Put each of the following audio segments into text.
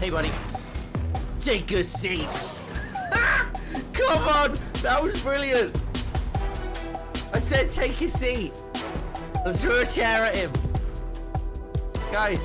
Hey, buddy. Take a seat. Come on. That was brilliant. I said take a seat. Let's throw a chair at him. Guys.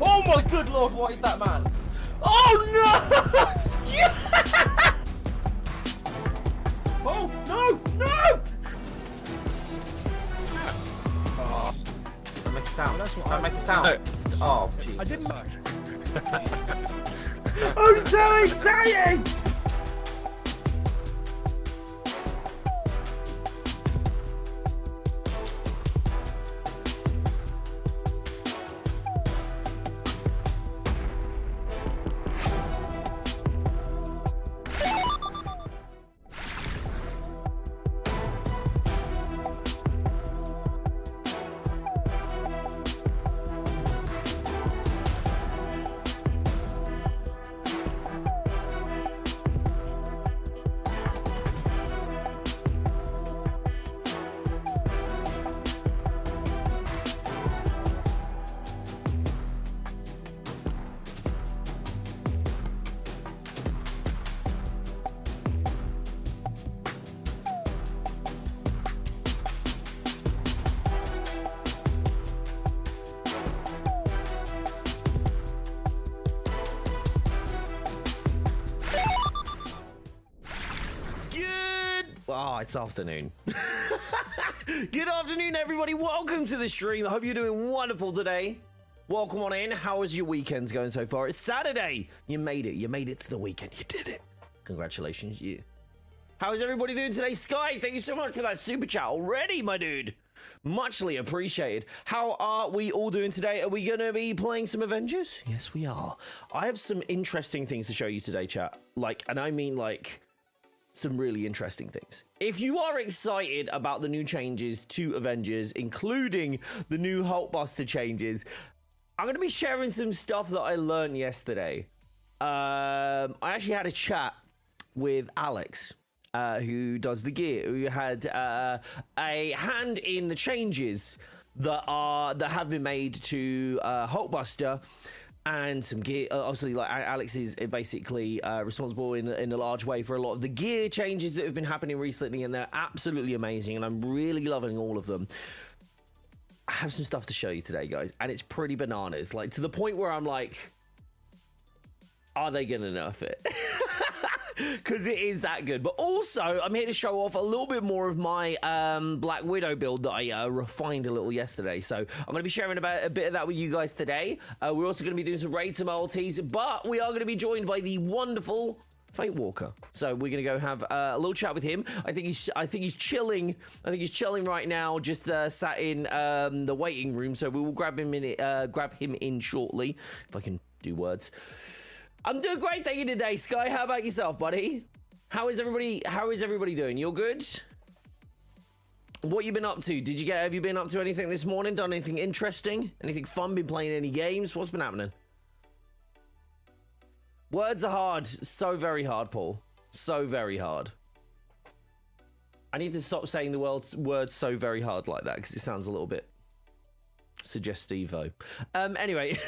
Oh my good lord, what is that, man? Oh no! Yeah! Oh no! No! Oh. Don't make a sound. That's what Don't make a sound. No. Oh, Jesus. I didn't. I'm so excited! Oh, it's afternoon. Good afternoon, everybody. Welcome to the stream. I hope you're doing wonderful today. Welcome on in. How is your weekends going so far? It's Saturday. You made it. You made it to the weekend. You did it. Congratulations, you. How is everybody doing today? Sky, thank you so much for that super chat already, my dude. Muchly appreciated. How are we all doing today? Are we going to be playing some Avengers? Yes, we are. I have some interesting things to show you today, chat. And I mean, some really interesting things. If you are excited about the new changes to Avengers, including the new Hulkbuster changes, I'm going to be sharing some stuff that I learned yesterday. I actually had a chat with Alex, who does the gear, who had a hand in the changes that have been made to Hulkbuster. And some gear, obviously, Alex is basically responsible in a large way for a lot of the gear changes that have been happening recently, and they're absolutely amazing, and I'm really loving all of them. I have some stuff to show you today, guys, and it's pretty bananas, to the point where I'm like, are they gonna nerf it? Because it is that good. But also, I'm here to show off a little bit more of my Black Widow build that I refined a little yesterday. So I'm going to be sharing about a bit of that with you guys today. We're also going to be doing some raids, some OLTS, but we are going to be joined by the wonderful Fate Walker. So we're going to go have a little chat with him. I think he's chilling. I think he's chilling right now, just sat in the waiting room. So we will grab him in shortly, if I can do words. I'm doing great, thank you today, Sky. How about yourself, buddy? How is everybody doing? You're good? What you been up to? Have you been up to anything this morning? Done anything interesting? Anything fun? Been playing any games? What's been happening? Words are hard. So very hard, Paul. So very hard. I need to stop saying the words so very hard like that, because it sounds a little bit suggestivo. Anyway.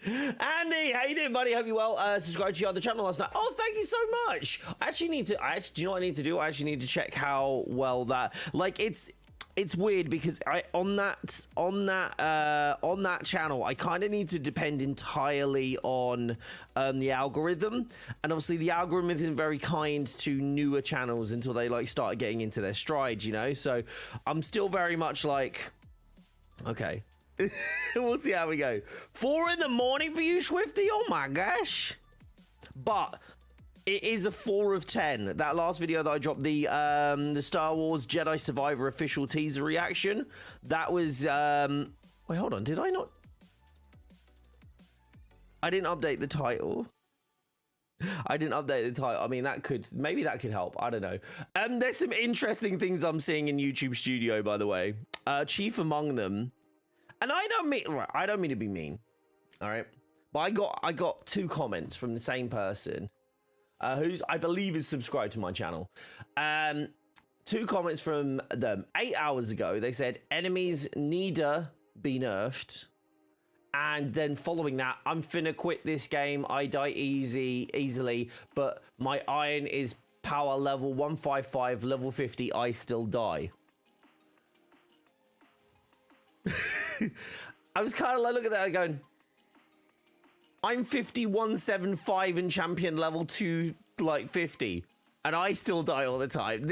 Andy, how you doing, buddy? Hope you well. Subscribed to your other channel last night. Oh, thank you so much. Do you know what I need to do? I actually need to check how well that, it's weird because on that channel, I kind of need to depend entirely on the algorithm, and obviously the algorithm isn't very kind to newer channels until they start getting into their stride, you know. So I'm still very much okay. We'll see how we go. 4 in the morning for you, Swifty? Oh my gosh. but it is a 4 of 10. That last video that I dropped, the Star Wars Jedi Survivor official teaser reaction, that was wait, hold on, did I not? I didn't update the title. I didn't update the title. I mean, maybe that could help. I don't know. There's some interesting things I'm seeing in YouTube Studio, by the way. Chief among them, and I don't mean to be mean, all right? But I got 2 comments from the same person, who's I believe is subscribed to my channel. 2 comments from them 8 hours ago. They said enemies neither be nerfed. And then following that, I'm finna quit this game. I die easily, but my iron is power level 155, level 50. I still die. I was kind of like, look at that, going, I'm 5175 in champion level 2, like 50, and I still die all the time.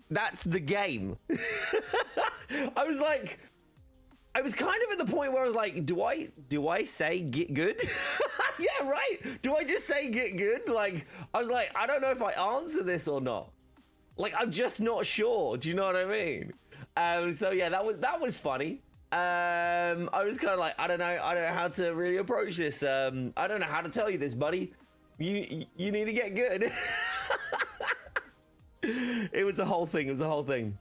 That's the game. I was kind of at the point where I was like, do I say get good? Yeah, right. Do I just say get good? Like, I was like, I don't know if I answer this or not. Like, I'm just not sure. Do you know what I mean? So yeah, that was funny. I was kind of like, I don't know how to really approach this. I don't know how to tell you this, buddy. You need to get good. It was a whole thing.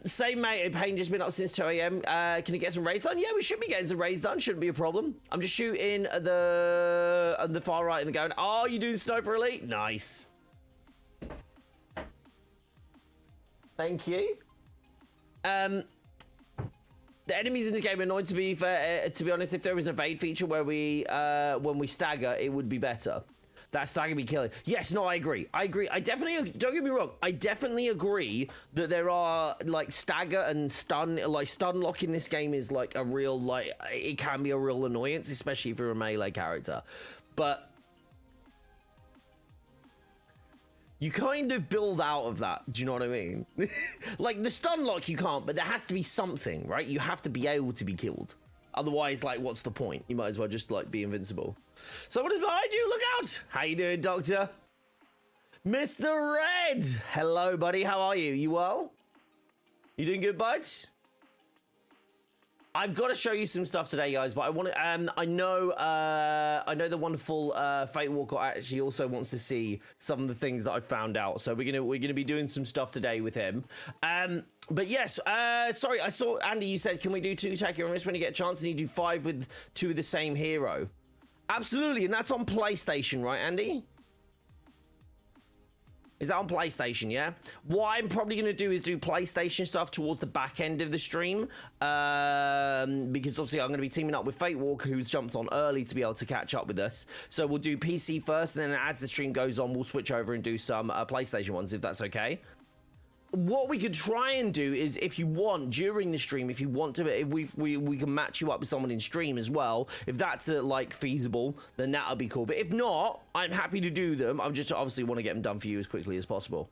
Same mate, Payne just been up since 2 AM. Can you get some raids done? Yeah, we should be getting some raids done. Shouldn't be a problem. I'm just shooting on the far right and going, oh, you doing Sniper Elite? Nice. Thank you. The enemies in this game are annoying to be fair. To be honest, if there was an evade feature where when we stagger, it would be better. That stagger be killing. Yes, no, I agree. I definitely, don't get me wrong, I definitely agree that there are, like, stagger and stun, like, stun lock in this game is, like, a real, like, it can be a real annoyance, especially if you're a melee character. But you kind of build out of that, do you know what I mean? Like, the stun lock you can't, but there has to be something, right? You have to be able to be killed. Otherwise, like, what's the point? You might as well just, like, be invincible. So what is behind you? Look out! How you doing, Doctor? Mr. Red! Hello, buddy. How are you? You well? You doing good, bud? I've got to show you some stuff today, guys, but I want to, I know the wonderful Fate Walker actually also wants to see some of the things that I found out. So we're gonna be doing some stuff today with him. But yes, sorry, I saw Andy, you said, can we do 2 attack heroes when you get a chance, and you do 5 with 2 of the same hero? Absolutely, and that's on PlayStation, right, Andy? Is that on PlayStation, yeah? What I'm probably going to do is do PlayStation stuff towards the back end of the stream. Because obviously I'm going to be teaming up with Fate Walker, who's jumped on early to be able to catch up with us. So we'll do PC first, and then as the stream goes on, we'll switch over and do some PlayStation ones, if that's okay. What we could try and do is, if you want, during the stream, if you want to, if we can match you up with someone in stream as well. If that's like feasible, then that would be cool. But if not, I'm happy to do them. I'm just obviously want to get them done for you as quickly as possible.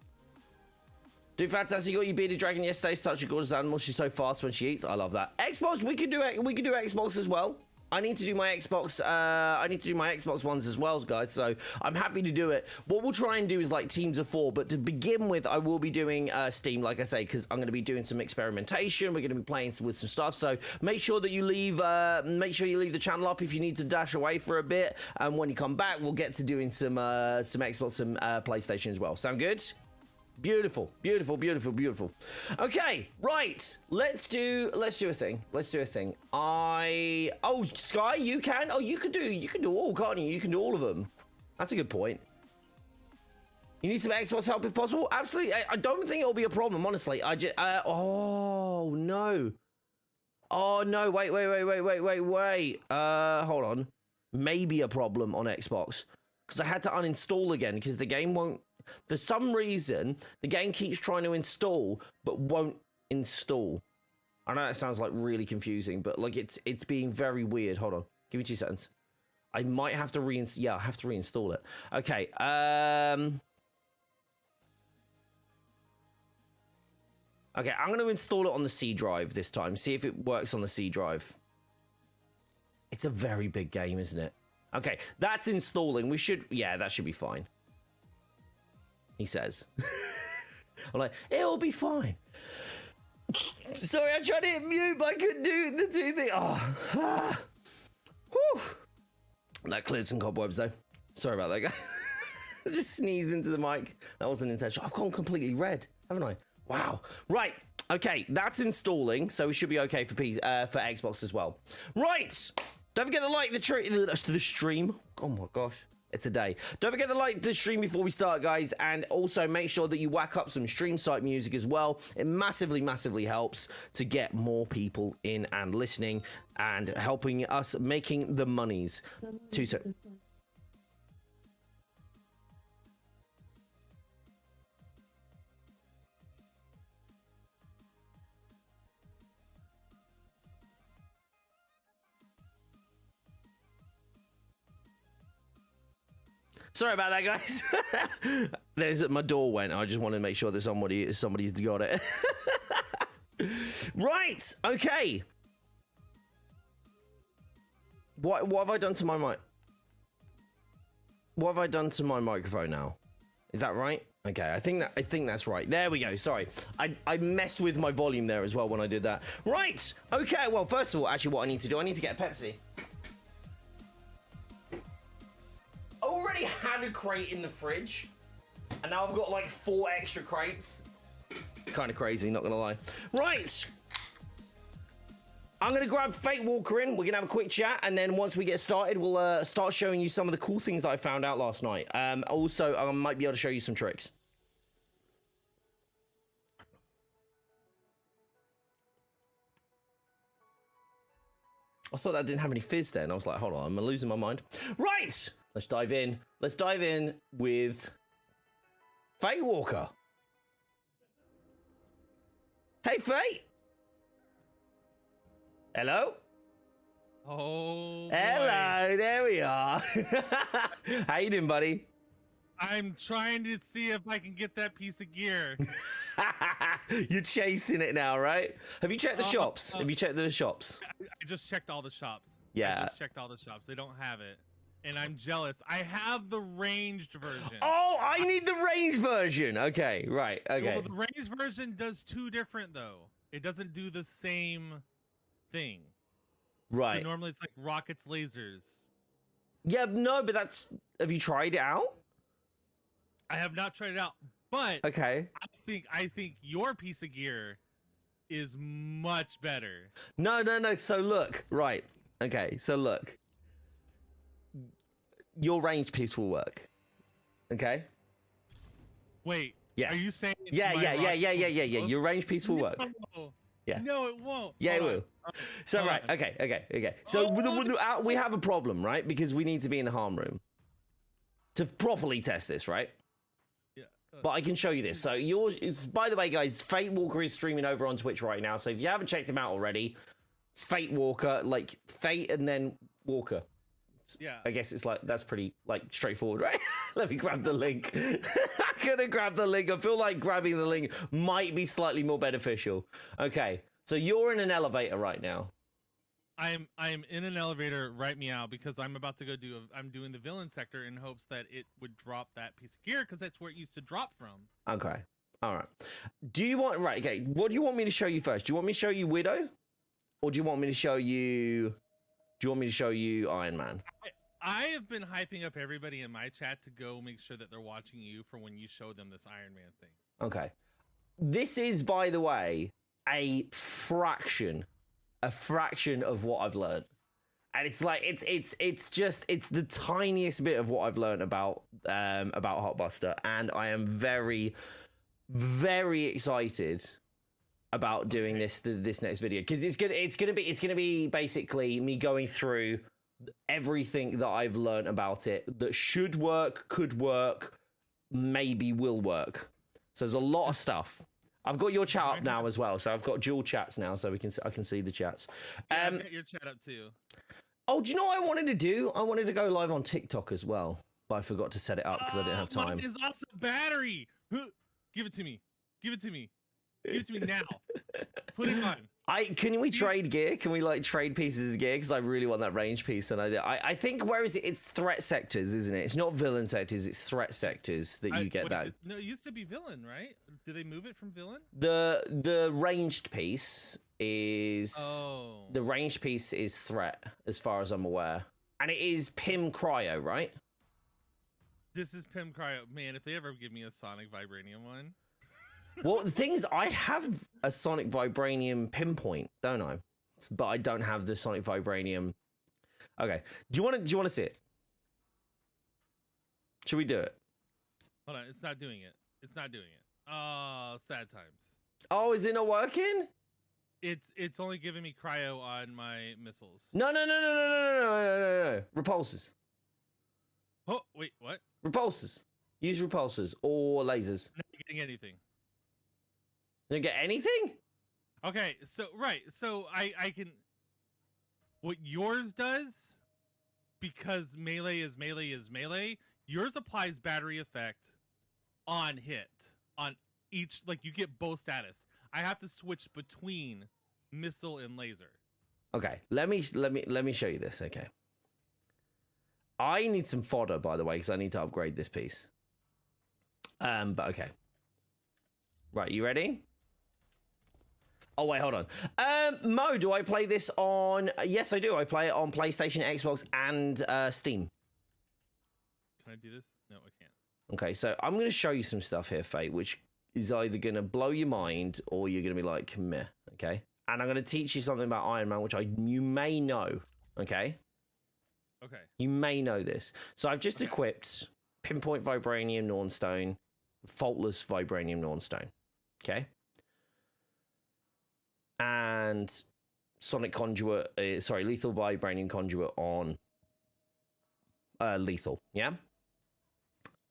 Dude, fantastic! You got your bearded dragon yesterday. Such a gorgeous animal. She's so fast when she eats. I love that. Xbox, we could do Xbox as well. I need to do my Xbox. I need to do my Xbox ones as well, guys. So I'm happy to do it. What we'll try and do is like teams of 4. But to begin with, I will be doing Steam, like I say, because I'm going to be doing some experimentation. We're going to be playing with some stuff. So make sure that you leave. Make sure you leave the channel up if you need to dash away for a bit. And when you come back, we'll get to doing some Xbox, some PlayStation as well. Sound good? Beautiful, beautiful, beautiful, beautiful. Okay, right. Let's do a thing. Oh, Sky, you can. Oh, you can do all, can't you? You can do all of them. That's a good point. You need some Xbox help if possible. Absolutely. I don't think it'll be a problem, honestly. Oh no. Oh no. Wait. Hold on. Maybe a problem on Xbox because I had to uninstall again because the game won't. For some reason, the game keeps trying to install, but won't install. I know that sounds like really confusing, but like it's being very weird. Hold on, give me 2 seconds. I might have to reinstall. Yeah, I have to reinstall it. Okay. Okay, I'm going to install it on the C drive this time. See if it works on the C drive. It's a very big game, isn't it? Okay, that's installing. We should, yeah, that should be fine. He says. I'm like, it'll be fine. Sorry, I tried to hit mute, but I couldn't do the two things. Oh, whew. That cleared some cobwebs, though. Sorry about that, guys. I just sneezed into the mic. That wasn't intentional. I've gone completely red, haven't I? Wow. Right. Okay, that's installing, so we should be okay for Xbox as well. Right. Don't forget to like the stream. Oh my gosh. It's a day. Don't forget to like the stream before we start, guys, and also make sure that you whack up some stream site music as well. It massively, massively helps to get more people in and listening and helping us making the monies. Sorry about that, guys. There's my door went. I just wanted to make sure that somebody's got it. Right. Okay. What have I done to my mic? What have I done to my microphone now? Is that right? Okay, I think that's right. There we go. Sorry. I messed with my volume there as well when I did that. Right. Okay. Well, first of all, actually, what I need to do, I need to get a Pepsi. I already had a crate in the fridge, and now I've got like 4 extra crates. Kind of crazy, not gonna lie. Right, I'm gonna grab Fate Walker in. We're gonna have a quick chat, and then once we get started, we'll start showing you some of the cool things that I found out last night. Also, I might be able to show you some tricks. I thought that didn't have any fizz then. I was like, hold on, I'm losing my mind. Right, let's dive in. Let's dive in with Fate Walker. Hey, Fate. Hello? Oh, hello, boy. There we are. How you doing, buddy? I'm trying to see if I can get that piece of gear. You're chasing it now, right? Have you checked the shops? Have you checked the shops? I just checked all the shops. Yeah. I just checked all the shops. They don't have it. And I'm jealous. I have the ranged version. Oh, I need the ranged version. Okay, right. Okay. Well, the ranged version does 2 different, though. It doesn't do the same thing. Right. So normally it's like rockets, lasers. Yeah, no, but that's... Have you tried it out? I have not tried it out, but okay. I think your piece of gear is much better. No. So look, right. Okay, so look. Your ranged piece will work. Okay? Wait. Yeah. Are you saying Yeah. Your ranged piece will work. Yeah. No, it won't. Yeah, it will. So right, okay. So we have a problem, right? Because we need to be in the harm room to properly test this, right? But I can show you this. So yours is, by the way, guys, Fate Walker is streaming over on Twitch right now. So if you haven't checked him out already, it's Fate Walker, like Fate and then Walker. Yeah. I guess it's like, that's pretty like straightforward, right? Let me grab the link. I'm gonna grab the link. I feel like grabbing the link might be slightly more beneficial. Okay. So you're in an elevator right now. I'm in an elevator right meow because I'm about to go I'm doing the villain sector in hopes that it would drop that piece of gear because that's where it used to drop from. Okay. All right. Do you want, right, okay, what do you want me to show you first? Do you want me to show you Widow? Or do you want me to show you Iron Man? I have been hyping up everybody in my chat to go make sure that they're watching you for when you show them this Iron Man thing. Okay. This is, by the way, a fraction of what I've learned, and it's like it's the tiniest bit of what I've learned about Hulkbuster, and I am very, very excited about doing this next video because it's gonna be basically me going through everything that I've learned about it that should work, could work, maybe will work. So there's a lot of stuff. I've got your chat up now as well, so I've got dual chats now, so I can see the chats. Yeah, I've got your chat up too. Oh, do you know what I wanted to do? I wanted to go live on TikTok as well, but I forgot to set it up because I didn't have time. Mine is also battery. Give it to me. Give it to me. Give it to me now. Put it on. Can we trade gear? Can we like trade pieces of gear? Because I really want that range piece, and I think where is it? It's threat sectors, isn't it? It's not villain sectors. It's threat sectors that you get that. No, it used to be villain, right? Did they move it from villain? The ranged piece is the ranged piece is threat, as far as I'm aware, and it is Pim Cryo, right? This is Pim Cryo. Man, if they ever give me a Sonic Vibranium one. Well, the thing is, I have a Sonic Vibranium pinpoint, don't I? But I don't have the Sonic Vibranium. Okay, do you want to see it? Should we do it? Hold on, it's not doing it. It's not doing it. Oh, sad times. Oh, is it not working? It's only giving me cryo on my missiles. No. Repulsors. Oh, wait, what? Repulsors. Use repulsors or lasers. I'm not getting anything. You don't get anything? Okay, so I can. What yours does, because melee is melee. Yours applies battery effect on hit on each. Like you get both status. I have to switch between missile and laser. Okay, let me show you this. Okay. I need some fodder, by the way, because I need to upgrade this piece. But okay. Right, you ready? Oh, wait, hold on. Mo, do I play this on... Yes, I do. I play it on PlayStation, Xbox, and Steam. Can I do this? No, I can't. Okay, so I'm going to show you some stuff here, Fate, which is either going to blow your mind or you're going to be like, meh, okay? And I'm going to teach you something about Iron Man, which you may know, okay? Okay. You may know this. So I've just equipped Pinpoint Vibranium Nornstone, Faultless Vibranium Nornstone, okay? And Sonic Conduit, Lethal Vibranium Conduit on Lethal, yeah?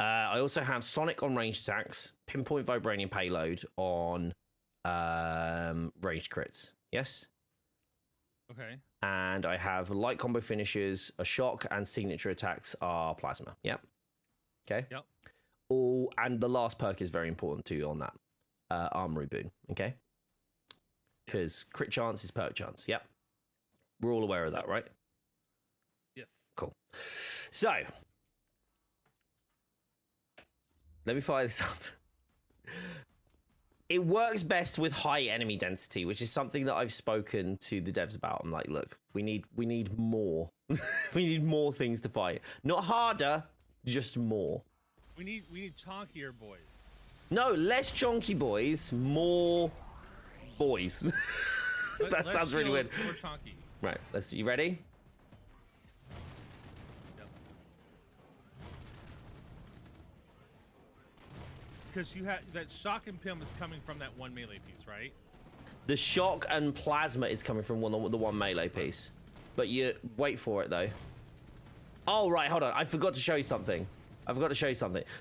I also have Sonic on ranged attacks, Pinpoint Vibranium Payload on ranged crits, yes? Okay. And I have light combo finishes, a shock, and signature attacks are plasma, yep? Okay? Yep. And the last perk is very important too on that, Armory Boon, okay? Because crit chance is perk chance. Yep. We're all aware of that, right? Yes. Cool. So, let me fire this up. It works best with high enemy density, which is something that I've spoken to the devs about. I'm like, look, we need more. We need more things to fight. Not harder, just more. We need chonkier boys. No, less chonky boys, more boys. That sounds really weird. More chonky. Right, you ready? Yep. Because you have that shock and Pim is coming from that one melee piece, right? The shock and plasma is coming from the one melee piece. But you wait for it though. Oh right, hold on. I forgot to show you something.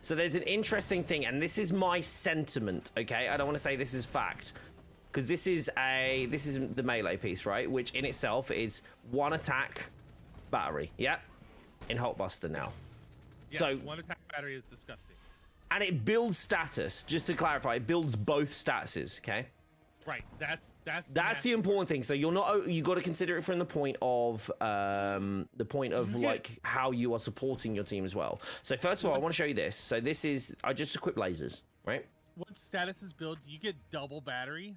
So there's an interesting thing, and this is my sentiment, okay? I don't want to say this is fact. Because this is the melee piece, right? Which in itself is one attack battery. Yep. In Hulkbuster now. Yes, so one attack battery is disgusting. And it builds status. Just to clarify, it builds both statuses, okay? Right. That's the important thing. So you got to consider it from the point of like how you are supporting your team as well. So first of all, I want to show you this. So this is I just equipped lasers, right? What status is build? You get double battery?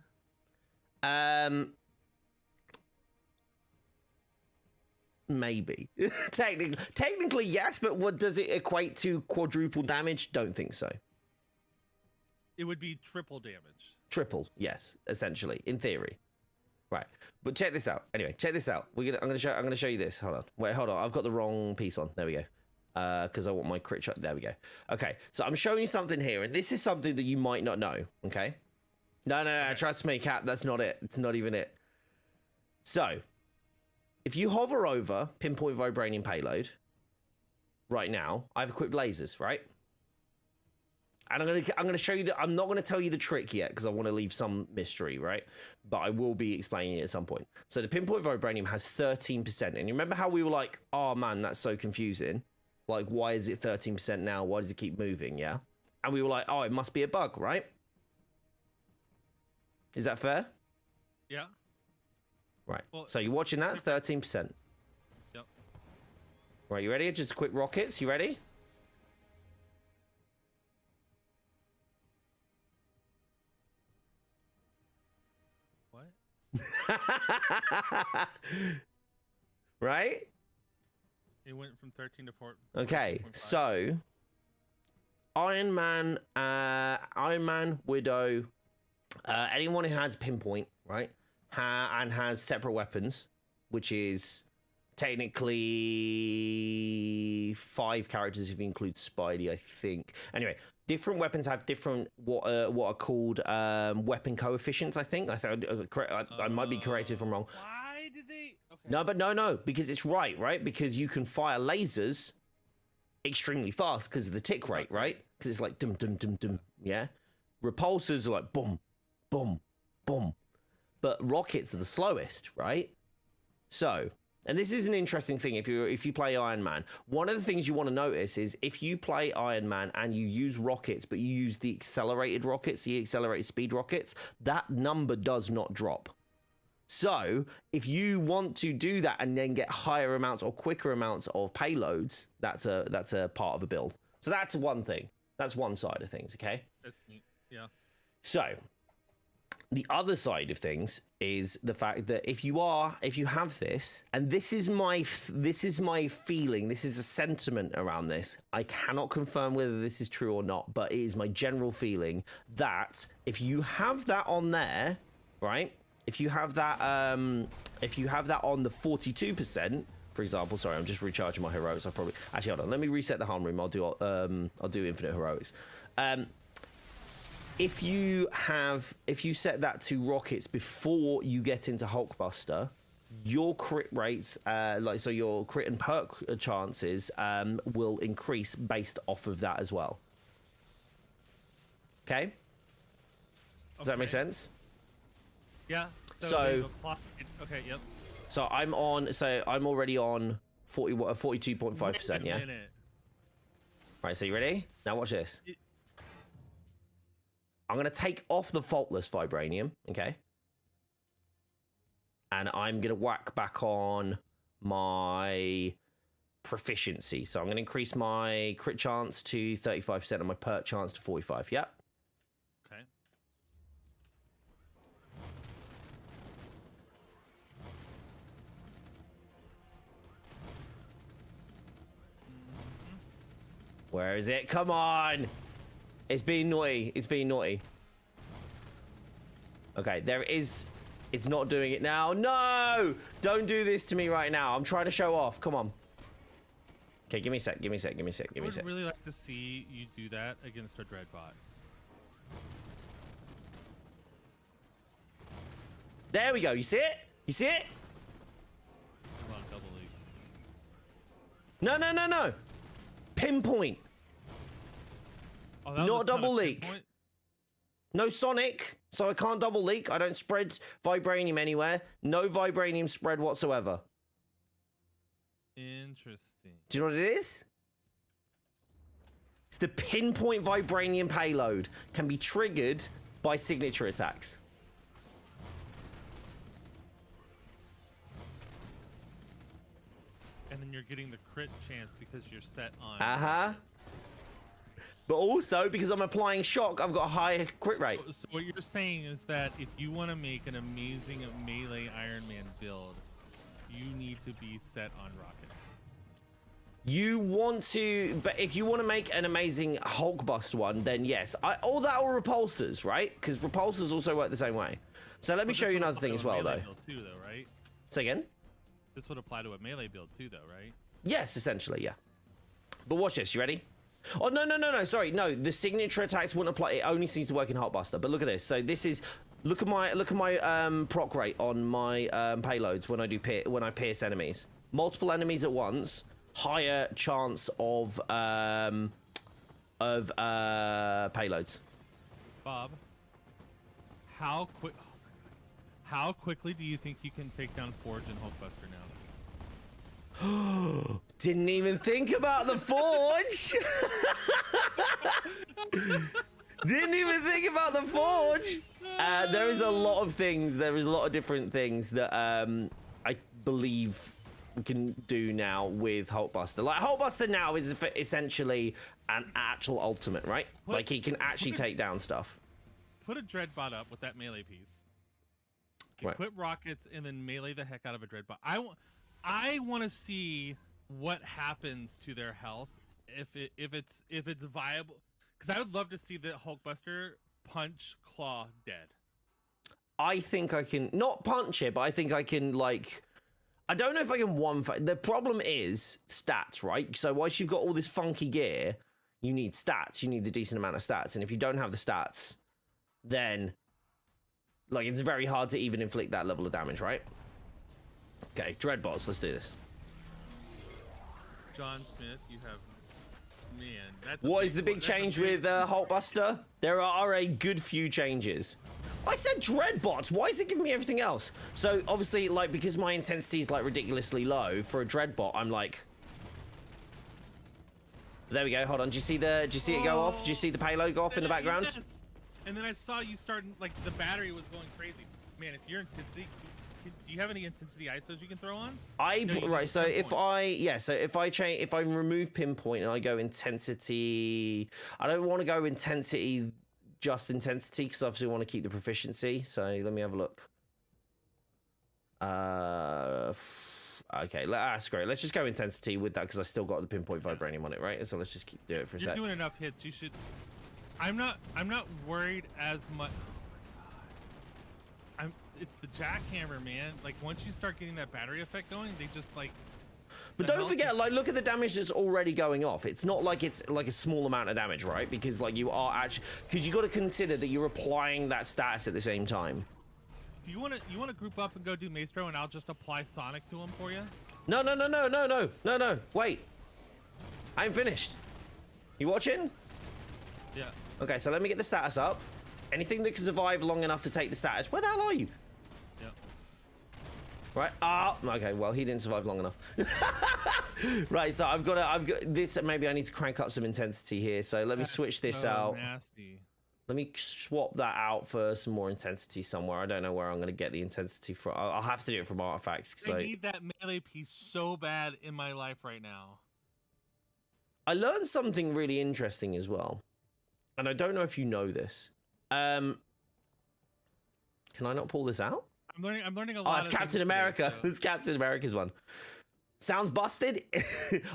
Maybe. Technically yes, but what does it equate to? Quadruple damage? Don't think so. It would be triple damage. Triple, yes, essentially, in theory. Right. But check this out. Anyway, check this out. I'm gonna show you this. Hold on. Wait, hold on. I've got the wrong piece on. There we go. Because I want my crit shot. There we go. Okay, so I'm showing you something here, and this is something that you might not know, okay? No, okay. Trust me, Cap, that's not it. It's not even it. So, if you hover over Pinpoint Vibranium Payload, right now, I've equipped lasers, right? And I'm gonna show you that. I'm not gonna tell you the trick yet because I want to leave some mystery, right? But I will be explaining it at some point. So the Pinpoint Vibranium has 13%, and you remember how we were like, "Oh man, that's so confusing. Like, why is it 13% now? Why does it keep moving?" Yeah, and we were like, "Oh, it must be a bug, right?" Is that fair? Yeah. Right. Well, So you're watching that? 13%. Yep. Right, you ready? Just quick rockets. You ready? What? Right? It went from 13 to 4. Okay, so Iron Man, Widow, anyone who has pinpoint, right, and has separate weapons, which is technically 5 characters if you include Spidey, I think. Anyway, different weapons have different what are called weapon coefficients. I think. I might be corrected if I'm wrong. Why did they? Okay. No, but no, because it's right? Because you can fire lasers extremely fast because of the tick rate, right? Because it's like dum dum dum dum, yeah. Repulsors are like boom, boom, boom, but rockets are the slowest, right? So, and this is an interesting thing if you play Iron Man. One of the things you want to notice is if you play Iron Man and you use rockets, but you use the accelerated rockets, the accelerated speed rockets, that number does not drop. So if you want to do that and then get higher amounts or quicker amounts of payloads, that's a part of a build. So that's one thing. That's one side of things, okay? That's neat. Yeah. So the other side of things is the fact that if you have this, and this is my feeling, this is a sentiment around this. I cannot confirm whether this is true or not, but it is my general feeling that if you have that on there, right? If you have that on the 42%, for example, sorry, I'm just recharging my heroics. Actually, hold on. Let me reset the harm room. I'll do infinite heroics. If you set that to rockets before you get into Hulkbuster, your crit rates, your crit and perk chances, will increase based off of that as well. Okay? Does that make sense? Yeah. So okay, yep. So I'm already on 42.5%, yeah? Right, so you ready? Now watch this. I'm going to take off the faultless vibranium, okay? And I'm going to whack back on my proficiency. So I'm going to increase my crit chance to 35% and my perk chance to 45, yep? Okay. Where is it? Come on! It's being naughty. It's being naughty. Okay, there is... It's not doing it now. No! Don't do this to me right now. I'm trying to show off. Come on. Okay, give me a sec. Give me a sec. Give me a sec. Give me a sec. I would really like to see you do that against a Dreadbot. There we go. You see it? You see it? Come on, double leap. No, no, no, no. Pinpoint. Oh, that was Not a ton double of leak. pinpoint? No Sonic, so I can't double leak. I don't spread vibranium anywhere. No vibranium spread whatsoever. Interesting. Do you know what it is? It's the pinpoint vibranium payload. Can be triggered by signature attacks. And then you're getting the crit chance because you're set on. Uh-huh. But also, because I'm applying shock, I've got a higher crit rate. So what you're saying is that if you want to make an amazing melee Iron Man build, you need to be set on rockets. You want to, but if you want to make an amazing Hulkbuster one, then yes. All that are repulsors, right? Because repulsors also work the same way. So let me show you another thing as well, though. Too, though, right? Say again? This would apply to a melee build too, though, right? Yes, essentially, yeah. But watch this. You ready? Oh, no, no, no, no. Sorry, no. The signature attacks wouldn't apply. It only seems to work in Hulkbuster. But look at this. So this is look at my proc rate on my payloads when I pierce enemies. Multiple enemies at once. Higher chance of payloads. Bob, how quickly do you think you can take down Forge and Hulkbuster now? Didn't even think about the Forge. Didn't even think about the Forge. There is a lot of things. There is a lot of different things that I believe we can do now with Hulkbuster. Like, Hulkbuster now is essentially an actual ultimate, right? Like, he can actually take down stuff. Put a Dreadbot up with that melee piece. Right. Equip rockets and then melee the heck out of a Dreadbot. I want to see what happens to their health if it's viable. Because I would love to see the Hulkbuster punch Claw dead. I think I can not punch it, but I think I can, like, I don't know if I can one fight. The problem is stats, right? So once you've got all this funky gear, you need stats. You need a decent amount of stats, and if you don't have the stats, then like it's very hard to even inflict that level of damage, right? Okay, Dreadbots, let's do this. John Smith, you have, man. That's what is the big change with Hulkbuster? There are a good few changes. I said Dreadbots. Why is it giving me everything else? So obviously, like, because my intensity is like ridiculously low for a Dreadbot, I'm like, there we go. Hold on. Do you see it go off? Do you see the payload go off in the background? Yes. And then I saw you starting, like, the battery was going crazy. Man, if your intensity, do you have any intensity ISOs you can throw on? Right. So if I remove pinpoint and I go intensity, I don't want to go intensity, just intensity, because I obviously want to keep the proficiency. So let me have a look. Okay, that's great. Let's just go intensity with that because I still got the pinpoint vibranium on it, right? So let's just keep doing it for a sec. You're doing enough hits. You should. I'm not worried as much. It's the jackhammer, man. Like, once you start getting that battery effect going, they just, like. But don't forget, like, look at the damage that's already going off. It's not like it's like a small amount of damage, right? Because, like, you are actually, because you got to consider that you're applying that status at the same time. You want to group up and go do Maestro, and I'll just apply Sonic to him for you? No. Wait. I ain't finished. You watching? Yeah. Okay, so let me get the status up. Anything that can survive long enough to take the status. Where the hell are you? Yeah. Right. Okay. Well, he didn't survive long enough. Right. So I've got this. Maybe I need to crank up some intensity here. So let me switch this out. Nasty. Let me swap that out for some more intensity somewhere. I don't know where I'm going to get the intensity from. I'll have to do it from artifacts. I need that melee piece so bad in my life right now. I learned something really interesting as well. And I don't know if you know this. Can I not pull this out? I'm learning a lot. Oh, it's Captain America. Today, so. It's Captain America's one. Sounds busted.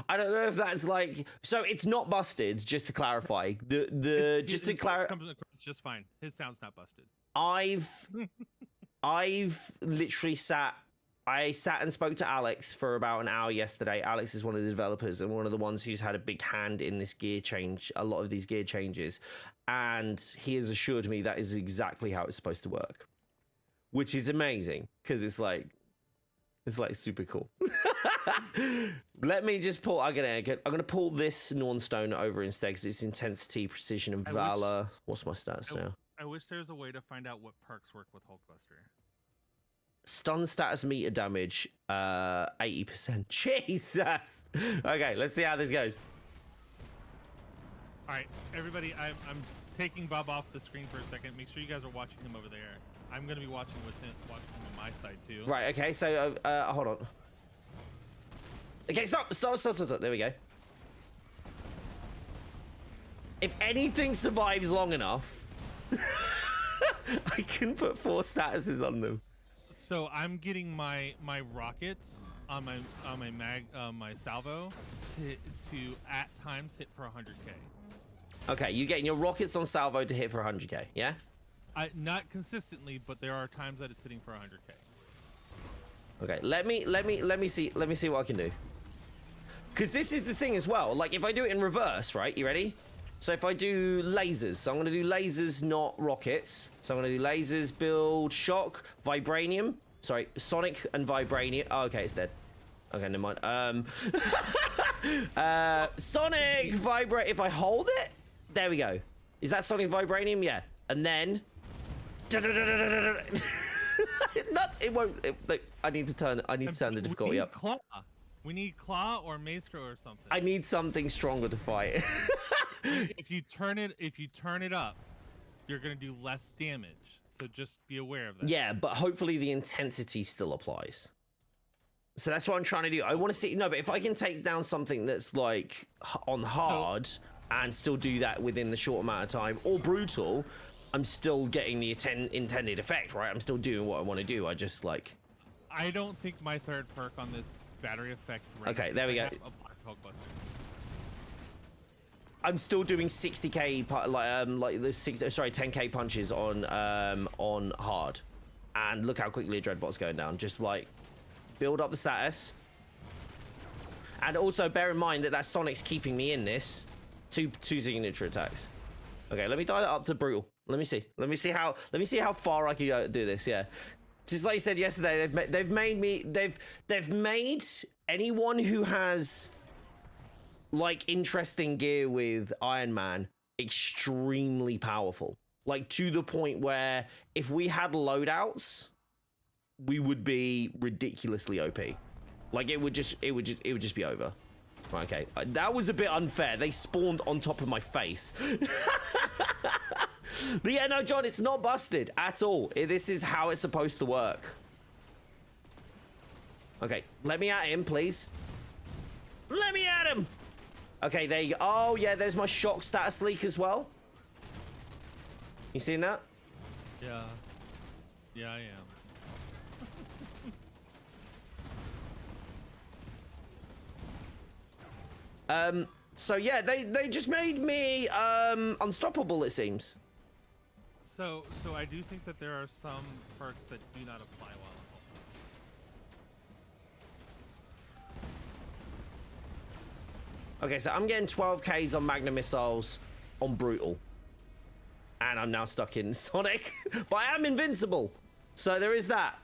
I don't know if that's like. So it's not busted. Just to clarify, just to clarify, just fine. His sound's not busted. I've literally sat and spoke to Alex for about an hour yesterday. Alex is one of the developers and one of the ones who's had a big hand in this gear change, a lot of these gear changes, and he has assured me that is exactly how it's supposed to work, which is amazing because it's like super cool. Let me just pull. I'm gonna pull this Nornstone over instead because it's intensity, precision, and valor. What's my stats now? I wish there was a way to find out what perks work with Hulkbuster. Stun status meter damage, 80%. Jesus. Okay, let's see how this goes. All right, everybody, I'm taking Bob off the screen for a second. Make sure you guys are watching him over there. I'm gonna be watching him on my side too. Right. Okay. So, hold on. Okay. Stop. There we go. If anything survives long enough, I can put 4 statuses on them. So I'm getting my rockets on my salvo to at times hit for 100k. Okay, you're getting your rockets on salvo to hit for 100k, yeah? Not consistently, but there are times that it's hitting for 100k. Okay, let me see what I can do. Because this is the thing as well. Like, if I do it in reverse, right? You ready? So if I do lasers, so I'm going to do lasers, not rockets. So I'm going to do lasers, build, shock, vibranium. Sorry, sonic and vibranium. Oh, okay, it's dead. Okay, never mind. Sonic, vibrate. If I hold it, there we go. Is that sonic vibranium? Yeah. And then. It won't. I need to turn the difficulty up. Claw. We need claw or maestro or something. I need something stronger to fight. If you turn it up, you're gonna do less damage. So just be aware of that. Yeah, but hopefully the intensity still applies. So that's what I'm trying to do. I want to see, no, but if I can take down something that's like on hard and still do that within the short amount of time, or brutal, I'm still getting the intended effect, right? I'm still doing what I want to do. I just like... I don't think my third perk on this battery effect... Okay, there we go. applies to Hulkbuster. I'm still doing 60k, like the 10k punches on hard, and look how quickly a Dreadbot's going down. Just like build up the status, and also bear in mind that Sonic's keeping me in this. Two signature attacks. Okay, let me dial it up to brutal. Let me see how far I can go do this. Yeah, just like you said yesterday, they've made anyone who has like interesting gear with Iron Man extremely powerful, like to the point where if we had loadouts we would be ridiculously OP. Like it would just be over. Okay, that was a bit unfair. They spawned on top of my face. But yeah, no, John, it's not busted at all. This is how it's supposed to work. Okay, let me at him, please. Let me at him. Okay, there you go. Oh, yeah, there's my shock status leak as well. You seen that? Yeah. Yeah, I am. So yeah, they just made me unstoppable, it seems. So I do think that there are some perks that do not apply while in Hulk. Okay, so I'm getting 12Ks on Magna missiles on brutal, and I'm now stuck in Sonic, but I am invincible, so there is that.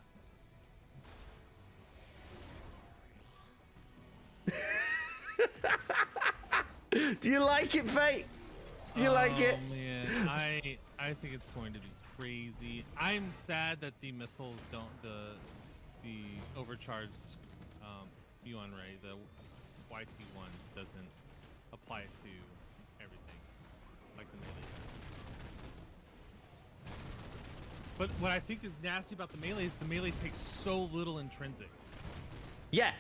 Do you like it, Fate? Do you like it? Man, I think it's going to be crazy. I'm sad that the missiles don't the overcharged Yuan Ray, the YT1 doesn't apply it to everything like the melee does. But what I think is nasty about the melee is the melee takes so little intrinsic. Yeah.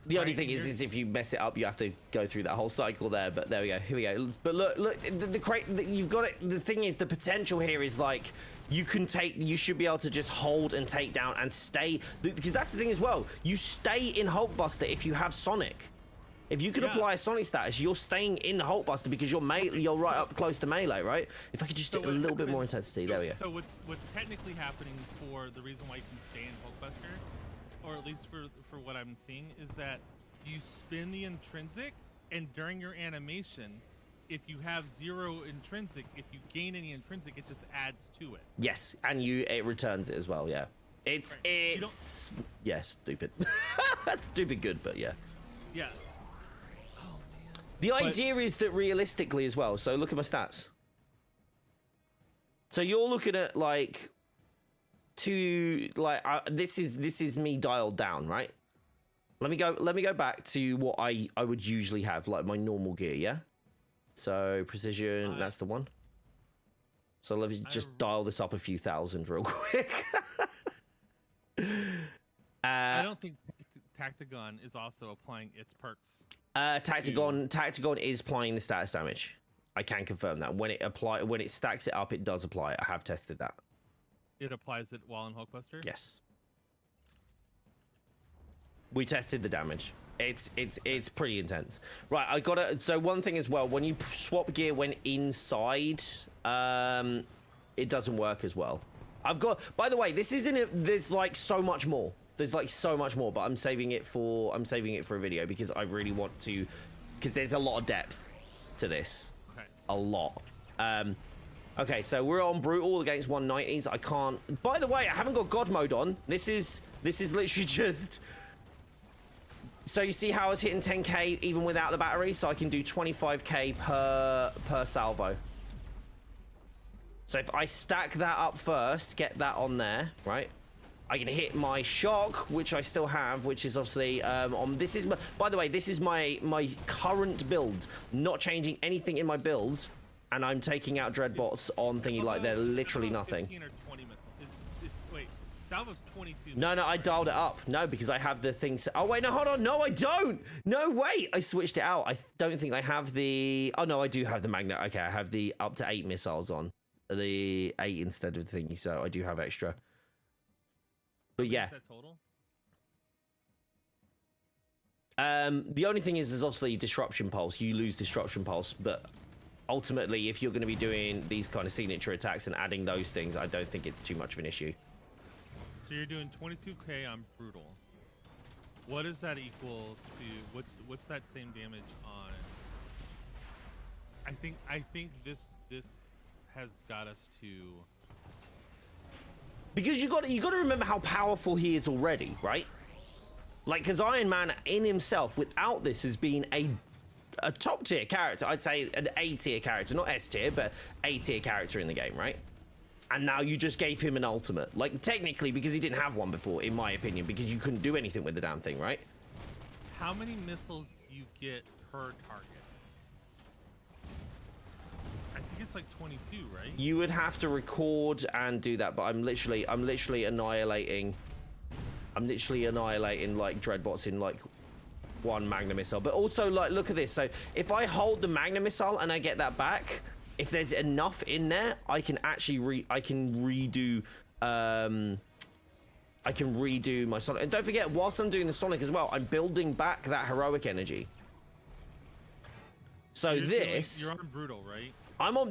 The only thing is if you mess it up, you have to go through that whole cycle there. But there we go. Here we go. But look, you've got it. The thing is, the potential here is like you should be able to just hold and take down and stay, because that's the thing as well. You stay in Hulkbuster if you have Sonic. If you can apply a Sonic status, you're staying in the Hulkbuster because you're right up close to melee, right? If I could just do a little bit more intensity, there we go. So what's technically happening for the reason why you can stay in Hulkbuster, or at least for what I'm seeing, is that you spin the intrinsic, and during your animation, if you have 0 intrinsic, if you gain any intrinsic, it just adds to it. Yes, and it returns it as well. Yeah, it's yeah, stupid. That's stupid good, but yeah. Yeah. Oh man. The idea is that realistically as well. So look at my stats. So you're looking at like. This is me dialed down, right? Let me go back to what I would usually have, like my normal gear, yeah? So precision, that's the one. So let me just dial this up a few thousand real quick. I don't think Tactagon is also applying its perks. Tactagon is applying the status damage. I can confirm that. When it stacks it up, it does apply it. I have tested that. It applies it while in Hulkbuster? Yes. We tested the damage. It's pretty intense. Right, I got it. So one thing as well, when you swap gear when inside, it doesn't work as well. By the way, there's like so much more. There's like so much more, but I'm saving it for a video because I really want to, because there's a lot of depth to this. Okay. A lot. Okay, so we're on brutal against 190s. I can't. By the way, I haven't got God mode on. This is literally just. So you see how I was hitting 10k even without the battery, so I can do 25k per salvo. So if I stack that up first, get that on there, right? I can hit my shock, which I still have, which is obviously on. This is by the way, this is my current build. Not changing anything in my build. and I'm taking out dreadbots on thingy like they're literally nothing. 15 or 20 missiles. Wait, Salvo's 22. No, I dialed it up. No, because I have the things. Oh, wait, no, hold on. No, I don't. No, wait. I switched it out. I don't think I have the... Oh, no, I do have the magnet. Okay, I have the up to 8 missiles on. The 8 instead of the thingy, so I do have extra. But yeah. Is that total? The only thing is, there's obviously disruption pulse. You lose disruption pulse, but ultimately, if you're going to be doing these kind of signature attacks and adding those things, I don't think it's too much of an issue. So you're doing 22k on brutal. What does that equal to? What's that same damage on? I think this has got us to. Because you got to remember how powerful he is already, right? Like, because Iron Man in himself, without this, has been a top tier character. I'd say an A tier character, not S tier, but A tier character in the game, right? And now you just gave him an ultimate. Like, technically, because he didn't have one before, in my opinion, because you couldn't do anything with the damn thing, right? How many missiles do you get per target? I think it's like 22, right? You would have to record and do that, but I'm literally annihilating. I'm literally annihilating like dreadbots in like one Magna missile. But also, like, look at this. So if I hold the Magna missile and I get that back, if there's enough in there, I can actually redo my Sonic. And don't forget, whilst I'm doing the Sonic as well, I'm building back that heroic energy. So you're on brutal, right?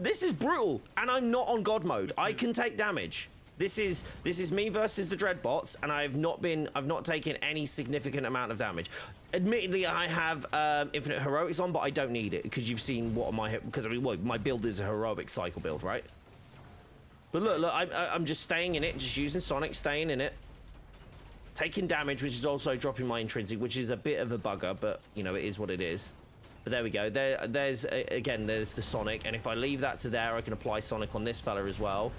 This is brutal, and I'm not on God mode. I can take damage. This is me versus the dreadbots, and I've not taken any significant amount of damage. Admittedly, I have infinite heroics on, but I don't need it because you've seen what my build is a heroic cycle build, right? But look, I'm just staying in it, just using Sonic, staying in it, taking damage, which is also dropping my intrinsic, which is a bit of a bugger, but you know, it is what it is. But there we go. There's the Sonic, and if I leave that to there, I can apply Sonic on this fella as well.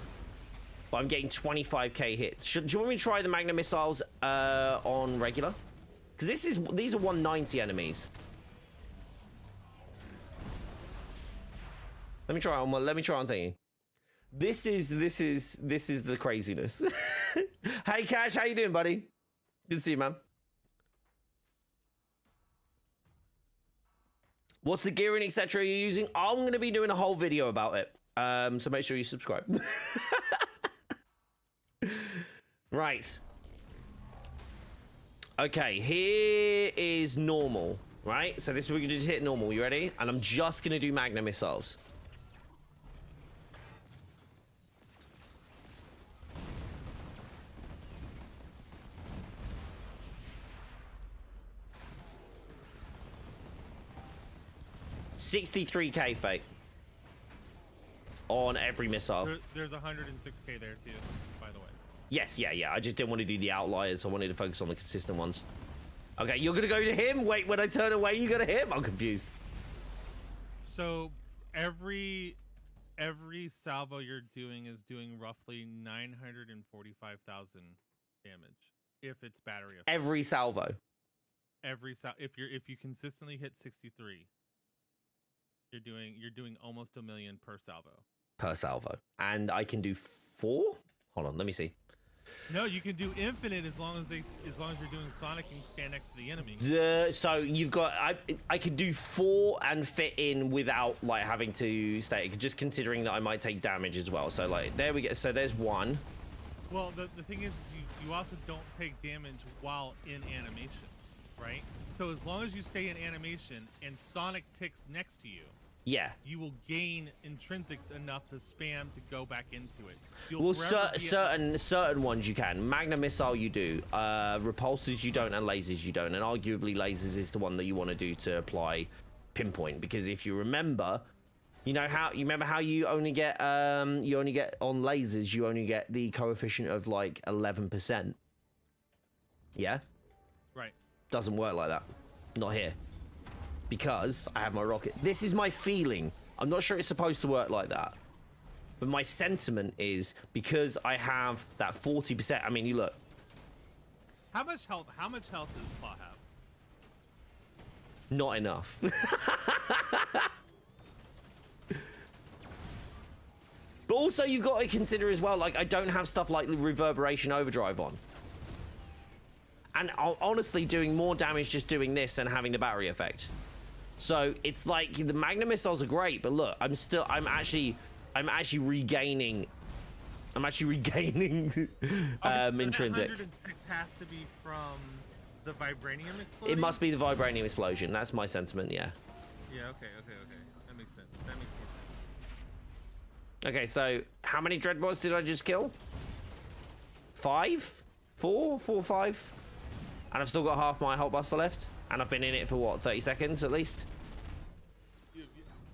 But I'm getting 25k hits. Do you want me to try the Magna missiles on regular? Because these are 190 enemies. Let me try on thingy. This is the craziness. Hey Cash, how you doing, buddy? Good to see you, man. What's the gearing, etc. you're using? I'm going to be doing a whole video about it. So make sure you subscribe. Right. Okay, here is normal, right? So this we're going to just hit normal. You ready? And I'm just going to do Magna missiles. $63k fate on every missile. There's 106k there too, by the way. Yes, yeah. I just didn't want to do the outliers. I wanted to focus on the consistent ones. Okay, you're gonna go to him? Wait, when I turn away, you go to him? I'm confused. So every salvo you're doing is doing roughly 945,000 damage if it's battery effect. Every salvo. If you consistently hit 63, you're doing almost 1 million per salvo. Per salvo. And I can do 4? Hold on, let me see. No, you can do infinite as long as you're doing Sonic and stand next to the enemy. So you've got I could do 4 and fit in without like having to stay, just considering that I might take damage as well. So like there we go. So there's 1. Well, the thing is you also don't take damage while in animation, right? So as long as you stay in animation and Sonic ticks next to you, yeah, you will gain intrinsic enough to spam to go back into it. Well, certain ones you can. Magna missile you do. Repulsors you don't, and lasers you don't. And arguably lasers is the one that you want to do to apply pinpoint, because if you remember, you remember how you only get on lasers, you only get the coefficient of like 11%. Yeah. Right. Doesn't work like that. Not here. Because I have my rocket. This is my feeling. I'm not sure it's supposed to work like that. But my sentiment is because I have that 40%. I mean, you look. How much health does Claw have? Not enough. But also, you've got to consider as well, like, I don't have stuff like reverberation overdrive on. And honestly, doing more damage just doing this and having the battery effect. So it's like the Magnum missiles are great, but look, I'm actually regaining. I'm actually regaining so intrinsic. 106 has to be from the vibranium explosion. It must be the vibranium explosion. That's my sentiment. Yeah. Yeah. Okay. That makes sense. That makes more sense. Okay. So how many dreadbots did I just kill? 5, 4, 5. And I've still got half my Hulkbuster left. And I've been in it for what, 30 seconds at least?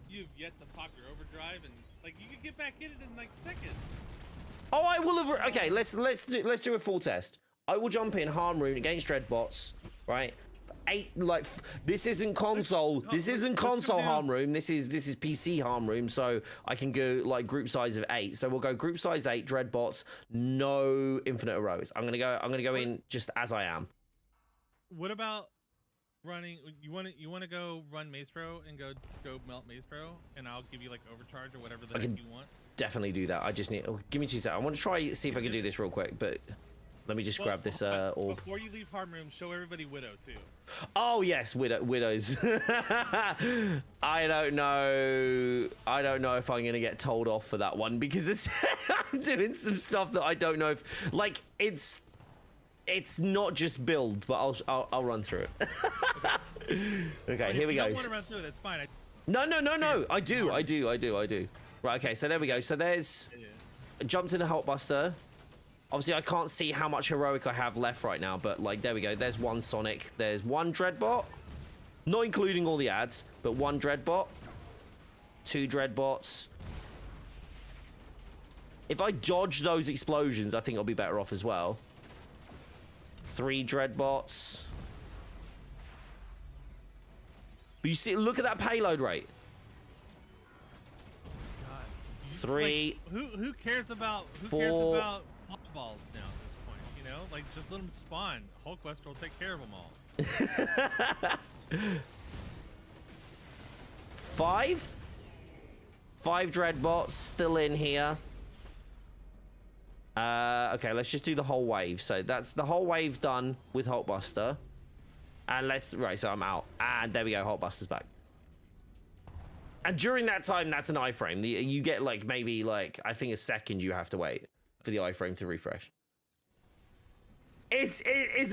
You've yet to pop your overdrive, and like you can get back in it in like seconds. Oh, I will have. Okay, let's do a full test. I will jump in harm rune against dreadbots, right? 8 like this isn't console. This isn't console harm rune. This is PC harm rune. So I can go like group size of 8. So we'll go group size 8 dreadbots. No infinite heroics. I'm gonna go in just as I am. What about running? You want to go run Maze Pro and go melt Maze Pro, and I'll give you like overcharge or whatever the heck you want. Definitely do that. I just need. Oh, give me 2 seconds. I want to try see if I can do this real quick, but let me just grab this orb. Before you leave harm room, show everybody Widow too. Oh yes, widows. I don't know if I'm gonna get told off for that one because I'm doing some stuff that I don't know if like it's not just build, but I'll run through it. Okay, here we go. If you don't want to run through it, that's fine. No. I do. Right, okay, so there we go. So there's jumped in the Hulkbuster. Obviously, I can't see how much heroic I have left right now, but like there we go. There's one Sonic. There's one Dreadbot, not including all the ads, but one Dreadbot, 2 Dreadbots. If I dodge those explosions, I think I'll be better off as well. 3 Dreadbots. But you see, look at that payload rate. God. 3. Like, who cares about 4. Cares about claw balls now at this point? You know, like just let them spawn. Hulkbuster will take care of them all. 5 Dreadbots still in here. Okay, let's just do the whole wave. So that's the whole wave done with Hulkbuster. And so I'm out. And there we go, Hulkbuster's back. And during that time, that's an iframe. You get like maybe like, I think a second you have to wait for the iframe to refresh. It's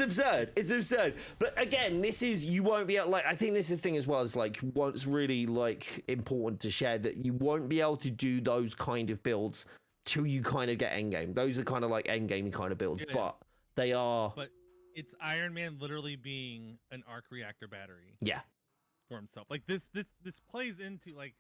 absurd. It's absurd. But again, you won't be able, like, I think this is the thing as well, is like what's really like important to share, that you won't be able to do those kind of builds till you kind of get endgame. Those are kind of like endgamey kind of builds, but they are. But it's Iron Man literally being an arc reactor battery. Yeah. For himself, like this plays into like.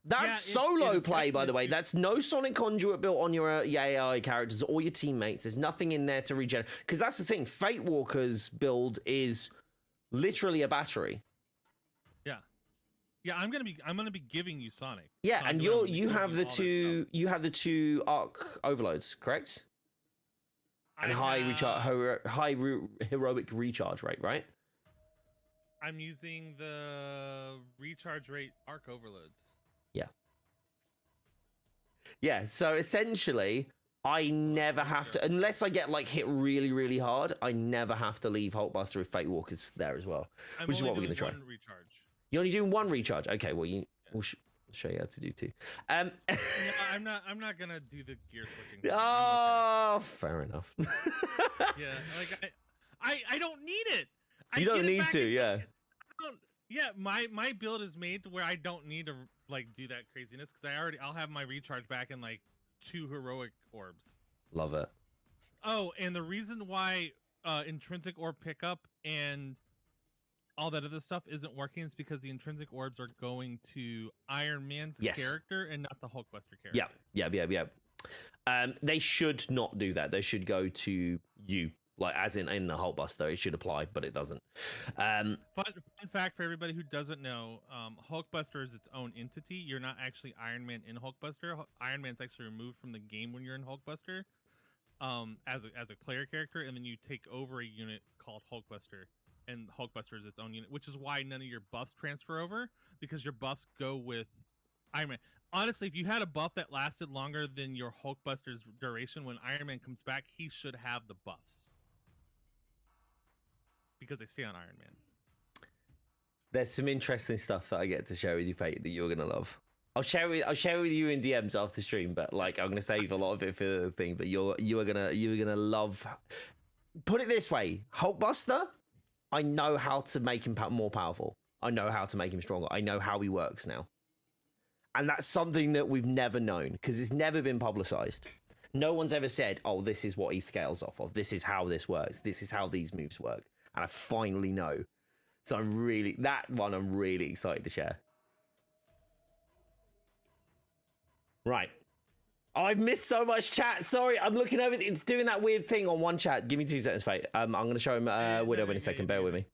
That's solo play, by the way. That's no Sonic Conduit built on your AI characters or your teammates. There's nothing in there to regen. Because that's the thing. Fate Walker's build is literally a battery. Yeah, I'm gonna be giving you Sonic. Yeah, and you have the two arc overloads, correct? And high heroic recharge rate, right? I'm using the recharge rate arc overloads. Yeah, so essentially, I never have to, unless I get like hit really, really hard, I never have to leave Hulkbuster with Fate Walkers there as well, which is what we're going to try. Recharge. You're only doing 1 recharge? Okay, well, we'll show you how to do 2. No, I'm not going to do the gear switching thing. Oh, okay. Fair enough. Yeah, like I don't need it. You don't need to, yeah. Yeah, my build is made to where I don't need to like do that craziness because I'll have my recharge back in like 2 heroic orbs. Love it. Oh, and the reason why intrinsic orb pickup and all that other stuff isn't working is because the intrinsic orbs are going to Iron Man's character and not the Hulkbuster character. Yeah. They should not do that. They should go to you. Like, as in the Hulkbuster, it should apply, but it doesn't. Fun fact for everybody who doesn't know, Hulkbuster is its own entity. You're not actually Iron Man in Hulkbuster. Iron Man's actually removed from the game when you're in Hulkbuster as a player character, and then you take over a unit called Hulkbuster, and Hulkbuster is its own unit, which is why none of your buffs transfer over, because your buffs go with Iron Man. Honestly, if you had a buff that lasted longer than your Hulkbuster's duration, when Iron Man comes back, he should have the buffs because they stay on Iron Man. There's some interesting stuff that I get to share with you, Fate, that you're gonna love. I'll share it with you in DMs after stream, but like I'm gonna save a lot of it for the thing. But you're gonna love. Put it this way, Hulkbuster. I know how to make him more powerful. I know how to make him stronger. I know how he works now. And that's something that we've never known because it's never been publicized. No one's ever said, oh, this is what he scales off of. This is how this works. This is how these moves work. And I finally know. So I'm really excited to share. Right. Oh, I've missed so much chat. Sorry, I'm looking over. It's doing that weird thing on one chat. Give me 2 seconds, Fate. I'm going to show him Widow in a second. Bear with me.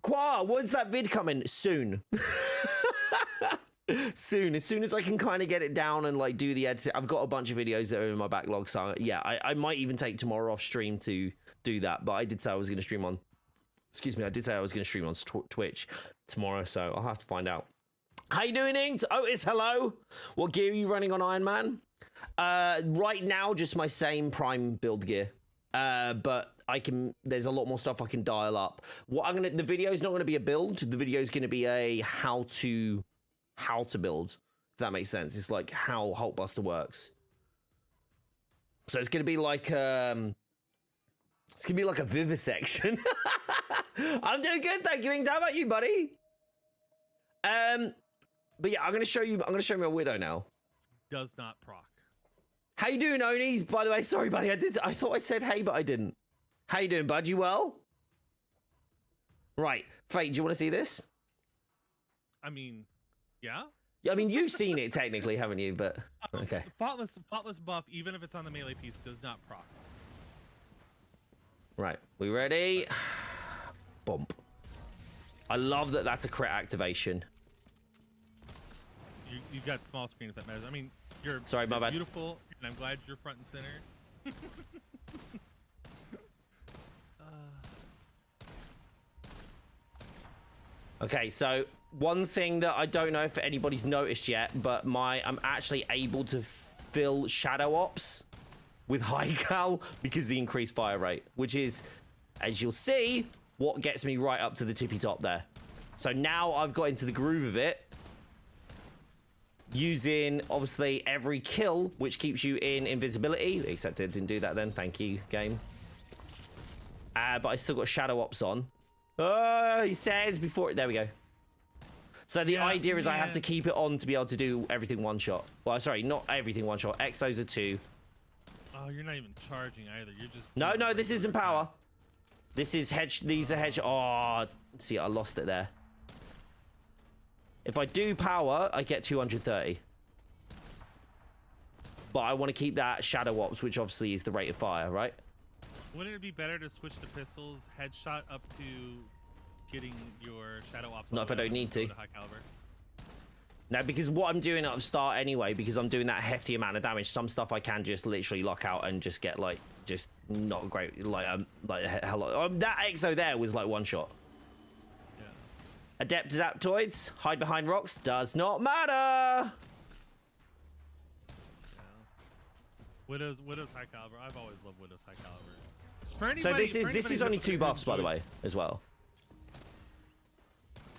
Qua, when's that vid coming? Soon. Soon, as soon as I can kind of get it down and like do the edit. I've got a bunch of videos that are in my backlog, so yeah, I might even take tomorrow off stream to do that. But I did say I was going to stream on. Excuse me, I did say I was going to stream on Twitch tomorrow, so I'll have to find out. How you doing, Inked? Oh, it's hello. What gear are you running on Iron Man? Right now, just my same Prime build gear. But I can. There's a lot more stuff I can dial up. The video's not going to be a build. The video's going to be a how to build, if that makes sense. It's like how Hulkbuster works. So it's gonna be like a vivisection. I'm doing good, thank you. How about you, buddy? But yeah, I'm gonna show you my Widow now. Does not proc. How you doing, Oni? By the way, sorry, buddy. I thought I said hey, but I didn't. How you doing, bud? You well? Right, Fate, do you want to see this? I mean, yeah. Yeah, I mean, you've seen it technically, haven't you? But okay. Thoughtless buff, even if it's on the melee piece, does not proc. Right, we ready? Bump. I love that that's a crit activation. You got small screen if that matters. I mean, you're my bad. Beautiful, and I'm glad you're front and center. Okay, so one thing that I don't know if anybody's noticed yet, but I'm actually able to fill Shadow Ops with High Cal because of the increased fire rate, which is, as you'll see, what gets me right up to the tippy top there. So now I've got into the groove of it, using obviously every kill, which keeps you in invisibility, except it didn't do that then. Thank you, game. But I still got Shadow Ops on. Oh, he says before. There we go. So the idea is I have to keep it on to be able to do everything one shot. Well, sorry, not everything one shot. Exos are 2. Oh, you're not even charging either. You're just. No, this isn't power. This is hedge. These are hedge. Oh, see, I lost it there. If I do power, I get 230. But I want to keep that Shadow Ops, which obviously is the rate of fire, right? Wouldn't it be better to switch the pistols headshot up to getting your Shadow Ops? Not if I don't need to. High caliber? No, because what I'm doing at the start anyway, because I'm doing that hefty amount of damage, some stuff I can just literally lock out and just get like, just not great. That EXO there was like one shot. Yeah. Adept Adaptoids, hide behind rocks, does not matter. Yeah. Widow's high caliber. I've always loved Widow's high caliber. For anybody, so this is only 2 buffs, by the way, as well.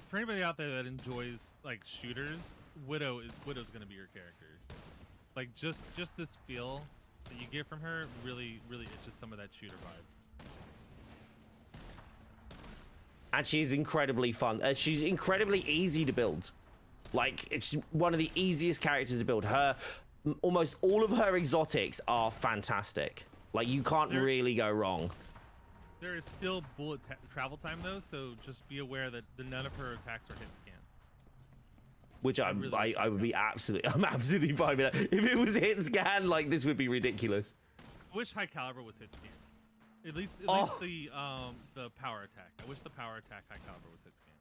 For anybody out there that enjoys like shooters, Widow's gonna be your character. Like just this feel that you get from her really itches some of that shooter vibe. And she's incredibly fun. She's incredibly easy to build. Like, it's one of the easiest characters to build. Almost all of her exotics are fantastic. Like, you can't really go wrong. There is still bullet travel time though, so just be aware that none of her attacks are hit scan. Which I would be I'm absolutely fine with that. If it was hit scan, like, this would be ridiculous. I wish high caliber was hit scan. At least the power attack. I wish the power attack high caliber was hit scan.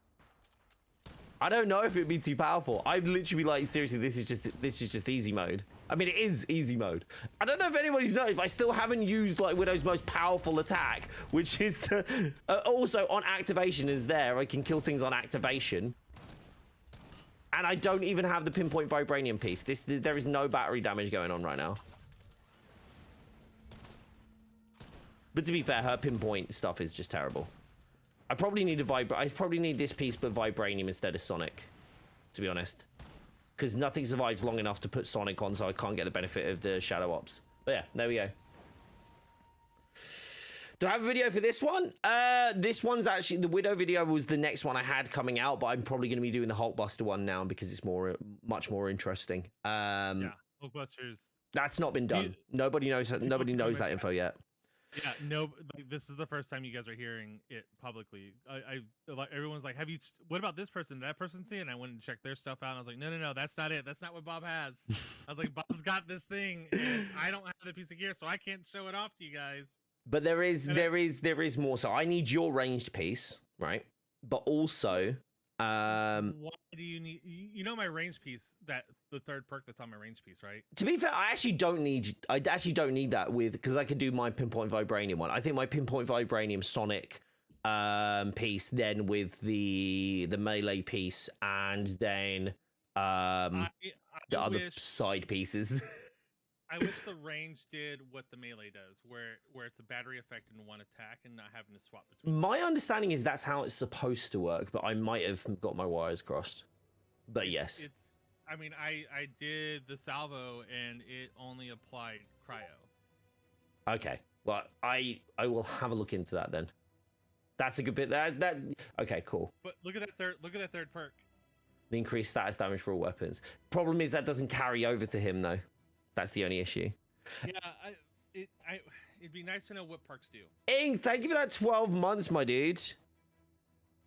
I don't know if it'd be too powerful. I'd literally be like, seriously, this is just easy mode. I mean, it is easy mode. I don't know if anybody's noticed, but I still haven't used like Widow's most powerful attack, which is the also on activation is there. I can kill things on activation. And I don't even have the pinpoint vibranium piece. There is no battery damage going on right now. But to be fair, her pinpoint stuff is just terrible. I probably need I probably need this piece, but vibranium instead of Sonic, to be honest. Because nothing survives long enough to put Sonic on, so I can't get the benefit of the Shadow Ops. But yeah, there we go. Do I have a video for this one? This one's actually, the Widow video was the next one I had coming out, but I'm probably going to be doing the Hulkbuster one now because it's much more interesting. Yeah, Hulkbusters. That's not been done. Nobody knows that info yet. Yeah, no, like, this is the first time you guys are hearing it publicly. Like, everyone's like, what about this person? That person's here? And I went and checked their stuff out, and I was like, no, that's not it. That's not what Bob has. I was like, Bob's got this thing, and I don't have the piece of gear, so I can't show it off to you guys. But there is more. So I need your ranged piece, right? But also, why do you need? You know my range piece, that the third perk that's on my range piece, right? To be fair, I actually don't need that because I could do my pinpoint vibranium one. I think my pinpoint vibranium Sonic piece, then with the melee piece, and then the other side pieces. I wish the range did what the melee does, where it's a battery effect in one attack and not having to swap between. My understanding is that's how it's supposed to work, but I might have got my wires crossed. But yes. I mean, I did the salvo and it only applied cryo. Okay. Well, I will have a look into that then. That's a good bit. That okay, cool. But look at that third perk. The increased status damage for all weapons. Problem is that doesn't carry over to him though. That's the only issue. Yeah, it'd be nice to know what perks do. Ing, thank you for that 12 months, my dude.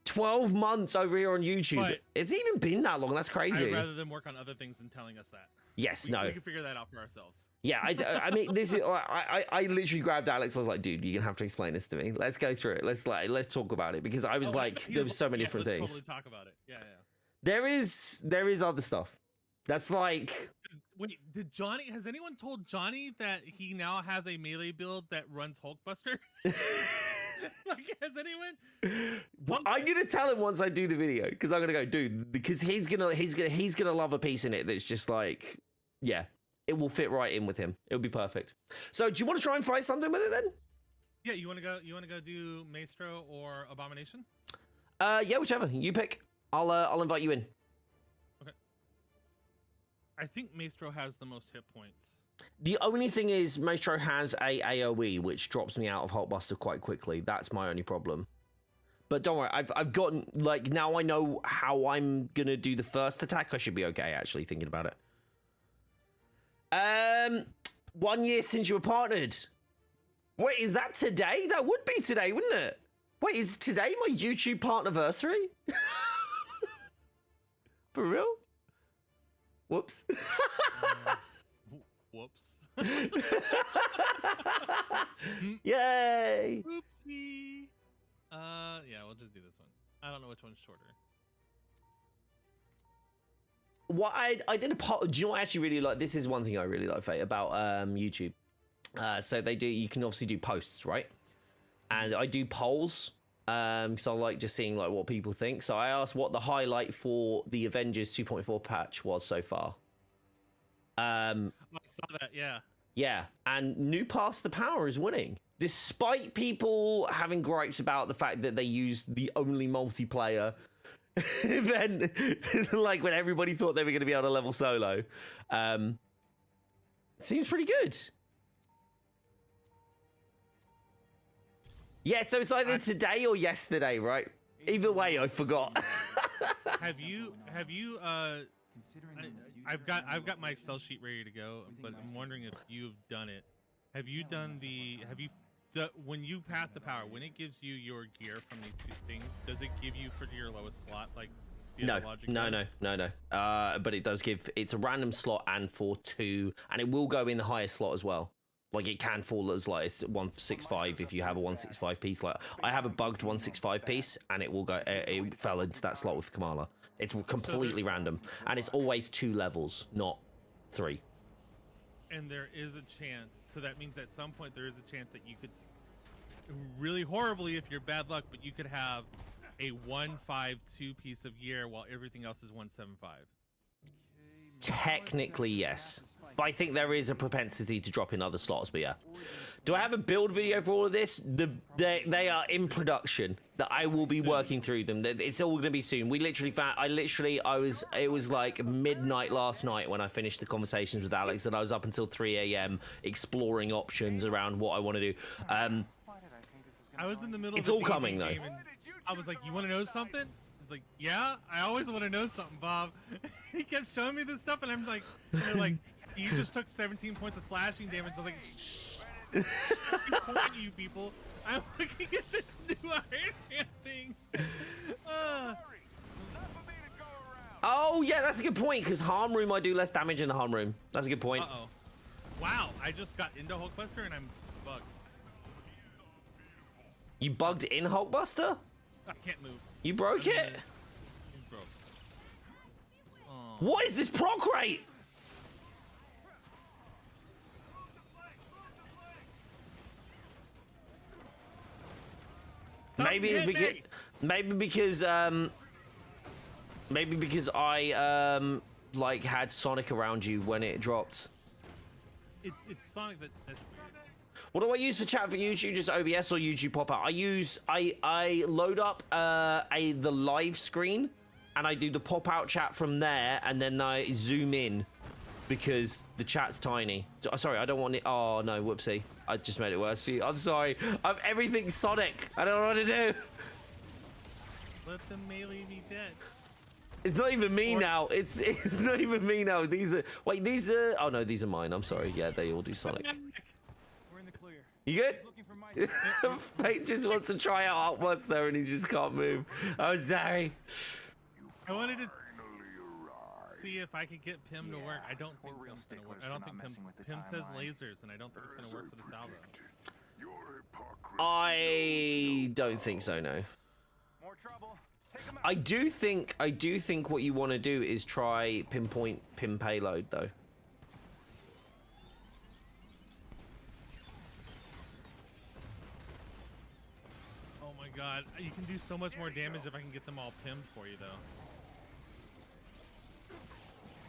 12 months over here on YouTube. But it's even been that long. That's crazy. Rather than work on other things than telling us that. Yes, we can figure that out for ourselves. Yeah, I mean, this is. I literally grabbed Alex. I was like, dude, you're gonna have to explain this to me. Let's go through it. Let's talk about it because I was there was so many different things. Totally talk about it. Yeah. There is other stuff. That's like. Wait, has anyone told Johnny that he now has a melee build that runs Hulkbuster? Like, has anyone? Well, I'm gonna tell him once I do the video because I'm gonna go, dude, because he's gonna love a piece in it that's just like, yeah, it will fit right in with him. It'll be perfect. So, do you want to try and fight something with it then? Yeah, you want to go do Maestro or Abomination? Yeah, whichever you pick. I'll invite you in. I think Maestro has the most hit points. The only thing is Maestro has a AoE, which drops me out of Hulkbuster quite quickly. That's my only problem. But don't worry, I've gotten, like, now I know how I'm gonna do the first attack. I should be okay, actually, thinking about it. 1 year since you were partnered. Wait, is that today? That would be today, wouldn't it? Wait, is today my YouTube partnerversary? For real? Whoops. Whoops. Yay. Oopsie. Yeah, we'll just do this one. I don't know which one's shorter. What I did a poll. Do you know what I actually really like? This is one thing I really like, Faye, about YouTube. So you can obviously do posts, right? And I do polls. Because I like just seeing like what people think. So I asked what the highlight for the Avengers 2.4 patch was so far. I saw that, yeah. Yeah, and New Pass the Power is winning. Despite people having gripes about the fact that they used the only multiplayer event, like when everybody thought they were going to be able to level solo. Seems pretty good. Yeah, so it's either today or yesterday, right? Either way, I forgot. Have you I've got my Excel sheet ready to go, but I'm wondering if you've done it. Have you done when you path the power, when it gives you your gear from these two things, does it give you for your lowest slot, like no. But it does it's a random slot and for 2, and it will go in the highest slot as well. Like, it can fall as like 165 if you have a 165 piece. Like, I have a bugged 165 piece, and it will go. It fell into that slot with Kamala. It's completely random, and it's always 2 levels, not 3. And there is a chance. So that means at some point there is a chance that you could, really horribly if you're bad luck, but you could have a 152 piece of gear while everything else is 175. technically yes. But I think there is a propensity to drop in other slots, but yeah. Do I have a build video for all of this? They are in production. That I will be working through them. It's all gonna be soon. We literally found. It was like midnight last night when I finished the conversations with Alex, and I was up until 3 a.m. exploring options around what I want to do. I was in the middle. It's of all coming though. I was like, "You want to know something?" He's like, "Yeah, I always want to know something, Bob." He kept showing me this stuff, and I'm like, they're like, "You just took 17 points of slashing damage." I was like, "Shh, you people! I'm looking at this new Iron Man thing." Oh yeah, that's a good point. Because harm room, I do less damage in the harm room. That's a good point. Uh-oh. Wow, I just got into Hulkbuster and I'm bugged. You bugged in Hulkbuster? I can't move. You broke it? He's broke. Oh. What is this proc rate? Maybe it's because I like had Sonic around you when it dropped. It's Sonic that's weird. What do I use for chat for YouTube? Just OBS or YouTube pop-out? I load up the live screen and I do the pop-out chat from there, and then I zoom in because the chat's tiny. Sorry, I don't want it. Oh no, whoopsie. I just made it worse for you. I'm sorry. Everything's Sonic. I don't know what to do. Let the melee be dead. It's not even me now. It's not even me now. These are oh no, these are mine. I'm sorry. Yeah, they all do Sonic. We're in the clear. You good? Pate just wants to try out Hulkbuster and he just can't move. Oh, sorry. I wanted to see if I could get Pim to work. I don't think Pim's gonna work. I don't think Pim says lasers, and I don't think it's gonna work for the salvo. I don't think so. No. More trouble. I do think what you want to do is try pinpoint Pim payload though. Oh my god, you can do so much more damage if I can get them all Pimmed for you though.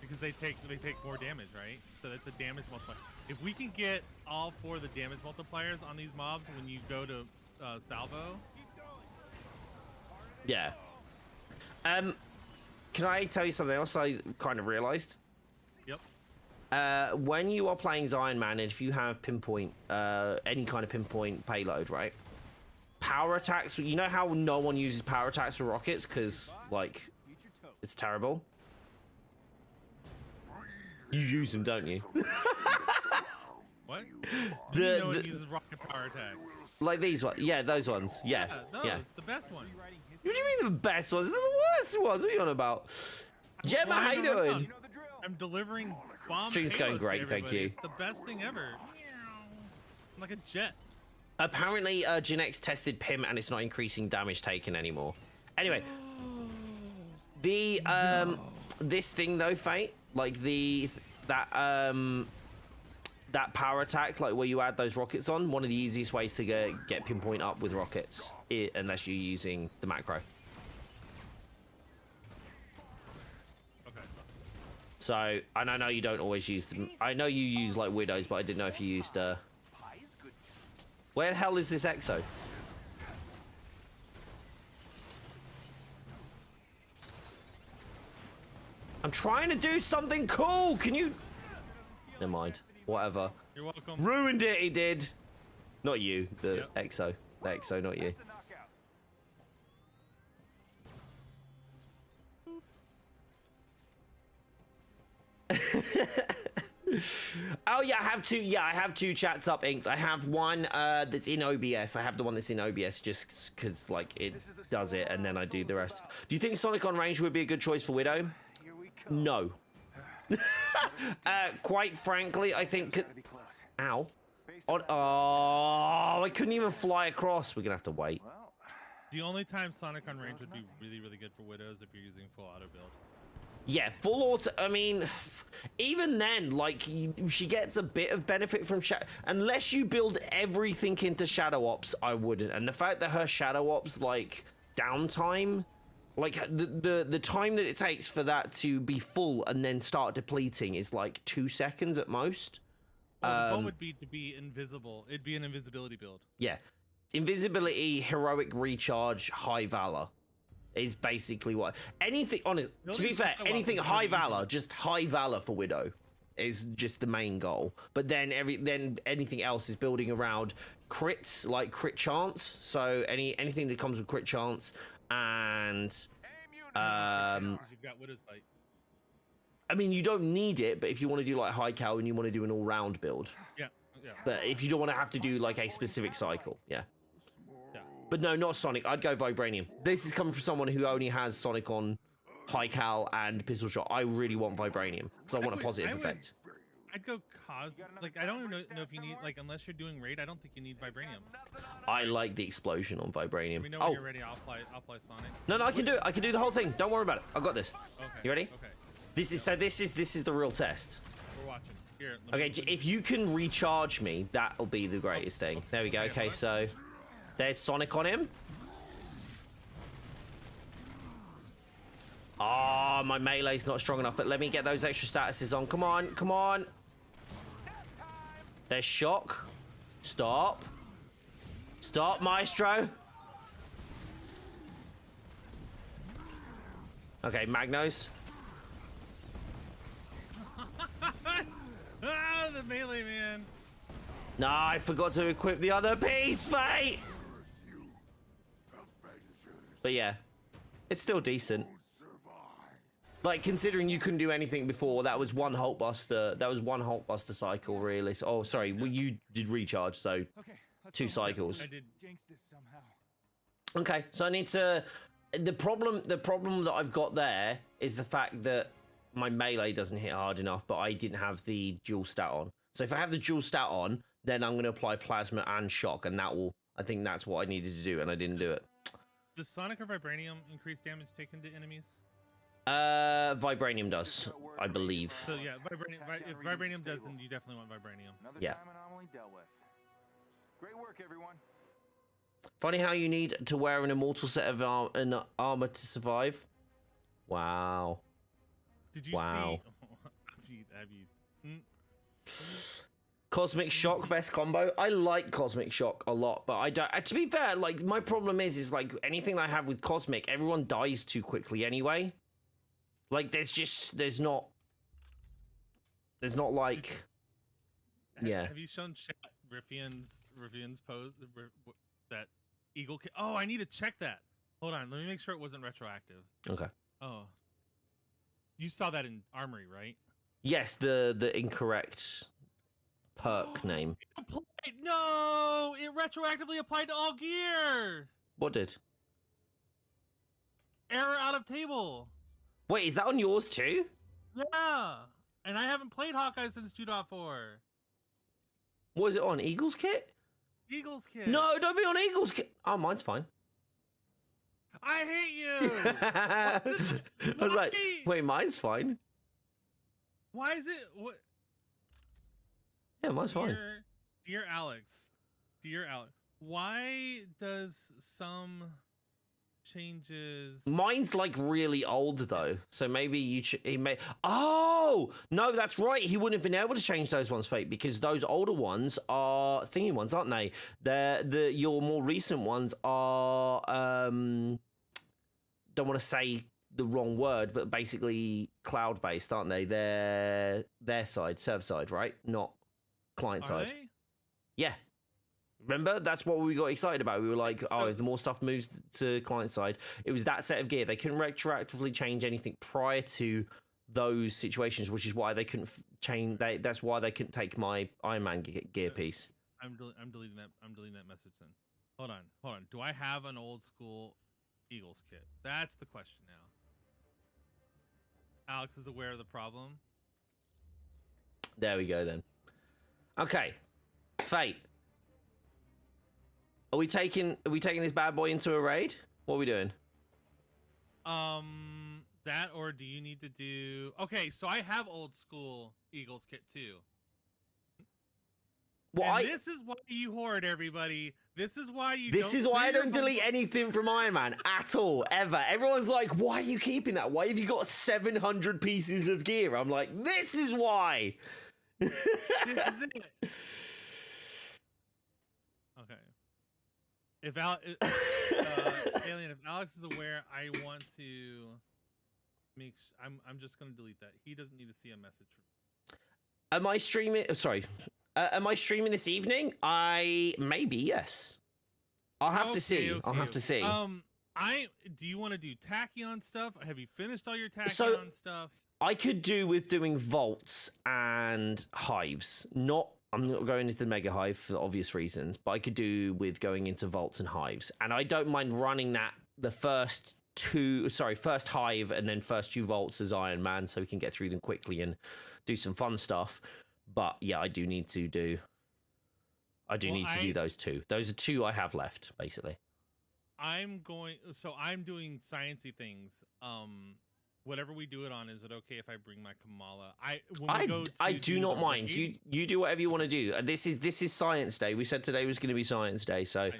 Because they take more damage, right? So that's a damage multiplier. If we can get all 4 of the damage multipliers on these mobs when you go to salvo. Yeah. Can I tell you something else I kind of realized? Yep. When you are playing Zion Man, if you have pinpoint, any kind of pinpoint payload, right? Power attacks, you know how no one uses power attacks for rockets because, like, it's terrible? You use them, don't you? What? No one uses rocket power attacks. Like these ones. Yeah, those ones. Yeah. Those, the best one. What do you mean the best ones? They're the worst ones. What are you on about? Gemma, how you doing? I'm delivering bomb Stream's going payloads great, to thank everybody. you. It's the best thing ever. I'm like a jet. Apparently, Genex tested Pim and it's not increasing damage taken anymore. Anyway, the this thing though, Fate, like that power attack, like where you add those rockets on, one of the easiest ways to get pinpoint up with rockets, unless you're using the macro. Okay. So, and I know you don't always use them. I know you use like widows, but I didn't know if you used. Where the hell is this Exo? I'm trying to do something cool. Can you? Never mind. Whatever. You're welcome. Ruined it. He did. Not you. The Exo. The Exo, not you. Oh yeah, I have two. Yeah, I have 2 chats up inked. I have one that's in OBS. I have the one that's in OBS just because like it does it, and then I do the rest. Do you think Sonic on range would be a good choice for Widow? No. Quite frankly, I think. Ow. Oh, I couldn't even fly across. We're gonna have to wait. The only time Sonic on range would be really, really good for Widows if you're using full auto build. Yeah, full auto. I mean, even then, like, she gets a bit of benefit from Shadow. Unless you build everything into Shadow Ops, I wouldn't. And the fact that her Shadow Ops, like, downtime, Like the time that it takes for that to be full and then start depleting is like 2 seconds at most. Well, the goal would be to be invisible. It'd be an invisibility build. Yeah, invisibility, heroic recharge, high valor is basically what anything. Honest, to be fair, anything high valor, just high valor for Widow is just the main goal. But then anything else is building around crits, like crit chance. So anything that comes with crit chance and You've got Widow's Bite. I mean, you don't need it, but if you want to do like high cal and you want to do an all-round build. Yeah. But if you don't want to have to do like a specific cycle, yeah. But no, not Sonic. I'd go Vibranium. This is coming from someone who only has Sonic on high cal and pistol shot. I really want Vibranium because I want a positive effect. I'd go like I don't even know if you need like unless you're doing raid. I don't think you need Vibranium. I like the explosion on Vibranium. We know when you're ready. I'll apply Sonic. No, I can do it. I can do the whole thing. Don't worry about it. I got this. Okay. You ready? Okay. This is the real test. We're watching. Here. Okay, if you can recharge me, that'll be the greatest thing. There we go. Okay, so there's Sonic on him. Oh, my melee's not strong enough, but let me get those extra statuses on. Come on, come on. There's shock. Stop. Stop, Maestro. Okay, Magnos. Ah, the melee man. No, I forgot to equip the other piece, Fate! But yeah, it's still decent. Like, considering you couldn't do anything before, that was one Hulkbuster. That was one Hulkbuster cycle, really. So, oh, sorry, well, you did recharge, so Okay, 2 cycles. I did. jinx this somehow. Okay, so I need to... The problem that I've got there is the fact that my melee doesn't hit hard enough, but I didn't have the dual stat on. So if I have the dual stat on, then I'm going to apply plasma and shock, and that will... I think that's what I needed to do, and I didn't do it. Does Sonic or Vibranium increase damage taken to enemies? Vibranium does, I believe. So yeah, if Vibranium does, then you definitely want Vibranium. Another Yeah. time anomaly dealt with. Great work, everyone. Funny how you need to wear an immortal set of armor to survive. Wow. Did you Wow. see? Cosmic Shock, best combo. I like Cosmic Shock a lot, but I don't. To be fair, like my problem is like anything I have with Cosmic, everyone dies too quickly anyway. Like there's not like, yeah. Have you shown chat Riffian's pose that eagle? Oh, I need to check that. Hold on, let me make sure it wasn't retroactive. Okay. Oh, you saw that in Armory, right? Yes, the incorrect perk name. No, it retroactively applied to all gear. What did? Error out of table. Wait, is that on yours too? Yeah, and I haven't played Hawkeye since 2.4. What is it on? Eagles kit? Eagles kit. No, don't be on Eagles kit. Oh, mine's fine. I hate you. I was like, wait, mine's fine. Why is it? What? Yeah, mine's fine. Dear Alex, why does some changes? Mine's like really old though, so maybe he may. Oh no, that's right. He wouldn't have been able to change those ones, Fate, because those older ones are thingy ones, aren't they? Your more recent ones are don't want to say the wrong word, but basically cloud based, aren't they? They're their side, server side, right? Not client Are side. they? Yeah. Remember, that's what we got excited about. We were like, oh, if the more stuff moves to client side, it was that set of gear. They couldn't retroactively change anything prior to those situations, which is why they couldn't change. That's why they couldn't take my Iron Man gear piece. I'm deleting that. I'm deleting that message then. Hold on. Do I have an old school Eagles kit? That's the question now. Alex is aware of the problem. There we go then. Okay, Fate. Are we taking this bad boy into a raid? What are we doing? That, or do you need to do? Okay, so I have old school Eagles kit too. Well, And this is why you hoard, everybody. This is why you. This is why I don't delete anything from Iron Man at all, ever. Everyone's like, why are you keeping that? Why have you got 700 pieces of gear? I'm like, this is why. This is it. Okay. If Alien, if Alex is aware, I want to make. I'm just gonna delete that. He doesn't need to see a message from me. Am I streaming? Sorry. Am I streaming this evening? Maybe, yes. I'll have to see. Okay, I'll have to see. Do you want to do Tachyon stuff? Have you finished all your Tachyon stuff? I could do with doing vaults and hives. I'm not going into the mega hive for obvious reasons, but I could do with going into vaults and hives. And I don't mind running that first hive and then first 2 vaults as Iron Man, so we can get through them quickly and do some fun stuff. But yeah, I do need to do those 2. Those are 2 I have left, basically. I'm doing sciencey things. Whatever we do it on, is it okay if I bring my Kamala? I do not mind. You do whatever you want to do. This is Science Day. We said today was going to be Science Day, so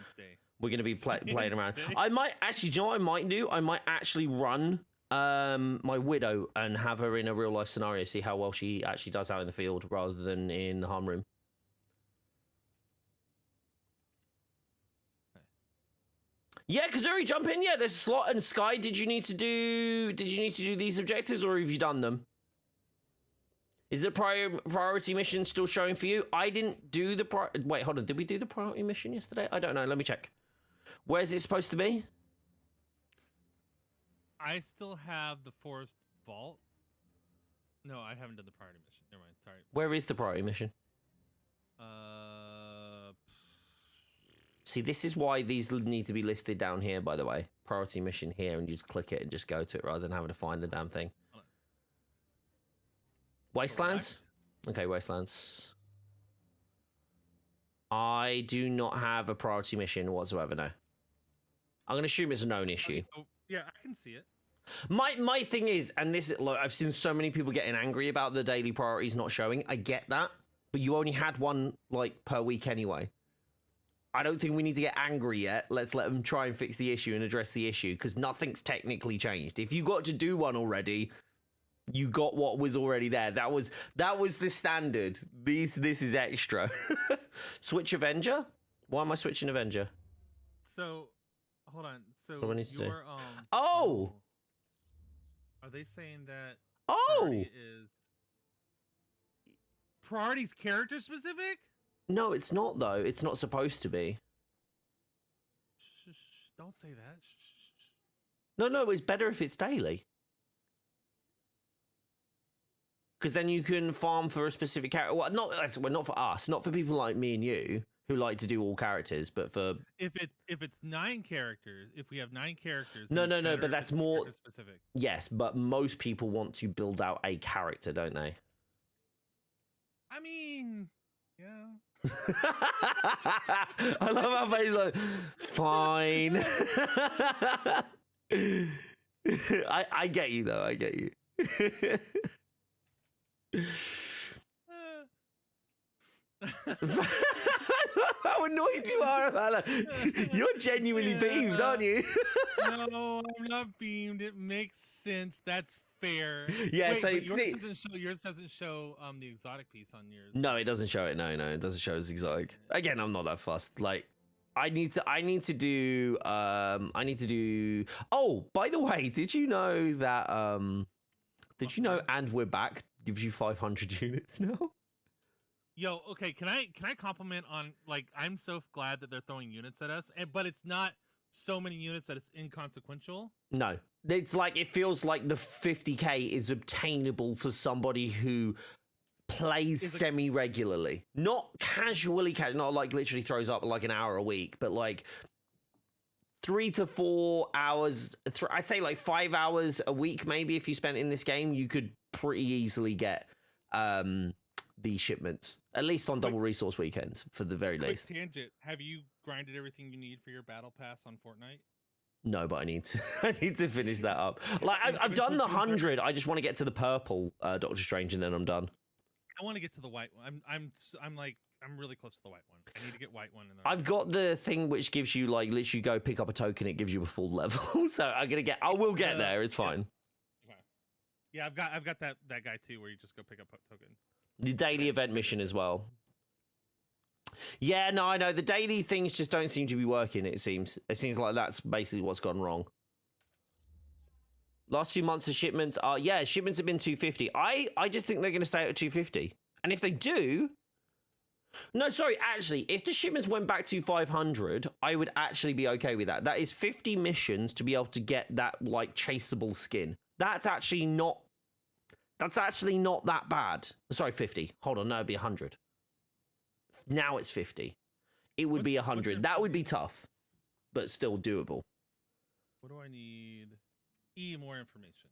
we're going to be playing around. I might actually, do you know what I might do? I might actually run my Widow and have her in a real life scenario, see how well she actually does out in the field rather than in the harm room. Yeah, Kazuri, jump in. Yeah, there's a slot. And Sky, did you need to do these objectives, or have you done them? Is the priority mission still showing for you? I didn't do the wait, hold on. Did we do the priority mission yesterday? I don't know. Let me check. Where is it supposed to be? I still have the Forest Vault. No, I haven't done the priority mission. Never mind. Sorry. Where is the priority mission? See, this is why these need to be listed down here, by the way. Priority mission here, and you just click it and just go to it rather than having to find the damn thing. Wastelands? Okay, Wastelands. I do not have a priority mission whatsoever, no. I'm going to assume it's a known issue. Oh, yeah, I can see it. My thing is, and this, look, I've seen so many people getting angry about the daily priorities not showing. I get that, but you only had one, like, per week anyway. I don't think we need to get angry yet. Let's let them try and fix the issue and address the issue, because nothing's technically changed. If you got to do one already, you got what was already there. That was the standard. This is extra. Switch Avenger? Why am I switching Avenger? So, hold on. So what do I need to do? Oh! Are they saying that priority's character specific? No, it's not, though. It's not supposed to be. Shh, don't say that. Shh. No, it's better if it's daily. Because then you can farm for a specific character. Well, not for us. Not for people like me and you, who like to do all characters, but for... If it's 9 characters, if we have 9 characters... No, but that's more... specific. Yes, but most people want to build out a character, don't they? I mean... Yeah. I love how he's like, fine. I get you though. I get you. How annoyed you are about that. You're genuinely beamed, aren't you? No, I'm not beamed. It makes sense. That's fair. Yeah, wait, so yours doesn't show the exotic piece on yours. No, it doesn't show it. No, it doesn't show as exotic. Again, I'm not that fussed. Like, I need to do. Oh, by the way, did you know that? And we're back gives you 500 units now? Yo, okay, can I compliment on, like, I'm so glad that they're throwing units at us, but it's not so many units that it's inconsequential. No, it's like, it feels like the 50k is obtainable for somebody who plays semi-regularly, not casually, not like literally throws up like an hour a week, but like 3 to 4 hours. I'd say like 5 hours a week, maybe. If you spent in this game, you could pretty easily get these shipments, at least on double resource weekends, for the very least. Tangent. Have you grinded everything you need for your battle pass on Fortnite? No, but I need to finish that up. Like, I've done the 100. I just want to get to the purple Doctor Strange, and then I'm done. I want to get to the white one. I'm like I'm really close to the white one. I need to get white one. I've got the thing which gives you like literally go pick up a token. It gives you a full level. So I will get there. It's fine. Okay. Yeah, I've got that guy too, where you just go pick up a token. The daily event mission as well. Yeah, no, I know the daily things just don't seem to be working. It seems like that's basically what's gone wrong. Last 2 months of shipments are shipments have been 250. I just think they're going to stay at 250, and if they do. No, sorry, actually, if the shipments went back to 500, I would actually be okay with that. That is 50 missions to be able to get that, like, chaseable skin. That's actually not that bad. Sorry, 50. Hold on, no, it'd be 100. Now it's 50. It would be 100. That would be tough, but still doable. What do I need? More information.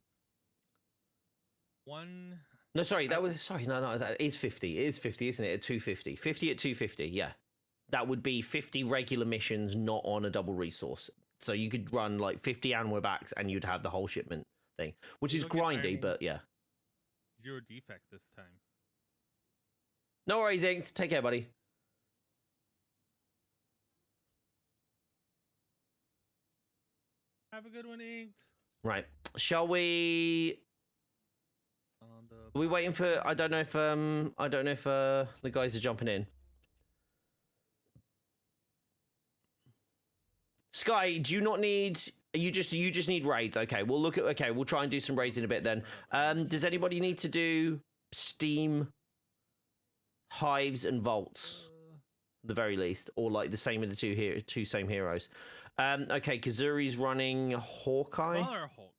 One... No, sorry, that is 50. It is 50, isn't it? At 250. 50 at 250, yeah. That would be 50 regular missions, not on a double resource. So you could run like 50 Anwar backs and you'd have the whole shipment thing, which is grindy, but yeah. 0 defect this time. No worries, Inks. Take care, buddy. Have a good one, Inked. Right. Shall we... Are we waiting for... I don't know if the guys are jumping in. Sky, do you not need... You just need raids. Okay, we'll try and do some raids in a bit then. Does anybody need to do Steam, Hives, and Vaults? At the very least. Or like the same in the two same heroes. Okay, Kazuri's running Hawkeye. Kamala or Hulk?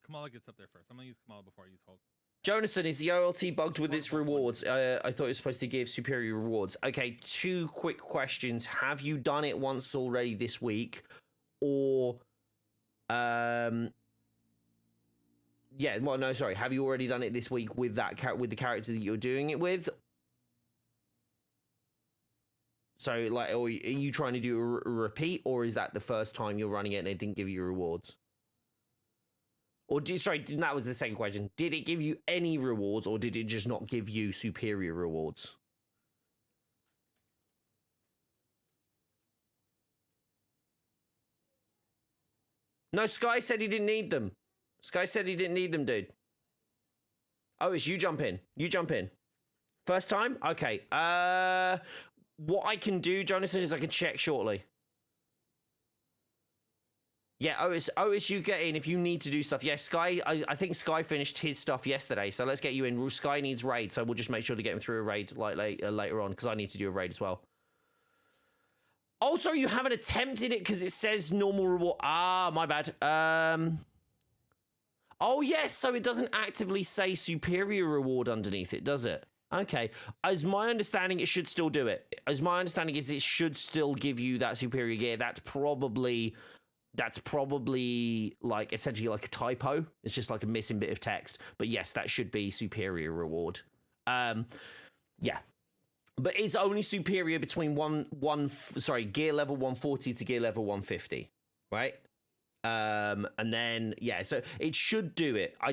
Kamala gets up there first. I'm gonna use Kamala before I use Hulk. Jonathan, is the OLT bugged with its rewards? I thought it was supposed to give superior rewards. Okay, 2 quick questions. Have you done it once already this week? Or, yeah, well, no, sorry. Have you already done it this week with with the character that you're doing it with? So, like, are you trying to do a repeat, or is that the first time you're running it and it didn't give you rewards? Or, that was the second question. Did it give you any rewards, or did it just not give you superior rewards? No, Sky said he didn't need them. Sky said he didn't need them, dude. Oh, it's you jump in. You jump in. First time? Okay. What I can do, Jonathan, is I can check shortly. Yeah, Otis, you get in if you need to do stuff. Yeah, Sky, I think Sky finished his stuff yesterday, so let's get you in. Sky needs raid, so we'll just make sure to get him through a raid like later on, because I need to do a raid as well. Also, you haven't attempted it because it says normal reward. Ah, my bad. Oh, yes, so it doesn't actively say superior reward underneath it, does it? Okay. As my understanding, it should still do it. As my understanding is it should still give you that superior gear. That's probably like essentially like a typo. It's just like a missing bit of text. But yes, that should be superior reward. Yeah. But it's only superior between gear level 140 to gear level 150, right? And then yeah, so it should do it. I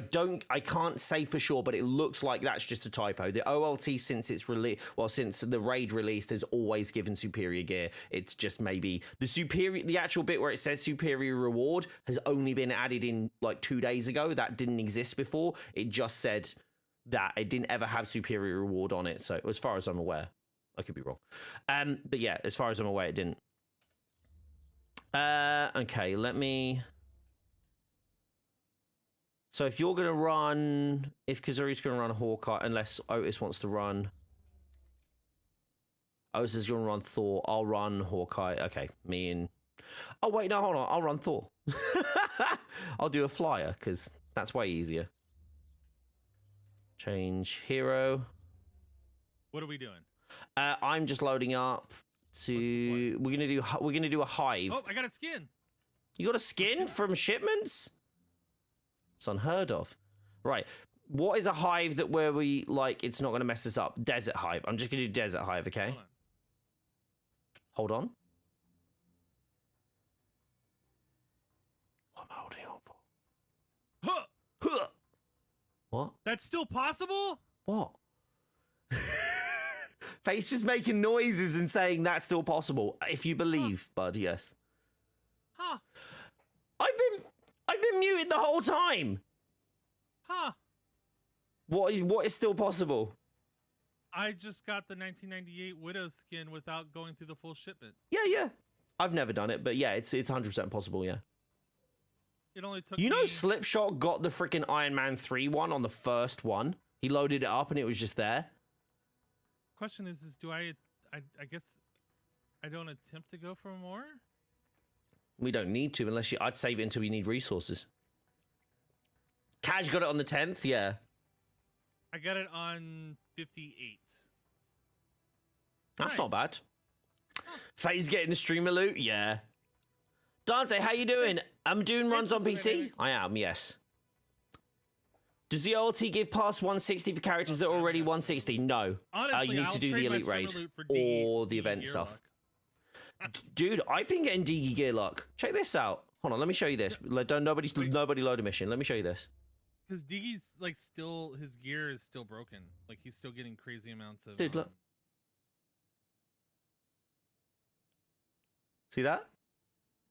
can't say for sure, but it looks like that's just a typo. The OLT since since the raid released has always given superior gear. It's just maybe the actual bit where it says superior reward has only been added in like 2 days ago. That didn't exist before. It just said that it didn't ever have superior reward on it. So as far as I'm aware, I could be wrong. But yeah, as far as I'm aware, it didn't. Okay, let me... So if you're going to run... If Kazuri's going to run Hawkeye, unless Otis wants to run... Otis is going to run Thor. I'll run Hawkeye. Okay, me and... Oh, wait, no, hold on. I'll run Thor. I'll do a flyer, because that's way easier. Change hero. What are we doing? I'm just loading up to... We're gonna do a hive. Oh, I got a skin. You got a skin from shipments? It's unheard of. Right. What is a hive that where we like it's not gonna mess us up? Desert hive. I'm just gonna do desert hive, okay? Hold on. What am I holding on for? Huh! Huh! What? That's still possible? What? Face just making noises and saying that's still possible. If you believe, bud, yes. Huh. I've been muted the whole time. Huh. What is still possible? I just got the 1998 Widow skin without going through the full shipment. Yeah. I've never done it, but yeah, it's 100% possible, yeah. It only took You know, me... Slipshot got the freaking Iron Man 3 one on the first one. He loaded it up and it was just there. Question is do I guess I don't attempt to go for more? We don't need to unless I'd save it until we need resources. Cash got it on the 10th, yeah. I got it on 58. That's Nice. not bad. Faye's getting the streamer loot, yeah. Dante, how you doing? I'm doing runs on PC. I am, yes. Does the OLT give past 160 for characters that are already 160? No. Honestly, you need I'll to do trade the my elite streamer raid loot for Diggy- or the Diggy event gear stuff. luck. Dude, I've been getting Diggy gear luck. Check this out. Hold on, let me show you this. Nobody load a mission. Let me show you this. Because Diggy's like still his gear is still broken. Like he's still getting crazy amounts of. Dude, look. See that?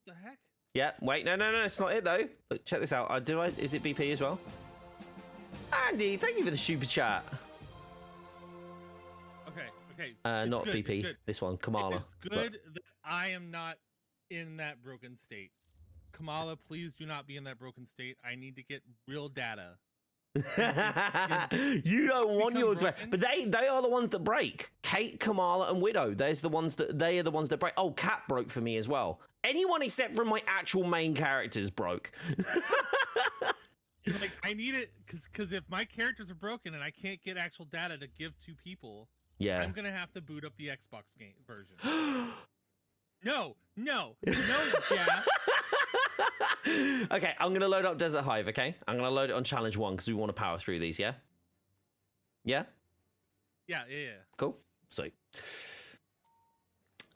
The heck? Yeah. Wait, no, it's not it though. Look, check this out. Is it BP as well? Andy, thank you for the super chat. Okay. It's Not good, BP. it's good. This one, Kamala. It's good that I am not in that broken state. Kamala, please do not be in that broken state. I need to get real data. You don't want yours, broken? but they are the ones that break. Kate, Kamala, and Widow. They are the ones that break. Oh, Cat broke for me as well. Anyone except for my actual main characters broke. Like I need it because if my characters are broken and I can't get actual data to give to people, Yeah. I'm gonna have to boot up the Xbox game version. No, Jeff. Okay, I'm gonna load up Desert Hive. Okay, I'm gonna load it on Challenge 1 because we want to power through these. Yeah. Yeah. Yeah. Cool. Sweet.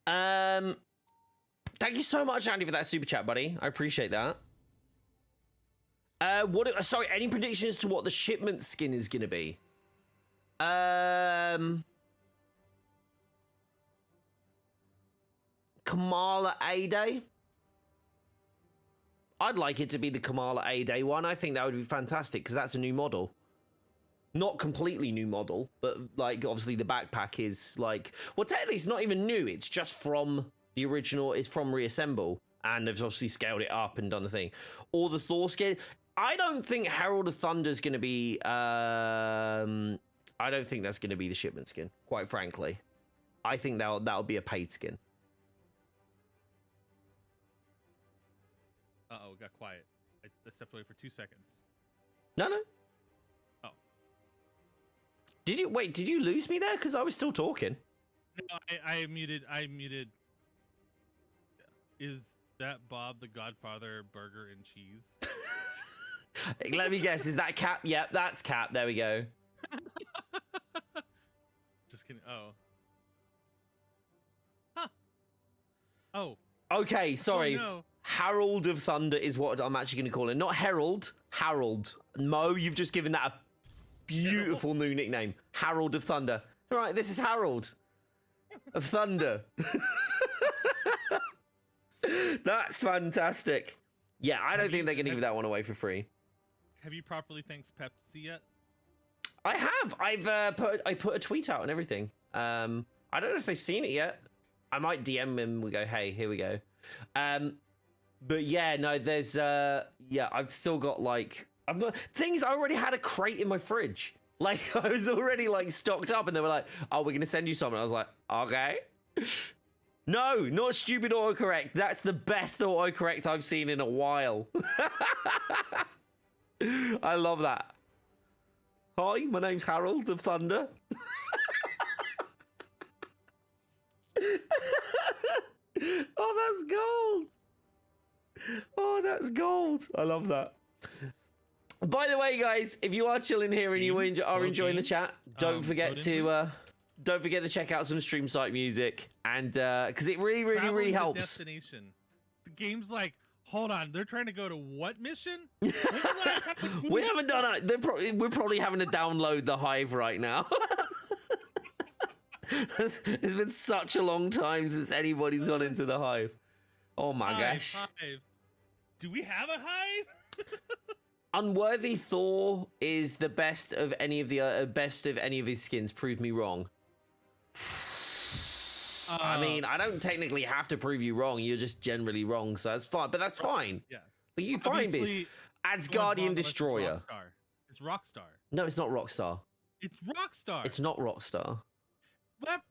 Thank you so much, Andy, for that super chat, buddy. I appreciate that. Sorry, any predictions to what the shipment skin is gonna be? Kamala A-Day? I'd like it to be the Kamala A-Day one. I think that would be fantastic because that's a new model. Not completely new model, but like obviously the backpack is like, well, technically it's not even new. It's just from the original. It's from Reassemble, and they've obviously scaled it up and done the thing. Or the Thor skin. I don't think Herald of Thunder is going to be. I don't think that's going to be the shipment skin. Quite frankly, I think that'll be a paid skin. Uh-oh, it got quiet. I stepped away for 2 seconds. No. Oh. Did you lose me there? Because I was still talking. No, I muted. Is that Bob the Godfather burger and cheese? Let me guess. Is that Cap? Yep, that's Cap. There we go. Just kidding. Oh. Huh. Oh. Okay, sorry. Oh, no. Herald of Thunder is what I'm actually going to call it. Not Herald. Harold. Mo, you've just given that a beautiful new nickname. Herald of Thunder. All right, this is Harold of Thunder. That's fantastic. Yeah, I don't think they're going to give that one away for free. Have you properly thanked Pepsi yet? I have. I put a tweet out and everything. I don't know if they've seen it yet. I might DM him. We go, hey, here we go. But yeah, no, there's I've still got like things. I already had a crate in my fridge. Like I was already like stocked up, and they were like, "Oh, we're gonna send you something." I was like, "Okay." No, not stupid autocorrect. That's the best autocorrect I've seen in a while. I love that. Hi, my name's Harold of Thunder. Oh, that's gold. Oh, that's gold. I love that. By the way, guys, if you are chilling here and you are enjoying the chat, don't forget to check out some stream site music, and because it really helps. Destination. The game's like, hold on, they're trying to go to what mission? When's the last time We haven't done it. We're probably having to download the Hive right now. It's been such a long time since anybody's gone into the hive. Oh my gosh. Hive. Do we have a hive? Unworthy Thor is the best of any of his skins. Prove me wrong. I mean, I don't technically have to prove you wrong. You're just generally wrong, so that's fine. But that's fine. Yeah. But you find it. Asgardian Destroyer. It's Rockstar. No, it's not Rockstar. It's Rockstar. It's not Rockstar. That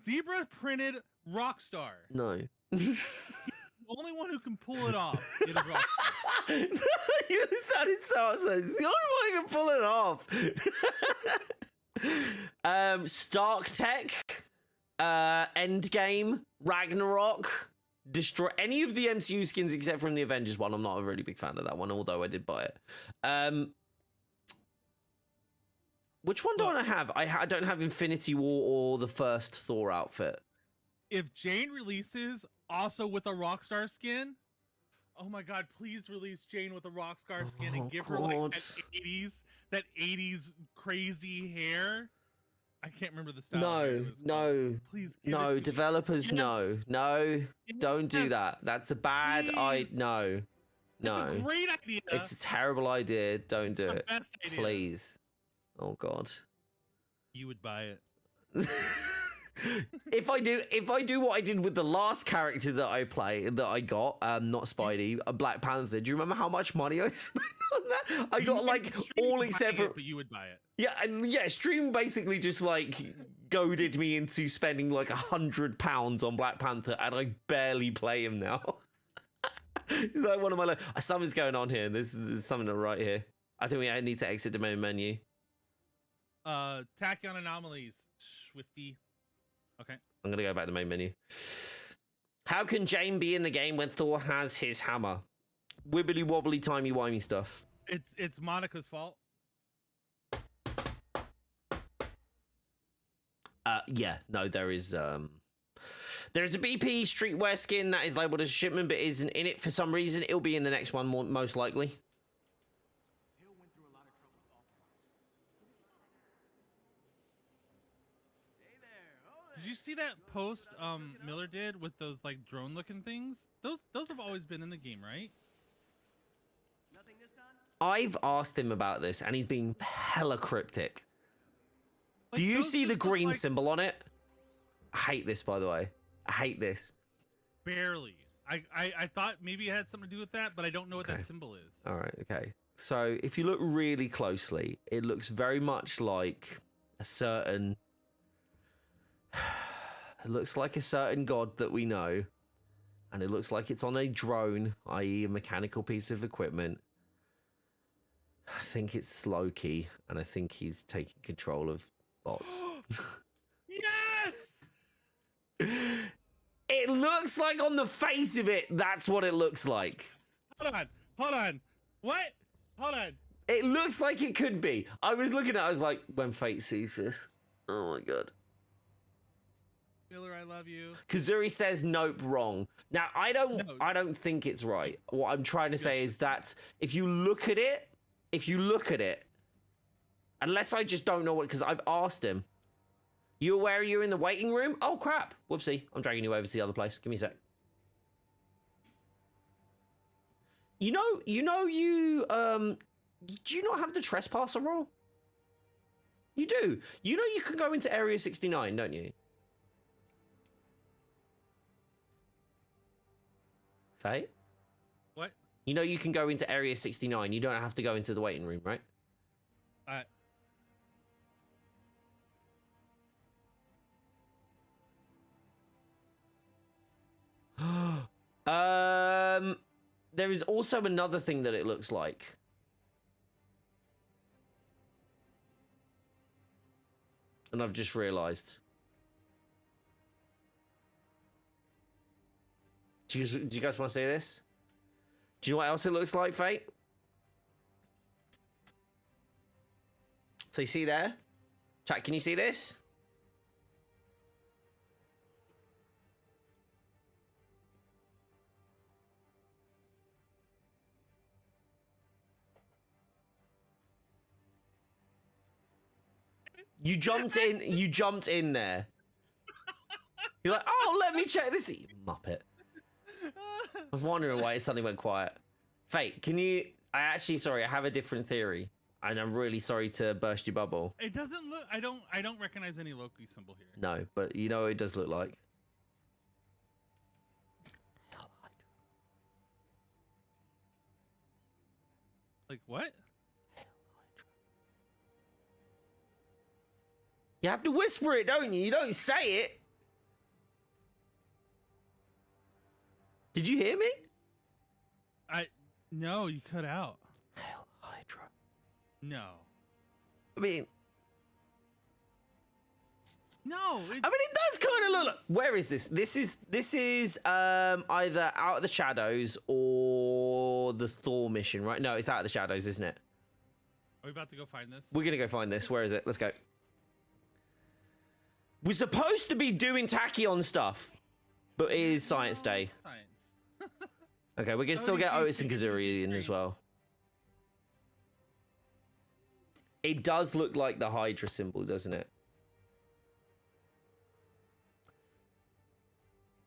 zebra printed Rockstar. No. The only one who can pull it off is Rockstar. You sounded so upset. It's the only one who can pull it off. Stark Tech, Endgame, Ragnarok, destroy any of the MCU skins except from the Avengers one. I'm not a really big fan of that one, although I did buy it. Which one don't I have? I don't have Infinity War or the first Thor outfit. If Jane releases also with a Rockstar skin, oh my god, please release Jane with a Rockstar skin and give her like that 80s crazy hair. I can't remember the style. No. Please give no, it to developers, me. No, don't do that. That's a bad no. It's a great idea. It's a terrible idea. Don't do it. Best idea. Please. Oh god. You would buy it. If I do what I did with the last character that I got, not Spidey, a Black Panther. Do you remember how much money I spent on that? I got like all except for. But you would buy it. Yeah, and yeah, Stream basically just like goaded me into spending like £100 on Black Panther, and I barely play him now. He's like one of my. Something's going on here. There's something right here. I think I need to exit the main menu. Tachyon anomalies, Swifty. Okay. I'm gonna go back to the main menu. How can Jane be in the game when Thor has his hammer? Wibbly wobbly timey wimey stuff. It's Monica's fault. Yeah, no, there's a BP streetwear skin that is labeled as a shipment but isn't in it for some reason. It'll be in the next one most likely. Did you see that post Miller did with those like drone looking things? Those have always been in the game, right? Nothing this time? I've asked him about this and he's been hella cryptic. Like, do you those see the just look green like... symbol on it? I hate this, by the way. I hate this. Barely. I thought maybe it had something to do with that, but I don't know what that symbol is. All right, okay. So if you look really closely, it looks very much like a certain... It looks like a certain god that we know. And it looks like it's on a drone, i.e. a mechanical piece of equipment. I think it's Loki, and I think he's taking control of bots. Yes! It looks like on the face of it, that's what it looks like. Hold on. What? Hold on. It looks like it could be. I was looking at it, I was like, when fate sees this. Oh my god. Miller, I love you. Kazuri says nope, wrong. Now I don't think it's right. What I'm trying to say is that if you look at it, unless I just don't know what, because I've asked him. You aware you're in the waiting room? Oh crap. Whoopsie. I'm dragging you over to the other place. Give me a sec. Do you not have the trespasser role? You do. You know you can go into Area 69, don't you? Faye? What? You know you can go into Area 69. You don't have to go into the waiting room, right? There is also another thing that it looks like. And I've just realized. Do you guys want to see this? Do you know what else it looks like, Fate? So you see there? Chat, can you see this? You jumped in there. You're like, oh, let me check this. You muppet. I was wondering why it suddenly went quiet. Fate, can you... sorry, I have a different theory. And I'm really sorry to burst your bubble. It doesn't look... I don't recognize any Loki symbol here. No, but you know what it does look like? Like what? You have to whisper it, don't you? You don't say it. Did you hear me? No, you cut out. Hail Hydra. No. I mean, it does kind of look like... Where is this? This is either Out of the Shadows or the Thor mission, right? No, it's Out of the Shadows, isn't it? Are we about to go find this? We're gonna go find this. Where is it? Let's go. We're supposed to be doing tachyon stuff, but it is Science Day. Science. Okay, we can still get Otis and Kazuri in as well. It does look like the Hydra symbol, doesn't it?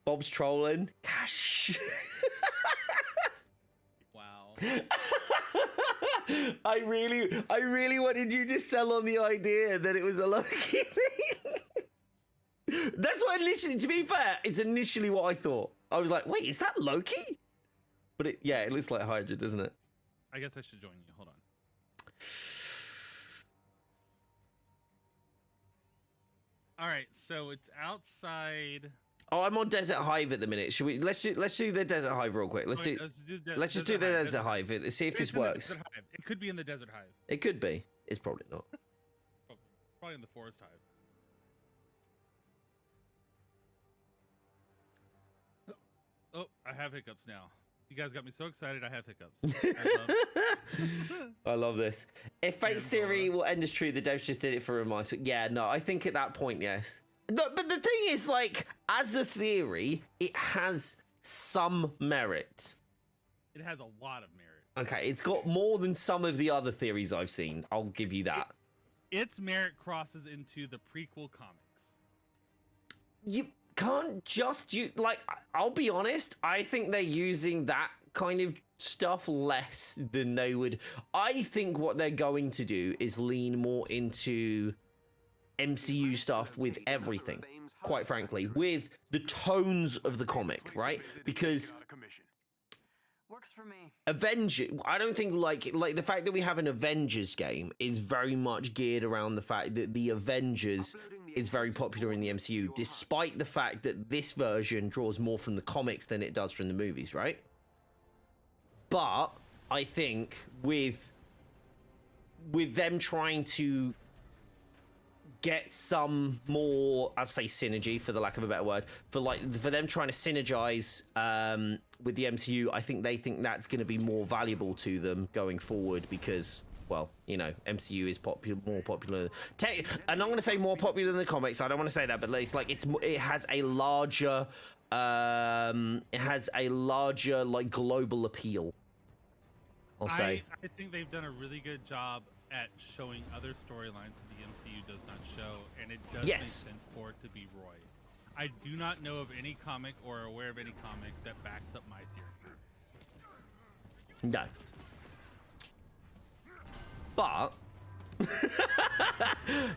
Bob's trolling. Cash. Wow. I really wanted you to sell on the idea that it was a Loki thing. That's what initially, to be fair, it's initially what I thought. I was like, wait, is that Loki? But it looks like Hydra, doesn't it? I guess I should join you. Hold on. All right, so it's outside. Oh, I'm on Desert Hive at the minute. Should we? Let's do the Desert Hive real quick. Let's just do the Desert Hive. Let's see if this works. It could be in the Desert Hive. It could be. It's probably not. Probably in the Forest Hive. Oh, I have hiccups now. You guys got me so excited. I have hiccups. I love this. If Fate's theory will end as true, the devs just did it for a mice. Yeah, no, I think at that point, yes. No, but the thing is, like, as a theory, it has some merit. It has a lot of merit. Okay, it's got more than some of the other theories I've seen. I'll give you that. Its merit crosses into the prequel comics. You can't just I'll be honest, I think they're using that kind of stuff less than they would. I think what they're going to do is lean more into MCU stuff with everything, quite frankly, with the tones of the comic, right? Because works for me. Avengers, I don't think like the fact that we have an Avengers game is very much geared around the fact that the Avengers is very popular in the MCU, despite the fact that this version draws more from the comics than it does from the movies, right? But I think with them trying to get some more, I'd say synergy for the lack of a better word, for them trying to synergize with the MCU, I think they think that's going to be more valuable to them going forward because, well, you know, MCU is more popular. And I'm going to say more popular than the comics. I don't want to say that, but it's like it has a larger like global appeal. I'll say. I think they've done a really good job at showing other storylines that the MCU does not show, and it does make sense for it to be Roy. I do not know of any comic or aware of any comic that backs up my theory. No. But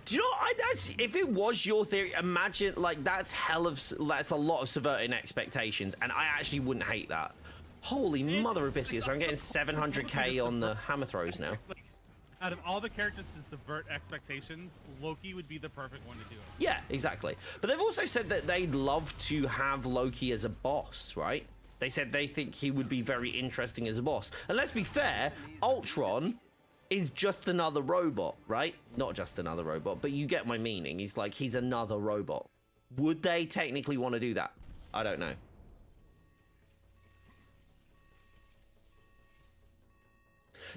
do you know what, I'd actually, if it was your theory, imagine like that's a lot of subverting expectations, and I actually wouldn't hate that. Holy mother of biscuits, I'm getting 700k on the hammer throws now. Like, out of all the characters to subvert expectations, Loki would be the perfect one to do it. Yeah, exactly. But they've also said that they'd love to have Loki as a boss, right? They said they think he would be very interesting as a boss. And let's be fair, Ultron is just another robot, right? Not just another robot, but you get my meaning. He's another robot. Would they technically want to do that? I don't know.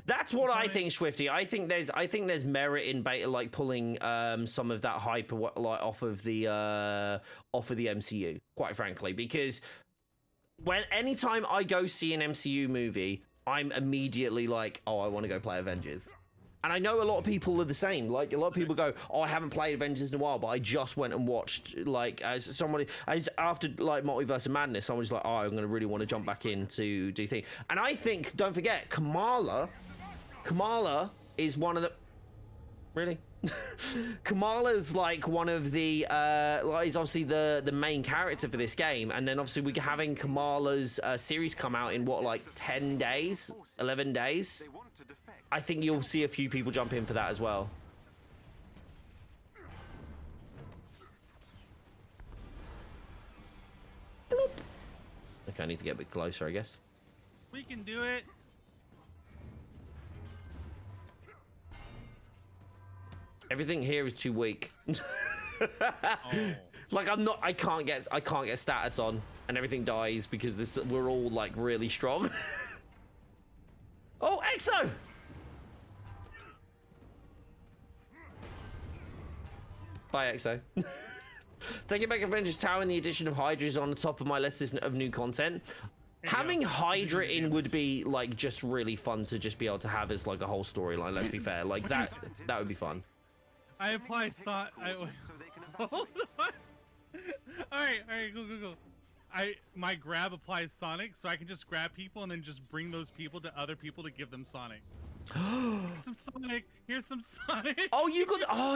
That's what I think, Swifty. I think there's merit in like pulling some of that hype like off of the MCU, quite frankly, because anytime I go see an MCU movie, I'm immediately like, oh, I want to go play Avengers. And I know a lot of people are the same. Like, a lot of people go, oh, I haven't played Avengers in a while, but I just went and watched, like, as after, like, Multiverse of Madness, someone's like, oh, I'm going to really want to jump back in to do things. And I think, don't forget, Kamala is one of the... Really? Kamala's, like, one of the, like, is obviously the main character for this game. And then, obviously, we're having Kamala's series come out in, what, like, 10 days? 11 days? I think you'll see a few people jump in for that as well. Bloop. Okay, I need to get a bit closer, I guess. We can do it. Everything here is too weak. Oh. Like I can't get status on, and everything dies because we're all like really strong. Oh, Exo! Bye, Exo. Taking back Avengers Tower and the addition of Hydra is on the top of my list of new content. Having Hydra in would be like just really fun to just be able to have as like a whole storyline. Let's be fair, like that would be fun. I apply hold on. All right, go. My grab applies Sonic, so I can just grab people and then just bring those people to other people to give them Sonic. Here's some Sonic. Here's some Sonic. Oh,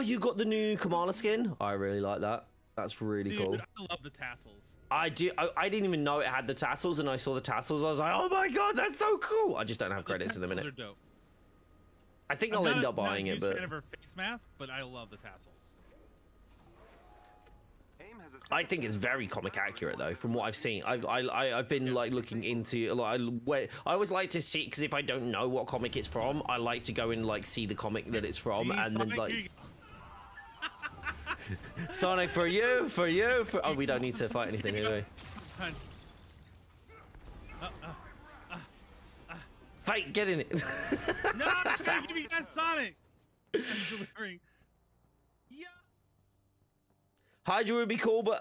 you got the new Kamala skin. I really like that. That's really cool. I love the tassels. I do. I didn't even know it had the tassels, and I saw the tassels. I was like, oh my god, that's so cool. I just don't have credits in a minute. Are dope. I think I'll end up buying it, but I'm not a fan of her face mask, but I love the tassels. I think it's very comic accurate though, from what I've seen. I've been like looking into like I always like to see, because if I don't know what comic it's from, I like to go and like see the comic that it's from, and then like Sonic for you. Oh, we don't need to fight anything anyway. Fight, get in it. No, I'm trying to give you guys Sonic. I'm delivering. Yeah. Hydra would be cool, but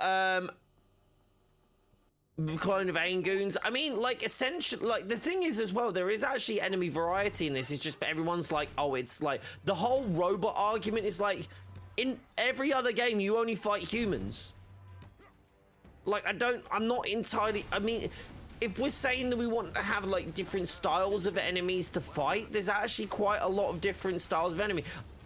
clone of Angoons. I mean, like, essentially, like, the thing is as well, there is actually enemy variety in this. It's just everyone's like, oh, it's like the whole robot argument is like, in every other game, you only fight humans. Like, I'm not entirely, I mean, if we're saying that we want to have like different styles of enemies to fight, there's actually quite a lot of different styles of enemy.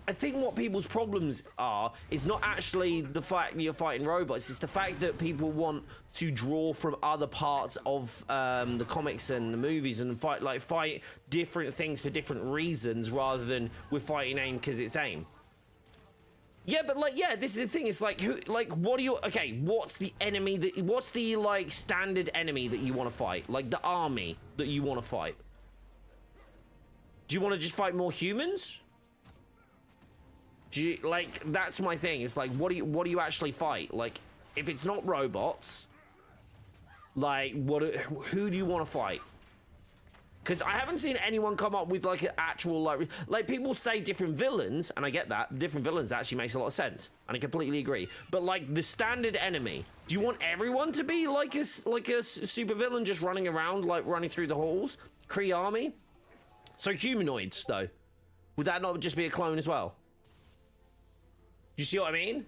I think what people's problems are is not actually the fact that you're fighting robots, it's the fact that people want to draw from other parts of the comics and the movies and fight different things for different reasons, rather than we're fighting AIM because it's AIM. Yeah, but like, yeah, this is the thing. It's like, what do you? Okay, what's the enemy what's the like standard enemy that you want to fight? Like the army that you want to fight? Do you want to just fight more humans? Do you, like, that's my thing. It's like, what do you actually fight? Like, if it's not robots, like, who do you want to fight? Because I haven't seen anyone come up with like an actual like people say different villains, and I get that different villains actually makes a lot of sense, and I completely agree. But like the standard enemy, do you want everyone to be like a super villain just running around, like running through the halls? Kree army? So humanoids though, would that not just be a clone as well? You see what I mean?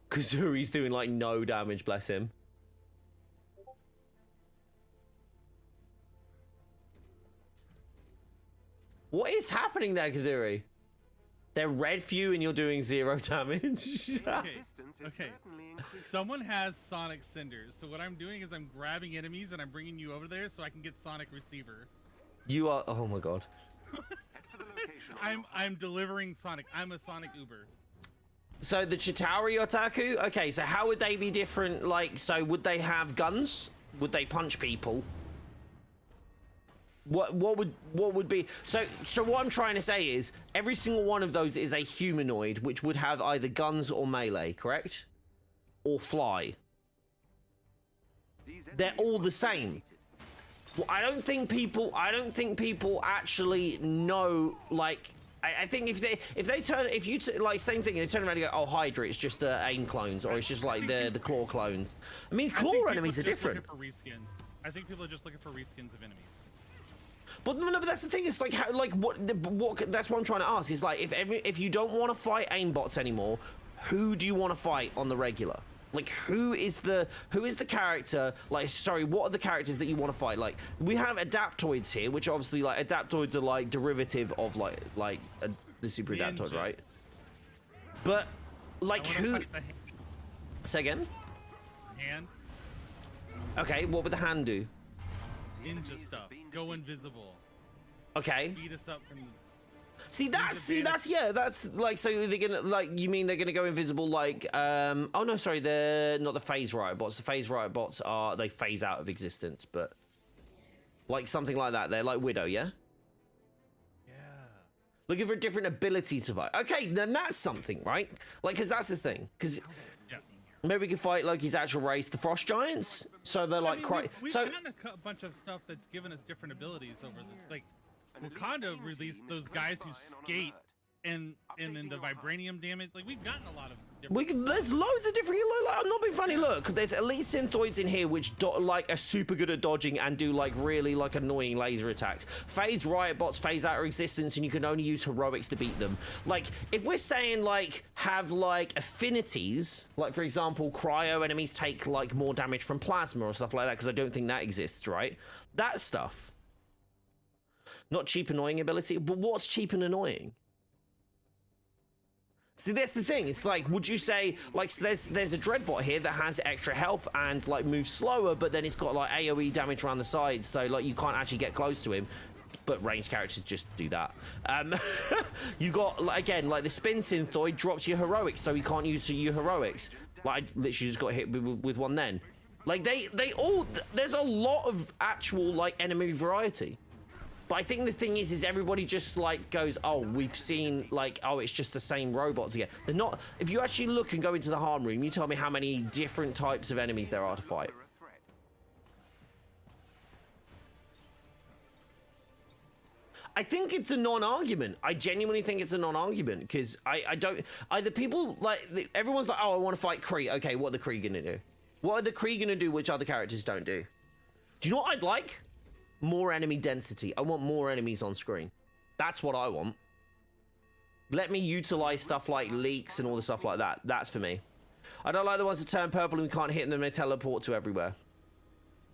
Kazuri's doing like no damage, bless him. What is happening there, Kazuri? They're red for you and you're doing 0 damage. Okay. Someone has Sonic Cinders, so what I'm doing is I'm grabbing enemies and I'm bringing you over there so I can get Sonic Receiver. You are, oh my god. I'm delivering Sonic. I'm a Sonic Uber. So the Chitauri Otaku, okay, so how would they be different? Like, so would they have guns? Would they punch people? What would be, so what I'm trying to say is every single one of those is a humanoid which would have either guns or melee, correct? Or fly. They're all the same. Well, I don't think people actually know, like, I think if you like same thing, they turn around and go, oh, Hydra, it's just the AIM clones, or it's just like the claw clones. I mean, claw enemies are different. I think people are just looking for reskins of enemies. But no, but that's the thing. It's like how, like what that's what I'm trying to ask. Is like if you don't want to fight aimbots anymore, who do you want to fight on the regular? Like who is the character? Like sorry, what are the characters that you want to fight? Like we have adaptoids here, which obviously like adaptoids are like derivative of the super adaptoid, right? But like who? Say again. Hand. Okay, what would the hand do? Ninja stuff. Go invisible. Okay. Beat us up from the... That's like, so they're gonna, like, you mean they're gonna go invisible, like, oh no, sorry, they're not the phase riot bots. The phase riot bots they phase out of existence, but like something like that. They're like Widow, yeah? Yeah. Looking for a different ability to fight. Okay, then that's something, right? Like, because that's the thing. Because maybe we can fight Loki's actual race, the Frost Giants. So they're like, we've gotten a bunch of stuff that's given us different abilities over the, like, Wakanda released those guys who skate and then the vibranium damage. Like, we've gotten a lot of different... There's loads of different... Like, I'm not being funny. Look, there's elite synthoids in here which like are super good at dodging and do like really like annoying laser attacks. Phase riot bots phase out of existence and you can only use heroics to beat them. Like, if we're saying like have like affinities, like for example, cryo enemies take like more damage from plasma or stuff like that, because I don't think that exists, right? That stuff. Not cheap annoying ability, but what's cheap and annoying? See, that's the thing. It's like, would you say, like, there's a Dreadbot here that has extra health and, like, moves slower, but then it's got, like, AoE damage around the sides, so, like, you can't actually get close to him. But ranged characters just do that. You got, like, again, like, the Spin Synthoid drops your heroics, so he can't use your heroics. Like, I literally just got hit with one then. Like, they all, there's a lot of actual, like, enemy variety. But I think the thing is everybody just like goes, oh, we've seen like, oh, it's just the same robots again. They're not. If you actually look and go into the harm room, you tell me how many different types of enemies there are to fight. I think it's a non-argument. I genuinely think it's a non-argument because I don't. Either people like everyone's like, oh, I want to fight Kree. Okay, what are the Kree gonna do? What are the Kree gonna do which other characters don't do? Do you know what I'd like? More enemy density. I want more enemies on screen. That's what I want. Let me utilize stuff like leaks and all the stuff like that. That's for me. I don't like the ones that turn purple and we can't hit them and they teleport to everywhere.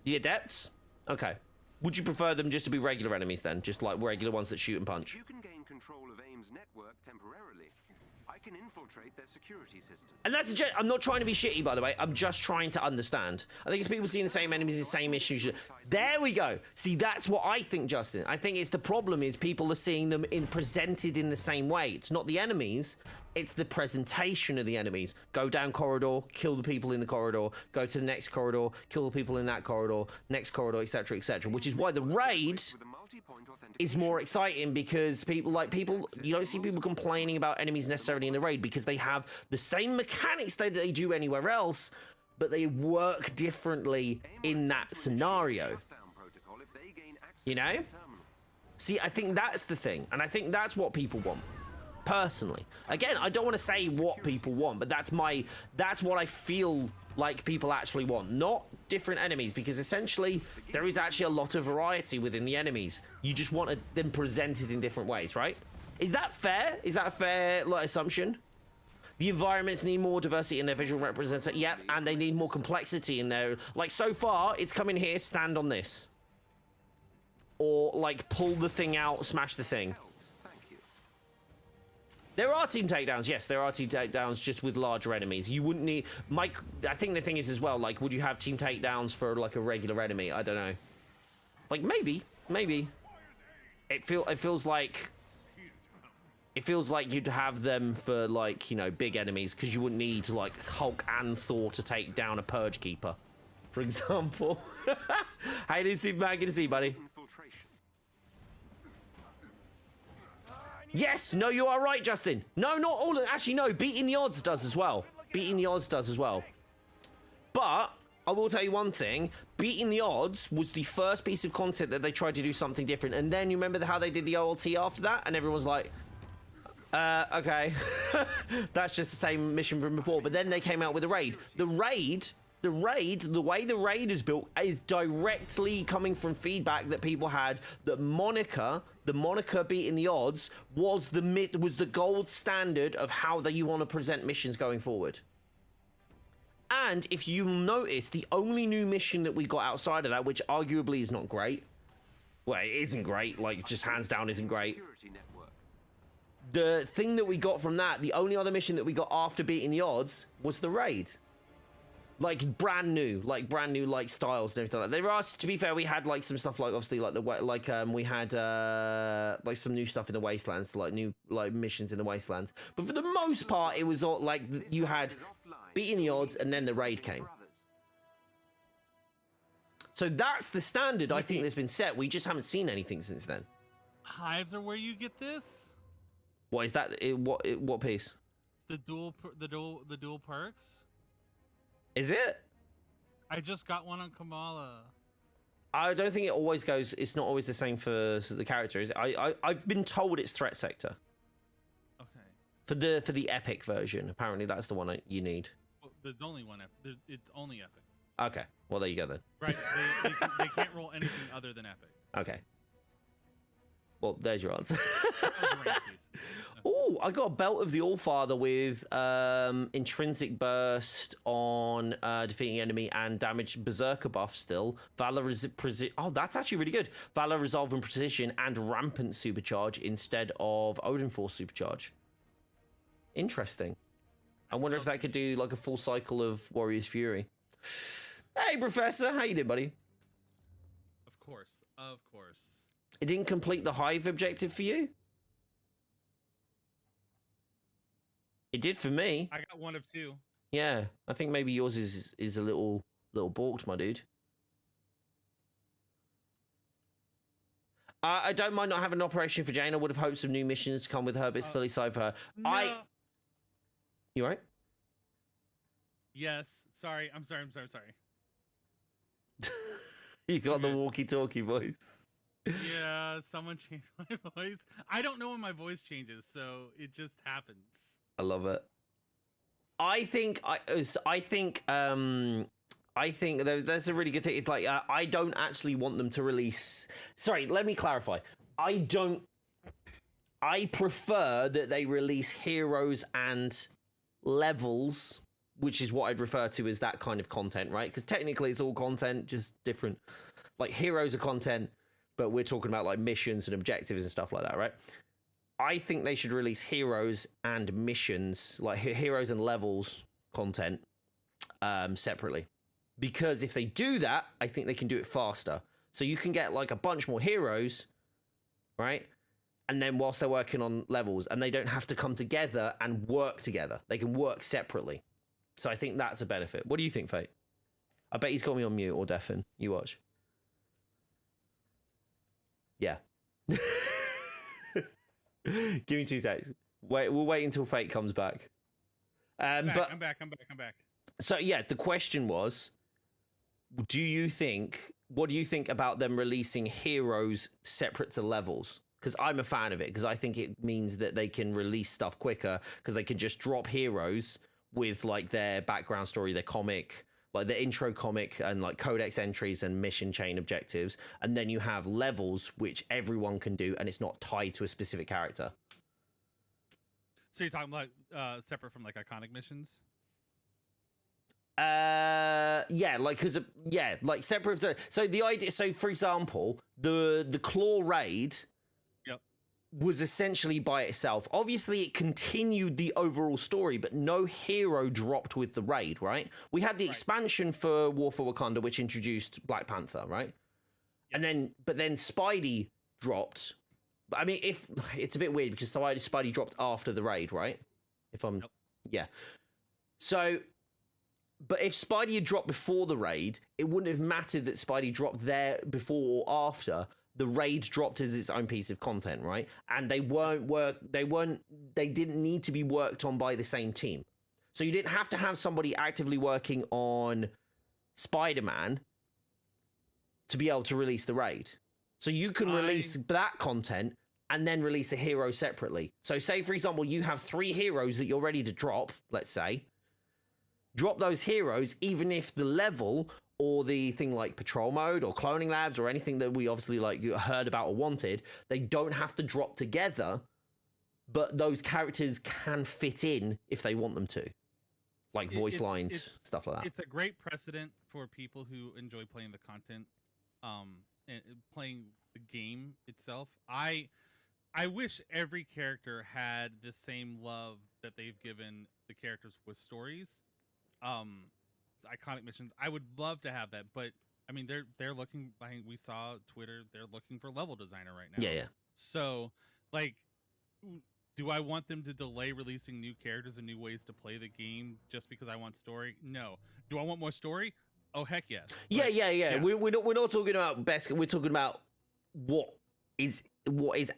The adepts? Okay. Would you prefer them just to be regular enemies then? Just like regular ones that shoot and punch? You can gain control of AIM's network temporarily. I can infiltrate their security system. And that's I'm not trying to be shitty, by the way. I'm just trying to understand. I think it's people seeing the same enemies, the same issues. There we go. See, that's what I think, Justin. I think it's the problem is people are seeing them presented in the same way. It's not the enemies. It's the presentation of the enemies. Go down corridor, kill the people in the corridor. Go to the next corridor, kill the people in that corridor. Next corridor, etc., etc. Which is why the raid is more exciting, because people you don't see people complaining about enemies necessarily in the raid because they have the same mechanics that they do anywhere else, but they work differently in that scenario. You know? See, I think that's the thing, and I think that's what people want. Personally, again, I don't want to say what people want, but that's what I feel like people actually want, not different enemies, because essentially there is actually a lot of variety within the enemies. You just want them presented in different ways, right? Is that fair? Is that a fair assumption? The environments need more diversity in their visual representation. Yep, and they need more complexity in their, like, so far it's come in here, stand on this, or like pull the thing out, smash the thing. There are team takedowns, yes, there are team takedowns just with larger enemies. You wouldn't need, Mike, I think the thing is as well, like, would you have team takedowns for like a regular enemy? I don't know. Like, maybe. It feels like you'd have them for, like, you know, big enemies, because you wouldn't need like Hulk and Thor to take down a Purge Keeper, for example. How you doing, Superman? Good to see you, buddy. Yes, no, you are right, Justin. No, not all of, actually, no, beating the odds does as well. Beating the odds does as well. But I will tell you one thing, beating the odds was the first piece of content that they tried to do something different. And then you remember how they did the OLT after that? And everyone's like, okay, that's just the same mission from before. But then they came out with the raid. The the raid, the way the raid is built, is directly coming from feedback that people had that Monica, the Monica beating the odds, was the gold standard of how you want to present missions going forward. And if you notice, the only new mission that we got outside of that, which arguably is not great, well, it isn't great, like, just hands down isn't great. Security network. The thing that we got from that, the only other mission that we got after beating the odds was the raid. Like brand new like styles and everything like that. There are, to be fair, we had like some stuff like obviously like we had like some new stuff in the wastelands, like new like missions in the wastelands. But for the most part, it was all like you had beating the odds and then the raid came. So that's the standard I think that's been set. We just haven't seen anything since then. Hives are where you get this. What is that? What piece? The dual perks. Is it? I just got one on Kamala. I don't think it always goes. It's not always the same for the characters. I've been told it's threat sector. Okay. For the epic version, apparently that's the one you need. Well, there's only one epic. It's only epic. Okay. Well, there you go then. Right. They can't roll anything other than epic. Okay. Well, there's your answer. That was a rank piece. Oh, I got a Belt of the Allfather with intrinsic burst on defeating enemy and damage berserker buff still. Valor oh, that's actually really good. Valor, resolve, and precision and rampant supercharge instead of Odin Force supercharge. Interesting. I wonder if that could do like a full cycle of Warrior's Fury. Hey, Professor, how you doing, buddy? Of course. It didn't complete the Hive objective for you? It did for me. I got one of two. Yeah, I think maybe yours is a little balked, my dude. I don't mind not having an operation for Jane. I would have hoped some new missions to come with her, but it's still excited for her. No. You all right? Yes. Sorry. I'm sorry. You got the walkie-talkie voice. Yeah, someone changed my voice. I don't know when my voice changes, so it just happens. I love it. I think there's a really good thing. It's like I don't actually want them to release. Sorry, let me clarify. I prefer that they release heroes and levels, which is what I'd refer to as that kind of content, right? Because technically it's all content, just different. Like heroes are content, but we're talking about like missions and objectives and stuff like that, right? I think they should release heroes and missions, like heroes and levels content separately. Because if they do that, I think they can do it faster. So you can get like a bunch more heroes, right? And then whilst they're working on levels, and they don't have to come together and work together. They can work separately. So I think that's a benefit. What do you think, Fate? I bet he's got me on mute or deafen. You watch. Yeah. Give me 2 seconds. We'll wait until Fate comes back. I'm back. So yeah, the question was, what do you think about them releasing heroes separate to levels? Because I'm a fan of it, because I think it means that they can release stuff quicker, because they can just drop heroes with like their background story, their comic, like the intro comic and like codex entries and mission chain objectives. And then you have levels, which everyone can do, and it's not tied to a specific character. So you're talking about separate from like iconic missions? Yeah, like like separate. So the idea, so for example, the Claw raid was essentially by itself. Obviously, it continued the overall story, but no hero dropped with the raid, right? We had the expansion for War for Wakanda, which introduced Black Panther, right? Yes. And then Spidey dropped. I mean, if it's a bit weird because Spidey dropped after the raid, right? Yeah. So, but if Spidey had dropped before the raid, it wouldn't have mattered that Spidey dropped there before or after. The raid dropped as its own piece of content, right? And they didn't need to be worked on by the same team. So you didn't have to have somebody actively working on Spider-Man to be able to release the raid. So you can release that content and then release a hero separately. So say, for example, you have 3 heroes that you're ready to drop, let's say. drop those heroes, even if the level or the thing like patrol mode or cloning labs or anything that we obviously like heard about or wanted, they don't have to drop together, but those characters can fit in if they want them to, like voice lines, stuff like that. It's a great precedent for people who enjoy playing the content, and playing the game itself. I wish every character had the same love that they've given the characters with stories. Iconic missions. I would love to have that, but I mean, they're looking. We saw Twitter. They're looking for level designer right now. Yeah. So, like, do I want them to delay releasing new characters and new ways to play the game just because I want story? No. Do I want more story? Oh, heck yes. Yeah. We're not talking about best. We're talking about what is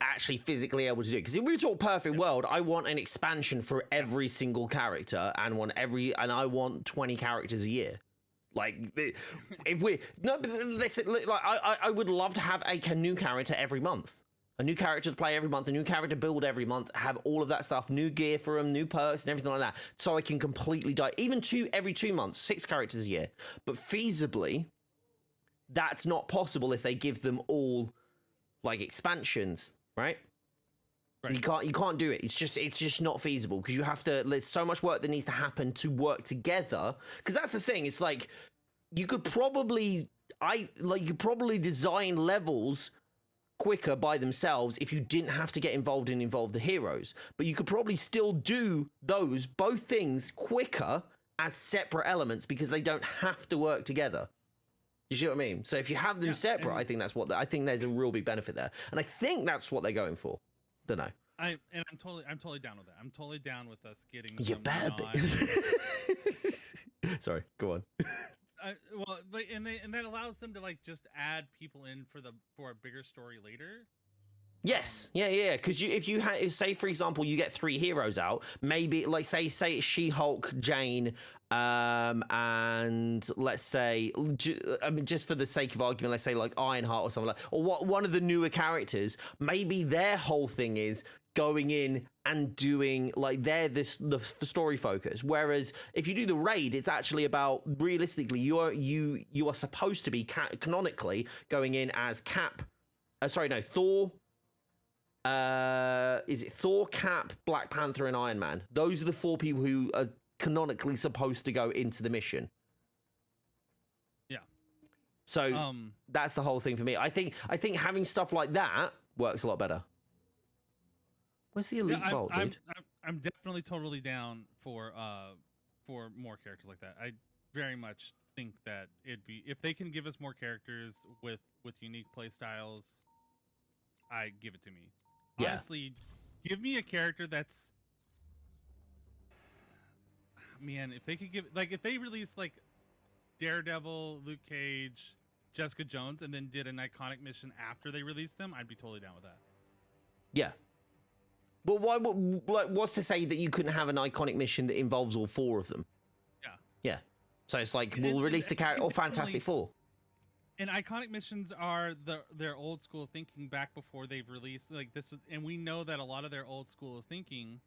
actually physically able to do. Because if we talk perfect world, I want an expansion for every single character, and I want 20 characters a year. Like, if we no, but listen, like I would love to have a new character every month. A new character to play every month, a new character build every month, have all of that stuff, new gear for them, new perks and everything like that. So I can completely die. Even every 2 months, 6 characters a year. But feasibly, that's not possible if they give them all like expansions, right? You can't do it. It's just not feasible, because you have to. There's so much work that needs to happen to work together. Because that's the thing. It's like you could probably design levels quicker by themselves if you didn't have to get involved the heroes. But you could probably still do both things quicker as separate elements, because they don't have to work together. You see what I mean? So if you have them separate, I think I think there's a real big benefit there, and I think that's what they're going for. Don't know. I'm totally down with that. I'm totally down with us getting. You better be. Sorry, go on. Well, like, and that allows them to like just add people in for a bigger story later. Yes, yeah. Because if you say, for example, you get 3 heroes out, maybe like say it's She-Hulk, Jane, and let's say, I mean, just for the sake of argument, let's say like Ironheart or something like, or one of the newer characters. Maybe their whole thing is going in and doing like the story focus. Whereas if you do the raid, it's actually about, realistically, you are supposed to be canonically going in as Thor. Is it Thor, Cap, Black Panther, and Iron Man? Those are the 4 people who are canonically supposed to go into the mission. Yeah. So that's the whole thing for me. I think having stuff like that works a lot better. Where's the Elite Vault, dude? I'm definitely totally down for more characters like that. I very much think that if they can give us more characters with unique play styles, I give it to me. Yeah. Honestly, give me a character that's, man, if they could if they released like Daredevil, Luke Cage, Jessica Jones, and then did an iconic mission after they released them, I'd be totally down with that. Yeah. But what's to say that you couldn't have an iconic mission that involves all 4 of them? Yeah. So it's like, we'll release the character, or Fantastic Four. And iconic missions are their old school of thinking back before they've released and we know that a lot of their old school of thinking,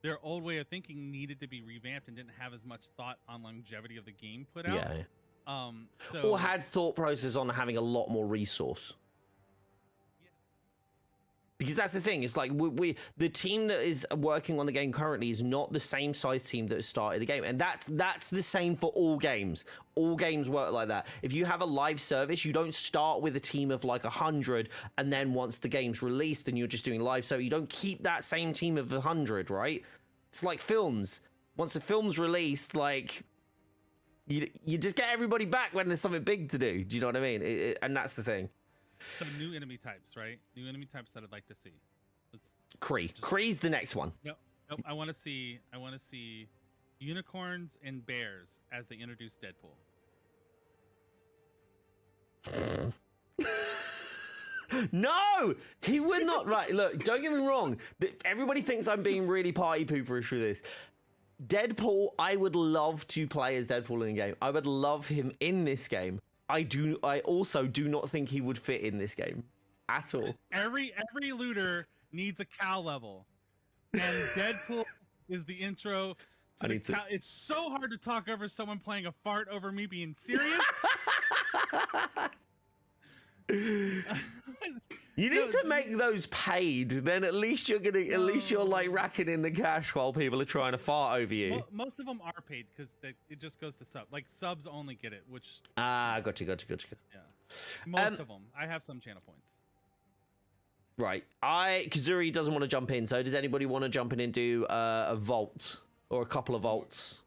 their old way of thinking needed to be revamped and didn't have as much thought on longevity of the game put out. Yeah. Or had thought process on having a lot more resource. Because that's the thing. It's like the team that is working on the game currently is not the same size team that started the game, and that's the same for all games. All games work like that. If you have a live service, you don't start with a team of like 100, and then once the game's released, then you're just doing live. So you don't keep that same team of 100, right? It's like films. Once the film's released, like you just get everybody back when there's something big to do. Do you know what I mean? And that's the thing. Some new enemy types, right? New enemy types that I'd like to see. Kree's the next one. Nope. I want to see unicorns and bears as they introduce Deadpool. No, he would not. Right, look, don't get me wrong. Everybody thinks I'm being really party pooperish for this. Deadpool, I would love to play as Deadpool in a game. I would love him in this game. I also do not think he would fit in this game at all. Every looter needs a cow level, and Deadpool is the intro I need to. It's so hard to talk over someone playing a fart over me being serious. You need to make those paid. Then at least you're gonna. At least you're like racking in the cash while people are trying to fart over you. Most of them are paid because it just goes to sub. Like subs only get it, which. Gotcha. Yeah. Most of them. I have some channel points. Right. Kazuri doesn't want to jump in. So does anybody want to jump in and do a vault or a couple of vaults?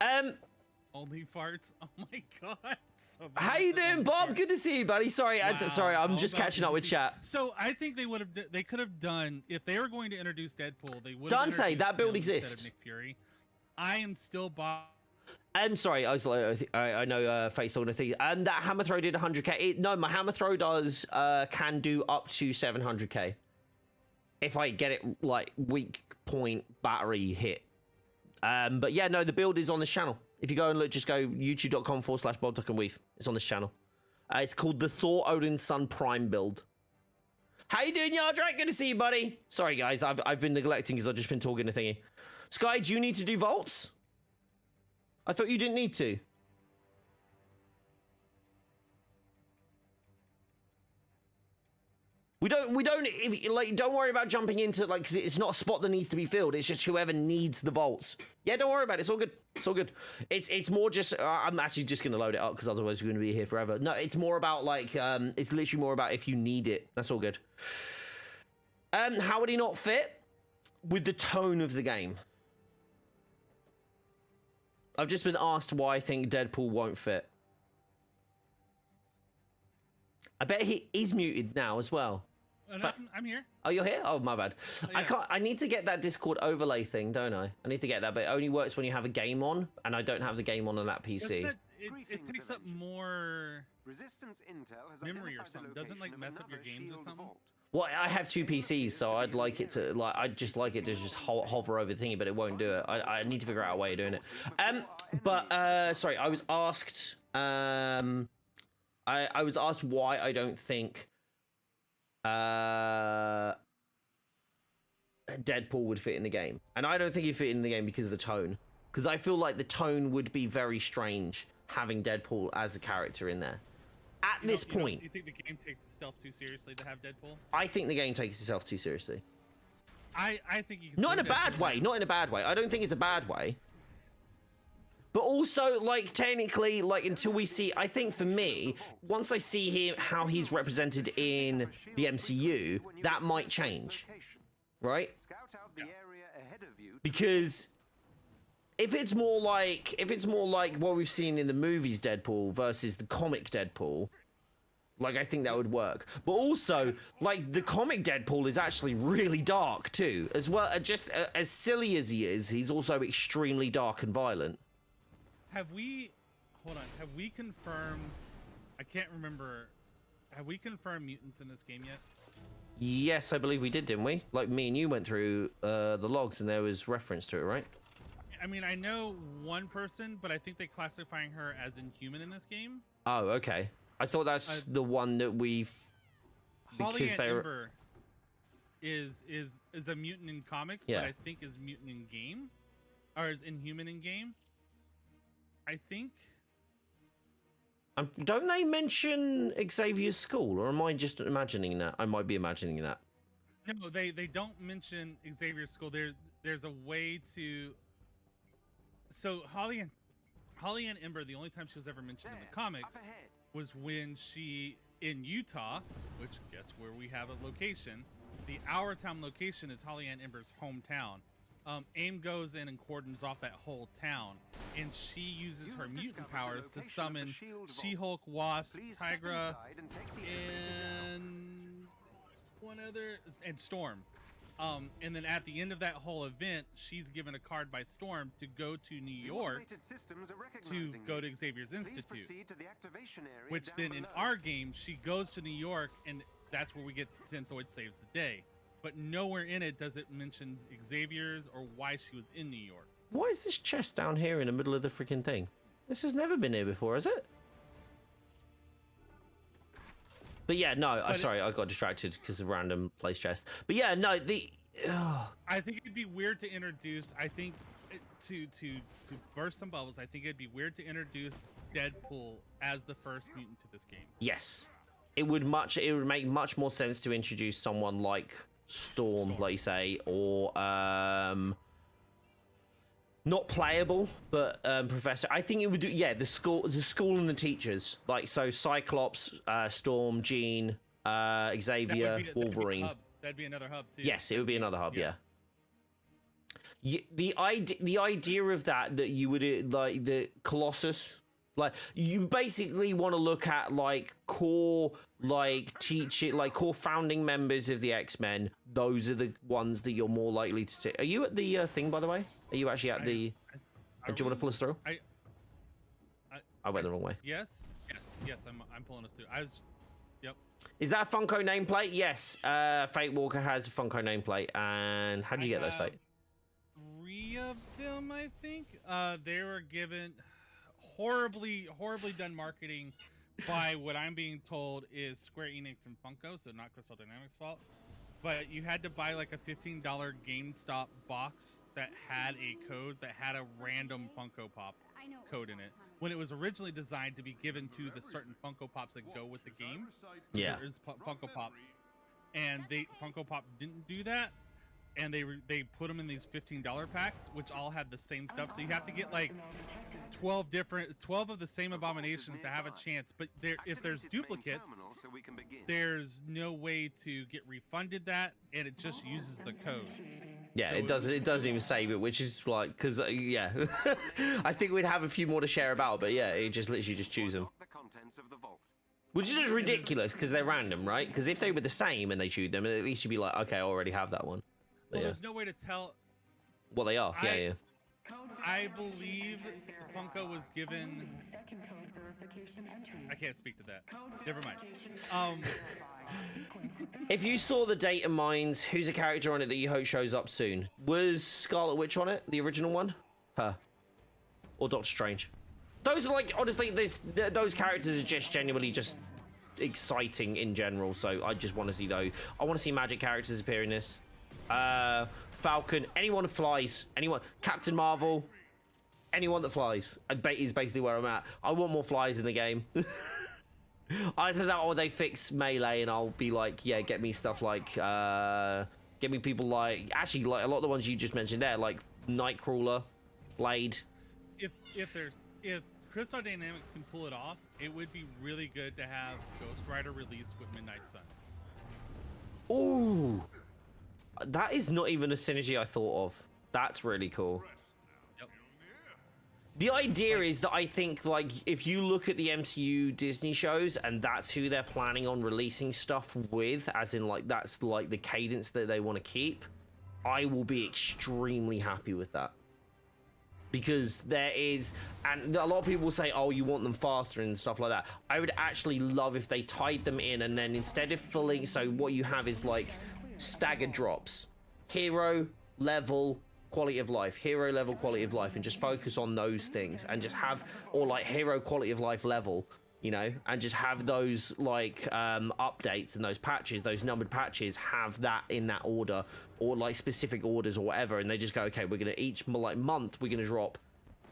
Only farts. Oh my god. So How you doing, Bob? Good to see you, buddy. Sorry, Wow. sorry, I'm just catching up with chat. So I think they could have done if they were going to introduce Deadpool, they would. Dante, that build exists. Nick Fury. I am still I'm sorry, I know Fate's talking to see. That hammer throw did 100k. No, my hammer throw can do up to 700k. If I get it like weak point battery hit. But yeah, no, the build is on this channel. If you go and look, just go youtube.com/BobDuckNWeave. It's on this channel. It's called the Thor Odin Sun Prime build. How you doing, Yardrak? Good to see you, buddy. Sorry, guys, I've been neglecting because I've just been talking to Thingy. Sky, do you need to do vaults? I thought you didn't need to. We don't, don't worry about jumping into, like, because it's not a spot that needs to be filled. It's just whoever needs the vaults. Yeah, don't worry about it. It's all good. It's all good. It's more just, I'm actually just going to load it up because otherwise we're going to be here forever. No, it's more about, like, it's literally more about if you need it. That's all good. How would he not fit? With the tone of the game. I've just been asked why I think Deadpool won't fit. I bet he's muted now as well. No, I'm here. Oh, you're here? Oh, my bad. Yeah. I need to get that Discord overlay thing, don't I? I need to get that, but it only works when you have a game on, and I don't have the game on that PC. It takes up more Resistance Intel has memory or identified the something. Doesn't like location of mess up your another games or shield something? vault. Well, I have two PCs, so I'd like it to, like, I'd just like it to just hover over the thingy, but it won't do it. I need to figure out a way of doing it. Sorry, I was asked, I was asked why I don't think Deadpool would fit in the game. And I don't think he'd fit in the game because of the tone. Because I feel like the tone would be very strange having Deadpool as a character in there. At this point. You think the game takes itself too seriously to have Deadpool? I think the game takes itself too seriously. I think you can. Not in a bad way. Not in a bad way. I don't think it's a bad way. But also, like, technically, like, until we see, I think for me, once I see him, how he's represented in the MCU, that might change. Right? Scout out the area ahead of you. Because if it's more like what we've seen in the movies Deadpool versus the comic Deadpool, like, I think that would work. But also, like, the comic Deadpool is actually really dark too, as well. Just as silly as he is, he's also extremely dark and violent. Have we confirmed, I can't remember, have we confirmed mutants in this game yet? Yes, I believe we did, didn't we? Like, me and you went through the logs and there was reference to it, right? I mean, I know one person, but I think they're classifying her as inhuman in this game. Oh, okay. I thought that's the one that we've... Holly and Ember is a mutant in comics, yeah. but I think is mutant in game, or is inhuman in game. I think. Don't they mention Xavier's school, or am I just imagining that? I might be imagining that. No, they don't mention Xavier's school. There's a way to. So Holly and Ember, the only time she was ever mentioned in the comics was when she in Utah, which guess where we have a location. The Our Town location is Holly and Ember's hometown. AIM goes in and cordons off that whole town, and she uses her mutant powers to summon She-Hulk, Wasp, Tigra, and one other, and Storm. And then at the end of that whole event, she's given a card by Storm to go to New York to go to Xavier's Institute. Which then in our game, she goes to New York, and that's where we get Synthoid Saves the Day. But nowhere in it does it mention Xavier's or why she was in New York. Why is this chest down here in the middle of the freaking thing? This has never been here before, has it? But yeah, no, sorry, I got distracted because of random place chest. But yeah, no, I think it'd be weird to introduce. I think to burst some bubbles. I think it'd be weird to introduce Deadpool as the first mutant to this game. Yes, it would make much more sense to introduce someone like Storm, like you say, or not playable, but Professor. I think it would do. Yeah, the school and the teachers. Like so, Cyclops, Storm, Jean, Xavier, Wolverine. That'd be another hub too. Yes, it would be another hub. Yeah. The idea of that you would like the Colossus. Like you basically want to look at like core core founding members of the X-Men. Those are the ones that you're more likely to see. Are you at the thing, by the way? Are you actually at the? Do you want to pull us through? I went the wrong way. Yes. I'm pulling us through. Yep. Is that a Funko nameplate? Yes. Fate Walker has a Funko nameplate. And how did you get those, Fate? 3 of them, I think. They were given horribly done marketing by what I'm being told is Square Enix and Funko, so not Crystal Dynamics' fault. But you had to buy like a $15 GameStop box that had a code that had a random Funko Pop code in it. When it was originally designed to be given to the certain Funko Pops that go with the game. Yeah. There's Funko Pops. And Funko Pop didn't do that. And they put them in these $15 packs, which all had the same stuff. So you have to get like 12 of the same abominations to have a chance. But if there's duplicates, there's no way to get refunded that, and it just uses the code. Yeah, So it doesn't even save it, which is like because yeah, I think we'd have a few more to share about, but yeah, it just literally just choose them. Which is just ridiculous because they're random, right? Because if they were the same and they chewed them, at least you'd be like, okay, I already have that one. Well, yeah. there's no way to tell. Well, they are. Yeah. I believe Funko was given. I can't speak to that. Never mind. If you saw the data mines, who's a character on it that you hope shows up soon? Was Scarlet Witch on it, the original one? Her. Or Doctor Strange? Those are like, honestly, those characters are just genuinely just exciting in general, so I just want to see those. I want to see magic characters appear in this. Falcon, anyone that flies, Captain Marvel, anyone that flies, is basically where I'm at. I want more flies in the game. Either that or they fix melee and I'll be like, yeah, get me stuff like, get me people like, actually like a lot of the ones you just mentioned there, like Nightcrawler, Blade. If Crystal Dynamics can pull it off, it would be really good to have Ghost Rider released with Midnight Suns. Ooh. That is not even a synergy I thought of. That's really cool. Yep. The idea is that I think, like, if you look at the MCU Disney shows and that's who they're planning on releasing stuff with, as in, like, that's, like, the cadence that they want to keep, I will be extremely happy with that. Because there is, and a lot of people will say, oh, you want them faster and stuff like that. I would actually love if they tied them in and then instead of filling, so what you have is, like, staggered drops, hero level quality of life, hero level quality of life, and just focus on those things and just have, or like hero quality of life level, you know, and just have those like updates and those patches, those numbered patches, have that in that order, or like specific orders or whatever, and they just go, okay, we're gonna each like month we're gonna drop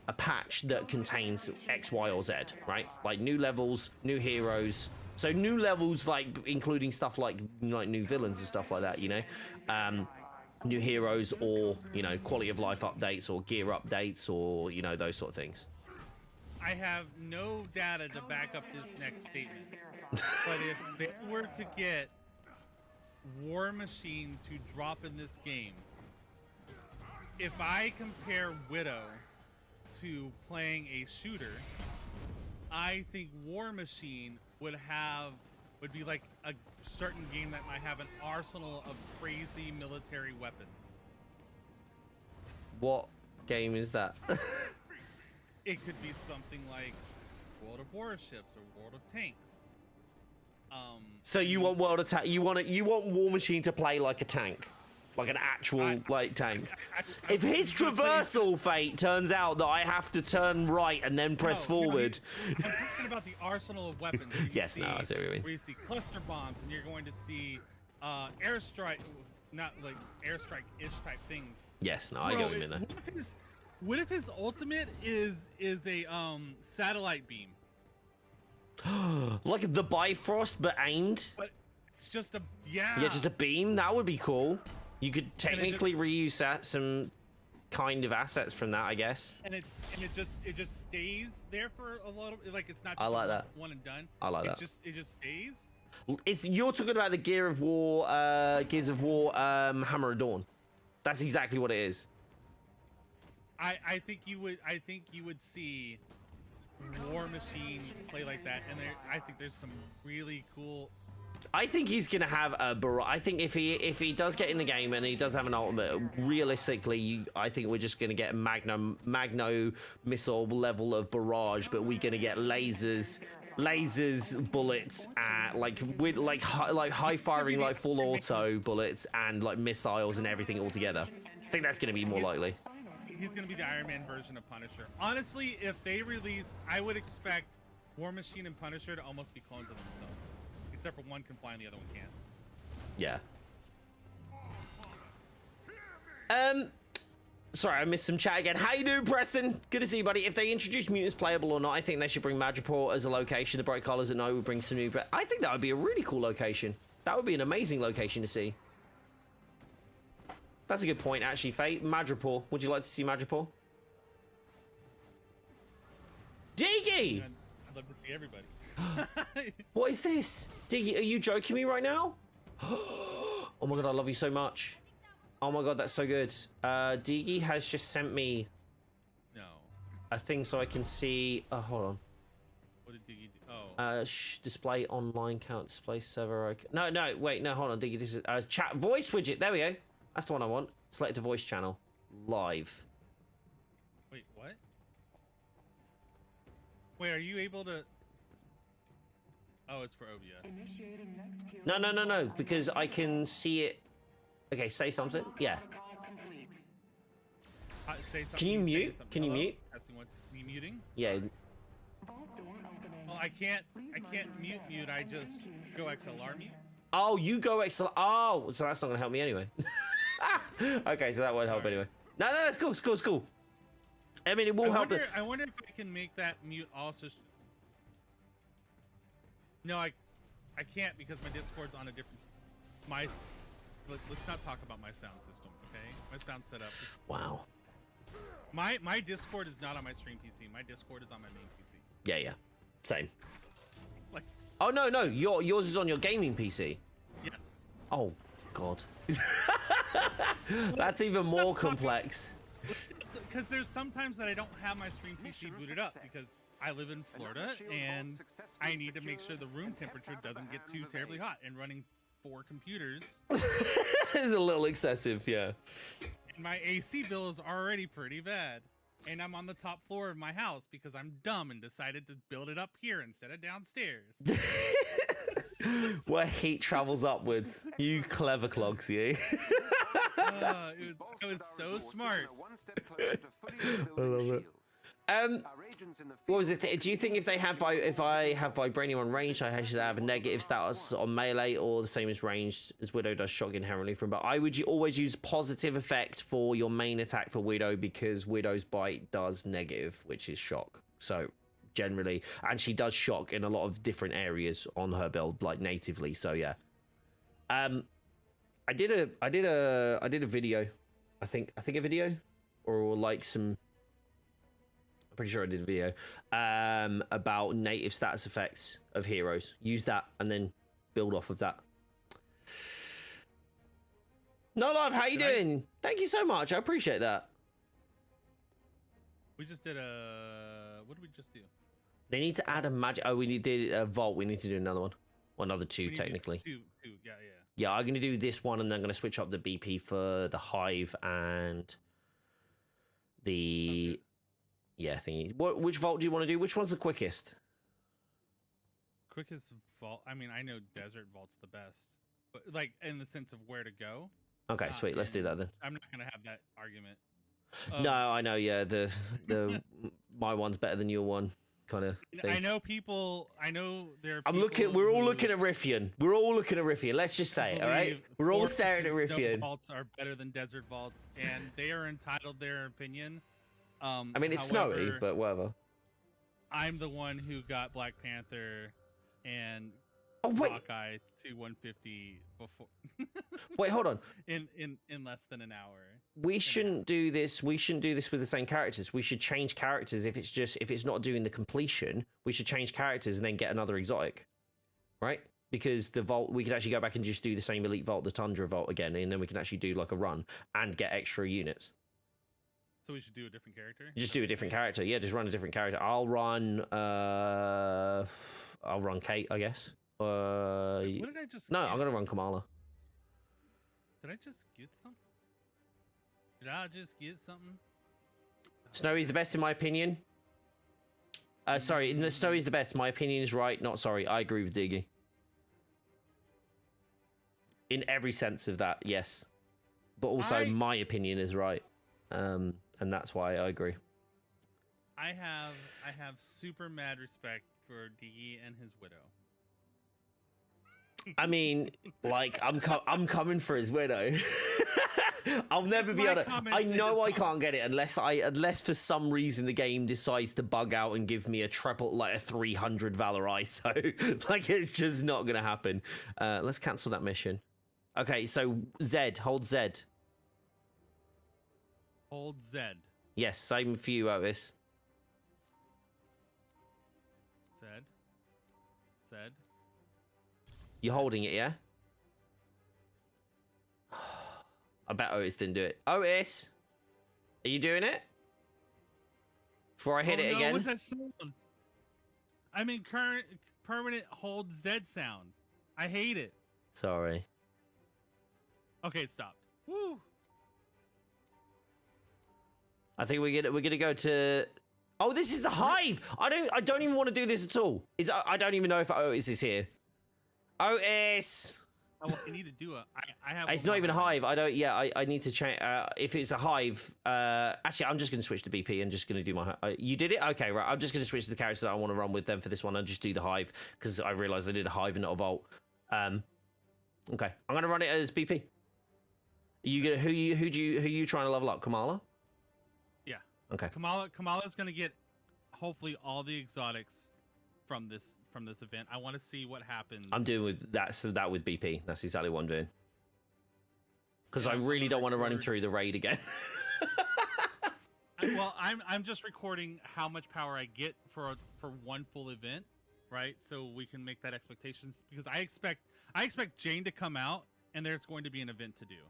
a patch that contains X, Y, or Z, right? Like new levels, new heroes. So new levels, like including stuff like new villains and stuff like that, you know, new heroes, or you know, quality of life updates or gear updates, or you know, those sort of things. I have no data to back up this next statement, but if they were to get War Machine to drop in this game, if I compare Widow to playing a shooter, I think War Machine would be like a certain game that might have an arsenal of crazy military weapons. What game is that? It could be something like World of Warships or World of Tanks. So you want World of Tank? You want War Machine to play like a tank, like an actual like tank. If his traversal fate turns out that I have to turn right and then press forward. I'm talking about the arsenal of weapons. Yes, no, I see what you mean. Where you see cluster bombs, and you're going to see airstrike. not like airstrike-ish type things. Yes, no, I Bro, get what you mean there. What if his ultimate is a satellite beam? Like the Bifrost, but aimed. But it's just a Yeah, just a beam. That would be cool. You could technically reuse some kind of assets from that, I guess. And it just stays there for a little. Like it's not. Just I like that. One and done. I like that. It just stays. You're talking about the Gears of War, Hammer of Dawn. That's exactly what it is. I think you would see War Machine play like that, and I think there's some really cool. I think he's gonna have a I think if he does get in the game and he does have an ultimate, realistically, I think we're just gonna get a Magno missile level of barrage, but we're gonna get lasers, bullets, with high firing, like full auto bullets, and like missiles and everything all together. I think that's gonna be more likely. He's gonna be the Iron Man version of Punisher. Honestly, if they release, I would expect War Machine and Punisher to almost be clones of themselves, except for one can fly and the other one can't. Yeah. Sorry, I missed some chat again. How you doing, Preston? Good to see you, buddy. If they introduce mutants playable or not, I think they should bring Madripoor as a location. The Bright Colors at Night would bring some new... I think that would be a really cool location. That would be an amazing location to see. That's a good point, actually, Fate. Madripoor. Would you like to see Madripoor? Diggy! I'd love to see everybody. What is this? Diggy, are you joking me right now? Oh my god, I love you so much. Oh my god, that's so good. Diggy has just sent me a thing so I can see... Oh, hold on. What did Diggy do? Oh. Display online count, display server. Okay. No, wait, no, hold on, Diggy. This is chat voice widget. There we go. That's the one I want. Select a voice channel. Live. Wait, what? Wait, are you able to... Oh, it's for OBS. No, because I can see it. Okay, say something. Yeah. Say something. Can you mute? Can you mute? Me muting? Yeah. Well, I can't mute. I just go XLR mute. Oh, you go XLR. Oh, so that's not gonna help me anyway. Okay, so that won't help anyway. No, it's cool. It's cool. I mean, it will help. I wonder if I can make that mute also. No, I can't because my Discord's on a different. Let's not talk about my sound system, okay? My sound setup. Wow. My Discord is not on my stream PC. My Discord is on my main PC. Yeah. Same. Like. Oh no, yours is on your gaming PC. Yes. Oh God. That's even more complex. Because there's sometimes that I don't have my stream PC booted up because I live in Florida and I need to make sure the room temperature doesn't get too terribly hot. And running 4 computers is a little excessive, yeah. And my AC bill is already pretty bad. And I'm on the top floor of my house because I'm dumb and decided to build it up here instead of downstairs. Where heat travels upwards. You clever clogs, you. It was so smart. I love it. What was it? Do you think if I have Vibranium on ranged, I should have a negative status on melee, or the same as ranged as Widow does shock inherently from? But I would always use positive effect for your main attack for Widow because Widow's bite does negative, which is shock. So generally, and she does shock in a lot of different areas on her build, like natively. So yeah. I did a video. I think a video, or like some. I'm pretty sure I did a video about native status effects of heroes. Use that and then build off of that. No Love, how you doing? Thank you so much. I appreciate that. We just did a... What did we just do? They need to add a magic... Oh, we did a vault. We need to do another one. Well, another 2, technically. Two. Yeah. Yeah, I'm going to do this one and then I'm going to switch up the BP for the Hive and the... Okay. Yeah, thingy. Which vault do you want to do? Which one's the quickest? Quickest vault? I mean, I know Desert Vault's the best. But, like, in the sense of where to go. Okay, sweet. Let's do that then. I'm not going to have that argument. No, I know, yeah. The my one's better than your one. kind of thing. I know people. I know there. We're all looking at Riffian. We're all looking at Riffian. Let's just say it, all right? We're all staring at Riffian. Vaults are better than desert vaults, and they are entitled their opinion. I mean, it's snowy, but whatever. I'm the one who got Black Panther and Hawkeye to 150 before. Wait, hold on. In less than an hour. We shouldn't do this. We shouldn't do this with the same characters. We should change characters if it's not doing the completion. We should change characters and then get another exotic, right? Because the vault, we could actually go back and just do the same elite vault, the Tundra vault again, and then we can actually do like a run and get extra units. So we should do a different character. Just do a different character. Yeah, just run a different character. I'll run Kate, I guess. What did I just? No, I'm gonna run Kamala. Did I just get something? Did I just get something? Snowy's the best in my opinion. Sorry, Snowy's the best. My opinion is right, not sorry. I agree with Diggy. In every sense of that, yes. But also, my opinion is right. And that's why I agree. I have super mad respect for Diggy and his widow. I mean, like, I'm coming for his widow. I'll never be able to. I know I can't get it unless for some reason the game decides to bug out and give me a triple, like a 300 Valor ISO. Like, it's just not gonna happen. Let's cancel that mission. Okay, so Z, hold Z. Hold Z. Yes, same for you, Otis. Z. Z. You're holding it, yeah? I bet Otis didn't do it. Otis! Are you doing it? Before I hit it again? What's that sound? I'm in current permanent hold Z sound. I hate it. Sorry. Okay, it stopped. Woo! I think we're gonna go to. Oh, this is a hive. I don't even want to do this at all. I don't even know if Otis is here. Otis. Oh, well, I need to do a. I have. It's not even a hive. I don't. Yeah, I need to change. If it's a hive, actually, I'm just gonna switch to BP and just gonna do my. You did it. Okay, right. I'm just gonna switch to the characters that I want to run with them for this one and just do the hive because I realized I did a hive and not a vault. Okay, I'm gonna run it as BP. You gonna who you trying to level up? Kamala. Yeah. Okay. Kamala's gonna get hopefully all the exotics from this event. I want to see what happens. I'm doing with that with BP. That's exactly what I'm doing. Because I really don't want to run him through the raid again. I'm just recording how much power I get for one full event, right? So we can make that expectations because I expect Jane to come out and there's going to be an event to do.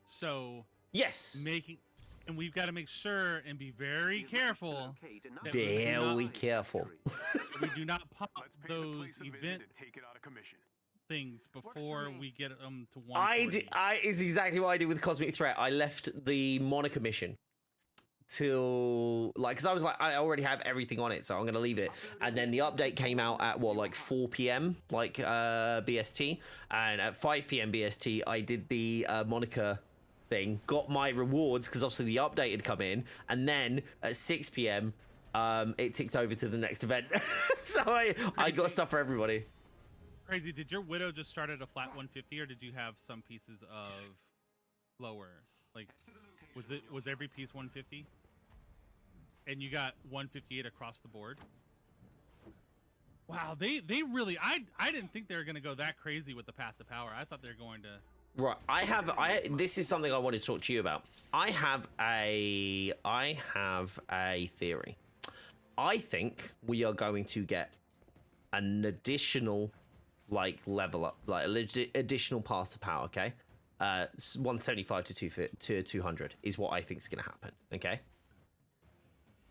So yes, and we've got to make sure and be very careful. Very careful. We do not pop those event things before we get them to 140. It's exactly what I did with Cosmic Threat. I left the Monica mission till because I was like, I already have everything on it, so I'm gonna leave it. And then the update came out at like 4 p.m. BST, and at 5 p.m. BST, I did the Monica thing, got my rewards because obviously the update had come in, and then at 6 p.m. It ticked over to the next event. So I got stuff for everybody. Crazy. Did your widow just start at a flat 150, or did you have some pieces of lower? Like, was every piece 150? And you got 158 across the board? Wow, they really I didn't think they were gonna go that crazy with the path to power. I thought they were going to. Right, this is something I want to talk to you about. I have a theory. I think we are going to get an additional level up, additional path to power, okay? 175 to 200 is what I think is going to happen, okay?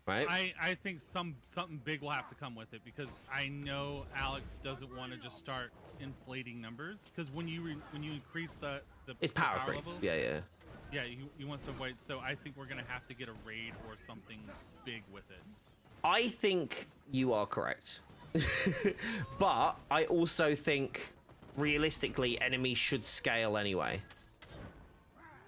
Right? I think something big will have to come with it because I know Alex doesn't want to just start inflating numbers because when you increase the it's power creep. level, Yeah, he wants to avoid. So I think we're gonna have to get a raid or something big with it. I think you are correct, but I also think realistically enemies should scale anyway,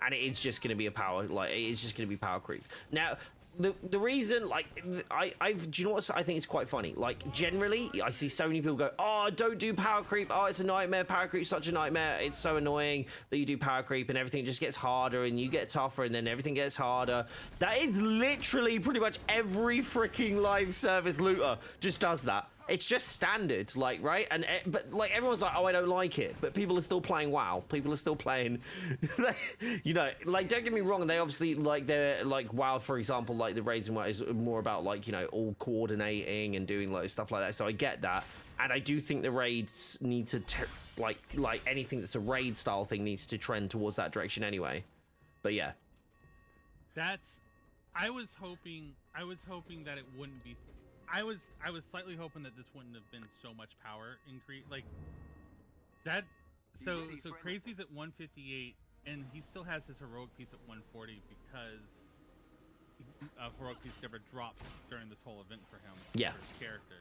and it is just going to be a power it's just going to be power creep. Now the reason, like, do you know what I think is quite funny? Like, generally, I see so many people go, oh, don't do power creep. Oh, it's a nightmare. Power creep's such a nightmare. It's so annoying that you do power creep and everything just gets harder and you get tougher and then everything gets harder. That is literally pretty much every freaking live service looter just does that. It's just standard, like, right? And but like everyone's like, oh, I don't like it, but people are still playing WoW. People are still playing, you know, like, don't get me wrong. They obviously, like, they're like WoW, for example, like the raids and WoW is more about, like, you know, all coordinating and doing like stuff like that. So I get that, and I do think the raids need to like anything that's a raid style thing needs to trend towards that direction anyway. But yeah, I was hoping that it wouldn't be. I was slightly hoping that this wouldn't have been so much power increase like that. So Crazy's at 158 and he still has his heroic piece at 140 because heroic piece never dropped during this whole event for him. Yeah. For his character.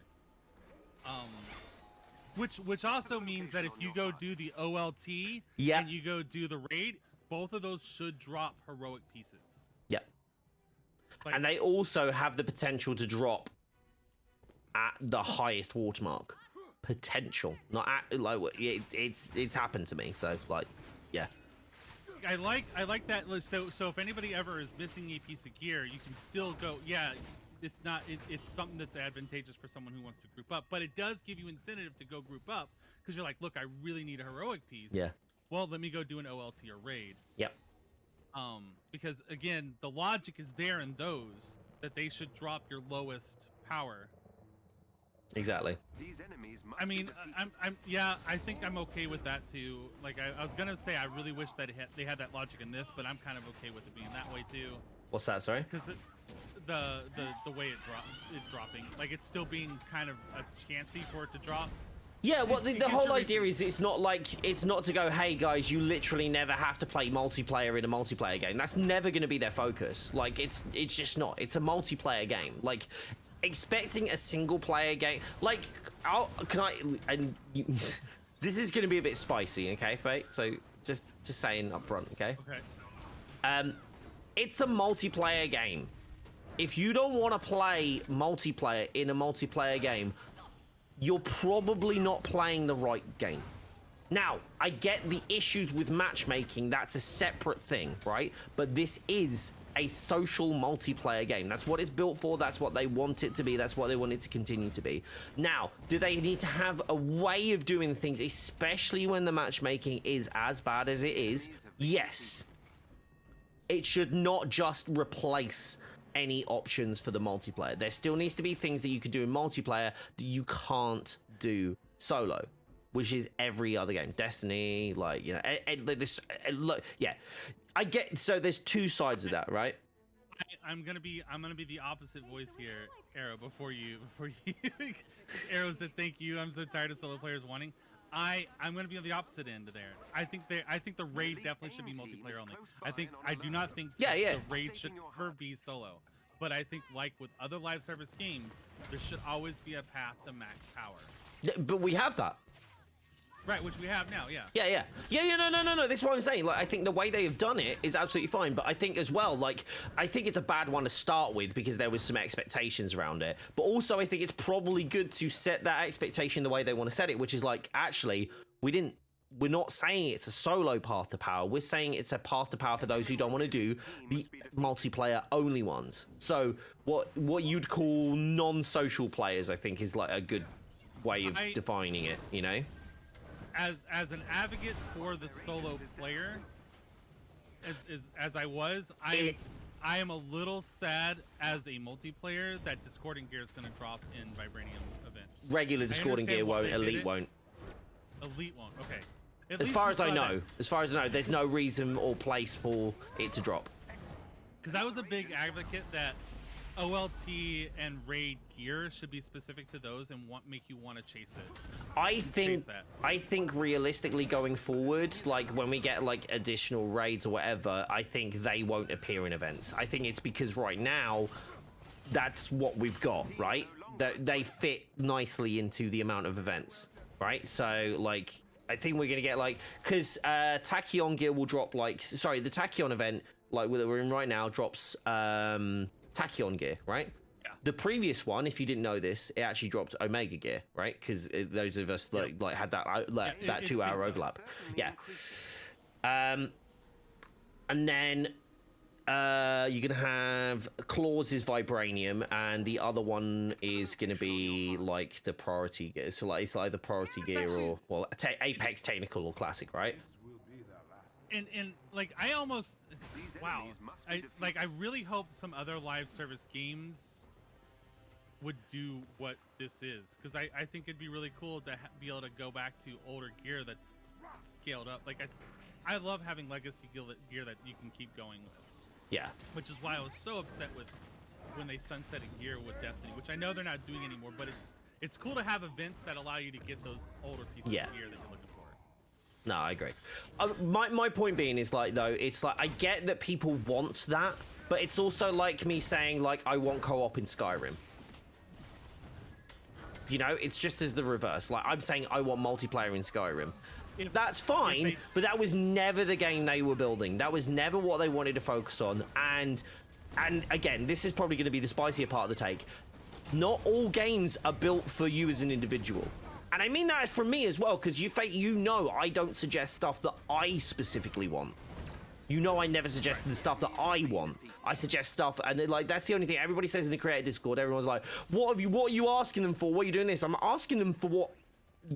Which also means that if you go do the OLT and you go do the raid, both of those should drop heroic pieces. Yeah. Like, and they also have the potential to drop at the highest watermark potential, not at, like, it's happened to me, so like, yeah. I like that. So if anybody ever is missing a piece of gear, you can still go. Yeah, it's something that's advantageous for someone who wants to group up, but it does give you incentive to go group up because you're like, look, I really need a heroic piece. Yeah. Well, let me go do an OLT or raid. Yep. Because again, the logic is there in those that they should drop your lowest power. Exactly. These enemies must I mean, be I think I'm okay with that too. Like, I was gonna say I really wish that they had that logic in this, but I'm kind of okay with it being that way too. What's that? Sorry. Because the way it's dropping, like, it's still being kind of a chancy for it to drop. Yeah, well, the whole idea is it's not to go, hey guys, you literally never have to play multiplayer in a multiplayer game. That's never going to be their focus. Like, it's just not. It's a multiplayer game. Like, expecting a single player game, like, this is going to be a bit spicy, okay, Fate? So just saying up front, okay? Okay. It's a multiplayer game. If you don't want to play multiplayer in a multiplayer game, you're probably not playing the right game. Now, I get the issues with matchmaking. That's a separate thing, right? But this is a social multiplayer game. That's what it's built for. That's what they want it to be. That's what they want it to continue to be. Now, do they need to have a way of doing things, especially when the matchmaking is as bad as it is? Yes. It should not just replace any options for the multiplayer. There still needs to be things that you could do in multiplayer that you can't do solo, which is every other game. Destiny, like, you know, yeah. I get, so there's two sides of that, right? I'm gonna be the opposite voice here, Arrow. Before you, Arrow said thank you. I'm so tired of solo players wanting. I'm gonna be on the opposite end of there. I think the raid definitely should be multiplayer only. I do not think the raid should ever be solo. But I think, like with other live service games, there should always be a path to max power. Yeah, but we have that. Right, which we have now, yeah. Yeah, no. This is what I'm saying. Like, I think the way they have done it is absolutely fine. But I think as well, like, I think it's a bad one to start with because there was some expectations around it. But also, I think it's probably good to set that expectation the way they want to set it, which is like, actually, we're not saying it's a solo path to power. We're saying it's a path to power for those who don't want to do the multiplayer only ones. So what you'd call non-social players, I think, is like a good way of defining it, you know? As an advocate for the solo player, as I was, I am a little sad as a multiplayer that discording gear is going to drop in Vibranium events. Regular discording gear won't, elite won't. Elite won't, okay. As far as I know, there's no reason or place for it to drop. Because I was a big advocate that OLT and raid gear should be specific to those and make you want to chase it. I think realistically going forward, like when we get like additional raids or whatever, I think they won't appear in events. I think it's because right now that's what we've got, right? They fit nicely into the amount of events, right? So like I think we're gonna get like, because Tachyon gear will drop, like, sorry, the Tachyon event, like that we're in right now, drops Tachyon gear, right? Yeah. The previous one, if you didn't know this, it actually dropped Omega gear, right? Because those of us like had that that 2 hour overlap. Yeah. And then you're gonna have Claws is Vibranium, and the other one is gonna be like the priority gear. So like it's either priority gear or Apex Technical or Classic, right? And like I almost I really hope some other live service games would do what this is, because I think it'd be really cool to be able to go back to older gear that's scaled up. Like I love having legacy gear that you can keep going with. Yeah. Which is why I was so upset with when they sunsetted gear with Destiny, which I know they're not doing anymore, but it's cool to have events that allow you to get those older pieces of gear that you're looking for. No, I agree. My point being is like, though, it's like I get that people want that, but it's also like me saying like I want co-op in Skyrim. You know, it's just as the reverse. Like I'm saying I want multiplayer in Skyrim. That's fine, but that was never the game they were building. That was never what they wanted to focus on. And again, this is probably going to be the spicier part of the take. Not all games are built for you as an individual. And I mean that from me as well, because you know I don't suggest stuff that I specifically want. You know I never suggest the stuff that I want. I suggest stuff, and like that's the only thing everybody says in the creator Discord. Everyone's like, what are you asking them for? What are you doing this? I'm asking them for what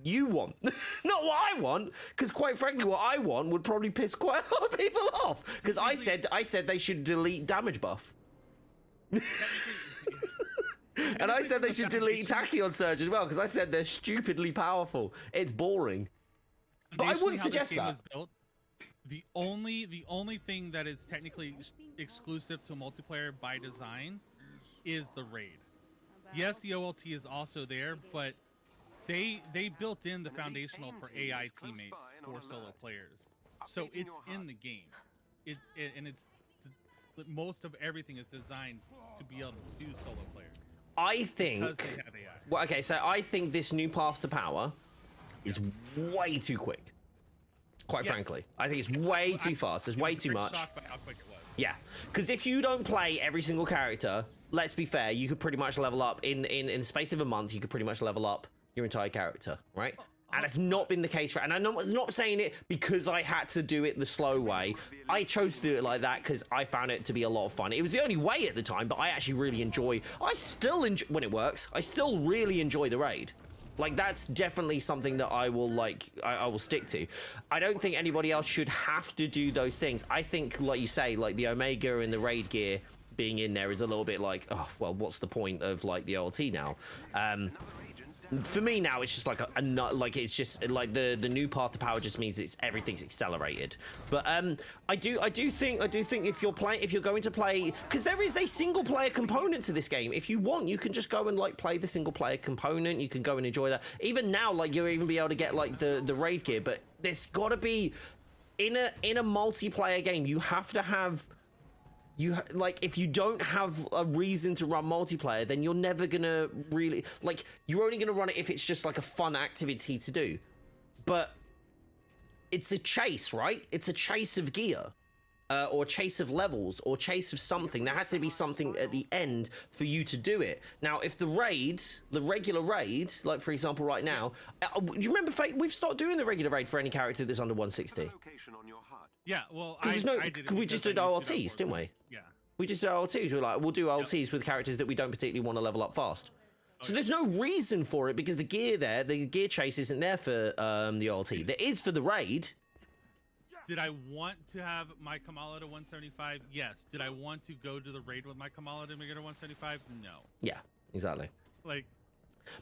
you want, not what I want, because quite frankly what I want would probably piss quite a lot of people off, because I said they should delete damage buff. And I said they should delete Tachyon Surge as well, because I said they're stupidly powerful. It's boring. But I wouldn't suggest that. The only thing that is technically exclusive to multiplayer by design is the raid. Yes, the OLT is also there, but they built in the foundational for AI teammates for solo players, so it's in the game. And most of everything is designed to be able to do solo player. I think. Because they have AI. Well, okay, so I think this new path to power is way too quick. Quite frankly, I think it's way too fast. There's way too much. Shocked by how quick it was. Yeah, because if you don't play every single character, let's be fair, you could pretty much level up in the space of a month. You could pretty much level up your entire character, right? And it's not been the case for, and I'm not saying it because I had to do it the slow way. I chose to do it like that because I found it to be a lot of fun. It was the only way at the time, but I actually really enjoy. I still enjoy when it works. I still really enjoy the raid. Like that's definitely something that I will like. I will stick to. I don't think anybody else should have to do those things. I think, like you say, like the Omega and the raid gear being in there is a little bit like, oh well, what's the point of like the OLT now? For me now, it's just like like it's just like the new path to power just means everything's accelerated. But I do think if you're going to play, because there is a single player component to this game. If you want, you can just go and like play the single player component. You can go and enjoy that. Even now, like you'll even be able to get like the raid gear. But there's got to be in a multiplayer game, you have to have. Like if you don't have a reason to run multiplayer, then you're never gonna really like. You're only gonna run it if it's just like a fun activity to do. But it's a chase, right? It's a chase of gear, or chase of levels, or chase of something. There has to be something at the end for you to do it. Now, if the regular raid, like for example, right now, do you remember Fate? We've stopped doing the regular raid for any character that's under 160. Yeah, well, we just did OLTs, didn't we? Yeah. We just did OLTs. We're like, we'll do OLTs with characters that we don't particularly want to level up fast. So there's no reason for it because the gear chase isn't there for the OLT. There is for the raid. Did I want to have my Kamala to 175? Yes. Did I want to go to the raid with my Kamala to make it to 175? No. Yeah, exactly. Like.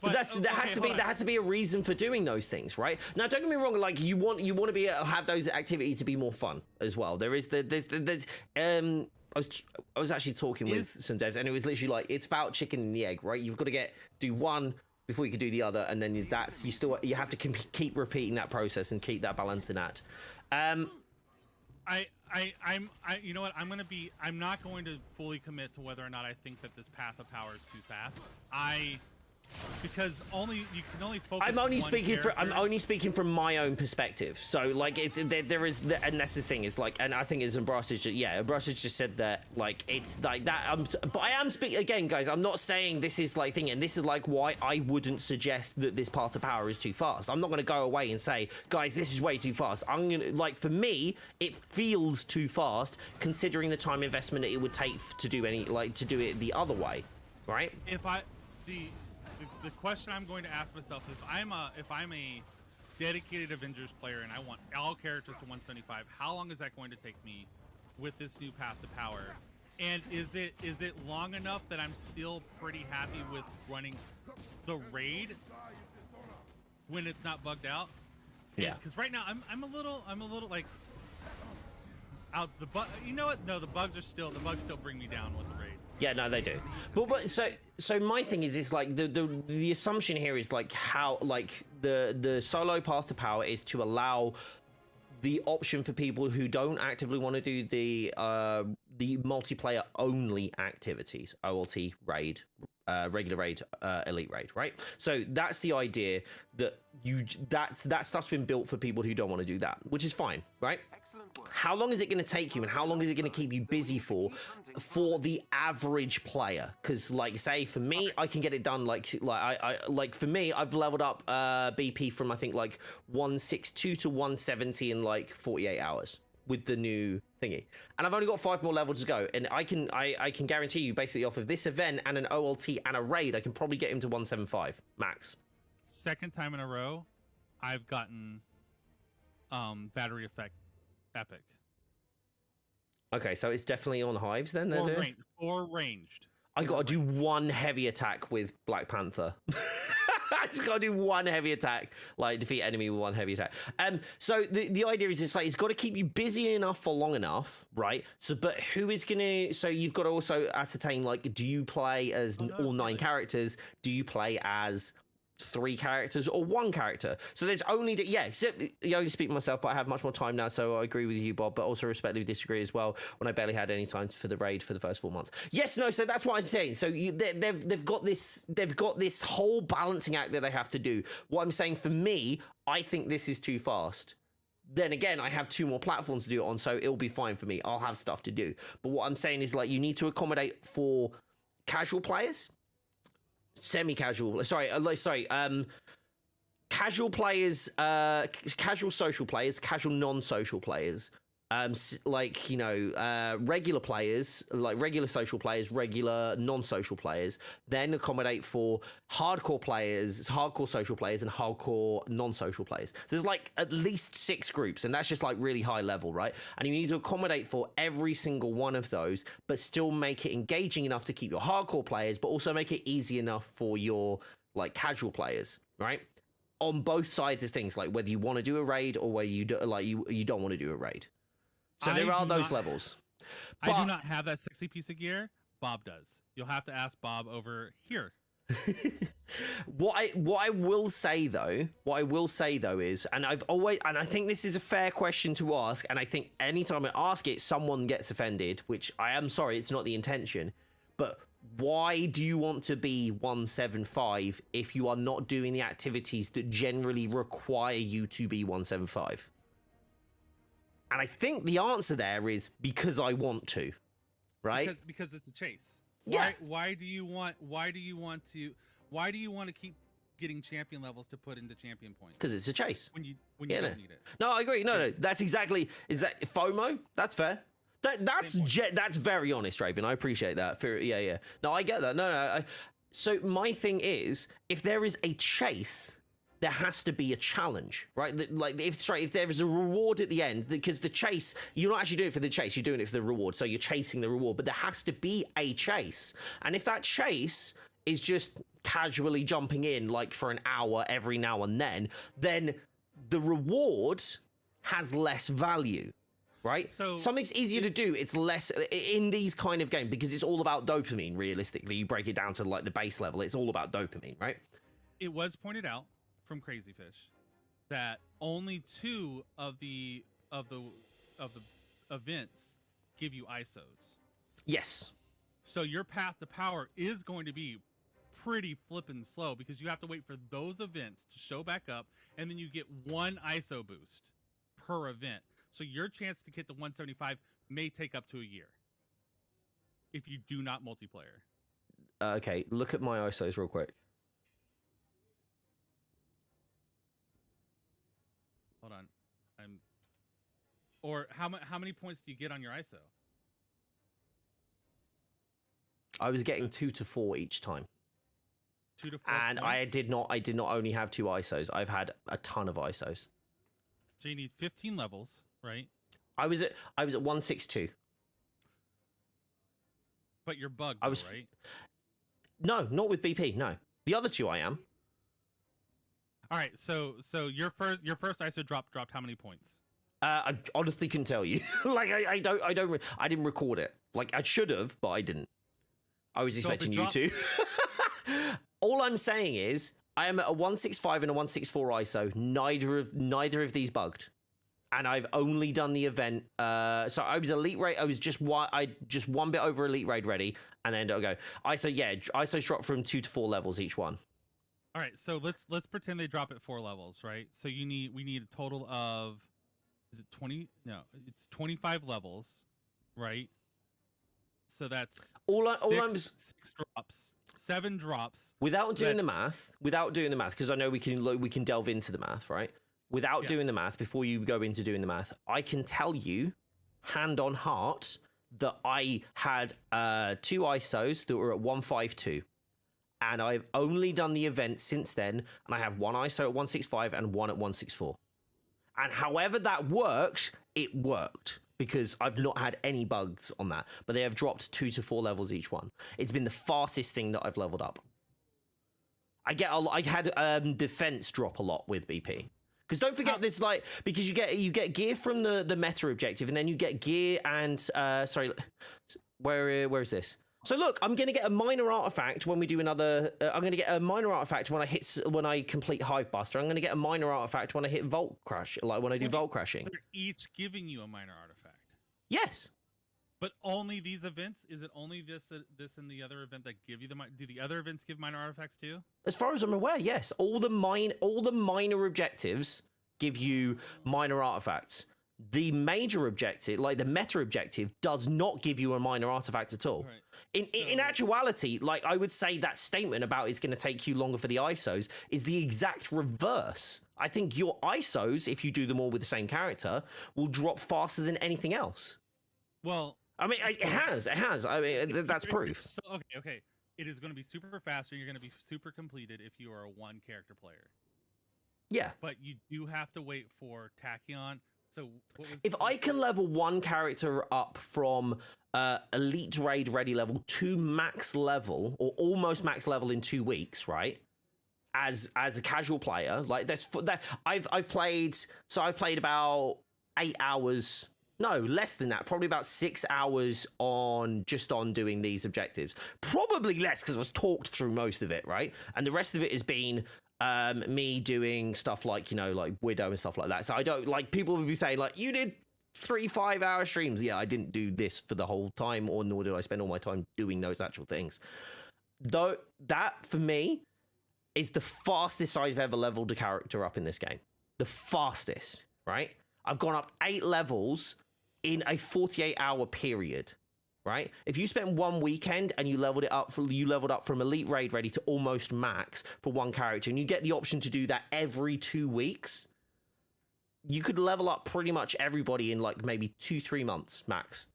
But there has to be a reason for doing those things, right? Now, don't get me wrong. Like you want to be able to have those activities to be more fun as well. I was actually talking with some devs, and it was literally like it's about chicken and the egg, right? You've got to do one before you can do the other, and then you have to keep repeating that process and keep that balance in that. You know what? I'm not going to fully commit to whether or not I think that this path of power is too fast. because you can only focus. I'm only one speaking character. I'm only speaking from my own perspective. So like it's there is, and that's the thing is like, and I think it's Ambrosage just said that like it's like that. But I am speaking again, guys. I'm not saying this is like thing, and this is like why I wouldn't suggest that this path to power is too fast. I'm not going to go away and say, guys, this is way too fast. I'm gonna like, for me, it feels too fast considering the time investment that it would take to do it the other way, right? If the question I'm going to ask myself, if I'm a dedicated Avengers player and I want all characters to 175, how long is that going to take me with this new path to power? And is it long enough that I'm still pretty happy with running the raid when it's not bugged out? Yeah. Because right now I'm a little like out the bug. You know what? No, the bugs still bring me down with the raid. Yeah, no, they do. But so my thing is like the assumption here is like how like the solo path to power is to allow the option for people who don't actively want to do the multiplayer only activities, OLT, raid, regular raid, elite raid, right? So that's the idea that that stuff's been built for people who don't want to do that, which is fine, right? Excellent work. How long is it going to take you, and how long is it going to keep you busy for the average player? Because like say for me, I can get it done like for me, I've leveled up BP from I think like 162 to 170 in like 48 hours with the new thingy, and I've only got 5 more levels to go, and I can guarantee you basically off of this event and an OLT and a raid, I can probably get him to 175 max. Second time in a row, I've gotten battery effect epic. Okay, so it's definitely on hives then. Or ranged. I gotta do one heavy attack with Black Panther. I just gotta do one heavy attack, like defeat enemy with one heavy attack. So the idea is it's like it's got to keep you busy enough for long enough, right? So, but who is gonna? So you've got to also ascertain like, do you play as all 9 characters? Do you play as 3 characters or 1 character? So there's only I only speak for myself, but I have much more time now, so I agree with you, Bob, but also respectfully disagree as well when I barely had any time for the raid for the first 4 months. So that's what I'm saying. So they've got this whole balancing act that they have to do. What I'm saying, for me, I think this is too fast. Then again, I have 2 more platforms to do it on, so it'll be fine for me. I'll have stuff to do. But what I'm saying is like, you need to accommodate for casual players, semi-casual, casual players, casual social players, casual non-social players, regular players, like regular social players, regular non-social players, then accommodate for hardcore players, hardcore social players, and hardcore non-social players. So there's like at least 6 groups, and that's just like really high level, right? And you need to accommodate for every single one of those, but still make it engaging enough to keep your hardcore players, but also make it easy enough for your like casual players, right? On both sides of things, like whether you want to do a raid or whether you don't want to do a raid. So there are those levels. I do not have that sexy piece of gear. Bob does. You'll have to ask Bob over here. What I will say though is, and I think this is a fair question to ask, and I think anytime I ask it, someone gets offended, which I am sorry, it's not the intention, but why do you want to be 175 if you are not doing the activities that generally require you to be 175? And I think the answer there is because I want to, right? Because it's a chase. Yeah. Why do you want to keep getting champion levels to put into champion points? Because it's a chase. When you don't need it. No, I agree. No, that's exactly. Is that FOMO? That's fair. That's very honest, Raven. I appreciate that. Yeah. No, I get that. No. So my thing is, if there is a chase, there has to be a challenge, right? Like if there is a reward at the end, because the chase, you're not actually doing it for the chase, you're doing it for the reward. So you're chasing the reward, but there has to be a chase. And if that chase is just casually jumping in like for an hour every now and then the reward has less value, right? So something's easier to do. It's less in these kind of games because it's all about dopamine. Realistically, you break it down to like the base level. It's all about dopamine, right? It was pointed out from Crazy Fish that only 2 of the events give you ISOs. Yes. So your path to power is going to be pretty flippin' slow because you have to wait for those events to show back up, and then you get 1 ISO boost per event. So your chance to get to 175 may take up to a year if you do not multiplayer. Okay, look at my ISOs real quick. Hold on. Or how many points do you get on your ISO? I was getting 2 to 4 each time. 2 to 4 and points? I did not only have 2 ISOs. I've had a ton of ISOs. So you need 15 levels, right? I was at 162. But you're bugged, I was right? No, not with BP. No, the other 2 I am. All right, so your first ISO dropped how many points? I honestly can tell you. Like I didn't record it. Like I should have, but I didn't. I was expecting you to. All I'm saying is I am at a 165 and a 164 ISO. Neither of these bugged, and I've only done the event. So I was elite raid. I was just one bit over elite raid ready, and then I'll go ISO. Yeah, ISO's dropped from 2 to 4 levels each one. All right, so let's pretend they drop at 4 levels, right? So we need a total of, is it 20? No, it's 25 levels, right? So that's six drops, 7 drops. Without doing the math, because I know we can delve into the math, right? Without doing the math, before you go into doing the math, I can tell you, hand on heart, that I had 2 ISOs that were at 152. And I've only done the event since then, and I have 1 ISO at 165 and 1 at 164. And however that worked, it worked, because I've not had any bugs on that. But they have dropped 2 to 4 levels each one. It's been the fastest thing that I've leveled up. I had defense drop a lot with BP. Because don't forget this, like, because you get gear from the meta objective, and then you get gear and sorry, where is this? So look, I'm going to get a minor artifact when we do another. I'm going to get a minor artifact when I complete Hulkbuster. I'm going to get a minor artifact when I hit Vault Crash, like when I do Vault Crashing. They're each giving you a minor artifact. Yes. But only these events? Is it only this and the other event that give you do the other events give minor artifacts too? As far as I'm aware, yes. All the minor objectives give you minor artifacts. The major objective, like the meta objective, does not give you a minor artifact at all. Right. In actuality, like I would say that statement about it's going to take you longer for the ISOs is the exact reverse. I think your ISOs, if you do them all with the same character, will drop faster than anything else. Well, I mean, it has. I mean, that's proof. So, okay. It is going to be super fast, and you're going to be super completed if you are a 1 character player. Yeah. But you do have to wait for Tachyon. So if I can level 1 character up from elite raid ready level to max level or almost max level in 2 weeks, right? As a casual player, like I've played about 8 hours. No, less than that. Probably about 6 hours on doing these objectives. Probably less because I was talked through most of it, right? And the rest of it has been me doing stuff like, like Widow and stuff like that. So I don't, like, people would be saying, like, you did 3 5-hour streams. Yeah, I didn't do this for the whole time, or nor did I spend all my time doing those actual things. Though, that, for me, is the fastest I've ever leveled a character up in this game. The fastest, right? I've gone up 8 levels in a 48-hour period. Right? If you spent 1 weekend and you leveled up from elite raid ready to almost max for 1 character, and you get the option to do that every 2 weeks, you could level up pretty much everybody in like maybe 2-3 months max.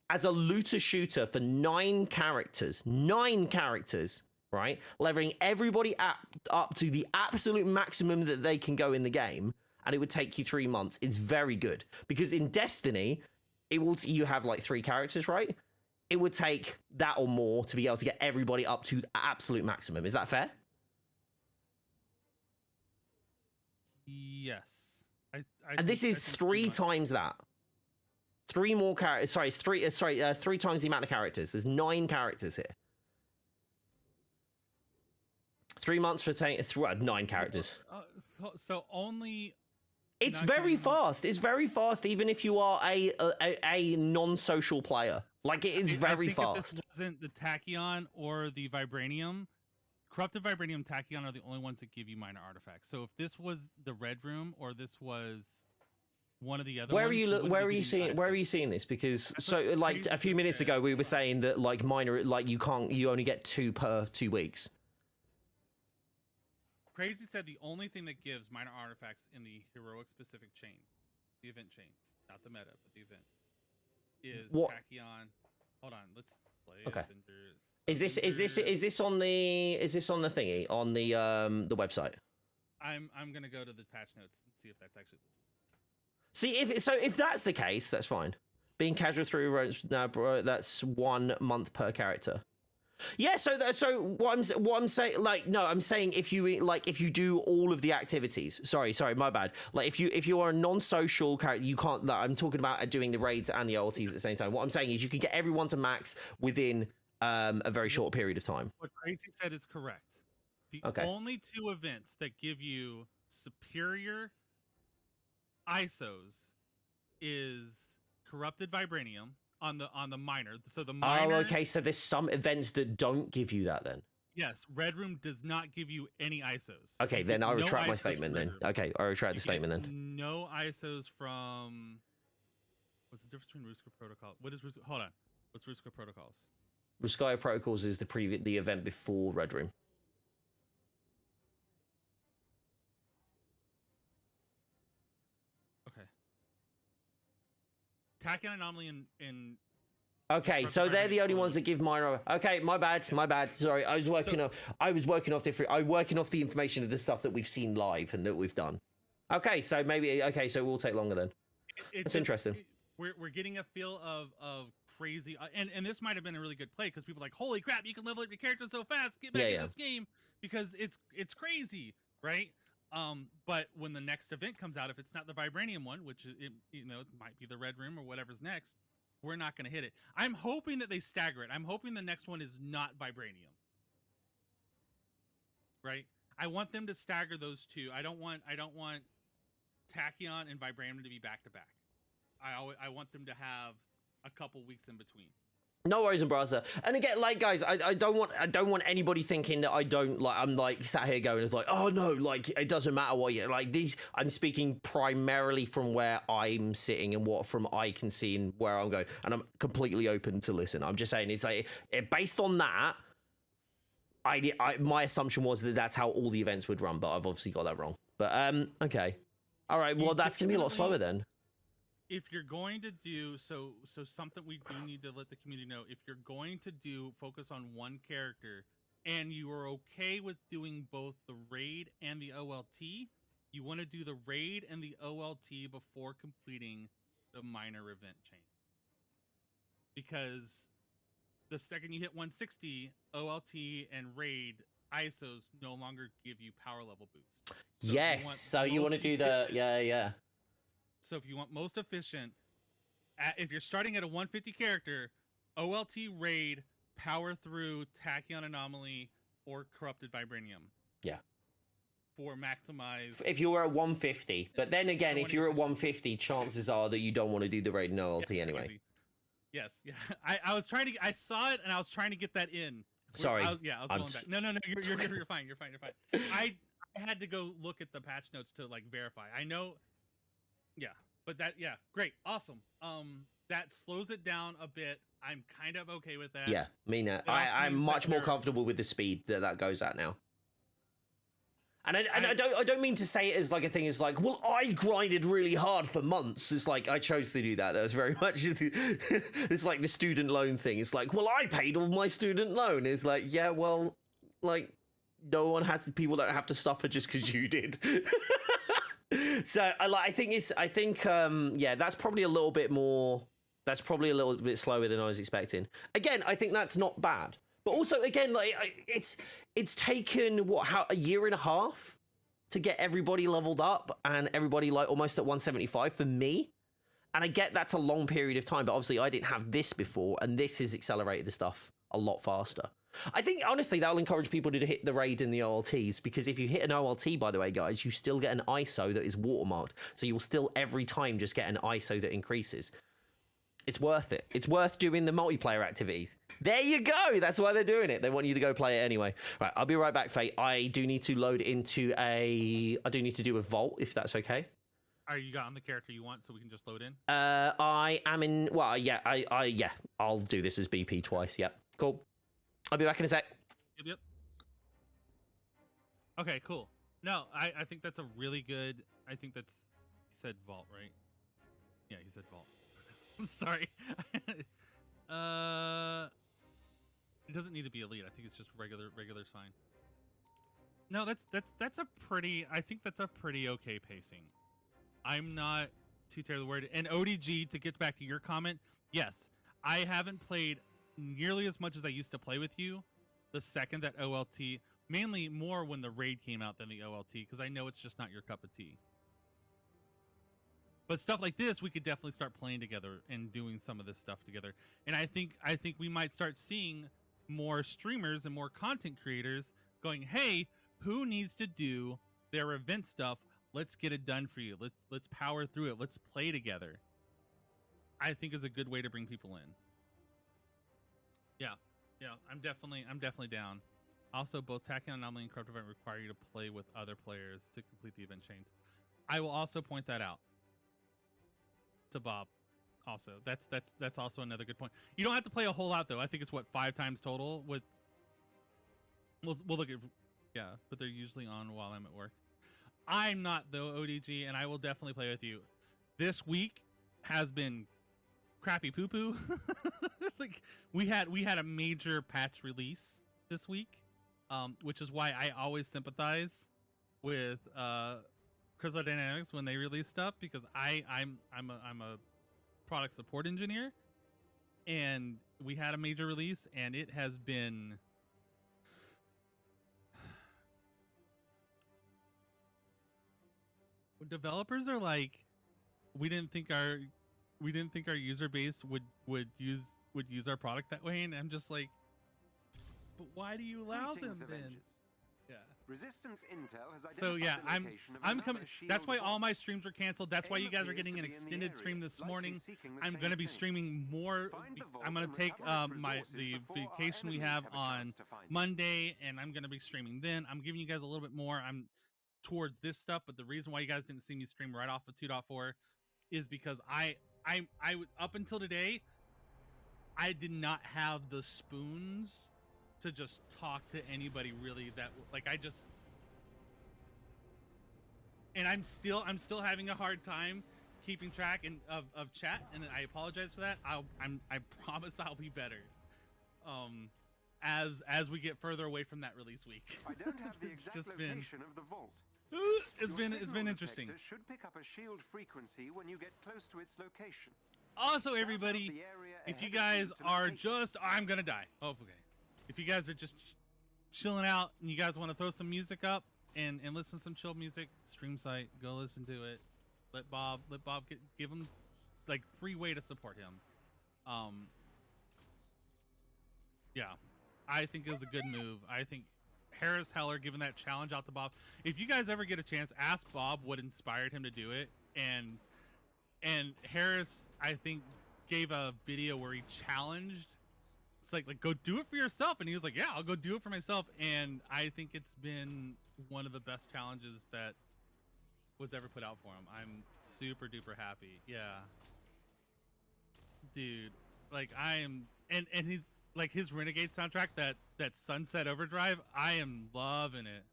As a looter shooter for 9 characters, right? Leveling everybody up to the absolute maximum that they can go in the game, and it would take you 3 months. It's very good, because in Destiny, you have like 3 characters, right? It would take that or more to be able to get everybody up to the absolute maximum. Is that fair? Yes. And this is 3 times that. 3 more characters. Sorry, 3 times the amount of characters. There's 9 characters here. 3 months for 9 characters. So only. It's very fast. It's very fast, even if you are a non-social player. Like, it is very fast. If this wasn't the Tachyon or the Vibranium, Corrupted Vibranium, Tachyon are the only ones that give you minor artifacts. So if this was the red room or this was one of the other Where ones, are you? it wouldn't Where be are you giving seeing? ISOs. Where are you seeing this? Because That's so what like Crazy a few just minutes said. ago, we were Hold on. saying that like minor, like you can't, you only get 2 per 2 weeks. Crazy said the only thing that gives minor artifacts in the heroic specific chain, the event chain, not the meta, but the event, is What? Tachyon. Hold on, let's play Okay. Avengers. Is this on the thingy on the website? I'm gonna go to the patch notes and see if that's actually See listed. if that's the case, that's fine. Being casual through now, bro, that's 1 month per character. Yeah, so what I'm saying, like, no, I'm saying if you do all of the activities. Sorry, my bad. Like if you are a non-social character, you can't. Like, I'm talking about doing the raids and the OLTs at the same time. What I'm saying is you can get everyone to max within a very short period of time. What Crazy said is correct. The Okay. only 2 events that give you superior ISOs is Corrupted Vibranium on the minor. So the minor. Oh, okay. So there's some events that don't give you that then. Yes, Red Room does not give you any ISOs. Okay, You then get I no retract my ISOs statement from then. Red Room. Okay, I retract the You statement get then. No ISOs from. What's the difference between Ruska Protocol? What is Hold on. What's Ruska Protocols? Ruskaya Protocols is the event before Red Room. Okay. Tachyon Anomaly in Okay, so they're the only ones that give minor. Okay, my bad. Sorry, I was working off different. I'm working off the information of the stuff that we've seen live and that we've done. Okay, so maybe so we'll take longer then. That's interesting. We're getting a feel of crazy, and this might have been a really good play because people are like, holy crap, you can level up your character so fast. Get back in this game because it's crazy, right? But when the next event comes out, if it's not the Vibranium one, which it might be the Red Room or whatever's next, we're not going to hit it. I'm hoping that they stagger it. I'm hoping the next one is not Vibranium. Right? I want them to stagger those 2. I don't want Tachyon and Vibranium to be back to back. I want them to have a couple weeks in between. No worries, Embracer. And again, like guys, I don't want anybody thinking that I don't like. I'm like sat here going, it's like, oh no, like it doesn't matter what you like. These, I'm speaking primarily from where I'm sitting and what from I can see and where I'm going, and I'm completely open to listen. I'm just saying, it's like based on that, my assumption was that that's how all the events would run, but I've obviously got that wrong. But okay, all right. Well, that's gonna be a lot slower then. If you're going to do so something we do need to let the community know, if you're going to focus on one character and you are okay with doing both the raid and the OLT, you want to do the raid and the OLT before completing the minor event chain. Because the second you hit 160, OLT and raid ISOs no longer give you power level boosts. Yes, so you want to do the yeah. So if you want most efficient, if you're starting at a 150 character, OLT raid, power through Tachyon Anomaly or Corrupted Vibranium. Yeah. For maximize. If you were at 150, but then again, if you're at 150, chances are that you don't want to do the raid and OLT anyway. Crazy. Yes, yeah. I was trying to. I saw it and I was trying to get that in. Sorry. I was going back. No. You're fine. You're fine. I had to go look at the patch notes to like verify. I know. Yeah, but great, awesome. That slows it down a bit. I'm kind of okay with that. Yeah, me now. I'm much more comfortable with the speed that goes at now. And I don't mean to say it as like a thing. It's like, well, I grinded really hard for months. It's like I chose to do that. That was very much. It's like the student loan thing. It's like, well, I paid all my student loan. It's like, yeah, well, like no one has. People don't have to suffer just because you did. So I think that's probably a little bit more. That's probably a little bit slower than I was expecting. Again, I think that's not bad. But also, again, like it's taken a year and a half to get everybody leveled up and everybody like almost at 175 for me. And I get that's a long period of time, but obviously I didn't have this before, and this has accelerated the stuff a lot faster. I think, honestly, that'll encourage people to hit the raid and the OLTs, because if you hit an OLT, by the way, guys, you still get an ISO that is watermarked. So you will still, every time, just get an ISO that increases. It's worth it. It's worth doing the multiplayer activities. There you go. That's why they're doing it. They want you to go play it anyway. Right, I'll be right back, Fate. I do need to load into I do need to do a vault, if that's okay. Are you got on the character you want so we can just load in? I am in. Well, yeah. Yeah. I'll do this as BP twice. Yep. Cool. I'll be back in a sec. Yep. Okay, cool. No, I think that's a really good. I think that's. He said vault, right? Yeah, he said vault. Sorry. It doesn't need to be elite. I think it's just regular's fine. No, that's a pretty. I think that's a pretty okay pacing. I'm not too terribly worried. And ODG, to get back to your comment, yes, I haven't played nearly as much as I used to play with you. The second that OLT, mainly more when the raid came out than the OLT, because I know it's just not your cup of tea. But stuff like this, we could definitely start playing together and doing some of this stuff together. And I think we might start seeing more streamers and more content creators going, "Hey, who needs to do their event stuff? Let's get it done for you. Let's power through it. Let's play together." I think is a good way to bring people in. Yeah, I'm definitely down. Also, both Tacking Anomaly and Corrupt Event require you to play with other players to complete the event chains. I will also point that out to Bob. Also, that's also another good point. You don't have to play a whole lot though. I think it's what 5 times total. With we'll look at, yeah, but they're usually on while I'm at work. I'm not though, ODG, and I will definitely play with you. This week has been crappy poo poo. Like we had a major patch release this week, which is why I always sympathize with Crystal Dynamics when they release stuff, because I'm a product support engineer, and we had a major release, and it has been developers are like, we didn't think our user base would use our product that way, and I'm just like, but why do you allow them then? Yeah. Resistance Intel has So yeah, identified the location of I'm another coming. shield That's why all vault. my streams were canceled. That's why AIM you guys are appears getting to an be in the extended area, stream this likely morning. seeking the I'm same going to be thing. streaming more. Find the vault I'm going and to take recover its my resources the before our vacation we enemies have have a on chance to find it. Monday, and I'm going to be streaming then. I'm giving you guys a little bit more. I'm towards this stuff, but the reason why you guys didn't see me stream right off of 2.4 is because I up until today, I did not have the spoons to just talk to anybody really that like I just, and I'm still having a hard time keeping track of chat, and I apologize for that. I promise I'll be better as we get further away from that release week. I don't have the It's exact just been location of the vault. it's Your been signal interesting. detector should pick up a shield frequency when you get close to its location. Also, Scout out everybody, the area if you ahead of guys to are locate it. just, I'm gonna die. Oh, okay. If you guys are just chilling out and you guys want to throw some music up and listen to some chill music, stream site, go listen to it. Let Bob give him like free way to support him. Yeah, I think it was a good move. I think Harris Heller giving that challenge out to Bob. If you guys ever get a chance, ask Bob what inspired him to do it. And Harris, I think, gave a video where he challenged. It's like go do it for yourself, and he was like, "Yeah, I'll go do it for myself." And I think it's been one of the best challenges that was ever put out for him. I'm super duper happy. Yeah, dude, like I am, and he's like his Renegade soundtrack, that Sunset Overdrive. I am loving it.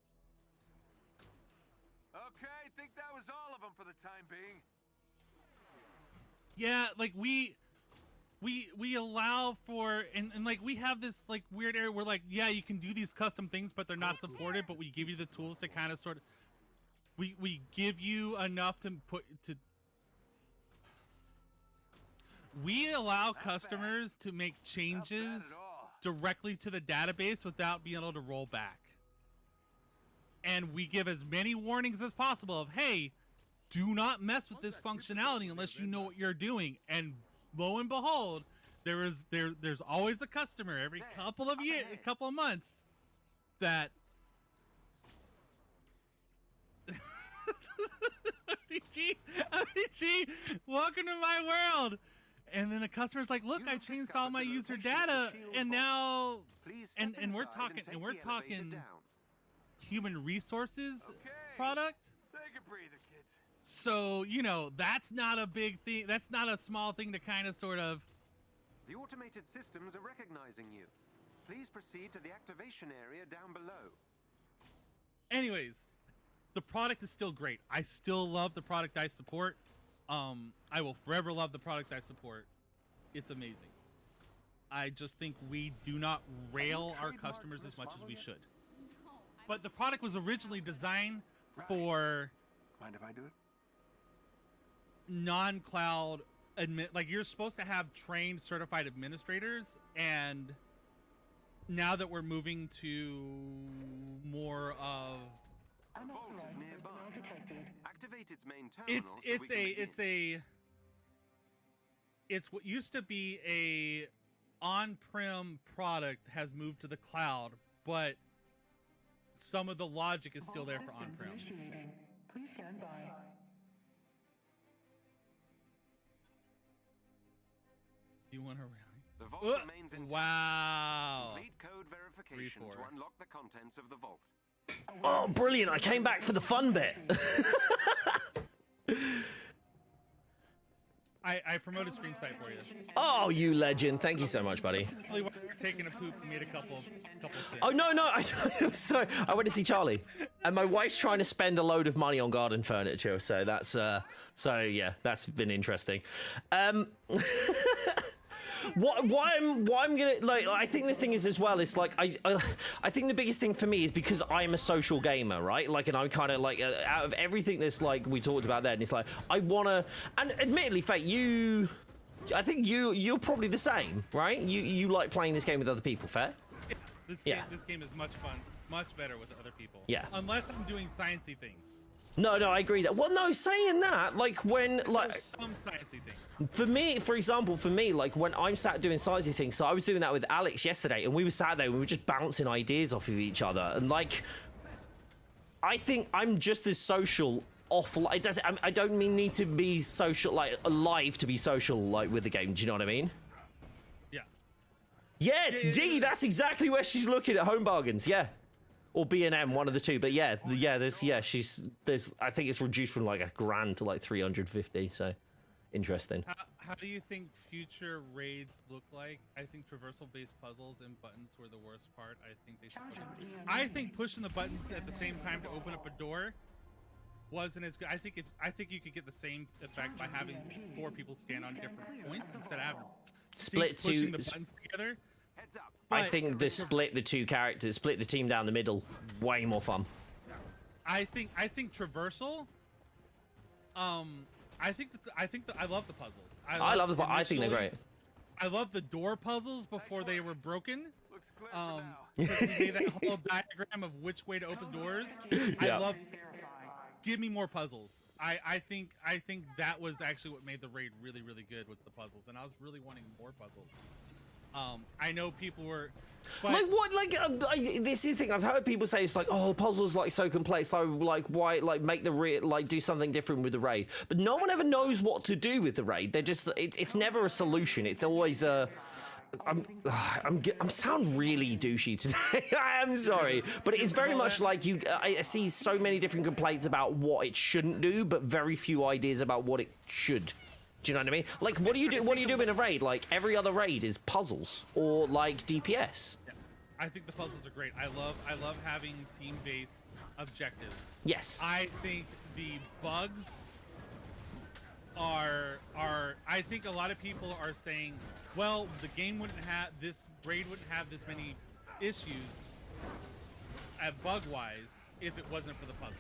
Okay, I think that was all of them for the time being. Yeah, like we allow for, and like we have this like weird area where like, yeah, you can do these custom things, but they're not supported, but we give you the tools to kind of sort of, we give you enough to we allow customers to make changes directly to the database without being able to roll back. And we give as many warnings as possible of, hey, do not mess with this functionality unless you know what you're doing. And lo and behold, there's always a customer every couple of months that ODG, welcome to my world. And then the customer's like, "Look, You I have changed discovered all my the user location of the data, shield and vault. now Please and step we're inside talking take and we're the elevator talking down. human resources Okay. product." Take a breather, kids. So, that's not a big thing. That's not a small thing to kind of sort of. The automated systems are recognizing you. Please proceed to the activation area down below. Anyways, the product is still great. I still love the product I support. I will forever love the product I support. It's amazing. I just think we do not rail our customers as much as we should. But the product was originally designed for Mind if I do it? non-cloud like you're supposed to have trained certified administrators, and now that we're moving to more of The vault is nearby. Activate its main terminal. it's what used to be a on-prem product has moved to the cloud, but some of the logic is still there for on-prem. Please stand by. You want to The vault really? remains intact. Wow. Complete code verification to 3-4. unlock the contents of the vault. Oh, brilliant. I came back for the fun bit. I promoted Stream Site for you. Oh, you legend. Thank you so much, buddy. Really, while you were taking a poop, made a couple sips. Oh, no. I'm sorry. I went to see Charlie. And my wife's trying to spend a load of money on garden furniture. So that's, yeah, that's been interesting. Why I'm gonna I think the thing is as well, it's like I think the biggest thing for me is because I'm a social gamer, right? Like, and I'm kind of like out of everything that's like we talked about there, and it's like I wanna, and admittedly, Fate, I think you're probably the same, right? You like playing this game with other people, fair? Yeah, this game is much fun, much better with other people. Yeah. Unless I'm doing sciencey things. No, I agree that. Well, no, saying that, like when There's some sciencey things. For me, for example, like when I'm sat doing sciencey things, so I was doing that with Alex yesterday, and we were sat there and we were just bouncing ideas off of each other, and like, I think I'm just as social I don't need to be social, like alive to be social, like with the game. Do you know what I mean? Yeah. Yeah, gee, that's exactly where she's looking at home bargains. Yeah. Or B&M, one of the two, but yeah, there's I think it's reduced from like $1,000 to like 350. So interesting. How do you think future raids look like? I think traversal-based puzzles and buttons were the worst part. I think pushing the buttons at the same time to open up a door wasn't as good. I think you could get the same effect by having 4 people stand on different points instead of having pushing the buttons together. Heads up. I think split the team down the middle, way more fun. I think traversal. I love the puzzles. I think they're great. I love the door puzzles before they were broken. Looks clear for now. Because we made that whole diagram of which way to open doors. Yeah. I love. Give me more puzzles. I think that was actually what made the raid really, really good with the puzzles, and I was really wanting more puzzles. I know people were, but like what, this is the thing I've heard people say. It's like, oh, the puzzle's like so complex. So like, why make the do something different with the raid? But no one ever knows what to do with the raid. They're just, it's never a solution. It's always a. I'm sound really douchey today. I am sorry, but it's very much like I see so many different complaints about what it shouldn't do, but very few ideas about what it should. Do you know what I mean? Like, what do you do in a raid? Like, every other raid is puzzles or like DPS. Yeah. I think the puzzles are great. I love having team-based objectives. Yes. I think the bugs are I think a lot of people are saying, well, the game wouldn't have this raid wouldn't have this many issues at bug-wise if it wasn't for the puzzles.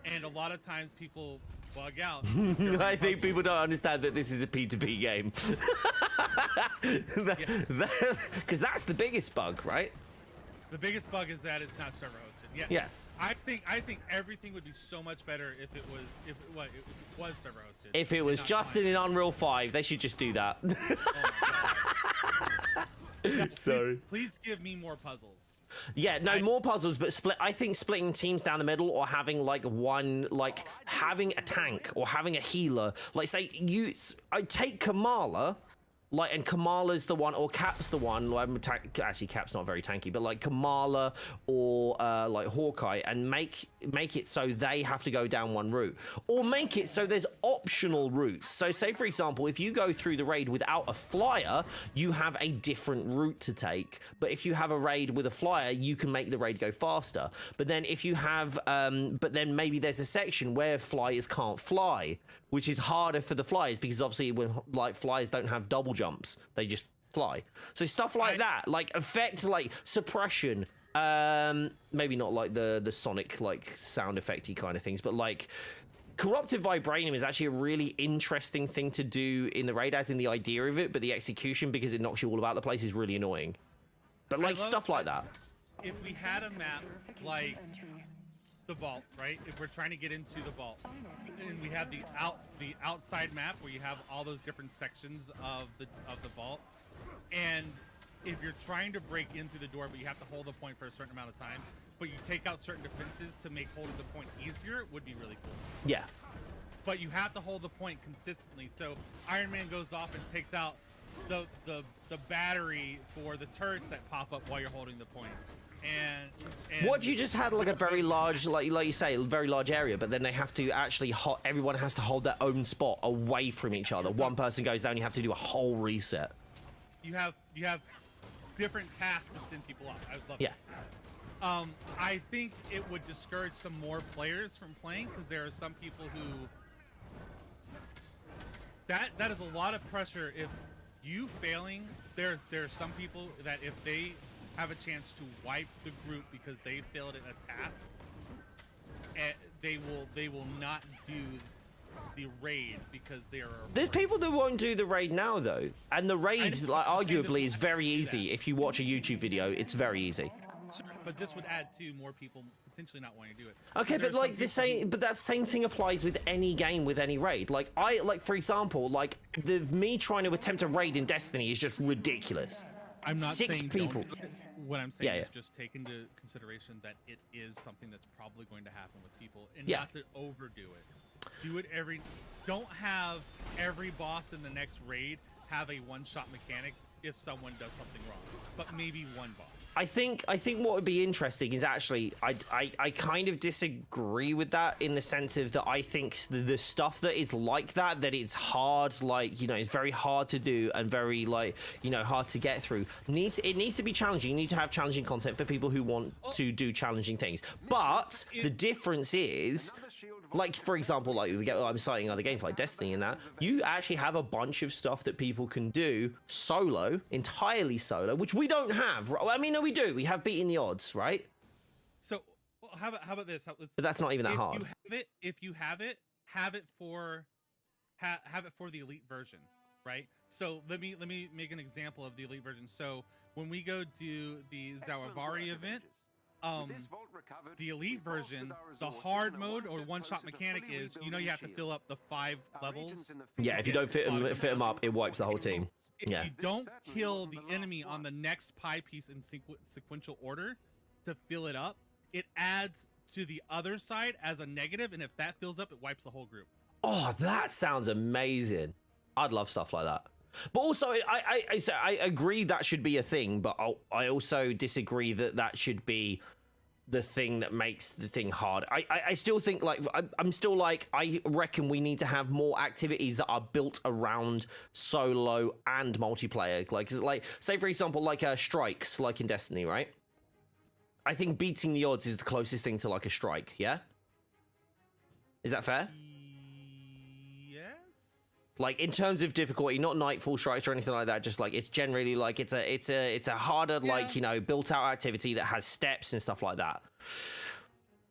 And a lot of times people bug out. I think people don't understand that this is a P2P game. Because that's the biggest bug, right? The biggest bug is that it's not server hosted. Yeah. Yeah. I think everything would be so much better if it was server hosted. If it was just in Unreal 5, they should just do that. Oh my God. Sorry. Please give me more puzzles. Yeah, no, more puzzles, but I think splitting teams down the middle, or having like having a tank or having a healer. Like, say I take Kamala. Like, and Kamala's the one, or Cap's the one. Like, actually, Cap's not very tanky, but like Kamala or like Hawkeye, and make it so they have to go down one route, or make it so there's optional routes. So, say for example, if you go through the raid without a flyer, you have a different route to take. But if you have a raid with a flyer, you can make the raid go faster. But then if you have, but then maybe there's a section where flyers can't fly, which is harder for the flyers, because obviously when like flyers don't have double jumps, they just fly. So stuff like that, like effects like suppression, maybe not like the Sonic like sound effecty kind of things, but like corruptive vibranium is actually a really interesting thing to do in the raid, as in the idea of it, but the execution, because it knocks you all about the place, is really annoying. But like stuff like that. If we had a map like the vault, right? If we're trying to get into the vault, and we have the outside map where you have all those different sections of the vault, and if you're trying to break in through the door, but you have to hold the point for a certain amount of time, but you take out certain defenses to make holding the point easier, it would be really cool. Yeah. But you have to hold the point consistently. So Iron Man goes off and takes out the battery for the turrets that pop up while you're holding the point. And what if you just had like a very large, like you say, a very large area, but then they have to actually, everyone has to hold their own spot away from each other. One person goes down, you have to do a whole reset. You have different tasks to send people off. I love it. I think it would discourage some more players from playing, because there are some people who that is a lot of pressure. If you failing, there are some people that if they have a chance to wipe the group because they failed at a task, they will not do the raid because they are. There's people that won't do the raid now though, and the raid, like, arguably is very easy. If you watch a YouTube video, it's very easy. Sure, but this would add to more people potentially not wanting to do it. Okay, but like but that same thing applies with any game, with any raid. Like for example, like me trying to attempt a raid in Destiny is just ridiculous. I'm not Six saying people. What I'm saying is just take into consideration that it is something that's probably going to happen with people, and not to overdo it. Do it don't have every boss in the next raid have a one-shot mechanic if someone does something wrong, but maybe one boss. I think what would be interesting is actually I kind of disagree with that, in the sense of that I think the stuff that is like that it's hard, like, you know, it's very hard to do and very, like, you know, hard to get through. It needs to be challenging. You need to have challenging content for people who want to do challenging things. But the difference is, like, for example, like I'm citing other games like Destiny and that, you actually have a bunch of stuff that people can do solo, entirely solo, which we don't have. I mean, no, we do. We have beating the odds, right? So how about this? But that's not even that hard. If you have it, have it for the elite version, right? So let me make an example of the elite version. So when we go do the Zawavari event, the elite version, the hard mode or one-shot mechanic is, you know, you have to fill up the 5 levels. Yeah, if you don't fit them up, it wipes the whole team. If you don't kill the enemy on the next pie piece in sequential order to fill it up, it adds to the other side as a negative, and if that fills up, it wipes the whole group. Oh, that sounds amazing. I'd love stuff like that. But also, I agree that should be a thing, but I also disagree that should be the thing that makes the thing hard. I still think, like, I'm still like, I reckon we need to have more activities that are built around solo and multiplayer. Like say for example, like strikes, like in Destiny, right? I think beating the odds is the closest thing to like a strike. Yeah, is that fair? Like in terms of difficulty, not Nightfall strikes or anything like that. Just like it's generally like it's a harder, like, you know, built out activity that has steps and stuff like that.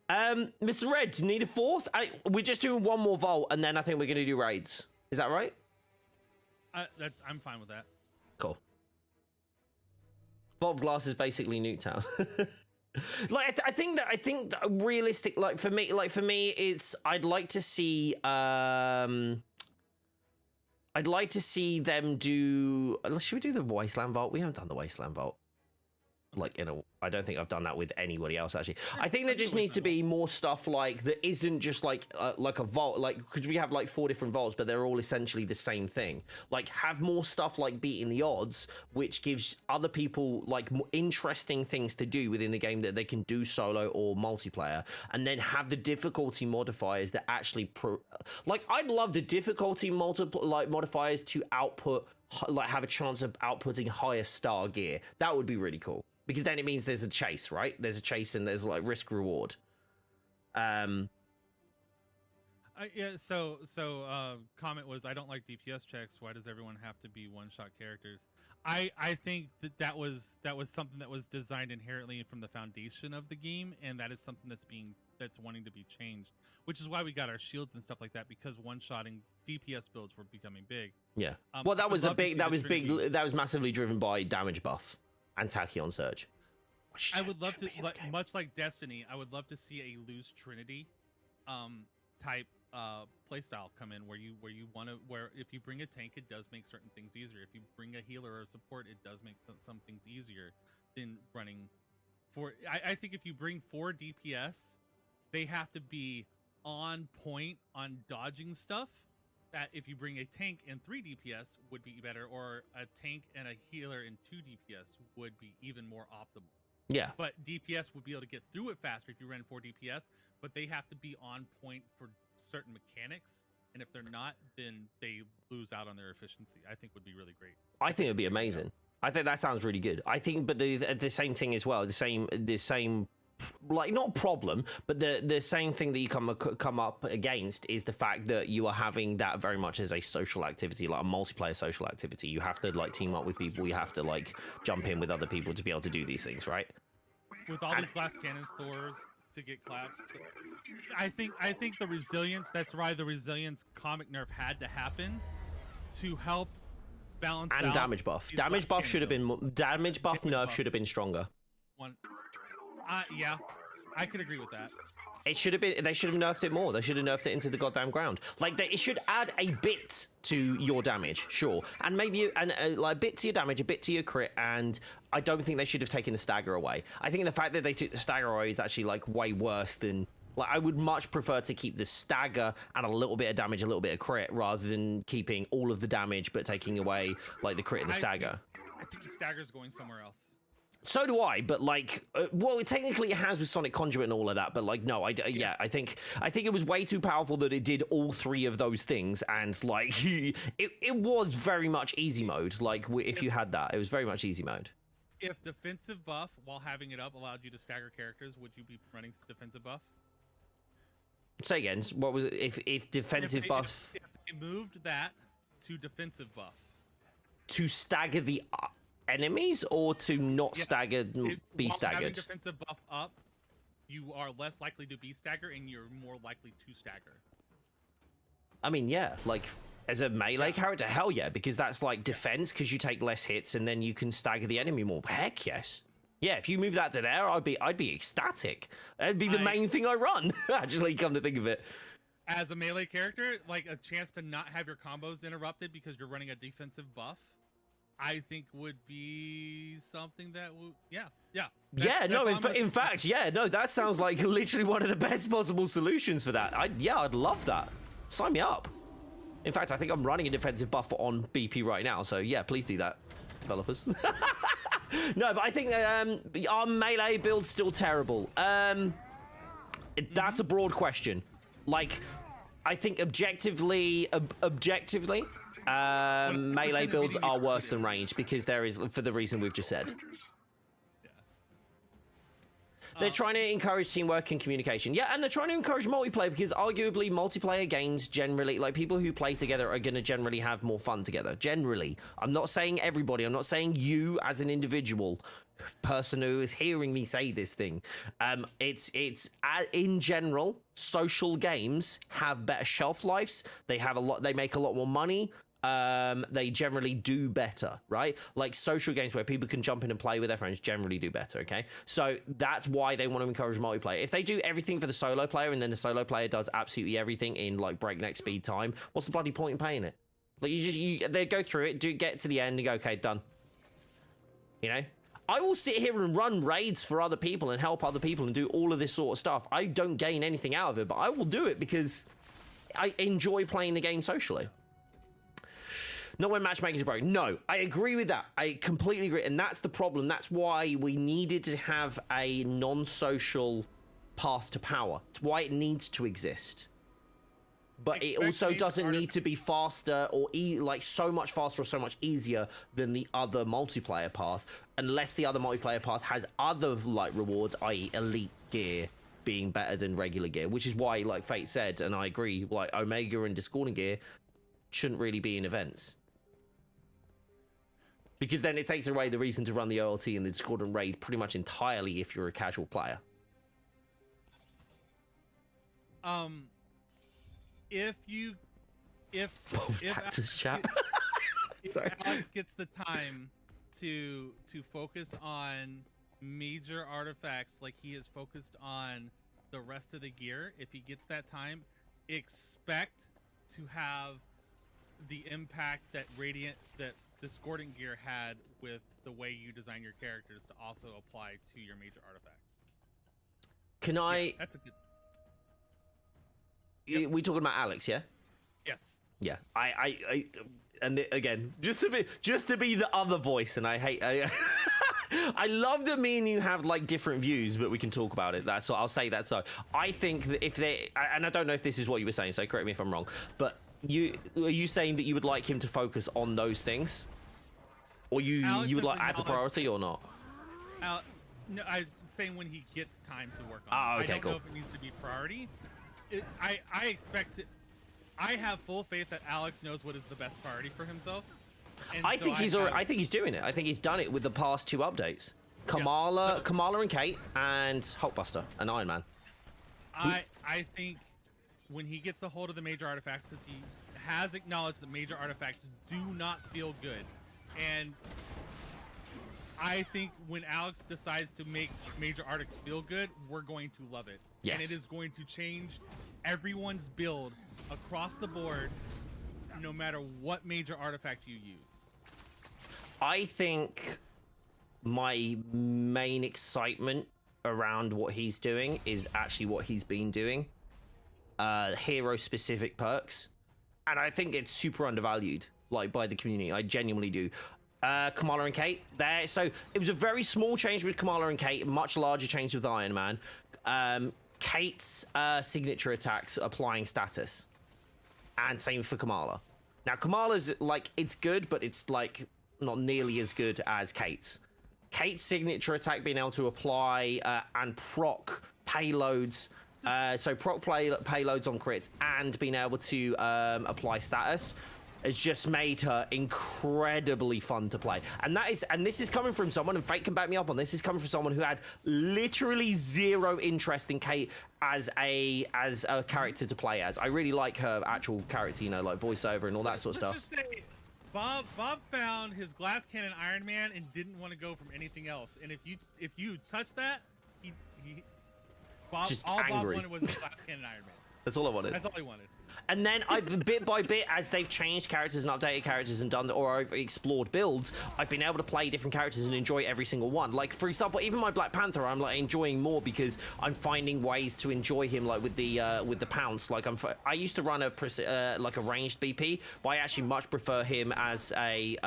Mr. Red, do you need a fourth? We're just doing one more vault, and then I think we're gonna do raids. Is that right? I'm fine with that. Cool. Bob Glass is basically Nuketown. Like I think that realistic, like for me, it's I'd like to see them do. Should we do the Wasteland Vault? We haven't done the Wasteland Vault. Like, I don't think I've done that with anybody else, actually. I think there just needs to be more stuff like that isn't just like a vault, like, because we have like 4 different vaults, but they're all essentially the same thing. Like, have more stuff like beating the odds, which gives other people like more interesting things to do within the game that they can do solo or multiplayer, and then have the difficulty modifiers that actually like, I'd love the difficulty modifiers to output, like, have a chance of outputting higher star gear. That would be really cool. Because then it means there's a chase, right? There's a chase and there's like risk reward. Yeah. So comment was, I don't like DPS checks. Why does everyone have to be one-shot characters? I think that was something that was designed inherently from the foundation of the game, and that is something that's wanting to be changed. Which is why we got our shields and stuff like that, because one-shotting DPS builds were becoming big. Yeah. Well, that was massively driven by damage buff and Tachyon Surge. I would love to, much like Destiny, I would love to see a loose Trinity type playstyle come in, where if you bring a tank, it does make certain things easier. If you bring a healer or a support, it does make some things easier than running 4. I think if you bring 4 DPS, they have to be on point on dodging stuff. That if you bring a tank and 3 DPS would be better, or a tank and a healer and 2 DPS would be even more optimal. Yeah. But DPS would be able to get through it faster if you ran 4 DPS, but they have to be on point for certain mechanics, and if they're not, then they lose out on their efficiency. I think would be really great. I think it'd be amazing. I think that sounds really good. I think, but the same thing as well, the same like, not problem, but the same thing that you come up against is the fact that you are having that very much as a social activity, like a multiplayer social activity. You have to like team up with people, you have to like jump in with other people to be able to do these things, right? With all these glass cannons, Thors to get collapsed. I think the resilience, that's why the resilience comic nerf had to happen, to help balance out. And damage buff. Damage buff should have been, damage buff nerf should have been stronger. Yeah, I could agree with that. It should have been. They should have nerfed it more. They should have nerfed it into the goddamn ground. Like, it should add a bit to your damage, sure, and maybe like a bit to your damage, a bit to your crit. And I don't think they should have taken the stagger away. I think the fact that they took the stagger away is actually like way worse than. Like, I would much prefer to keep the stagger and a little bit of damage, a little bit of crit, rather than keeping all of the damage but taking away like the crit and the stagger. I think the stagger's going somewhere else. So do I, but like, well, technically it has with Sonic Conduit and all of that, but like, no, I think it was way too powerful that it did all 3 of those things, and like, it was very much easy mode. Like, if you had that, it was very much easy mode. If defensive buff while having it up allowed you to stagger characters, would you be running defensive buff? Say again, what was it? If defensive buff? If they moved that to defensive buff. To stagger the enemies, or to not stagger, be while staggered? Having defensive buff up, you are less likely to be stagger, and you're more likely to stagger. I mean, yeah, like, as a melee character, hell yeah, because that's like defense, because you take less hits and then you can stagger the enemy more. Heck yes. Yeah, if you move that to there, I'd be ecstatic. That'd be the main thing I run. Actually, come to think of it. As a melee character, like, a chance to not have your combos interrupted because you're running a defensive buff, I think would be something that would, in fact, that sounds like literally one of the best possible solutions for that. I'd love that. Sign me up. In fact, I think I'm running a defensive buff on BP right now, so yeah, please do that, developers. No, but I think our melee build's still terrible. That's a broad question. Like, I think objectively, melee builds are worse than ranged, because there is, for the reason we've just said. They're trying to encourage teamwork and communication. Yeah, and they're trying to encourage multiplayer, because arguably multiplayer games generally, like, people who play together are going to generally have more fun together. Generally. I'm not saying everybody. I'm not saying you as an individual person who is hearing me say this thing. It's in general, social games have better shelf lives. They make a lot more money. They generally do better, right? Like, social games where people can jump in and play with their friends generally do better, okay? So that's why they want to encourage multiplayer. If they do everything for the solo player, and then the solo player does absolutely everything in like breakneck speed time, what's the bloody point in paying it? Like, they go through it, get to the end and go, okay, done. You know? I will sit here and run raids for other people and help other people and do all of this sort of stuff. I don't gain anything out of it, but I will do it because I enjoy playing the game socially. Not when matchmaking is broken. No, I agree with that. I completely agree. And that's the problem. That's why we needed to have a non-social path to power. It's why it needs to exist. But it also doesn't need to be faster or like so much faster or so much easier than the other multiplayer path, unless the other multiplayer path has other like rewards, i.e. elite gear being better than regular gear, which is why, like Fate said, and I agree, like Omega and Discordant gear shouldn't really be in events. Because then it takes away the reason to run the OLT and the Discordant raid pretty much entirely if you're a casual player. If Sorry. Alex gets the time to focus on major artifacts like he is focused on the rest of the gear, if he gets that time, expect to have the impact that Discordant gear had with the way you design your characters to also apply to your major artifacts. Can I? Yeah, that's a good. Yep. We talking about Alex, yeah? Yes. Yeah. Again, just to be the other voice, and I love that me and you have like different views, but we can talk about it. That's what I'll say. That so I think that if they, and I don't know if this is what you were saying, so correct me if I'm wrong, but are you saying that you would like him to focus on those things, or you would like as a priority or not? No, I'm saying when he gets time to work on it. Oh, okay, I don't cool. know if it needs to be priority. I expect it. I have full faith that Alex knows what is the best priority for himself. And I think he's doing it. I think he's done it with the past 2 updates. Kamala and Kate, and Hulkbuster and Iron Man. I think when he gets a hold of the major artifacts, because he has acknowledged that major artifacts do not feel good, and I think when Alex decides to make major artifacts feel good, we're going to love it. Yes. And it is going to change everyone's build across the board, no matter what major artifact you use. I think my main excitement around what he's doing is actually what he's been doing. Hero-specific perks. And I think it's super undervalued, like, by the community. I genuinely do. Kamala and Kate there. So it was a very small change with Kamala and Kate, a much larger change with Iron Man. Kate's signature attacks applying status, and same for Kamala. Now Kamala's like, it's good, but it's like not nearly as good as Kate's. Kate's signature attack being able to apply and proc payloads. So proc payloads on crits and being able to apply status has just made her incredibly fun to play. And this is coming from someone, and Fate can back me up on this, is coming from someone who had literally zero interest in Kate as a character to play as. I really like her actual character, you know, like voiceover and all that sort of stuff. Let's just say Bob found his glass cannon Iron Man and didn't want to go from anything else. And if you touch that, Bob wanted was his glass cannon Iron Man. That's all I wanted. That's all he wanted. And then bit by bit, as they've changed characters and updated characters and done or explored builds, I've been able to play different characters and enjoy every single one. Like, for example, even my Black Panther, I'm like enjoying more because I'm finding ways to enjoy him, like with the pounce. Like I used to run a ranged BP, but I actually much prefer him as a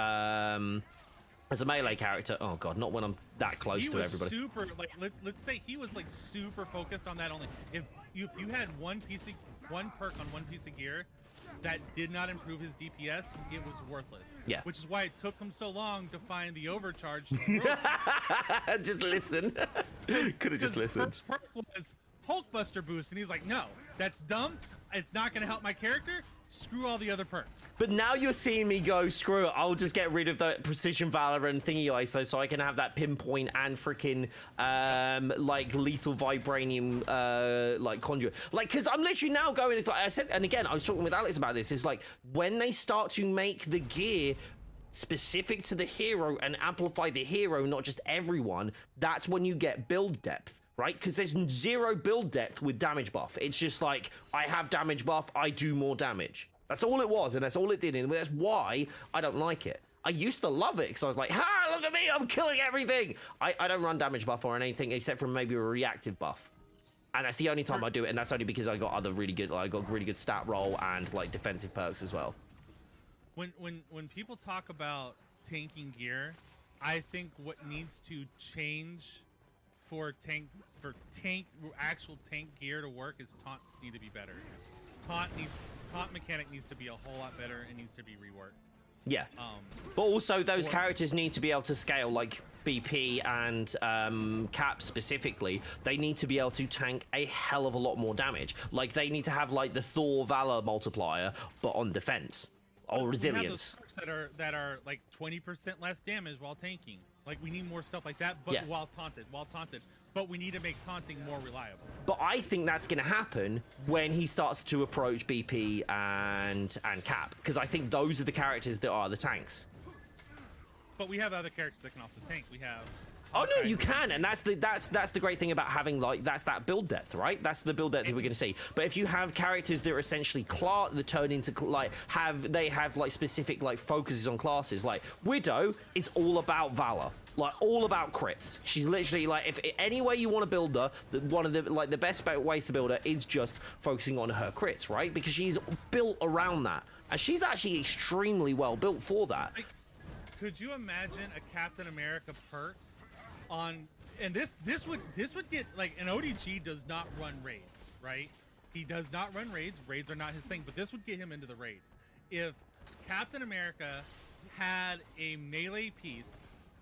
melee character. Oh god, not when I'm that close to everybody. He was super, like, let's say he was like super focused on that only. If you had one perk on one piece of gear that did not improve his DPS, it was worthless. Yeah. Which is why it took him so long to find the overcharge. Just listen. Could have just listened. First perk was Hulkbuster boost, and he's like, no, that's dumb. It's not going to help my character. Screw all the other perks. But now you're seeing me go, screw it, I'll just get rid of the Precision Valor and Thingy ISO so I can have that pinpoint and freaking, like, lethal vibranium, like, conduit. Like, because I'm literally now going, it's like I said, and again, I was talking with Alex about this, it's like, when they start to make the gear specific to the hero and amplify the hero, not just everyone, that's when you get build depth. Right? Because there's zero build depth with damage buff. It's just like, I have damage buff, I do more damage. That's all it was, and that's all it did, and that's why I don't like it. I used to love it because I was like, ha, look at me, I'm killing everything. I don't run damage buff or anything except for maybe a reactive buff. And that's the only time I do it, and that's only because I got other really good, I got really good stat roll and like defensive perks as well. When people talk about tanking gear, I think what needs to change for actual tank gear to work is taunts need to be better. Taunt mechanic needs to be a whole lot better. It needs to be reworked. Yeah. But also those characters need to be able to scale, like BP and Cap specifically. They need to be able to tank a hell of a lot more damage. Like they need to have like the Thor Valor multiplier, but on defense or resilience. We have those perks that are like 20% less damage while tanking. Like we need more stuff like that, but while taunted. But we need to make taunting more reliable. But I think that's going to happen when he starts to approach BP and Cap, because I think those are the characters that are the tanks. But we have other characters that can also tank. We have. Oh no, you can, and that's the great thing about having like that's that build depth, right? That's the build depth that we're going to see. But if you have characters that are essentially that turn into like they have like specific like focuses on classes, like Widow is all about Valor. Like all about crits. She's literally like, if any way you want to build her, one of the best ways to build her is just focusing on her crits, right? Because she's built around that, and she's actually extremely well built for that. Like, could you imagine a Captain America perk on? And this would get like an ODG does not run raids, right? He does not run raids. Raids are not his thing. But this would get him into the raid. If Captain America had a melee piece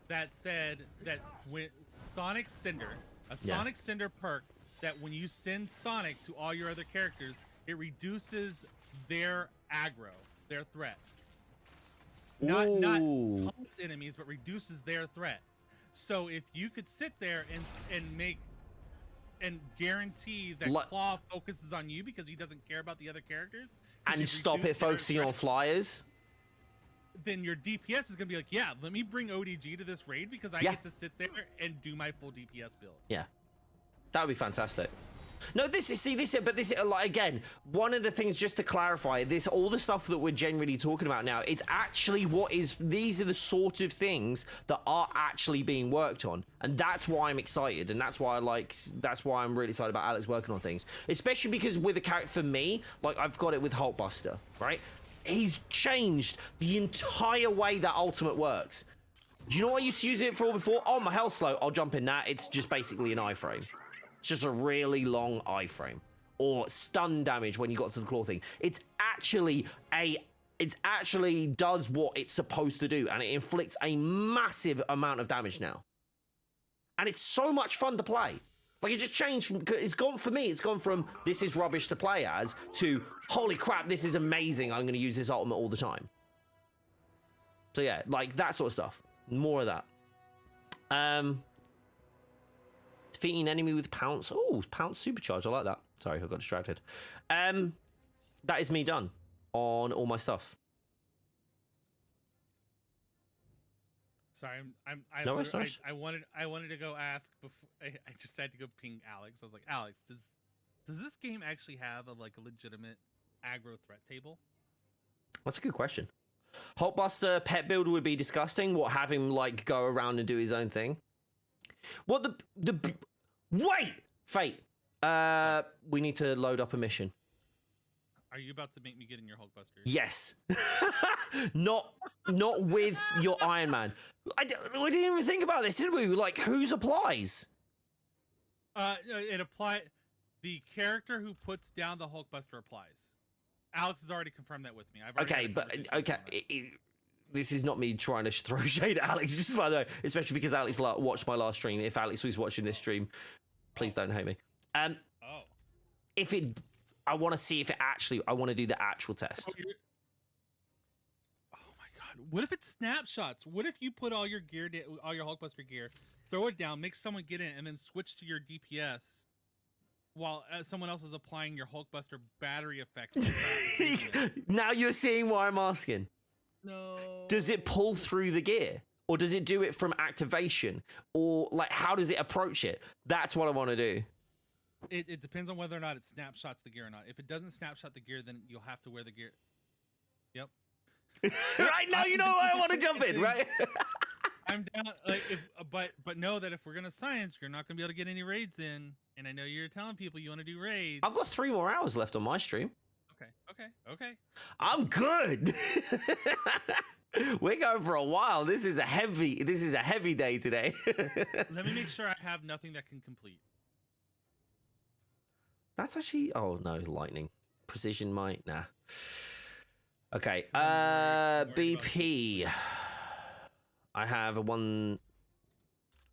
that said that when Sonic Cinder, Sonic Cinder perk, that when you send Sonic to all your other characters, it reduces their aggro, their threat. Not taunts enemies, but reduces their threat. So if you could sit there and guarantee that Claw focuses on you because he doesn't care about the other characters, and stop it focusing on flyers, then your DPS is going to be like, yeah, let me bring ODG to this raid because I get to sit there and do my full DPS build. Yeah. That would be fantastic. No, this is like, again, one of the things, just to clarify, all the stuff that we're generally talking about now, it's actually these are the sort of things that are actually being worked on. And that's why I'm excited. And that's why I'm really excited about Alex working on things, especially because with a character, for me, like I've got it with Hulkbuster, right? He's changed the entire way that ultimate works. Do you know what I used to use it for before? Oh, my health's low. I'll jump in that. It's just basically an iframe. It's just a really long iframe. Or stun damage when you got to the claw thing. It actually does what it's supposed to do, and it inflicts a massive amount of damage now. And it's so much fun to play. Like, it just changed from, it's gone from this is rubbish to play as to holy crap, this is amazing, I'm going to use this ultimate all the time. So yeah, like that sort of stuff. More of that. Defeating enemy with pounce. Oh, pounce supercharge, I like that. Sorry, I got distracted. That is me done on all my stuff. Sorry, No, nice. I wanted to go ask before. I just had to go ping Alex. I was like, Alex, does this game actually have a legitimate aggro threat table? That's a good question. Hulkbuster pet builder would be disgusting. What, have him like go around and do his own thing? What wait, Fate. We need to load up a mission. Are you about to make me get in your Hulkbuster? Yes. not with your Iron Man. We didn't even think about this, did we? Like, whose applies? It apply. The character who puts down the Hulkbuster applies. Alex has already confirmed that with me. This is not me trying to throw shade at Alex, just by the way, especially because Alex watched my last stream. If Alex was watching this stream, please don't hate me. I want to see if it actually, I want to do the actual test. Oh my god. What if it's snapshots? What if you put all your gear, all your Hulkbuster gear, throw it down, make someone get in, and then switch to your DPS while someone else is applying your Hulkbuster battery effects? Now you're seeing why I'm asking. No. Does it pull through the gear? Or does it do it from activation? Or like, how does it approach it? That's what I want to do. It depends on whether or not it snapshots the gear or not. If it doesn't snapshot the gear, then you'll have to wear the gear. Yep. Right now, you know why I want to jump in, right? I'm down. Like, but know that if we're gonna science, you're not gonna be able to get any raids in. And I know you're telling people you want to do raids. I've got 3 more hours left on my stream. Okay. I'm good. We're going for a while. This is a heavy day today. Let me make sure I have nothing that can complete. That's actually, oh no, lightning. Precision might, nah. Okay, BP. I have a one.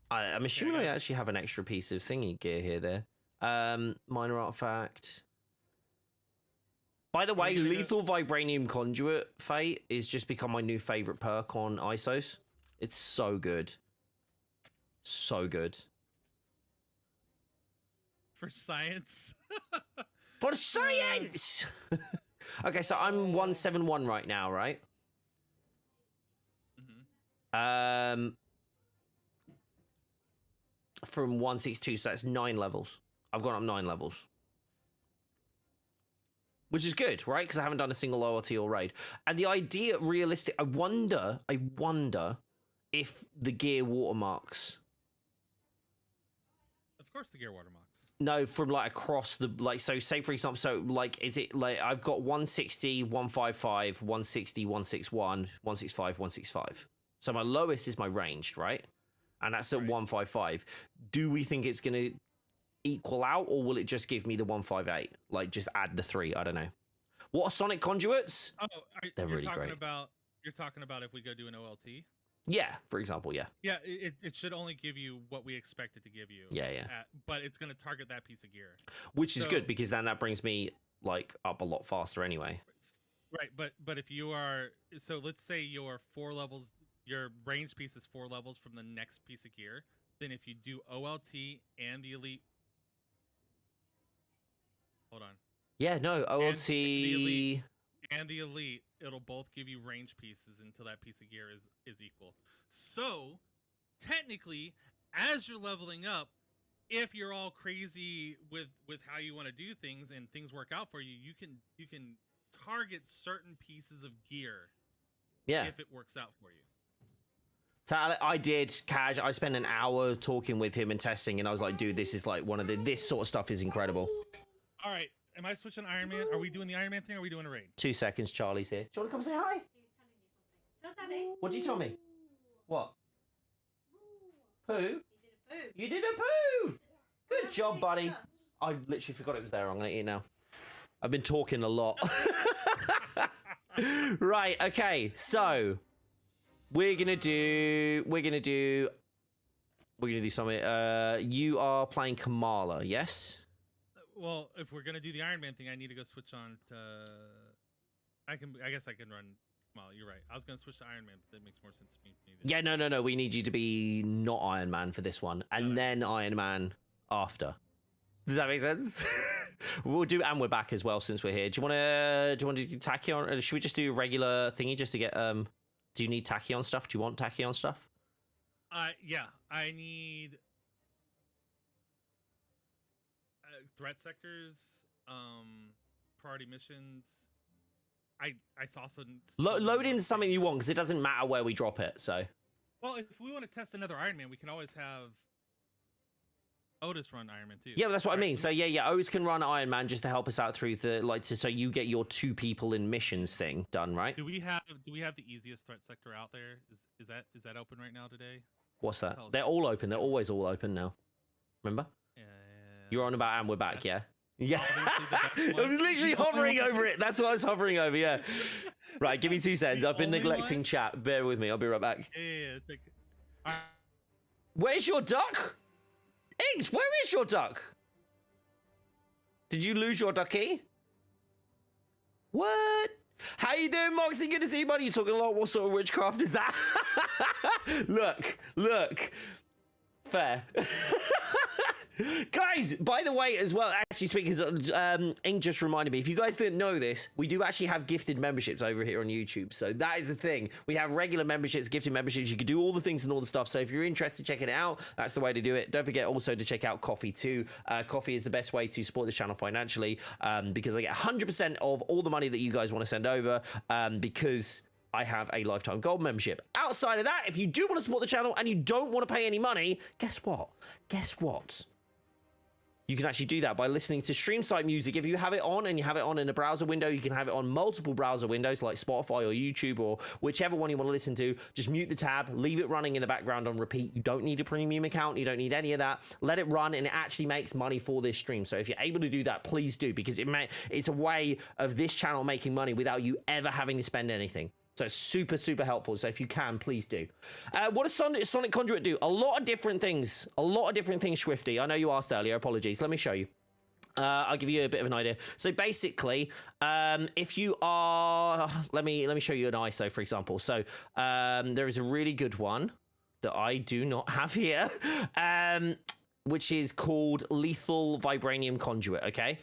I'm assuming I actually have an extra piece of thingy gear here. Minor artifact. By the way, lethal vibranium conduit fate is just become my new favorite perk on ISOs. It's so good. So good. For science. For science! Okay, so I'm 171 right now, right? From 162, so that's 9 levels. I've gone up 9 levels. Which is good, right? Because I haven't done a single OLT or raid. And the idea, realistic, I wonder if the gear watermarks. Of course the gear watermarks. No, from like across the, like, so say for example, so like, is it like, I've got 160, 155, 160, 161, 165, 165. So my lowest is my ranged, right? And that's at 155. Do we think it's going to equal out, or will it just give me the 158? Like, just add the 3, I don't know. What are sonic conduits? Oh, they're really great. You're talking about if we go do an OLT? Yeah, for example, yeah. Yeah, it should only give you what we expect it to give you. Yeah. But it's going to target that piece of gear. Which is good, because then that brings me, like, up a lot faster anyway. Right, but if you are... So let's say you're 4 levels... Your range piece is 4 levels from the next piece of gear. Then if you do OLT and the elite... Hold on. Yeah, no, OLT... And the elite, it'll both give you range pieces until that piece of gear is equal. So, technically, as you're leveling up, if you're all crazy with how you want to do things and things work out for you, you can target certain pieces of gear. Yeah. If it works out for you. So I did, Cash. I spent an hour talking with him and testing, and I was like, dude, this is like this sort of stuff is incredible. All right. Am I switching Iron Man? Are we doing the Iron Man thing, or are we doing a raid? 2 seconds, Charlie's here. Do you want to come say hi? Tell Daddy. What did you tell me? What? Poo? You did a poo! Good job, buddy. I literally forgot it was there. I'm going to eat it now. I've been talking a lot. Right, okay. So, we're going to do something. You are playing Kamala, yes? Well, if we're gonna do the Iron Man thing, I need to go switch on to. I guess I can run. Well, you're right. I was gonna switch to Iron Man, but that makes more sense to me. Yeah, no. We need you to be not Iron Man for this one, and then Iron Man after. Does that make sense? We'll do, and we're back as well since we're here. Do you want to do Tachyon? Should we just do regular thingy just to get Do you need Tachyon stuff? Do you want Tachyon stuff? Yeah, I need. Threat sectors, priority missions. I also load in something you want, because it doesn't matter where we drop it. So, well, if we want to test another Iron Man, we can always have Otis run Iron Man too. Yeah, that's what I mean. So yeah, Otis can run Iron Man just to help us out through the so you get your 2 people in missions thing done, right? Do we have the easiest threat sector out there? Is that open right now today? What's that? They're all open. They're always all open now. Remember? Yeah. You're on about, and we're back, yeah? Yeah. I was literally hovering over it. That's what I was hovering over, yeah. Right, give me 2 seconds. I've been neglecting chat. Bear with me. I'll be right back. Yeah. It's like... Where's your duck? Inks, where is your duck? Did you lose your ducky? What? How you doing, Moxie? Good to see you, buddy. You're talking a lot. What sort of witchcraft is that? Look. Fair. Guys, by the way, as well, actually speaking, Ink just reminded me, if you guys didn't know this, we do actually have gifted memberships over here on YouTube. So that is the thing. We have regular memberships, gifted memberships. You can do all the things and all the stuff. So if you're interested, checking it out, that's the way to do it. Don't forget also to check out Coffee too. Coffee is the best way to support this channel financially, because I get 100% of all the money that you guys want to send over, because I have a lifetime gold membership. Outside of that, if you do want to support the channel and you don't want to pay any money, guess what? Guess what? You can actually do that by listening to stream site music. If you have it on and you have it on in a browser window, you can have it on multiple browser windows like Spotify or YouTube or whichever one you want to listen to. Just mute the tab, leave it running in the background on repeat. You don't need a premium account. You don't need any of that. Let it run, and it actually makes money for this stream. So if you're able to do that, please do, because it's a way of this channel making money without you ever having to spend anything. So it's super, super helpful. So if you can, please do. What does Sonic Conduit do? A lot of different things. A lot of different things, Swifty. I know you asked earlier. Apologies. Let me show you. I'll give you a bit of an idea. So basically, if you are... Let me show you an ISO, for example. So there is a really good one that I do not have here. Which is called Lethal Vibranium Conduit, okay?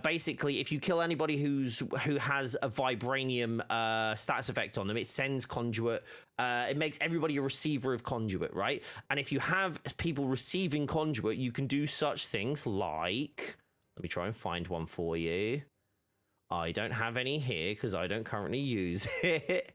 Basically, if you kill anybody who has a Vibranium status effect on them, it sends Conduit. It makes everybody a receiver of Conduit, right? And if you have people receiving Conduit, you can do such things like... Let me try and find one for you. I don't have any here because I don't currently use it.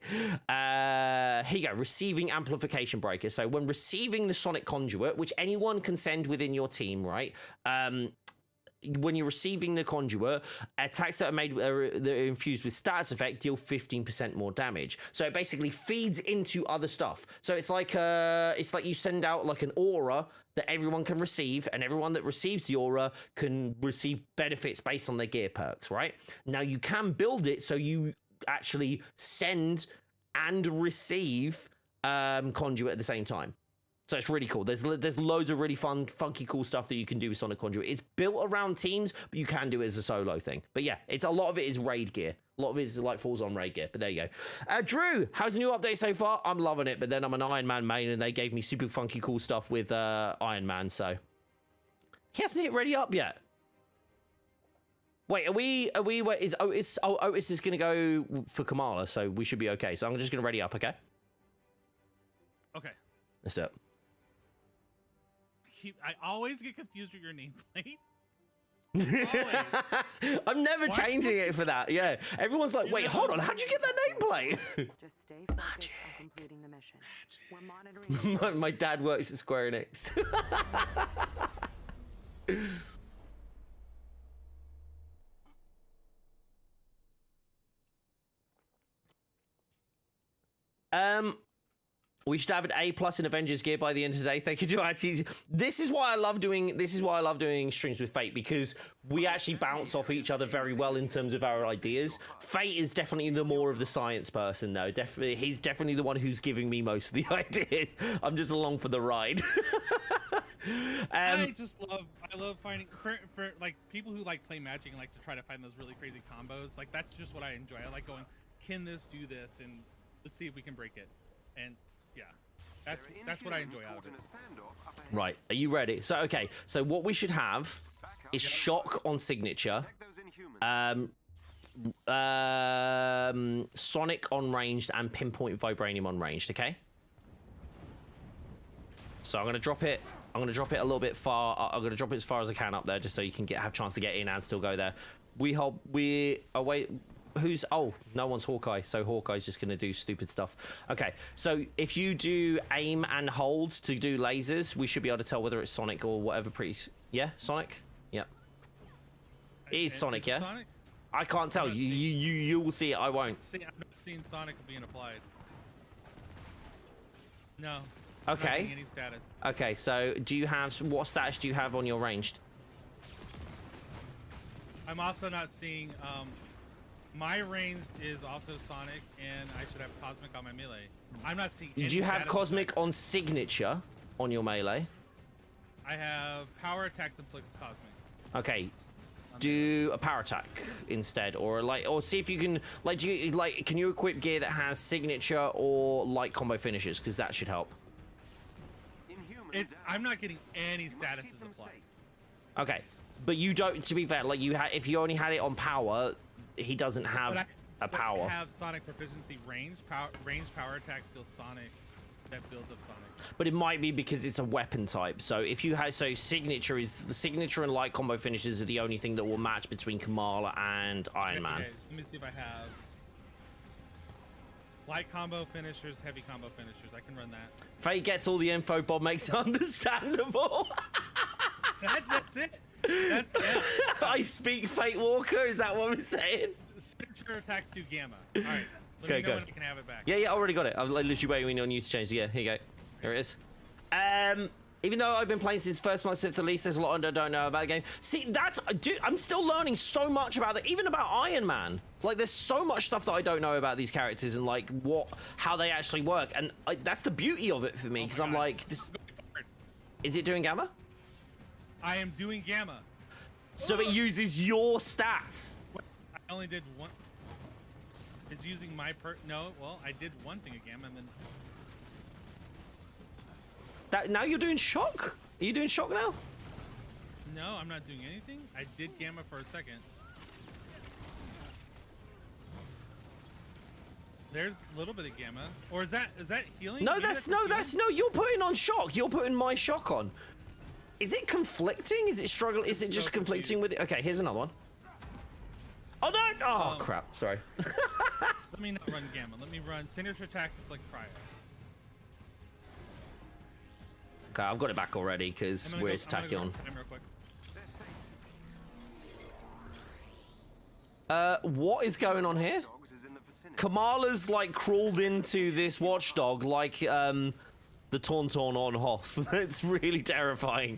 Here you go, receiving amplification breaker. So when receiving the Sonic Conduit, which anyone can send within your team, right? When you're receiving the conduit, attacks that are infused with status effect deal 15% more damage. So it basically feeds into other stuff. So it's like you send out like an aura that everyone can receive, and everyone that receives the aura can receive benefits based on their gear perks, right? Now you can build it so you actually send and receive conduit at the same time. So it's really cool. There's loads of really fun, funky, cool stuff that you can do with Sonic Conduit. It's built around teams, but you can do it as a solo thing. But yeah, a lot of it is raid gear. A lot of it is like falls on raid gear. But there you go. Drew, how's the new update so far? I'm loving it, but then I'm an Iron Man main, and they gave me super funky, cool stuff with Iron Man. So he hasn't hit ready up yet. Wait, Otis is going to go for Kamala, so we should be okay. So I'm just going to ready up, okay? Okay. That's it. I always get confused with your nameplate. I'm never changing it for that. Yeah, everyone's like, "Wait, hold on, how'd you get that nameplate?" Just stay focused on completing the mission. We're monitoring. my dad works at Square Enix. We should have an A+ in Avengers gear by the end of today. Thank you to actually. This is why I love doing streams with Fate, because we actually bounce off each other very well in terms of our ideas. Fate is definitely the more of the science person, though. Definitely, he's definitely the one who's giving me most of the ideas. I'm just along for the ride. I love finding for like people who like play Magic and like to try to find those really crazy combos. Like that's just what I enjoy. I like going, can this do this, and let's see if we can break it. And yeah, that's what I enjoy out of it. Right, are you ready? So okay, so what we should have is shock on signature, Sonic on ranged, and pinpoint vibranium on ranged. Okay. So I'm gonna drop it. I'm gonna drop it a little bit far. I'm gonna drop it as far as I can up there, just so you can have a chance to get in and still go there. Who's... Oh, no one's Hawkeye, so Hawkeye's just going to do stupid stuff. Okay, so if you do aim and hold to do lasers, we should be able to tell whether it's Sonic or whatever. Yeah, Sonic? Yep. It is Sonic, yeah? Sonic? I can't tell. You will see it, I won't. I'm not seeing Sonic being applied. No. Okay. I'm not seeing any status. Okay, so do you have... What status do you have on your ranged? I'm also not seeing... my ranged is also Sonic, and I should have Cosmic on my melee. I'm not seeing any. Do you have Cosmic effect. on signature on your melee? I have power attacks inflicts Cosmic. Okay. Do a power attack instead, or see if you can can you equip gear that has signature or light combo finishes, because that should help. I'm not getting any statuses applied. Okay, but you don't. To be fair, if you only had it on power, he doesn't have a power. I have Sonic proficiency range power attack still Sonic that builds up Sonic. But it might be because it's a weapon type. So if you have signature and light combo finishes are the only thing that will match between Kamala and Iron Man. Okay, let me see if I have. Light combo finishers, heavy combo finishers. I can run that. Fate gets all the info. Bob makes it understandable. That's it. That's it. I speak Fate Walker. Is that what we're saying? Signature attacks do gamma. All right. Let Okay, me know go. when I can have it back. Yeah, I already got it. I'm literally waiting on you to change. Yeah, here you go. Here it is. Even though I've been playing since first month, since the least, there's a lot I don't know about the game. See, that's, dude, I'm still learning so much about it, even about Iron Man. Like, there's so much stuff that I don't know about these characters and like how they actually work, and that's the beauty of it for me, because I'm like, is it doing gamma? I am doing gamma. So it uses your stats. I only did one. It's using my no. Well, I did one thing of gamma, and then. Now you're doing shock? Are you doing shock now? No, I'm not doing anything. I did gamma for a second. There's a little bit of gamma. Or is that healing? No, Maybe that's healing? no. You're putting on shock. You're putting my shock on. Is it conflicting? Is it struggle? Is it so just conflicting with it? Okay, here's another one. Oh no! Oh crap! Sorry. Let me not run gamma. Let me run signature attacks with like prior. Okay, I've got it back already because we're attacking on. Real quick. What is going on here? Dogs is in the vicinity. Kamala's like crawled into this watchdog like the Tauntaun on Hoth. It's really terrifying.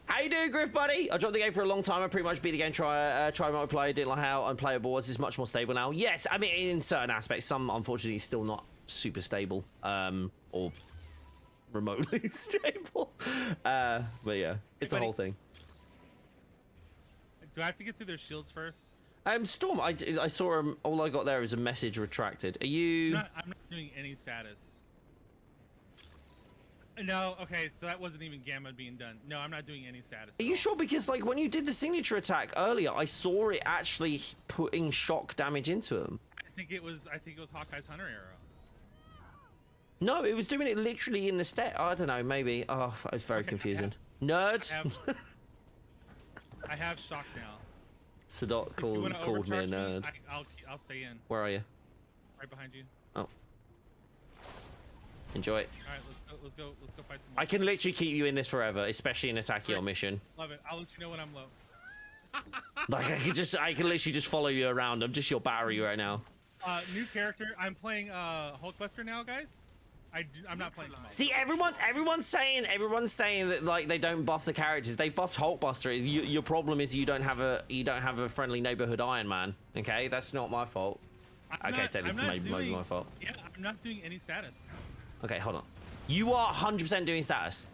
How you doing, Griff, buddy? I dropped the game for a long time. I pretty much beat the game. Try multiplayer. Didn't like how unplayable was. It's much more stable now. Yes, I mean in certain aspects. Some unfortunately still not super stable. Or remotely stable. But yeah, it's a whole thing. Do I have to get through their shields first? Storm, I saw all I got there is a message retracted. Are you? I'm not doing any status. No, okay, so that wasn't even gamma being done. No, I'm not doing any status. Are you sure? Because like when you did the signature attack earlier, I saw it actually putting shock damage into him. I think it was Hawkeye's Hunter arrow. No, it was doing it literally in the step. I don't know, maybe. Oh, it's very confusing. Nerd. I have shock now. Sadot called me a overcharge nerd. I'll stay in. Where are you? Right behind you. Oh. Enjoy it. All right, let's go fight some more. I can literally keep you in this forever, especially in a Tachyon mission. Love it. I'll let you know when I'm low. Like I can literally just follow you around. I'm just your battery right now. New character. I'm playing Hulkbuster now, guys. I'm not playing Kamala. See, everyone's saying that like they don't buff the characters. They buffed Hulkbuster. Your problem is you don't have a friendly neighborhood Iron Man. Okay, that's not my fault. Technically, maybe my fault. Yeah, I'm not doing any status. Okay, hold on. You are 100% doing status.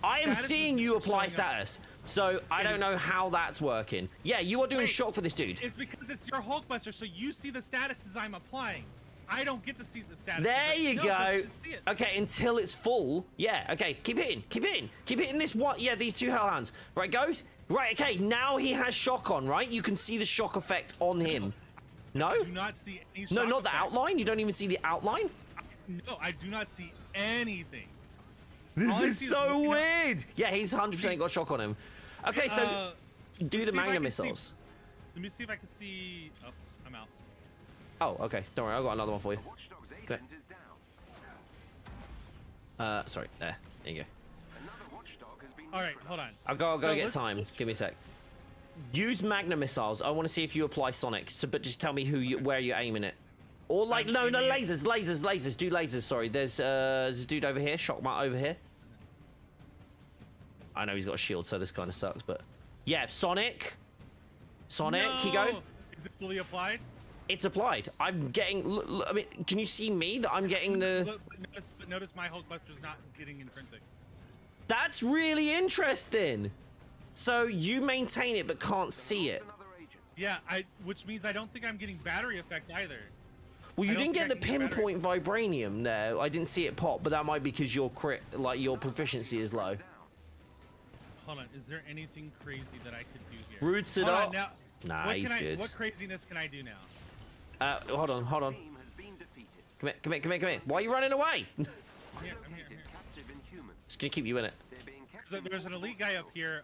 I am seeing you apply status, so I don't know how that's working. Yeah, you are doing shock for this dude. It's because it's your Hulkbuster, so you see the statuses I'm applying. I don't get to see the status. There you go. Okay, until it's full. Yeah, okay, keep hitting. Keep hitting this one. Yeah, these two hellhounds. Right, goes. Right, okay, now he has shock on, right? You can see the shock effect on him. No? I do not see any shock No, not the effect. outline? You don't even see the outline? No, I do not see anything. This is so weird. Yeah, he's 100% got shock on him. Okay, so do the Magna missiles. Let me see if I can see. Oh, I'm out. Oh, okay. Don't worry, I've got another one for you. Watchdog's agent is down. Sorry. There you go. Another watchdog has been All right, hold on. I'll go get time. Give me a sec. Use Magna missiles. I want to see if you apply Sonic. So, but just tell me where you're aiming it. Or like no lasers. Do lasers. Sorry, there's a dude over here. Shockmart over here. I know he's got a shield, so this kind of sucks. But yeah, Sonic. No! You go. Is it fully applied? It's applied. I'm getting. Look, I mean, can you see me? That I'm getting the. Look, but notice my Hulkbuster's not getting intrinsic. That's really interesting. So you maintain it but can't see it. another agent. Yeah, which means I don't think I'm getting battery effect either. Well, you I don't didn't get the think I can get pinpoint vibranium there. I didn't see it pop, but that might be because your your proficiency is low. Hold on, is there anything crazy that I could do here? Rude sit Hold up. on, now, Nah, he's good. What craziness can I do now? Hold on. Team has been defeated. Come here. Why are you running away? I'm here. Captive inhumans. Just gonna keep you in it. They're being kept So in there's an elite guy up here.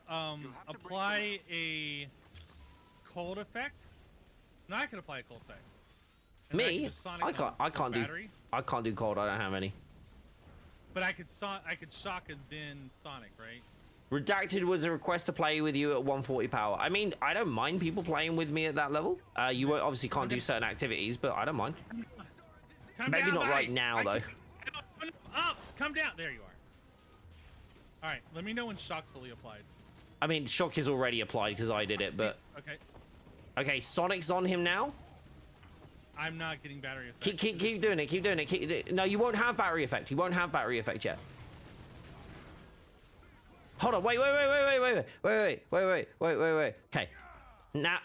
Apply a cold effect. No, I can apply a cold effect. And then Me? do Sonic I on can't do. battery, I can't do cold. I don't have any. But I could shock and then Sonic, right? Redacted was a request to play with you at 140 power. I mean, I don't mind people playing with me at that level. You obviously can't do certain activities, but I don't mind. Come Maybe down, not buddy. right now, though. Ups, come down. There you are. All right, let me know when shock's fully applied. I mean, shock is already applied because I did it, but Okay, okay. Sonic's on him now. I'm not getting battery effect. Keep doing it. Keep doing it. No, you won't have battery effect. You won't have battery effect yet. Hold on. Wait. Okay. Now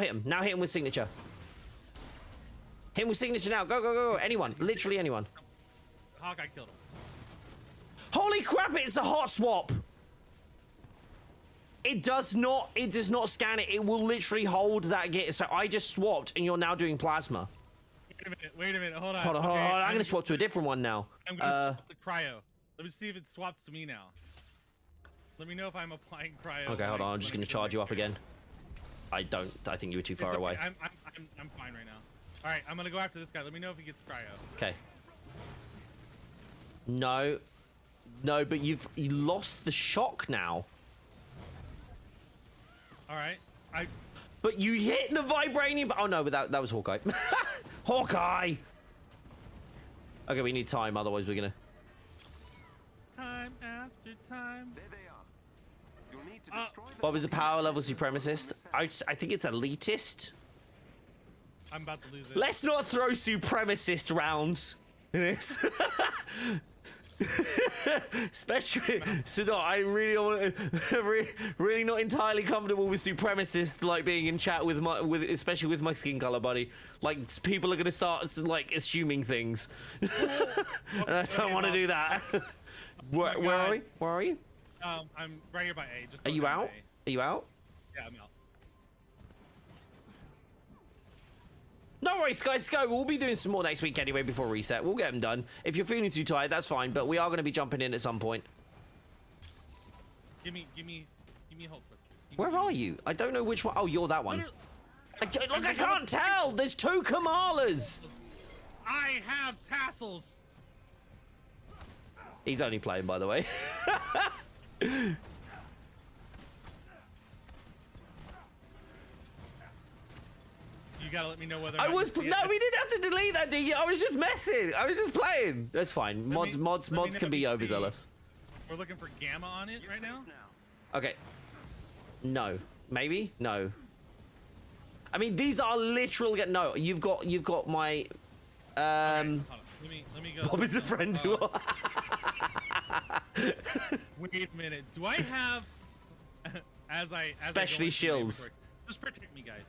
hit him. Now hit him with signature. Hit him with signature now. Go. Anyone. Literally anyone. Hawkeye killed him. Holy crap, it's a hot swap. It does not scan it. It will literally hold that gate. So I just swapped and you're now doing plasma. Wait a minute. Hold on. Hold on. I'm going to swap to a different one now. I'm going to swap to cryo. Let me see if it swaps to me now. Let me know if I'm applying cryo. Okay, hold on. I'm just going to charge you up again. I think you were too far It's okay. away. I'm fine right now. All right, I'm going to go after this guy. Let me know if he gets cryo. Okay. No, but you lost the shock now. All right. But you hit the vibranium. Oh no, but that was Hawkeye. Hawkeye. Okay, we need time. Otherwise, we're gonna. Time after time. There they are. You'll need to destroy the Bob is a power level supremacist. I think it's elitist. I'm about to lose it. Let's not throw supremacist rounds in this. Especially, so no, I really don't want really not entirely comfortable with supremacists like being in chat with especially with my skin color, buddy. Like people are gonna start like assuming things, and I don't want to do that. Where are we? Where are you? I'm right here by A. Just Are you out? Are you out? Yeah, I'm out. No worries, guys. Go. We'll be doing some more next week anyway before reset. We'll get them done. If you're feeling too tired, that's fine. But we are going to be jumping in at some point. Give me Hulkbuster. Where are you? I don't know which one. Oh, you're that one. Look, I can't tell. There's two Kamalas. I have tassels. He's only playing, by the way. You gotta let me know whether. We didn't have to delete that, did you? I was just messing. I was just playing. That's fine. Mods can be overzealous. We're looking for gamma on it right now. Okay. No. Maybe? No. I mean, these are literal. No, you've got my. Hold on. Let me go. Bob is a friend to. Wait a minute. Do I have? as I Especially go into shills. Just protect me, guys.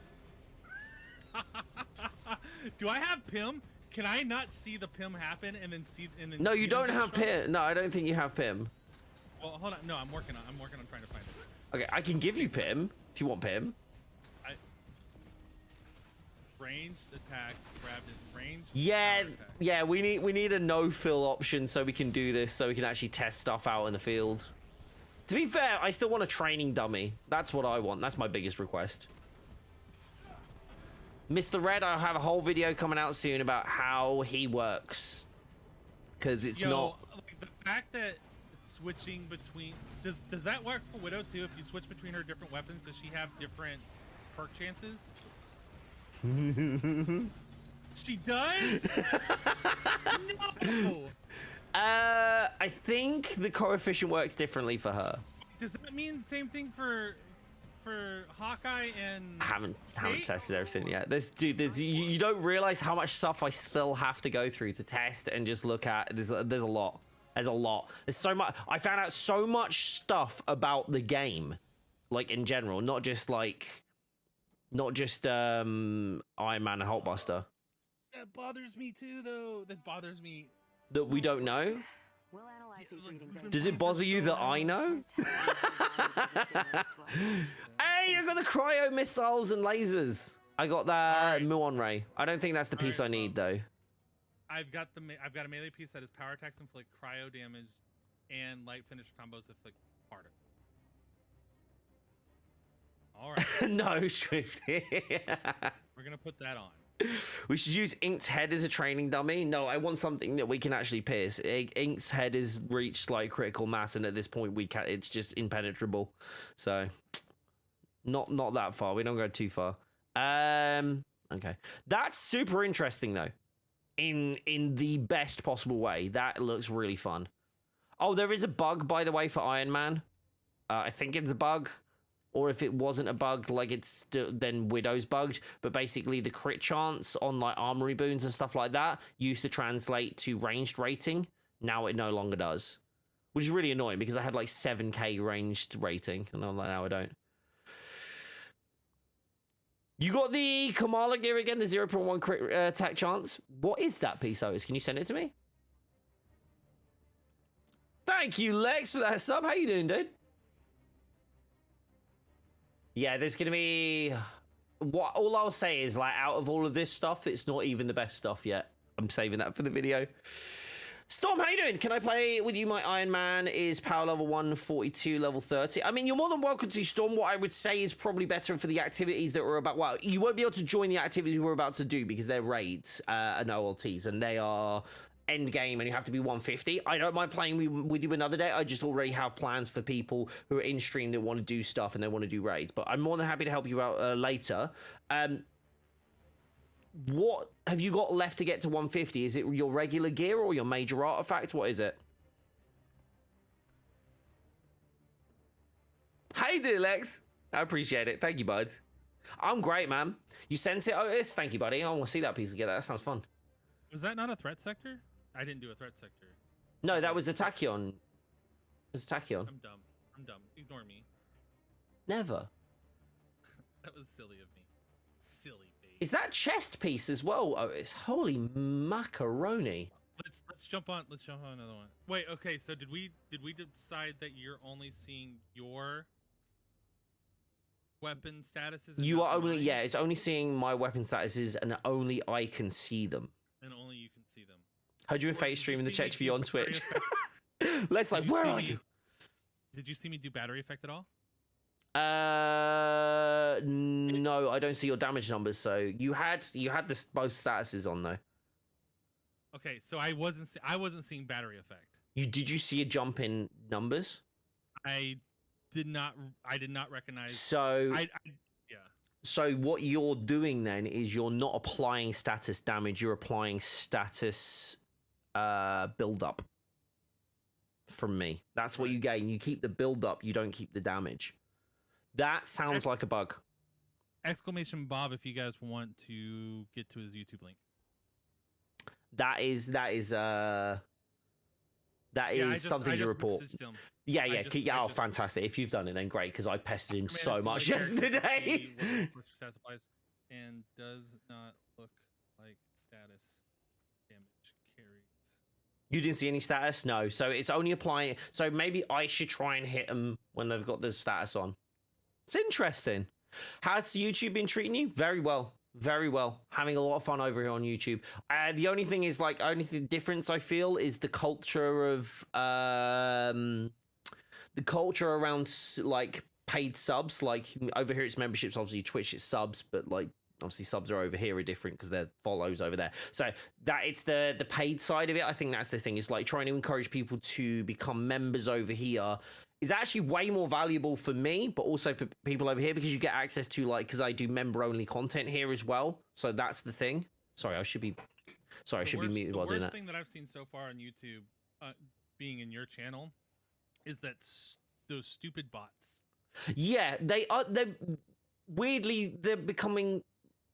Do I have Pim? Can I not see the Pim happen and then see and then? No, see you them don't have destroy? Pim. No, I don't think you have Pim. Well, hold on. No, I'm working on trying to find it. Okay, I can give you Pim if you want Pim. Ranged attack, grabbed it. Ranged. Yeah, power attack. yeah. We need a no fill option so we can do this. So we can actually test stuff out in the field. To be fair, I still want a training dummy. That's what I want. That's my biggest request. Mr. Red, I'll have a whole video coming out soon about how he works. Because it's not... Like the fact that switching between... Does that work for Widow, too? If you switch between her different weapons, does she have different perk chances? She does? No! I think the coefficient works differently for her. Does that mean the same thing for Hawkeye and I haven't Kate? tested everything yet. You don't realize how much stuff I still have to go through to test and just look at. There's a lot. There's a lot. There's so much. I found out so much stuff about the game, like in general, not just Iron Man and Hulkbuster. That bothers me too, though. That bothers me. That we don't know. We'll analyze these readings. Does it bother you that I know? Hey, I got the cryo missiles and lasers. I got that muon ray. I don't think that's the piece I need though. I've got a melee piece that is power attacks inflict cryo damage and light finish combos inflict particle. All right. No, Swift. We're gonna put that on. We should use Ink's head as a training dummy. No, I want something that we can actually pierce. Ink's head has reached like critical mass, and at this point, we can. It's just impenetrable. So, not that far. We don't go too far. Okay, that's super interesting though. In the best possible way. That looks really fun. Oh, there is a bug, by the way, for Iron Man. I think it's a bug. Or if it wasn't a bug, like it's still, then Widow's bugged. But basically the crit chance on like armory boons and stuff like that used to translate to ranged rating. Now it no longer does. Which is really annoying because I had like 7k ranged rating. And I'm like, now I don't. You got the Kamala gear again, the 0.1 crit attack chance. What is that piece, Otis? Can you send it to me? Thank you, Lex, for that sub. How you doing, dude? Yeah, there's gonna be all I'll say is like out of all of this stuff, it's not even the best stuff yet. I'm saving that for the video. Storm, how you doing? Can I play with you? My Iron Man is power level 142, level 30. I mean, you're more than welcome to, Storm. What I would say is probably better for the activities that we're about. Well, you won't be able to join the activities we're about to do because they're raids and OLTs, and they are end game, and you have to be 150. I don't mind playing with you another day. I just already have plans for people who are in stream that want to do stuff and they want to do raids. But I'm more than happy to help you out later. What have you got left to get to 150? Is it your regular gear or your major artifact? What is it? Hey there, Lex. I appreciate it. Thank you, bud. I'm great, man. You sense it, Otis? Thank you, buddy. I want to see that piece together. That sounds fun. Was that not a threat sector? I didn't do a threat sector. No, that was a Tachyon. It was a Tachyon. I'm dumb. I'm dumb. Ignore me. Never. That was silly of me. Silly baby. Is that chest piece as well, Otis? Holy macaroni. Let's jump on another one. Wait, okay, so did we decide that you're only seeing your weapon statuses? You are only, yeah, it's only seeing my weapon statuses and only I can see them. And only you can see them. Heard you in Face stream in the chat for you on Twitch. Let's like, where are you? Did you see me do battery effect at all? No, I don't see your damage numbers. So you had this both statuses on though. Okay, so I wasn't seeing battery effect. Did you see a jump in numbers? I did not recognize. So yeah. So what you're doing then is you're not applying status damage. You're applying status build up. From me, that's what you gain. You keep the build up. You don't keep the damage. That sounds like a bug. Exclamation Bob if you guys want to get to his YouTube link. That is something to report. Yeah. Oh, fantastic. If you've done it, then great, because I pestered him so much yesterday. And does not look like status damage carries. You didn't see any status? No. So it's only applying. So maybe I should try and hit them when they've got the status on. It's interesting. How's YouTube been treating you? Very well. Very well. Having a lot of fun over here on YouTube. The only thing is, like, only the difference I feel is the culture of, the culture around, like, paid subs. Like, over here it's memberships, obviously Twitch it's subs, but, like, obviously subs are over here are different because they're follows over there. So that it's the paid side of it. I think that's the thing. It's like trying to encourage people to become members over here is actually way more valuable for me, but also for people over here because you get access to, like, because I do member only content here as well. So that's the thing. Sorry, I should be muted while doing that. The worst thing that I've seen so far on YouTube, being in your channel, is that those stupid bots. Yeah, they're weirdly they're becoming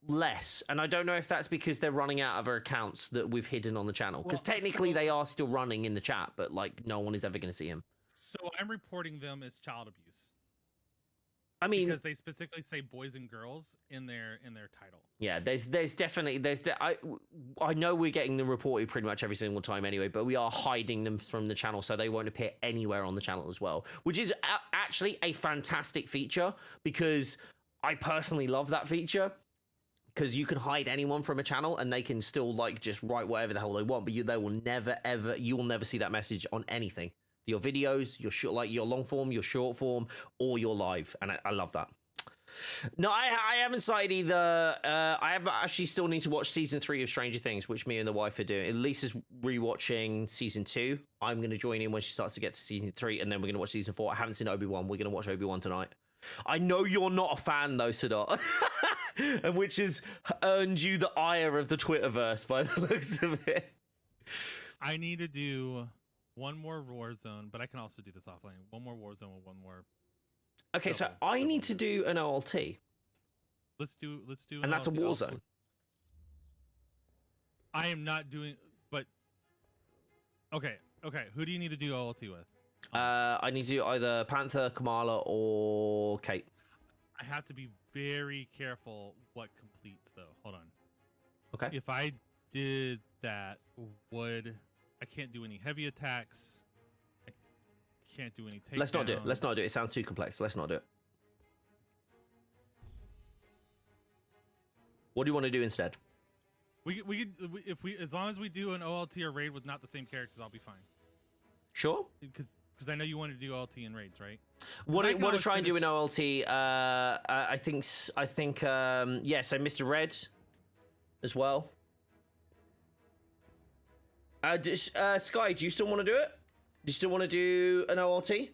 less, and I don't know if that's because they're running out of our accounts that we've hidden on the channel, because technically they are still running in the chat, but like no one is ever going to see them. So I'm reporting them as child abuse. I mean, because they specifically say boys and girls in their title. Yeah, there's definitely I know we're getting them reported pretty much every single time anyway, but we are hiding them from the channel so they won't appear anywhere on the channel as well, which is actually a fantastic feature because I personally love that feature. Because you can hide anyone from a channel and they can still like just write whatever the hell they want, but you will never see that message on anything. Your videos, your long form, your short form, or your live, and I love that. No, I haven't started either. I have actually still need to watch season 3 of Stranger Things, which me and the wife are doing. Lisa's rewatching season 2. I'm going to join in when she starts to get to season 3, and then we're going to watch season 4. I haven't seen Obi-Wan. We're going to watch Obi-Wan tonight. I know you're not a fan though, Sadot, and which has earned you the ire of the Twitterverse by the looks of it. I need to do one more Warzone, but I can also do this offline. One more Warzone and one more. Okay, so I need to do an OLT. Let's do. And that's a Warzone. I am not doing, but okay. Who do you need to do OLT with? I need to do either Panther, Kamala, or Kate. I have to be very careful what completes though. Hold on. Okay. If I did that, I can't do any heavy attacks. I can't do any takedowns. Let's not do it. Let's not do it. It sounds too complex. Let's not do it. What do you want to do instead? As long as we do an OLT or raid with not the same characters, I'll be fine. Sure. Because I know you want to do OLT and raids, right? What to try and do in OLT? I think yeah. So Mr. Red, as well. Sky, do you still want to do it? Do you still want to do an OLT?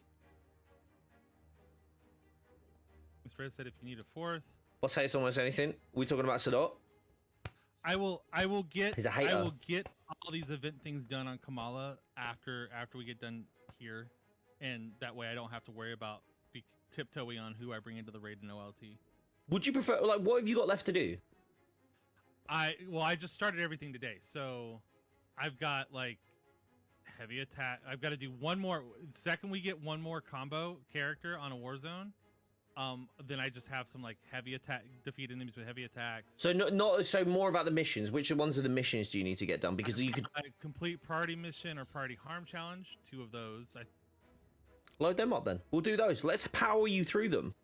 Mr. Red said if you need a fourth. What's say almost anything? We talking about Sadot? I will get. He's a hater. I will get all these event things done on Kamala after we get done here, and that way I don't have to worry about tiptoeing on who I bring into the raid and OLT. Would you prefer? Like, what have you got left to do? I just started everything today, so I've got like heavy attack. I've got to do one more. The second we get one more combo character on a Warzone, then I just have some like heavy attack, defeat enemies with heavy attacks. So so more about the missions. Which ones of the missions do you need to get done? Because you could complete priority mission or priority harm challenge. 2 of those. Load them up then. We'll do those. Let's power you through them.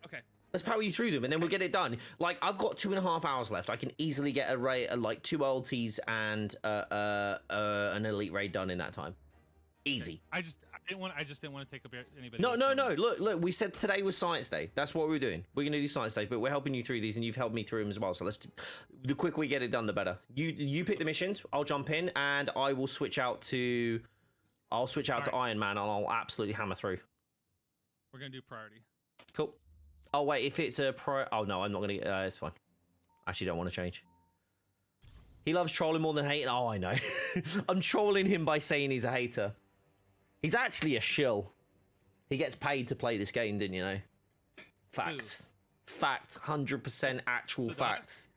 Okay. Let's power you through them, and then we'll get it done. Like, I've got 2.5 hours left. I can easily get like 2 OLTs and an elite raid done in that time. Easy. Okay. I just didn't want to take up anybody. No. Look. We said today was Science Day. That's what we're doing. We're gonna do Science Day, but we're helping you through these, and you've helped me through them as well. So the quicker we get it done, the better. You pick the missions. I'll jump in, and I will switch out to. I'll switch out to Iron Man, and I'll absolutely hammer through. We're gonna do priority. Cool. Oh wait, if it's a pro. Oh no, I'm not gonna. It's fine. I actually don't want to change. He loves trolling more than hating. Oh, I know. I'm trolling him by saying he's a hater. He's actually a shill. He gets paid to play this game, didn't you know? Facts. Facts. 100% actual facts.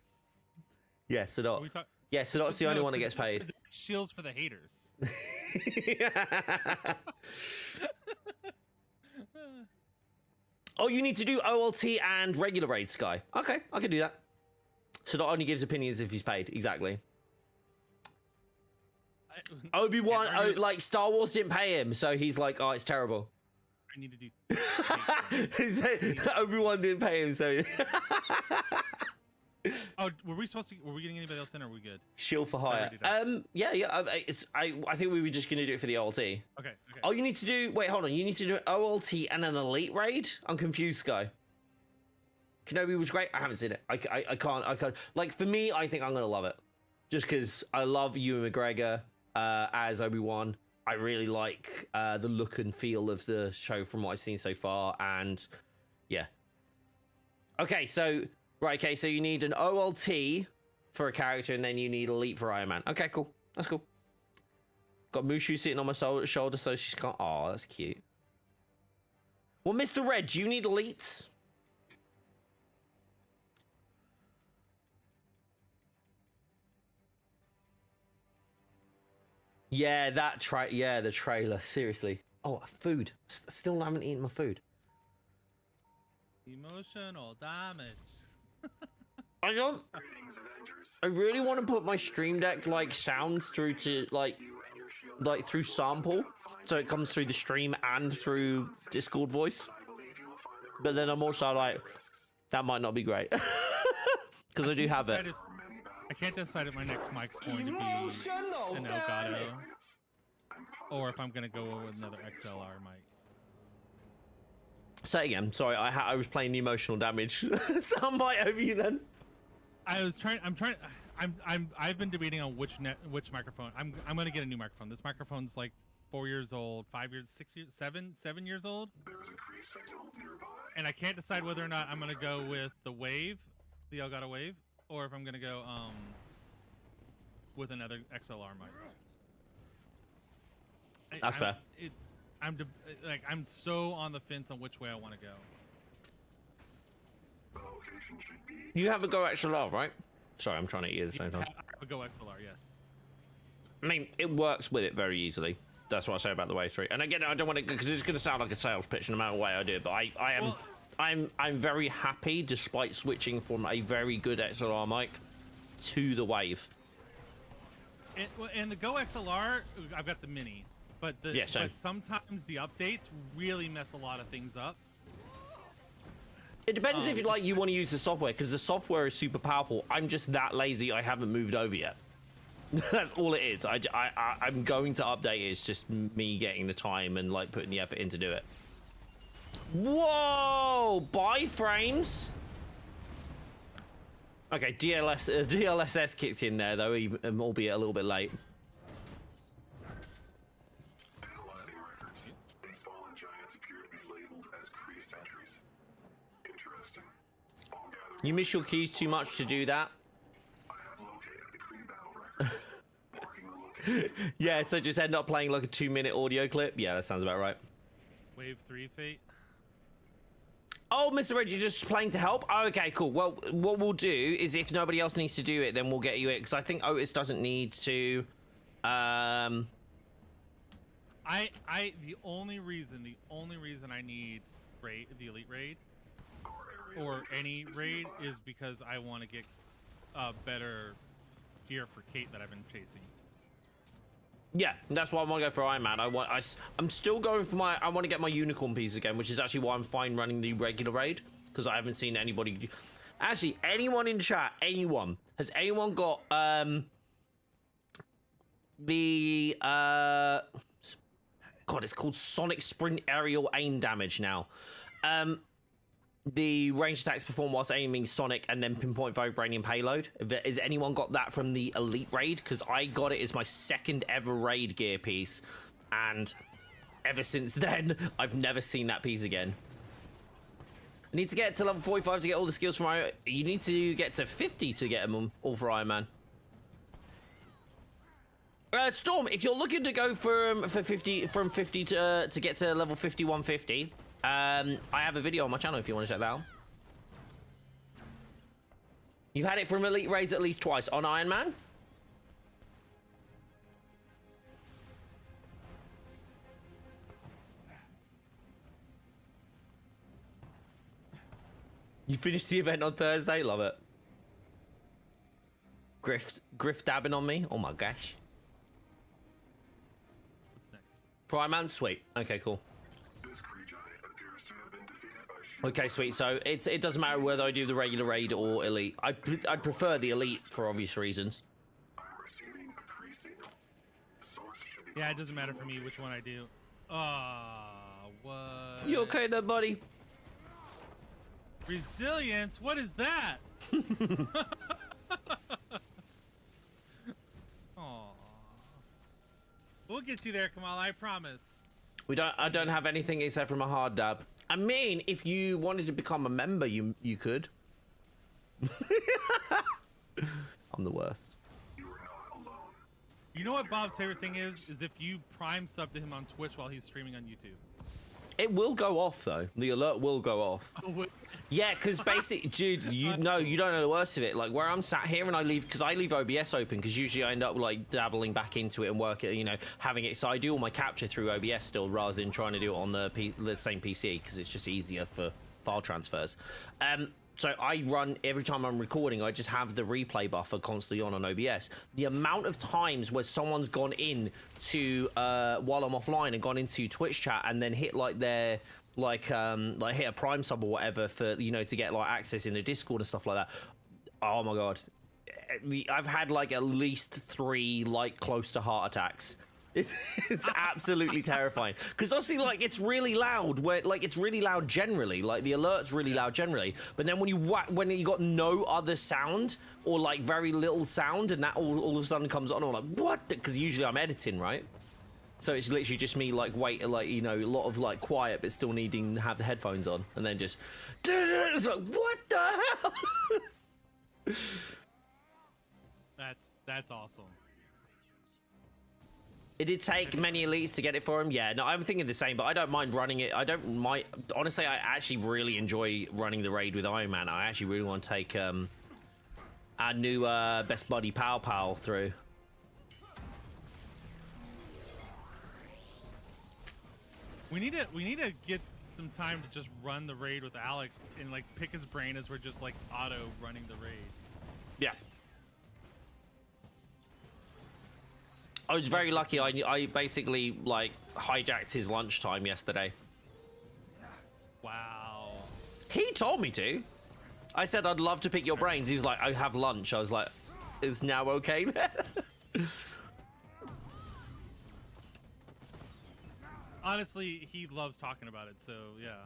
Yeah, Sadot. Yeah, Sadot's the only one that gets paid. Shields for the haters. Oh, you need to do OLT and regular raid, Sky. Okay, I can do that. Sadot only gives opinions if he's paid. Exactly. Obi-Wan, like, Star Wars didn't pay him, so he's like, oh, it's terrible. I need to do. Obi-Wan didn't pay him, so. Oh, were we getting anybody else in, or are we good? Shield for hire. Yeah. I think we were just gonna do it for the OLT. Okay. Oh, you need to do. Wait, hold on. You need to do an OLT and an elite raid. I'm confused, Sky. Kenobi was great. I haven't seen it. I can't. Like, for me, I think I'm gonna love it, just because I love Ewan McGregor as Obi-Wan. I really like the look and feel of the show from what I've seen so far, and yeah. Okay, so you need an OLT for a character, and then you need elite for Iron Man. Okay, cool. That's cool. Got Mushu sitting on my shoulder, so she's can't. Oh, that's cute. Well, Mr. Red, do you need elites? Yeah, the trailer. Seriously. Oh, food. Still haven't eaten my food. Emotional damage. I really want to put my Stream Deck like sounds through to like through sample, so it comes through the stream and through Discord voice. But then I'm also like, that might not be great because I do have it. I can't decide if my next mic's going to be an Elgato or if I'm going to go with another XLR mic. Say again. Sorry, I was playing the emotional damage soundbite over you then. I've been debating on which microphone. I'm gonna get a new microphone. This microphone's like 4 years old, 5 years, 6 years, 7 years old. And I can't decide whether or not I'm gonna go with the Wave, the Elgato Wave, or if I'm gonna go with another XLR mic. That's fair. I'm so on the fence on which way I want to go. You have a Go XLR, right? Sorry, I'm trying to eat at the same time. A Go XLR, yes. I mean, it works with it very easily. That's what I say about the Wave 3. And again, I don't want to, because it's going to sound like a sales pitch no matter way I do it. But I'm very happy, despite switching from a very good XLR mic to the Wave. And the Go XLR, I've got the Mini, but but sometimes the updates really mess a lot of things up. It depends if you want to use the software, because the software is super powerful. I'm just that lazy. I haven't moved over yet. That's all it is. I'm going to update it. It's just me getting the time and like putting the effort in to do it. Whoa! Buy frames. Okay, DLSS kicked in there though, even, albeit a little bit late. Analyzing records. These fallen giants appear to be labeled as Kree sentries. Interesting. All gathering. You miss your keys too much to do that. I have located the Kree battle record. Marking the location. Yeah, so just end up playing like a 2-minute audio clip. Yeah, that sounds about right. Wave 3 fate. Oh, Mr. Red, you're just playing to help? Oh, okay, cool. Well, what we'll do is if nobody else needs to do it, then we'll get you it, because I think OLTS doesn't need to. The only reason I need the Elite Raid or any raid is because I want to get better gear for Kate that I've been chasing. Yeah, that's why I want to go for Iron Man. I'm still going for I want to get my unicorn piece again, which is actually why I'm fine running the regular raid, because I haven't seen anybody. Actually, anyone in chat, has anyone got the God, it's called Sonic Sprint Aerial Aim Damage now. The range attacks perform whilst aiming Sonic and then pinpoint vibranium payload. Has anyone got that from the Elite Raid? Because I got it as my second ever raid gear piece, and ever since then, I've never seen that piece again. I need to get to level 45 to get all the skills from Iron. You need to get to 50 to get them all for Iron Man. Storm, if you're looking to go from 50 to get to level 5150. I have a video on my channel if you want to check that out. You've had it from Elite Raids at least twice on Iron Man. You finished the event on Thursday? Love it. Griff dabbing on me? Oh my gosh. What's next? Prime Man? Sweet. Okay, cool. Okay, sweet. So it doesn't matter whether I do the regular raid or elite. I'd prefer the elite for obvious reasons. Yeah, it doesn't matter for me which one I do. What? You okay there, buddy? Resilience? What is that? Aw. We'll get you there, Kamal. I promise. I don't have anything except from a hard dab. I mean, if you wanted to become a member, you could. I'm the worst. You know what Bob's favorite thing is? Is if you prime sub to him on Twitch while he's streaming on YouTube. It will go off though. The alert will go off. Oh, what? Yeah, because basically, dude, you don't know the worst of it. Like where I'm sat here and I leave OBS open, because usually I end up like dabbling back into it and having it. So I do all my capture through OBS still, rather than trying to do it on the same PC, because it's just easier for file transfers. So I run, every time I'm recording, I just have the replay buffer constantly on OBS. The amount of times where someone's gone in to while I'm offline and gone into Twitch chat and then hit like their hit a Prime sub or whatever for to get like access in the Discord and stuff like that. Oh my god, I've had like at least 3 like close to heart attacks It's absolutely terrifying because obviously like it's really loud where like it's really loud generally, like the alert's really loud generally, but then when you got no other sound or like very little sound and that all of a sudden comes on, I'm like what, because usually I'm editing, right? So it's literally just me like like you know, a lot of like quiet but still needing to have the headphones on, and then just it's like what the hell. That's awesome. It did take many elites to get it for him. Yeah, no, I'm thinking the same, but I don't mind running it. I don't mind. Honestly, I actually really enjoy running the raid with Iron Man. I actually really want to take our new best buddy Pow Pow through. We need to get some time to just run the raid with Alex and like pick his brain as we're just like auto running the raid. Yeah. I was very lucky. I basically like hijacked his lunchtime yesterday. Wow. He told me to. I said I'd love to pick your brains. He was like, I have lunch. I was like, is now okay then? Honestly, he loves talking about it. So yeah,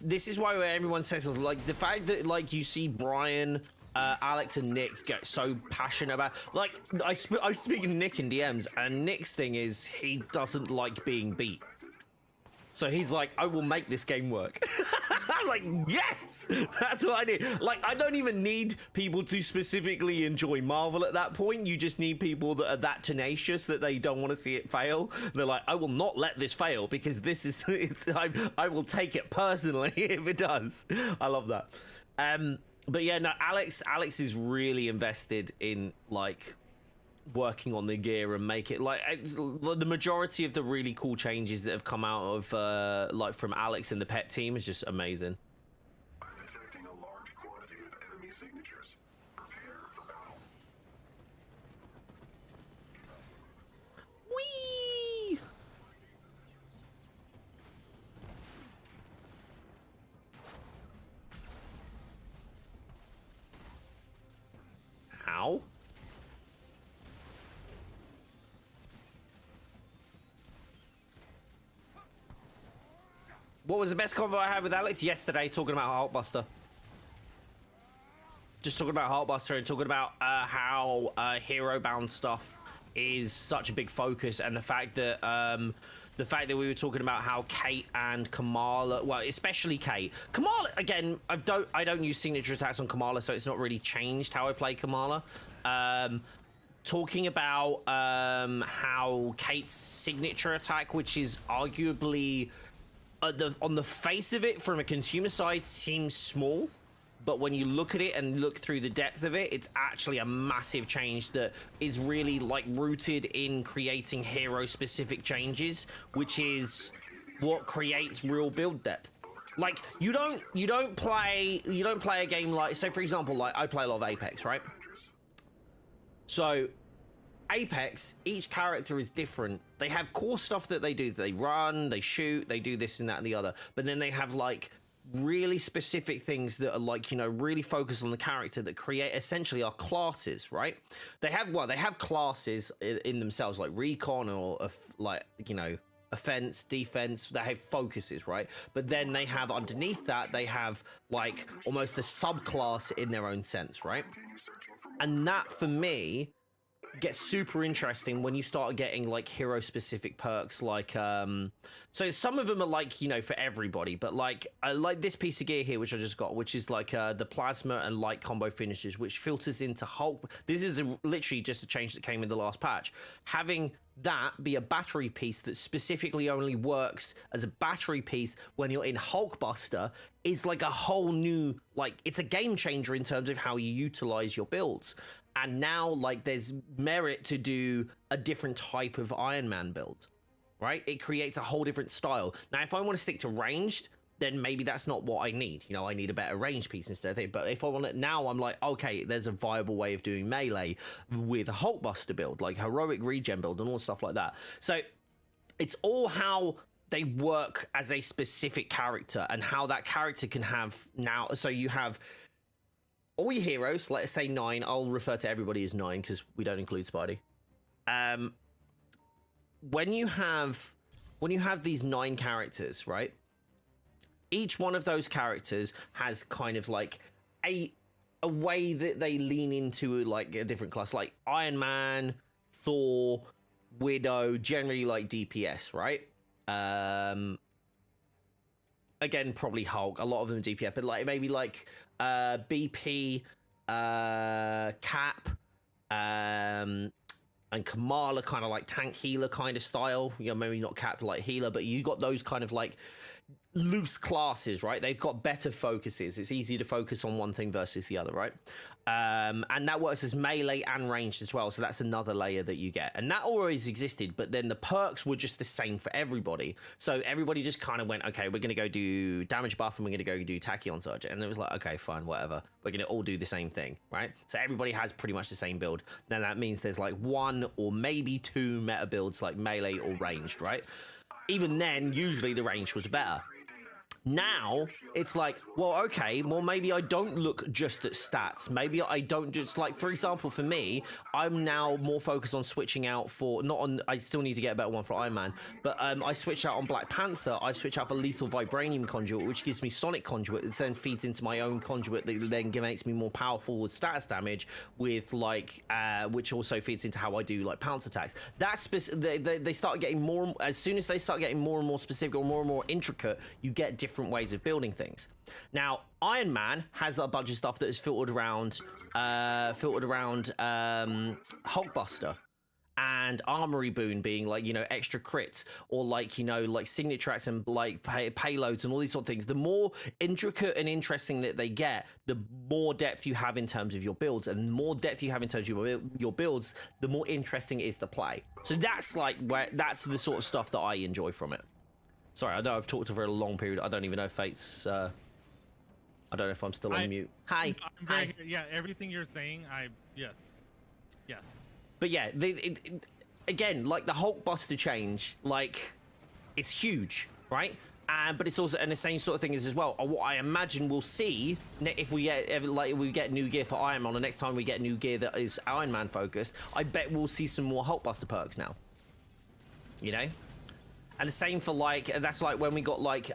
this is why everyone says like the fact that like you see Brian, Alex and Nick get so passionate about, like I was speaking to Nick in DMs, and Nick's thing is he doesn't like being beat. So he's like, I will make this game work. I'm like, yes, that's what I need. Like, I don't even need people to specifically enjoy Marvel at that point. You just need people that are that tenacious that they don't want to see it fail. They're like, I will not let this fail because this is, I will take it personally if it does. I love that. But yeah, no, Alex is really invested in like working on the gear and make it like the majority of the really cool changes that have come out of like from Alex and the pet team is just amazing. I'm detecting a large quantity of enemy signatures. Prepare for battle. Whee! Ow. What was the best convo I had with Alex? Yesterday, talking about Hulkbuster. Just talking about Hulkbuster and talking about how hero-bound stuff is such a big focus, and the fact that we were talking about how Kate and Kamala, well, especially Kate. Kamala, again, I don't use signature attacks on Kamala, so it's not really changed how I play Kamala. Talking about how Kate's signature attack, which is arguably on the face of it from a consumer side seems small, but when you look at it and look through the depth of it, it's actually a massive change that is really like rooted in creating hero specific changes, which is what creates real build depth. Like you don't play a game like, so for example, like I play a lot of Apex, right? So Apex, each character is different. They have core stuff that they do. They run, they shoot, they do this and that and the other. But then they have like really specific things that are like, you know, really focused on the character that create essentially our classes, right? They have classes in themselves like recon or like, you know, offense, defense. They have focuses, right? But then they have underneath that, they have like almost a subclass in their own sense, right? And that for me gets super interesting when you start getting like hero specific perks, like so some of them are like, you know, for everybody, but like I like this piece of gear here which I just got, which is like the plasma and light combo finishes, which filters into Hulk. This is literally just a change that came in the last patch. Having that be a battery piece that specifically only works as a battery piece when you're in Hulkbuster is like a whole new, like it's a game changer in terms of how you utilize your builds. And now, like, there's merit to do a different type of Iron Man build, right? It creates a whole different style. Now, if I want to stick to ranged, then maybe that's not what I need. You know, I need a better range piece instead of it. But if I want it now, I'm like, okay, there's a viable way of doing melee with a Hulkbuster build, like heroic regen build and all stuff like that. So it's all how they work as a specific character and how that character can have now. So you have all your heroes, let's say 9. I'll refer to everybody as 9 because we don't include Spidey. when you have these 9 characters, right? Each one of those characters has kind of like a way that they lean into like a different class, like Iron Man, Thor, Widow, generally like DPS, right? Again, probably Hulk, a lot of them DPS, but like maybe like BP, Cap, and Kamala, kind of like tank healer kind of style. You know, maybe not Cap like healer, but you got those kind of like loose classes, right? They've got better focuses. It's easy to focus on one thing versus the other, right? And that works as melee and ranged as well, so that's another layer that you get. And that always existed, but then the perks were just the same for everybody. So everybody just kind of went, okay, we're going to go do damage buff and we're going to go do tachyon surge. And it was like, okay, fine, whatever. We're going to all do the same thing, right? So everybody has pretty much the same build. Then that means there's like 1 or maybe 2 meta builds, like melee or ranged, right? Even then, usually the range was better. Now it's like, well, okay, well, maybe I don't look just at stats. Maybe I don't just, like, for example, for me, I'm now more focused on switching out for, not on, I still need to get a better one for Iron Man, but I switched out on Black Panther. I switched out for Lethal Vibranium Conduit, which gives me Sonic Conduit, that then feeds into my own conduit that then makes me more powerful with status damage, with like, which also feeds into how I do like pounce attacks. That's they start getting more, as soon as they start getting more and more specific or more intricate, you get different ways of building things. Now, Iron Man has a bunch of stuff that is filtered around Hulkbuster and Armory Boon being like, you know, extra crits, or like, you know, like signature tracks and like payloads and all these sort of things. The more intricate and interesting that they get, the more depth you have in terms of your builds, and the more depth you have in terms of your builds, the more interesting it is to play. So that's like that's the sort of stuff that I enjoy from it. Sorry, I know I've talked over a long period. I don't even know if Fate's... I don't know if I'm still on mute. Hi. I'm very, yeah, everything you're saying, yes. But yeah, again, like the Hulkbuster change, like, it's huge, right? But it's also, and the same sort of thing is as well. What I imagine we'll see if we get new gear for Iron Man, or next time we get new gear that is Iron Man focused, I bet we'll see some more Hulkbuster perks now. You know? And the same for like, that's like when we got like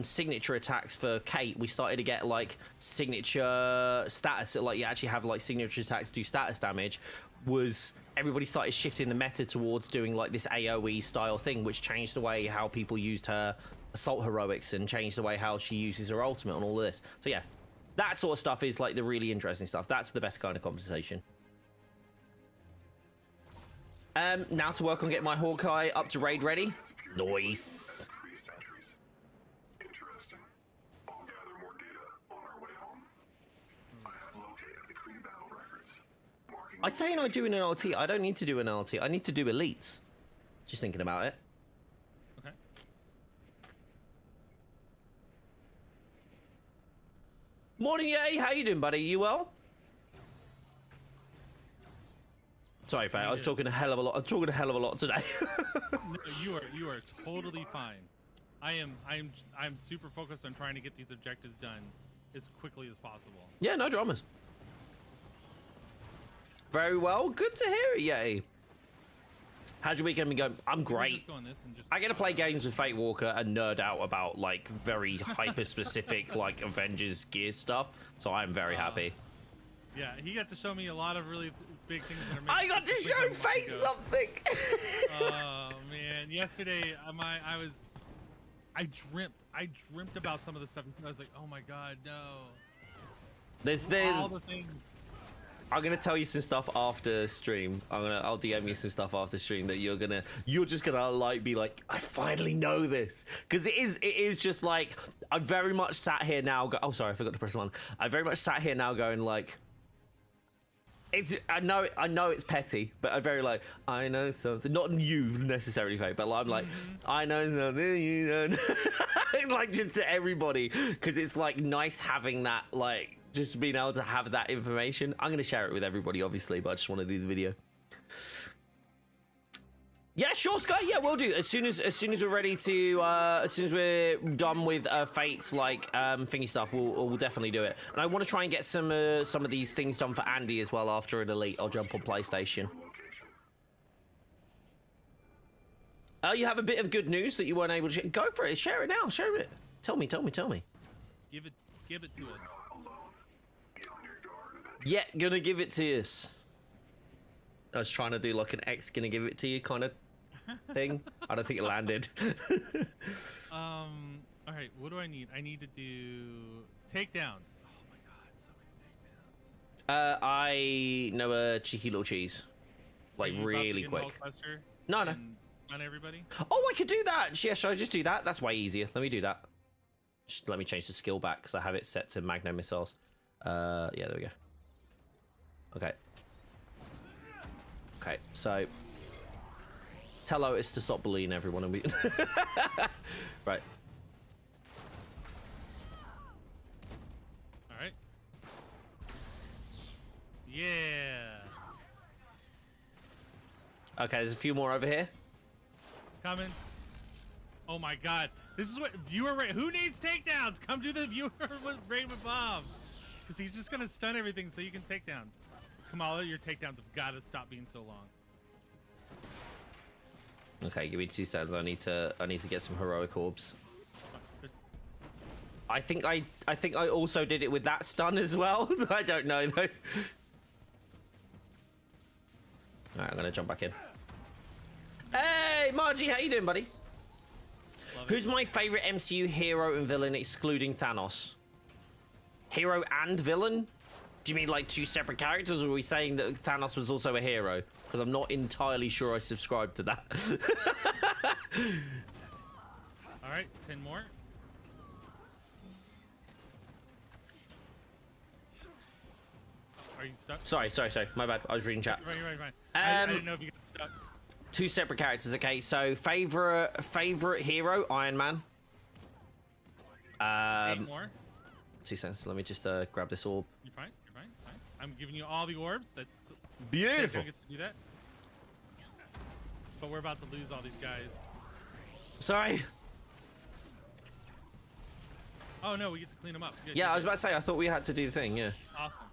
signature attacks for Kate, we started to get like signature status, like you actually have like signature attacks do status damage, was everybody started shifting the meta towards doing like this AoE style thing, which changed the way how people used her assault heroics and changed the way how she uses her ultimate and all of this. So yeah, that sort of stuff is like the really interesting stuff. That's the best kind of conversation. Now to work on getting my Hawkeye up to raid ready. Nice. Interesting. I'll gather more data on our way home. I have located the Kree battle records. I say I'm doing an LT. I don't need to do an LT. I need to do elites. Just thinking about it. Okay. Morning, Yay. How you doing, buddy? You well? Sorry, Faye. I was talking a hell of a lot. I'm talking a hell of a lot today. No, you are totally fine. I'm super focused on trying to get these objectives done as quickly as possible. Yeah, no dramas. Very well. Good to hear it, Yay. How's your weekend been going? I'm great. I get to play games with Fate Walker and nerd out about like very hyper specific like Avengers gear stuff. So I'm very happy. Yeah, he got to show me a lot of really big things that are I got to show Fate something. Oh man, yesterday I dreamt about some of the stuff. I was like, oh my god, no. There's all the things. I'm gonna tell you some stuff after stream. I'll DM you some stuff after stream that you're just gonna like be like, I finally know this, because it is just like I very much sat here now. Oh, sorry, I forgot to press one. I very much sat here now going like. I know it's petty, but I very like, I know something, not you necessarily, Faye, but I'm like, I know something you don't. Like just to everybody, because it's like nice having that, like just being able to have that information. I'm gonna share it with everybody, obviously, but I just want to do the video. Yeah, sure, Sky. Yeah, we'll do. As soon as we're ready to, as soon as we're done with Fate's like thingy stuff, we'll definitely do it. And I want to try and get some of these things done for Andy as well after an elite. I'll jump on PlayStation. Oh, you have a bit of good news that you weren't able to share. Go for it. Share it now. Share it. Tell me. Give it to us. Yeah, gonna give it to us. I was trying to do like an X gonna give it to you kind of thing. I don't think it landed. All right, what do I need? I need to do takedowns. Oh my god, so many takedowns. I know a cheeky little cheese, like Are you about to really get quick. Hulkbuster No. and on everybody. Oh, I could do that. Yeah, should I just do that? That's way easier. Let me do that. Just let me change the skill back because I have it set to Magno missiles. Yeah, there we go. Okay. Okay, so tell Otis to stop bullying everyone and we right. All right. Yeah. Okay, there's a few more over here. Coming. Oh my god. This is what viewer rate. Who needs takedowns? Come do the viewer rate with Bob. Because he's just going to stun everything so you can takedowns. Kamala, your takedowns have got to stop being so long. Okay, give me 2 seconds. I need to get some heroic orbs. I think I also did it with that stun as well. I don't know though. Alright, I'm gonna jump back in. Hey, Margie, how you doing, buddy? Who's my favorite MCU hero and villain excluding Thanos? Hero and villain? Do you mean like 2 separate characters, or are we saying that Thanos was also a hero? Because I'm not entirely sure I subscribe to that. All right, 10 more. Are you stuck? Sorry. My bad. I was reading chat. Right. I didn't know if you got stuck. 2 separate characters. Okay, so favorite hero, Iron Man. 8 more. 2 seconds. Let me just grab this orb. You're fine. I'm giving you all the orbs. That's Beautiful. gets to do that. But we're about to lose all these guys. Sorry. Oh no, we get to clean them up. Good, Yeah, good, I was about to say. I thought we had to do the thing. Yeah. Awesome.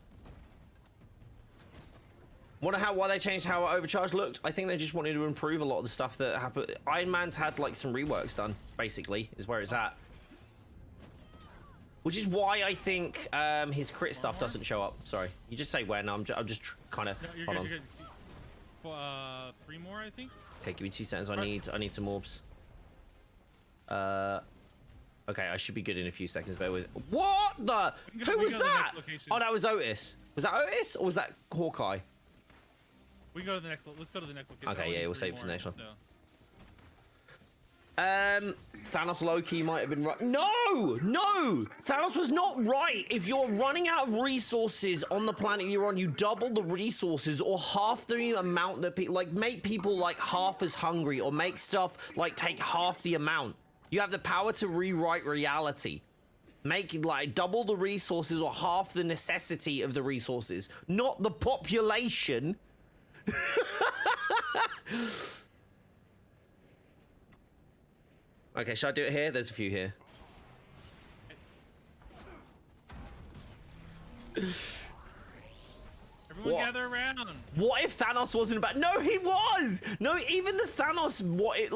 Wonder why they changed how Overcharge looked. I think they just wanted to improve a lot of the stuff that happened. Iron Man's had like some reworks done. Basically, is where it's at. Which is why I think his crit stuff doesn't show up. Sorry, you just say when. I'm just kind of. No, you're Hold good. on. You're good. 3 more, I think. Okay, give me 2 seconds. I need some orbs. Okay, I should be good in a few seconds. Bear with. What the? Who was that? Oh, that was Otis. Was that Otis or was that Hawkeye? We can go to the next. Let's go to the next location. Okay, yeah, we'll save it for the next one. So. Thanos Loki might have been right. No! Thanos was not right. If you're running out of resources on the planet you're on, you double the resources or half the amount that people like make people like half as hungry or make stuff like take half the amount. You have the power to rewrite reality. Make like double the resources or half the necessity of the resources, not the population. Okay, should I do it here? There's a few here. Everyone gather around. What if Thanos wasn't about? No, he was. No, even the Thanos. What if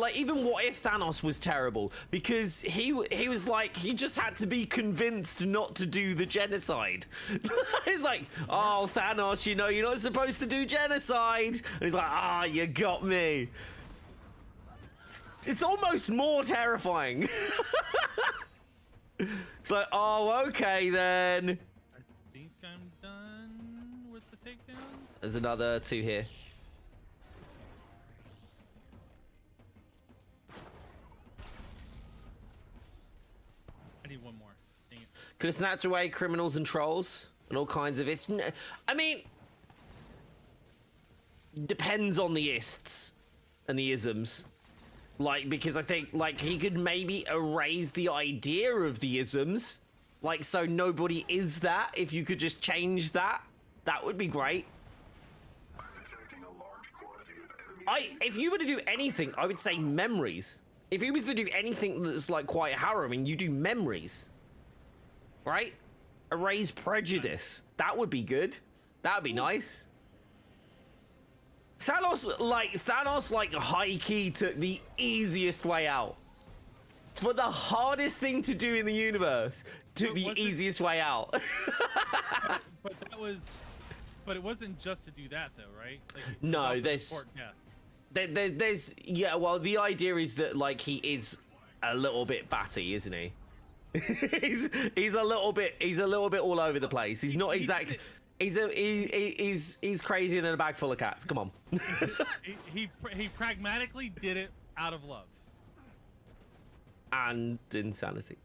Thanos was terrible because he was like he just had to be convinced not to do the genocide. He's like, oh Thanos, you know you're not supposed to do genocide. And he's like, you got me. It's almost more terrifying. It's like, oh, okay then. I think I'm done with the takedowns. There's another 2 here. I need 1 more. Dang it. Could have snatched away criminals and trolls and all kinds of ists. I mean, depends on the ists and the isms. Like, because I think, like, he could maybe erase the idea of the isms. Like, so nobody is that. If you could just change that, that would be great. I'm detecting a large quantity of enemy. If you were to do anything, I would say memories. If he was to do anything that's, like, quite harrowing, you do memories. Right? Erase prejudice. That would be good. That would be nice. Thanos, like high key took the easiest way out. For the hardest thing to do in the universe, took the easiest way out. But it wasn't just to do that though, right? Like, No, there's yeah. Well, the idea is that like he is a little bit batty, isn't he? he's a little bit all over the place. He's not exactly. He's crazier than a bag full of cats. Come on. he pragmatically did it out of love and insanity.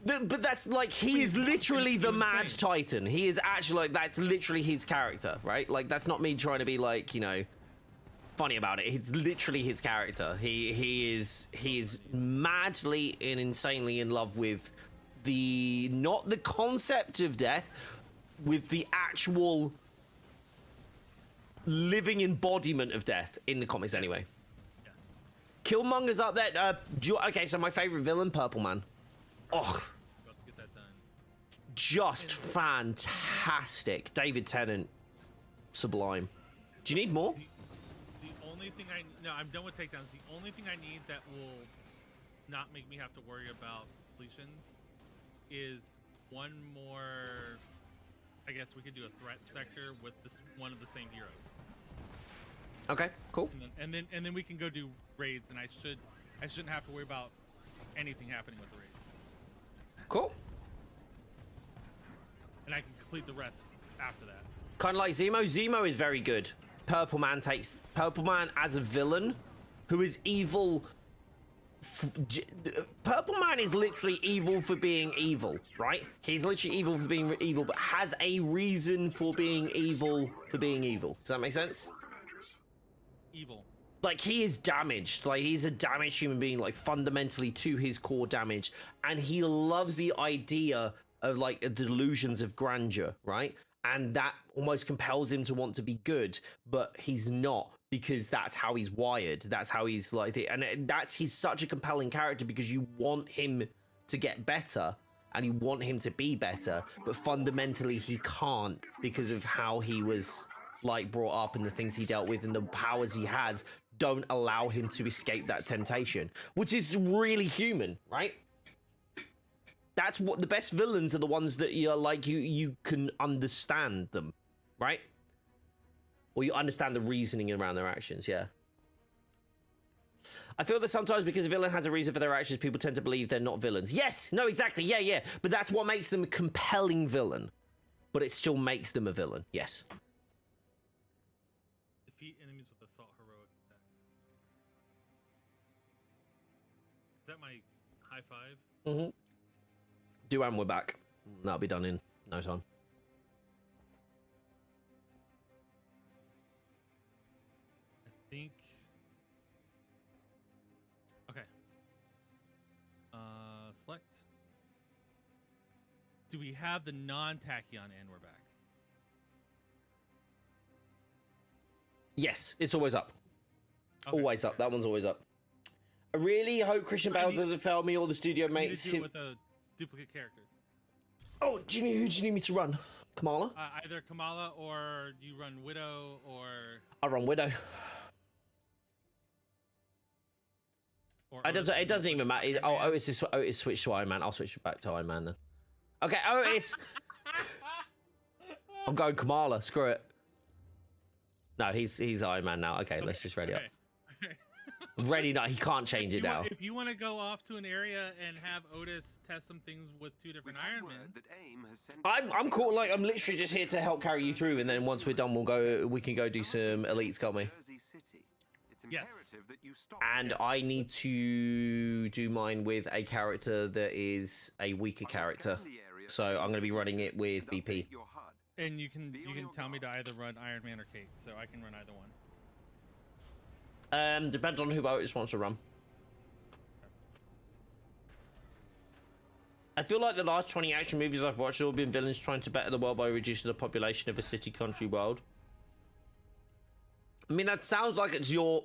But that's like he is literally the Mad Titan. He is actually like that's literally his character, right? Like that's not me trying to be like, you know, funny about it. It's literally his character. He is madly and insanely in love with not the concept of death, with the actual living embodiment of death in the comics anyway. Yes. Killmonger's up there. Okay, so my favorite villain, Purple Man. Oh, About to get that done. just fantastic. David Tennant, sublime. Do you need more? The only thing I'm done with takedowns. The only thing I need that will not make me have to worry about completions is one more. I guess we could do a threat sector with one of the same heroes. Okay, cool. And then we can go do raids, and I shouldn't have to worry about anything happening with the raids. Cool. And I can complete the rest after that. Kind of like Zemo. Zemo is very good. Purple Man as a villain who is evil. Purple Man is literally evil for being evil, right? He's literally evil for being evil, but has a reason for being evil for being evil. Does that make sense? Evil. Like, he is damaged. Like, he's a damaged human being, like, fundamentally to his core damage. And he loves the idea of, like, delusions of grandeur, right? And that almost compels him to want to be good, but he's not, because that's how he's wired. That's how he's like, he's such a compelling character because you want him to get better and you want him to be better, but fundamentally he can't because of how he was like brought up and the things he dealt with and the powers he has don't allow him to escape that temptation, which is really human, right? That's what the best villains are, the ones that you're like, you can understand them, right? Or you understand the reasoning around their actions, yeah. I feel that sometimes because a villain has a reason for their actions, people tend to believe they're not villains. Yes, no, exactly, yeah. But that's what makes them a compelling villain. But it still makes them a villain, yes. Defeat enemies with assault heroic attack. Is that my high five? Mm-hmm. Do and we're back. That'll be done in no time. I think. Okay. Select. Do we have the non-tachyon and we're back? Yes, it's always up. Okay. Always up. That one's always up. I really hope Christian Bale doesn't fail me or the studio mates. Do it with a duplicate character. Oh, who do you need me to run? Kamala? Either Kamala or you run Widow or. I run Widow. It doesn't even matter. Otis switched to Iron Man. I'll switch back to Iron Man then. Okay, Otis. I'm going Kamala. Screw it. No, he's Iron Man now. Okay, let's just ready up. Ready now. He can't change it now. If you want to go off to an area and have Otis test some things with two different Iron Men, I'm cool. Like I'm literally just here to help carry you through, and then once we're done, we can go do some elites, can't we? Yes. And I need to do mine with a character that is a weaker character, so I'm going to be running it with BP. And you can tell me to either run Iron Man or Kate, so I can run either one. Depends on who Otis wants to run. I feel like the last 20 action movies I've watched have all been villains trying to better the world by reducing the population of a city, country, world. I mean, that sounds like it's your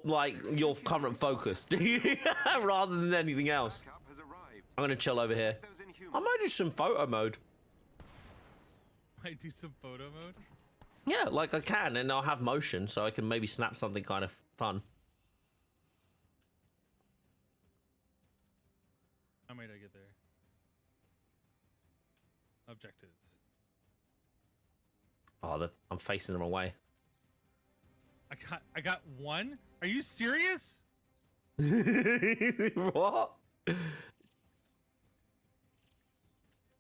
current focus, rather than anything else. I'm gonna chill over here. I might do some photo mode. Might do some photo mode? Yeah, like I can, and I'll have motion, so I can maybe snap something kind of fun. How might I get there? Objectives. Oh, I'm facing the wrong way. I got one? Are you serious? What?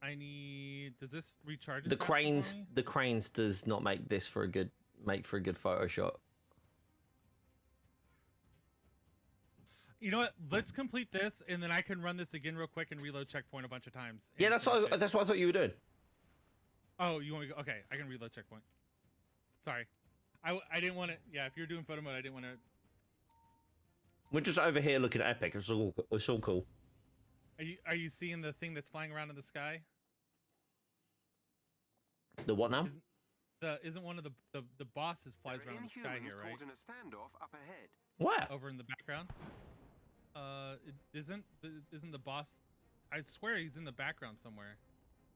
I need. Does this recharge? The cranes does not make this for a good photo shot. You know what? Let's complete this, and then I can run this again real quick and reload checkpoint a bunch of times. Yeah, that's what I thought you were doing. Oh, you want me to go? Okay, I can reload checkpoint. Sorry. I didn't want to. Yeah, if you're doing photo mode, I didn't want to. We're just over here looking at Epic. It's all cool. Are you seeing the thing that's flying around in the sky? The what now? Isn't one of the bosses flies around in the sky here, right? Caught in a standoff up ahead. Where? Over in the background. Isn't the boss? I swear he's in the background somewhere.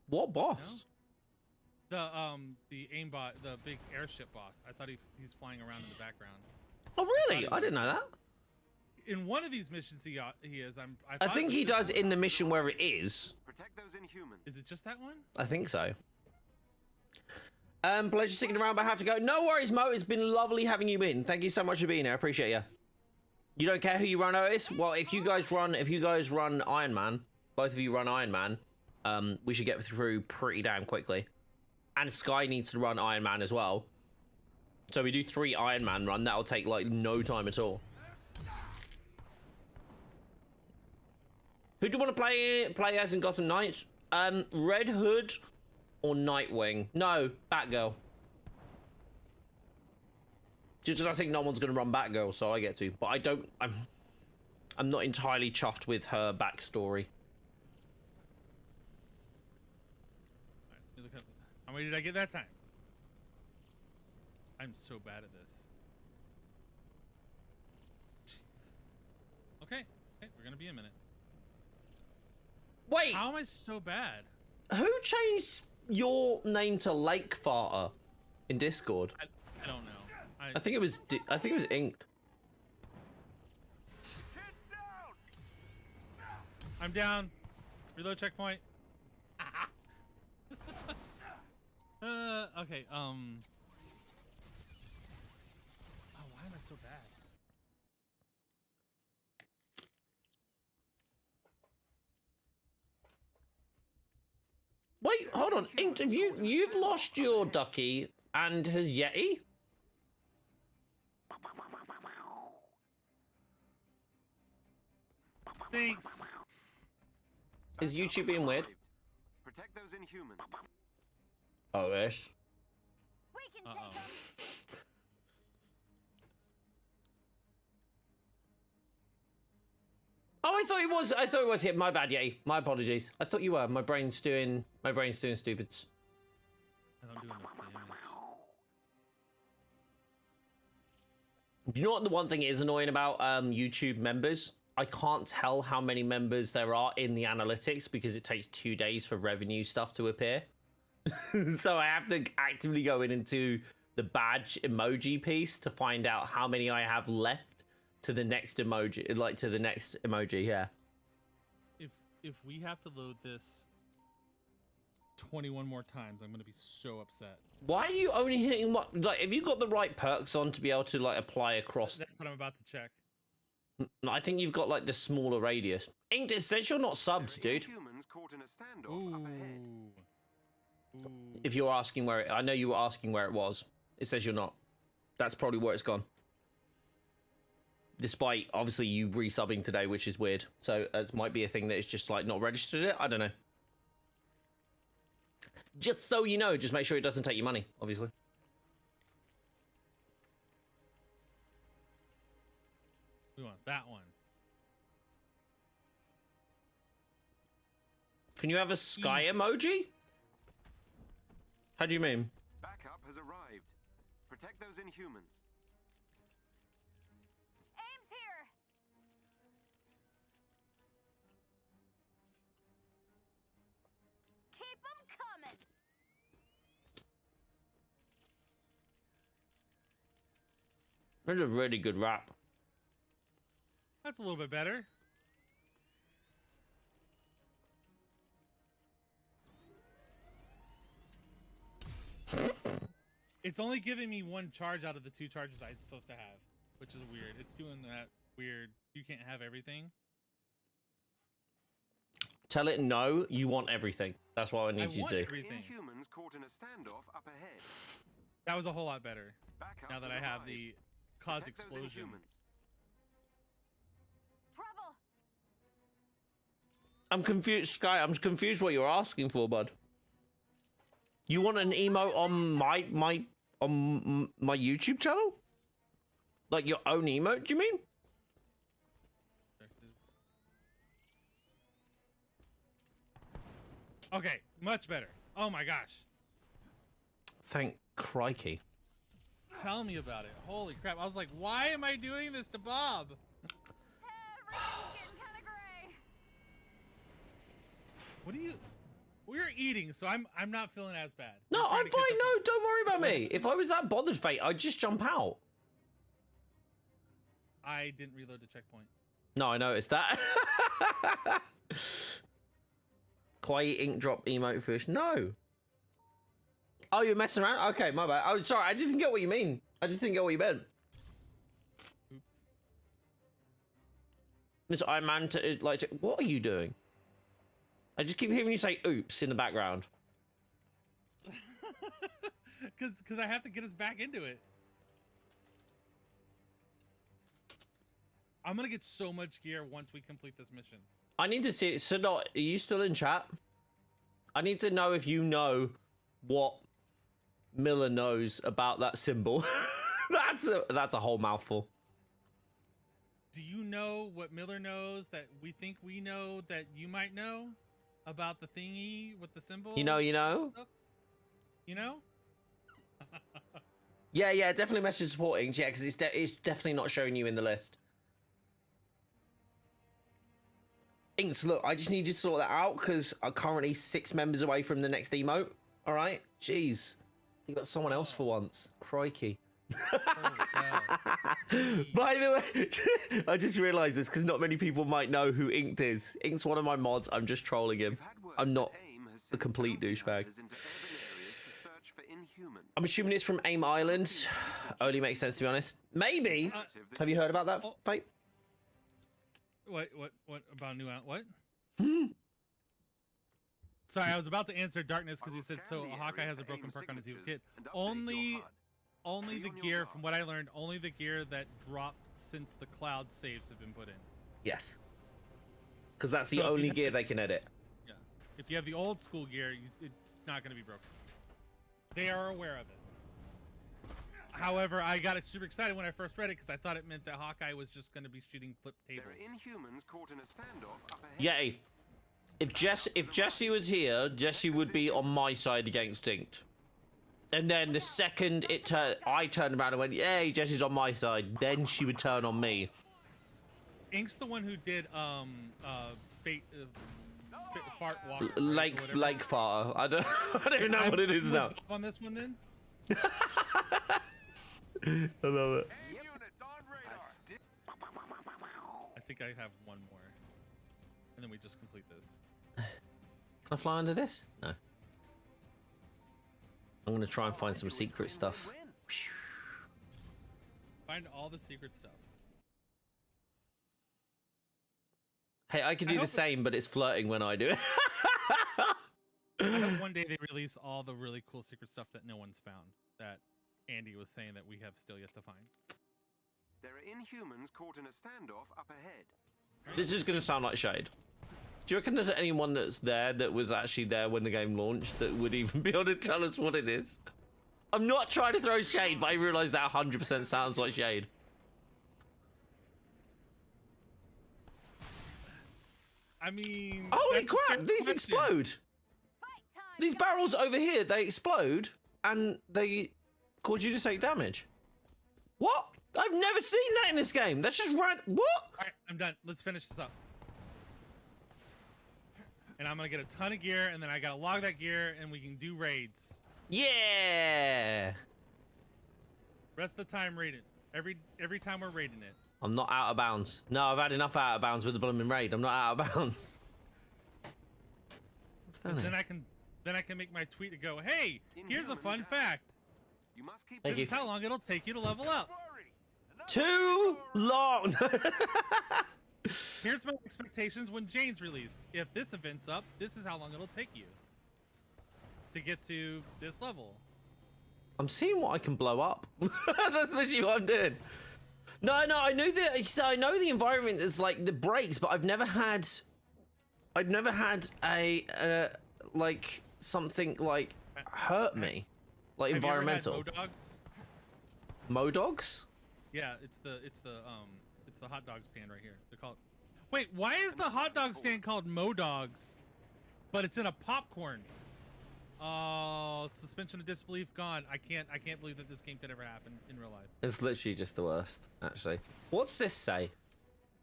What boss? No? The aimbot, the big airship boss. I thought he's flying around in the background. Oh really? I didn't know that. In one of these missions, he is. I think he does in the mission where it is. Protect those Inhumans. Is it just that one? I think so. Pleasure sticking around, but I have to go. No worries, Mo. It's been lovely having you in. Thank you so much for being here. I appreciate you. You don't care who you run, Otis? Well, if you guys run Iron Man, both of you run Iron Man, we should get through pretty damn quickly. And Sky needs to run Iron Man as well. So we do 3 Iron Man run. That'll take like no time at all. Who do you want to play as in Gotham Knights? Red Hood or Nightwing? No, Batgirl. Just I think no one's going to run Batgirl, so I get to. But I don't. I'm not entirely chuffed with her backstory. How many did I get that time? I'm so bad at this. Jeez. Okay, we're gonna be a minute. Wait, how am I so bad? Who changed your name to Lake Farter in Discord? I don't know. I think it was Inked. I'm down. Reload checkpoint. Okay, oh, why am I so bad? Wait, hold on. Inked, have you've lost your ducky and his Yeti? Thanks. Is YouTube being weird? Protect those Inhumans. Oh, yes. Uh-oh. Oh, I thought it was him. My bad, Yeti. My apologies. I thought you were. My brain's doing stupids. I don't do enough damage. You know what the one thing is annoying about YouTube members? I can't tell how many members there are in the analytics because it takes 2 days for revenue stuff to appear. So I have to actively go into the badge emoji piece to find out how many I have left to the next emoji, like to the next emoji, yeah. If we have to load this 21 more times, I'm gonna be so upset. Why are you only hitting what? Like, have you got the right perks on to be able to like apply across? That's what I'm about to check. I think you've got like the smaller radius. Inked, it says you're not subbed, dude. Inhumans caught in a standoff up ahead. Ooh. If you're asking where it, I know you were asking where it was. It says you're not. That's probably where it's gone. Despite obviously you resubbing today, which is weird. So it might be a thing that it's just like not registered it. I don't know. Just so you know, just make sure it doesn't take your money, obviously. We want that one. Can you have a sky emoji? How do you mean? Backup has arrived. Protect those Inhumans. Aim's here. Keep them coming. That's a really good rap. That's a little bit better. It's only giving me one charge out of the 2 charges I'm supposed to have, which is weird. It's doing that weird. You can't have everything. Tell it no, you want everything. That's what I need you want to do. everything. Inhumans caught in a standoff up ahead. That was a whole lot better. Backup Now that I has have arrived. the cause Protect those explosion. Inhumans. Trouble. I'm confused, Sky. I'm confused what you're asking for, bud. You want an emote on my YouTube channel? Like your own emote, do you mean? Okay, much better. Oh my gosh. Thank crikey. Tell me about it. Holy crap. I was like, why am I doing this to Bob? What are you... We're eating, so I'm not feeling as bad. No, We're trying I'm to fine. catch up No, don't worry about me. If I was that bothered, Fate, I'd just jump out. I didn't reload the checkpoint. No, I noticed that. Quiet ink drop emote fish. No. Oh, you're messing around? Okay, my bad. Oh, sorry. I just didn't get what you mean. I just didn't get what you meant. Oops. Miss Iron Man, what are you doing? I just keep hearing you say oops in the background. Because I have to get us back into it. I'm going to get so much gear once we complete this mission. I need to see it. So, are you still in chat? I need to know if you know what Miller knows about that symbol. That's a whole mouthful. Do you know what Miller knows that we think we know that you might know about the thingy with the symbol? You know? You know? Yeah, definitely message supporting. Yeah, because it's definitely not showing you in the list. Inks, look, I just need you to sort that out because I'm currently 6 members away from the next emote. All right? Jeez. You got someone else for once. Crikey. By the way, I just realized this because not many people might know who Inked is. Inked's one of my mods. I'm just trolling him. I'm not a complete douchebag. I'm assuming it's from AIM Island. Only makes sense, to be honest. Maybe. Have you heard about that, Fate? What about New Out? What? Sorry, I was about to answer Darkness because he said, so Hawkeye has a broken perk on his evil kit. Only the gear, from what I learned, only the gear that dropped since the cloud saves have been put in. Yes. Because that's the So if only you gear they can edit. Yeah. If you have the old school gear, it's not going to be broken. They are aware of it. However, I got super excited when I first read it because I thought it meant that Hawkeye was just going to be shooting flip tables. There are Inhumans caught in a standoff up ahead. Yay. If Jesse was here, Jesse would be on my side against Inked. And then the second I turned around and went, yay, Jesse's on my side, then she would turn on me. Ink's the one who did fart walk. Lake farter. I don't even know what it is now. On this one then? I love it. I think I have one more. And then we just complete this. Can I fly under this? No. I'm gonna try and find some secret stuff. Find all the secret stuff. Hey, I could do the same, but it's flirting when I do it. I hope one day they release all the really cool secret stuff that no one's found, that Andy was saying that we have still yet to find. There are Inhumans caught in a standoff up ahead. This is gonna sound like shade. Do you reckon there's anyone that's there that was actually there when the game launched that would even be able to tell us what it is? I'm not trying to throw shade, but I realize that 100% sounds like shade. I mean... Holy crap, these explode! These barrels over here, they explode, and they cause you to take damage. What? I've never seen that in this game. That's just right. What? Alright, I'm done. Let's finish this up. And I'm gonna get a ton of gear, and then I gotta log that gear, and we can do raids. Yeah! Rest of the time raiding. Every time we're raiding it. I'm not out of bounds. No, I've had enough out of bounds with the blooming raid. I'm not out of bounds. What's down 'Cause there? then I can make my tweet to go, hey, here's a fun fact. You must keep Thank This you. is how long it'll take you to level up. Too long. Here's my expectations when Jane's released. If this event's up, this is how long it'll take you to get to this level. I'm seeing what I can blow up. That's literally what I'm doing. No, I knew that. So I know the environment is like the breaks, but I've never had a like something like hurt me, like Have you ever had environmental. Modogs? Modogs? Yeah, it's the hot dog stand right here. They're called. Wait, why is the hot dog stand called Modogs, but it's in a popcorn? Oh, suspension of disbelief gone. I can't believe that this game could ever happen in real life. It's literally just the worst, actually. What's this say?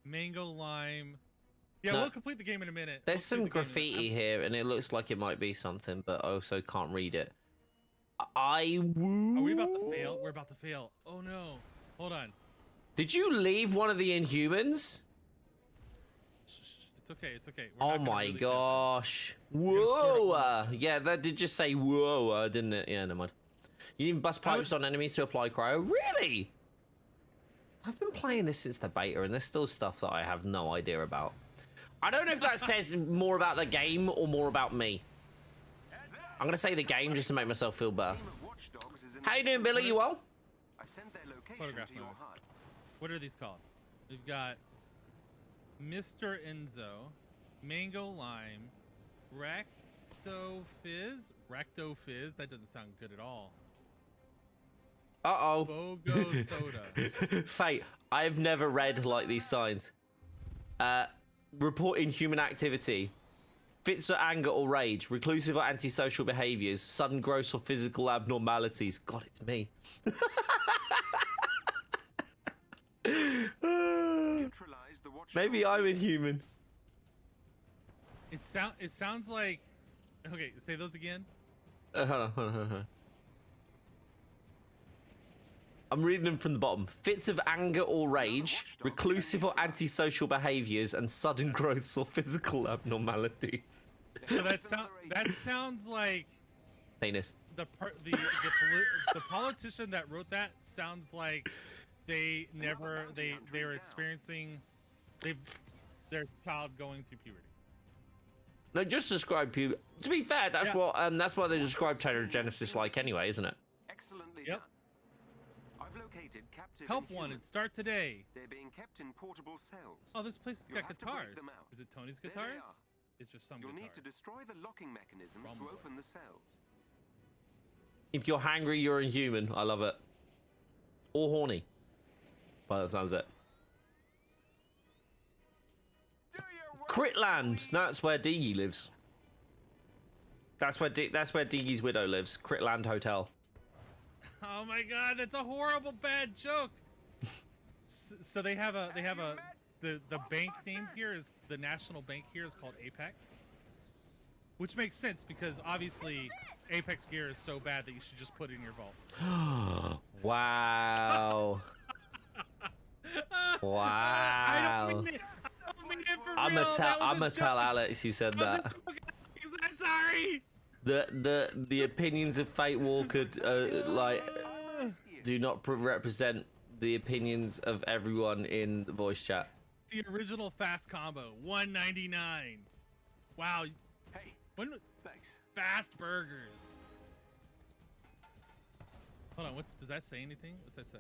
Mango lime. Yeah, No. we'll complete the game in a minute. There's some We'll complete the game in a graffiti here, and it looks like it might be something, but I also can't read it. Are we about to fail? We're about to fail. Oh no. Hold on. Did you leave one of the Inhumans? Shh, it's okay. It's okay. We're Oh not gonna my really fail. gosh. gonna sort Whoa. it Yeah, that did just say whoa, didn't it? Yeah, never mind. You even bust pipes on enemies to apply cryo? Really? I've been playing this since the beta, and there's still stuff that I have no idea about. I don't know if that says more about the game or more about me. I'm gonna say the game just to make myself feel better. team of watchdogs is in How you doing, Billy? You well? I've sent their location Photograph to your mode. HUD. What are these called? We've got Mr. Enzo, Mango Lime, Recto Fizz. Recto Fizz. That doesn't sound good at all. Uh-oh. Bogo Soda. Fate, I've never read like these signs. Reporting human activity. Fits of anger or rage, reclusive or antisocial behaviors, sudden gross or physical abnormalities. God, it's me. Neutralize the watchdog. Maybe I'm inhuman. It sounds like. Okay, say those again. Hold on. I'm reading them from the bottom. Fits of anger or rage, reclusive or antisocial behaviors, and sudden growths or physical abnormalities. So that sounds like Penis. the politician that wrote that sounds like they were experiencing their child going through puberty. No, just describe puberty. To be fair, that's what they describe Pterogenesis like anyway, isn't it? Excellently Yep. done. I've located captive Help Inhumans. wanted. Start today. They're being kept in portable cells. Oh, this place has You'll got have to break guitars. them out. Is it Tony's There they guitars? are. It's just some You'll guitars. need to destroy the locking mechanisms Rumble. to open the cells. If you're hangry, you're inhuman. I love it. Or horny. Well, that sounds a bit. Critland. That's where Deegy lives. That's where Deegy's widow lives. Critland Hotel. Oh my god, that's a horrible bad joke. So they have the bank name here is the national bank here is called Apex, which makes sense because obviously Apex gear is so bad that you should just put it in your vault. Wow. Wow. I don't mean it for real. I'm gonna tell Alex you said that. I'm sorry. The opinions of Fate Walker like do not represent the opinions of everyone in the voice chat. The original fast combo, $1.99. Wow. Hey, When thanks. fast burgers. Hold on, what does that say anything? What's that say?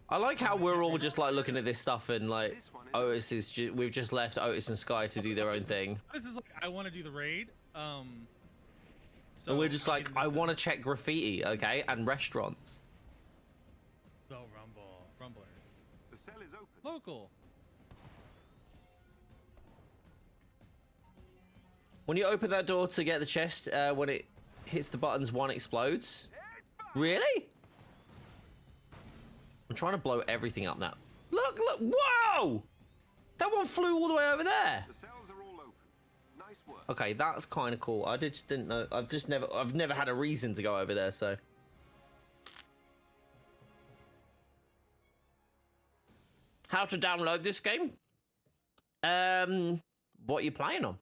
I like how we're all just like looking at this stuff and like Otis is we've just left Otis and Sky to do their own thing. This is like I want to do the raid. So And we're just I'm like, getting I this want to check graffiti, okay, and restaurants. The Rumbler. The cell is open. Local. When you open that door to get the chest, when it hits the buttons, one explodes. Really? I'm trying to blow everything up now. Look, whoa! That one flew all the way over there. The cells are all open. Nice work. Okay, that's kind of cool. I just didn't know. I've never had a reason to go over there, so. how to download this game. What are you playing on?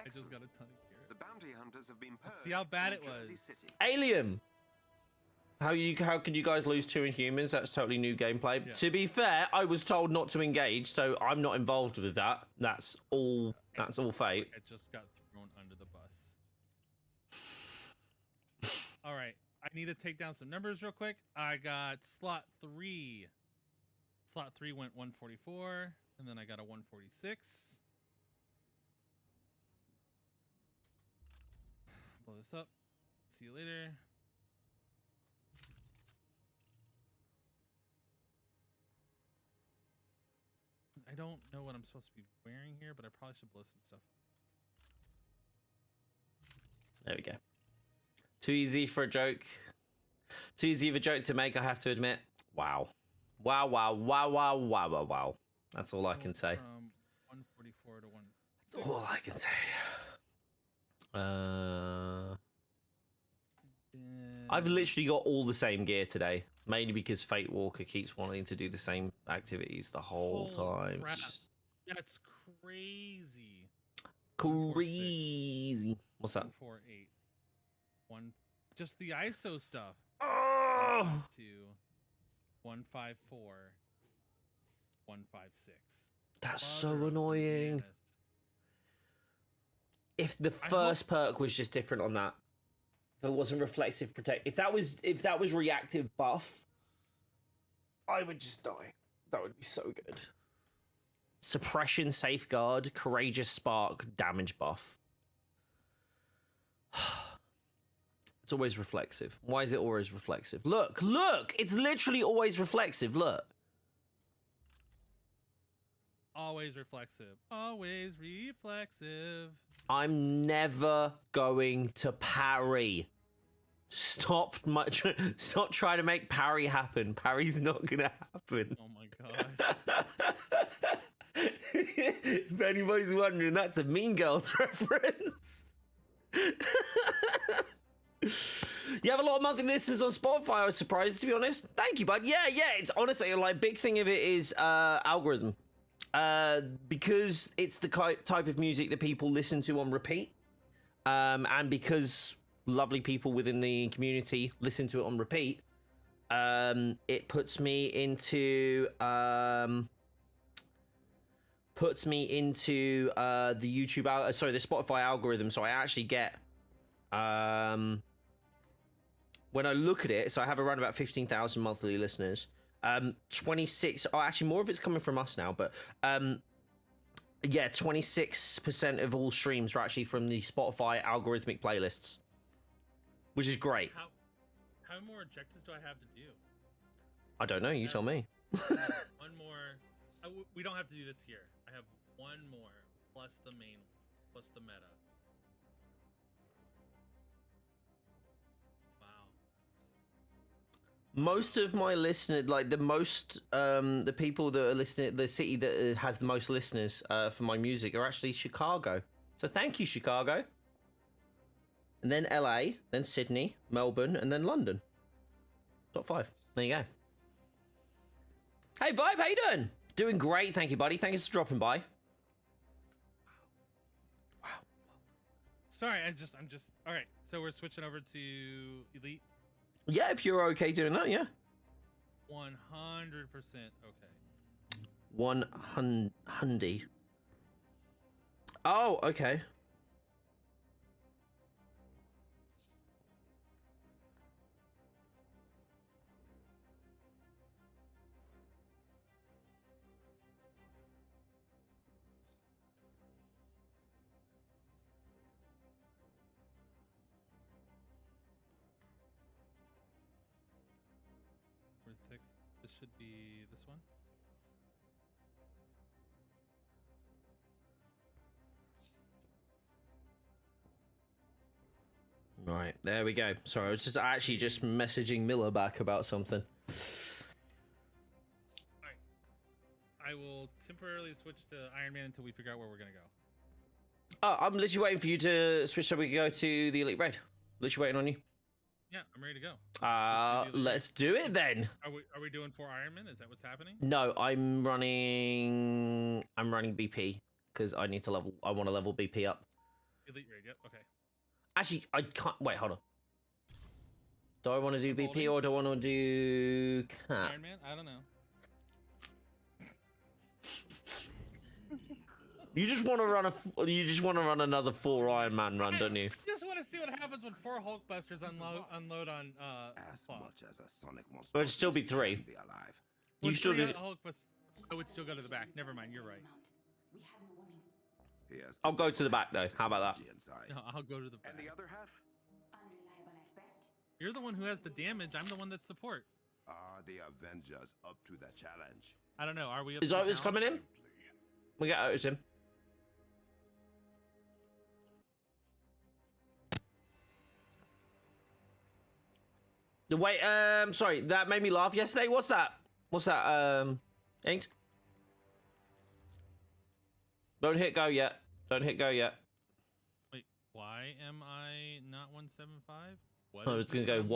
I just got a ton of gear. The bounty hunters have been Let's see how bad purged it from Jersey was. City. Alien. How could you guys lose 2 Inhumans? That's totally new gameplay. Yeah. To be fair, I was told not to engage, so I'm not involved with that. That's all fate. I just got thrown under the bus. All right, I need to take down some numbers real quick. I got slot 3. Slot 3 went 144, and then I got a 146. Blow this up. See you later. I don't know what I'm supposed to be wearing here, but I probably should blow some stuff. There we go. Too easy for a joke. Too easy of a joke to make, I have to admit. Wow. Wow, wow, wow, wow, wow, wow, wow. That's all I can say. From 144 to 1. That's all I can say. I've literally got all the same gear today, mainly because Fate Walker keeps wanting to do the same activities the whole time. Crap. It's That's crazy. crazy. What's that? 148. Just the ISO stuff. Oh! 2 154 156. That's so Mother of annoying. bananas. If the first perk was just different on that, if it wasn't reflexive protect, if that was reactive buff, I would just die. That would be so good. Suppression, safeguard, courageous spark, damage buff. It's always reflexive. Why is it always reflexive? Look, it's literally always reflexive. Look. Always reflexive. Always reflexive. I'm never going to parry. Stop trying to make parry happen. Parry's not gonna happen. Oh my gosh. If anybody's wondering, that's a Mean Girls reference. You have a lot of monthly listeners on Spotify. I was surprised, to be honest. Thank you, bud. Yeah. It's honestly like big thing of it is algorithm. Because it's the type of music that people listen to on repeat, and because lovely people within the community listen to it on repeat, it puts me into the YouTube the Spotify algorithm. So I actually get when I look at it, so I have around about 15,000 monthly listeners. 26, actually more of it's coming from us now, but yeah, 26% of all streams are actually from the Spotify algorithmic playlists, which is great. How more objectives do I have to do? I don't know, you tell me. One more. We don't have to do this here. I have one more, plus the main, plus the meta. Most of my listeners, like the people that are listening, the city that has the most listeners for my music are actually Chicago. So thank you, Chicago. And then LA, then Sydney, Melbourne, and then London. Top 5. There you go. Hey, Vibe, how you doing? Doing great, thank you, buddy. Thanks for dropping by. Wow. Sorry, I'm just. All right, so we're switching over to Elite. Yeah, if you're okay doing that, yeah. 100% okay. 100. Oh, okay. This should be this one. Right, there we go. Sorry, I was just actually just messaging Miller back about something. Alright. I will temporarily switch to Iron Man until we figure out where we're gonna go. Oh, I'm literally waiting for you to switch so we can go to the Elite Raid. Literally waiting on you. Yeah, I'm ready to go. Let's do it then. Are we doing 4 Iron Man? Is that what's happening? No, I'm running BP because I need to level. I want to level BP up. Elite raid. Yep. Okay. Actually, I can't. Wait, hold on. Do I want to do BP Holding. or do I want to do Cap? Iron Man. I don't know. You just want to run another 4 Iron Man run, don't you? Just want to see what happens when 4 Hulkbusters unload on As Claw. much as a sonic monster. But it'd still be 3. Be alive. You When still 3 do. Hulkbusters, I would still go to the back. Never mind. You're right. He has I'll go to the back though. How about that? inside. No, I'll go to the back. And the other half? You're the one who has the damage. I'm the one that's support. Are the Avengers up to the challenge? I don't know. Are we? Up Is to the Otis challenge? coming in? We get Otis in. Wait, sorry, that made me laugh yesterday. What's that? What's that, Inked? Don't hit go yet. Don't hit go yet. Wait, why am I not 175? What I was is gonna this go, number?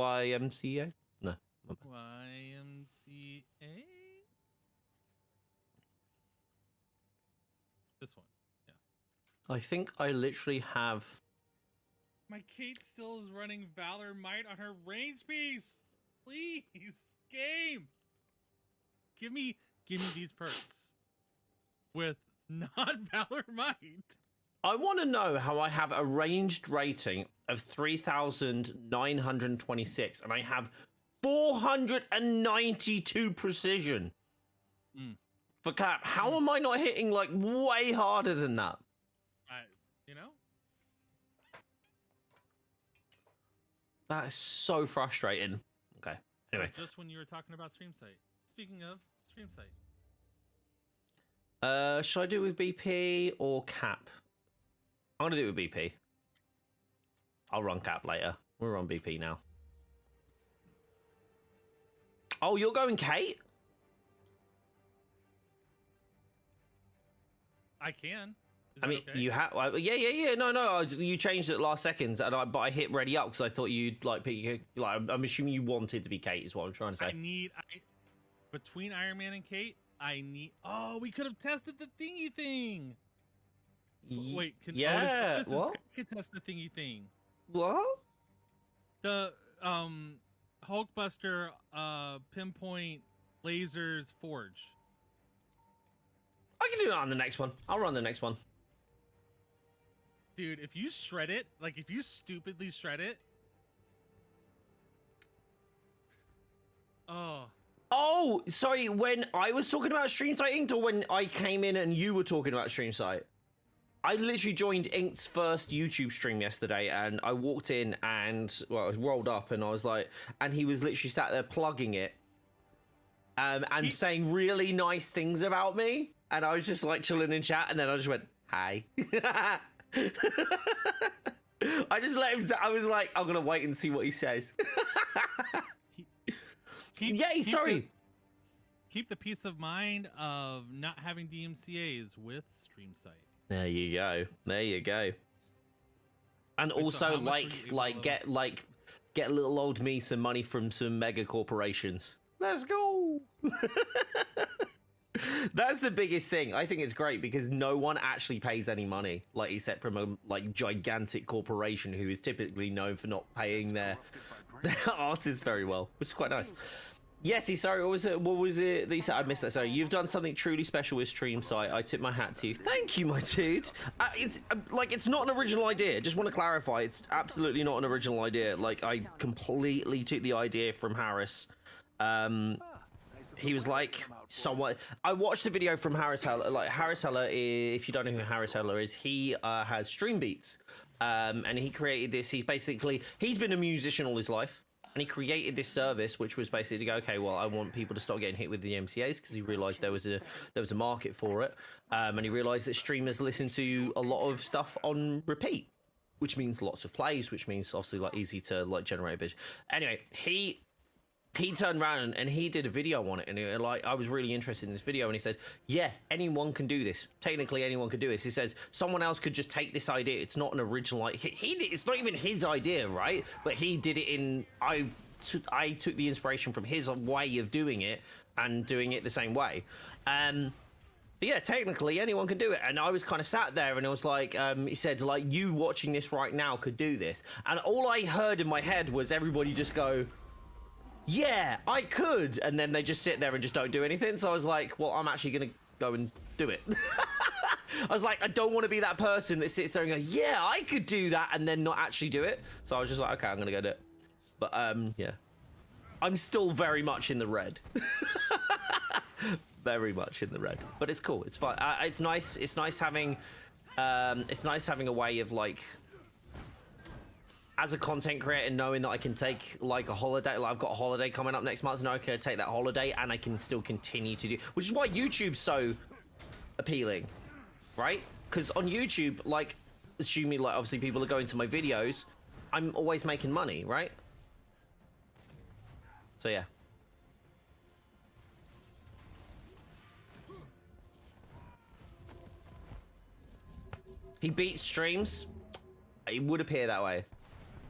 YMCA? No. YMCA? This one. Yeah. I think I literally have... My Kate still is running Valor Might on her range piece. Please, game. Give me these perks with not Valor Might. I want to know how I have a ranged rating of 3,926 and I have 492 precision for Cap. How am I not hitting like way harder than that? You know? That is so frustrating. Okay. Anyway, Just when you were talking about Stream Site. Speaking of Stream Site. should I do it with BP or Cap? I'm gonna do it with BP. I'll run Cap later. We're on BP now. Oh, you're going Kate? I can. Is I that mean, okay? you have, yeah. No. You changed it last second, and but I hit ready up because I thought you'd like pick. Like, I'm assuming you wanted to be Kate, is what I'm trying to say. Between Iron Man and Kate, I need. Oh, we could have tested the thingy thing. Wait, yeah. Otis and What? Scott could test the thingy thing. What? The Hulkbuster pinpoint lasers forge. I can do that on the next one. I'll run the next one. Dude, if you shred it, like if you stupidly shred it. Oh, sorry. When I was talking about Stream Sight Inked, or when I came in and you were talking about Stream Sight? I literally joined Inked's first YouTube stream yesterday, and I walked in and I was rolled up, and I was like, and he was literally sat there plugging it, and saying really nice things about me, and I was just like chilling in chat, and then I just went, hi. I just let him. I was like, I'm gonna wait and see what he says. Sorry. Keep the peace of mind of not having DMCA's with Stream Sight. There you go. There you go. And Wait, so also, how much were you able to- get little old me some money from some mega corporations. Let's go. That's the biggest thing. I think it's great because no one actually pays any money, like except from a gigantic corporation who is typically known for not paying their artists very well, which is quite nice. Yeti, sorry, what was it that you said? I missed that. Sorry, you've done something truly special with Stream Sight. I tip my hat to you. Thank you, my dude. It's not an original idea. Just want to clarify, it's absolutely not an original idea. Like, I completely took the idea from Harris. He was like, somewhat. I watched the video from Harris Heller. Like, Harris Heller, if you don't know who Harris Heller is, he has Stream Beats. And he created this. He's been a musician all his life. And he created this service, which was basically to go, okay, well, I want people to stop getting hit with the MCAs, because he realized there was a market for it, and he realized that streamers listen to a lot of stuff on repeat, which means lots of plays, which means obviously like easy to like generate a bit. Anyway, he he turned around and he did a video on it, and I was really interested in this video, and he said, yeah, anyone can do this. Technically, anyone can do this. He says someone else could just take this idea. It's not an original, like, it's not even his idea, right? But he did it in, I took the inspiration from his way of doing it and doing it the same way. But yeah, technically anyone can do it. And I was kind of sat there and it was like, he said, like, you watching this right now could do this. And all I heard in my head was everybody just go, yeah, I could. And then they just sit there and just don't do anything. So I was like, well, I'm actually going to go and do it. I was like, I don't want to be that person that sits there and goes, yeah, I could do that, and then not actually do it. So I was just like, okay, I'm going to go do it. But, yeah. I'm still very much in the red. Very much in the red. But it's cool. It's fun. It's nice. It's nice having a way of, like, as a content creator, knowing that I can take like a holiday, like I've got a holiday coming up next month, and I can take that holiday and I can still continue to do, which is why YouTube's so appealing, right? Because on YouTube, like, assuming like obviously people are going to my videos, I'm always making money, right? So yeah. He beats streams. It would appear that way.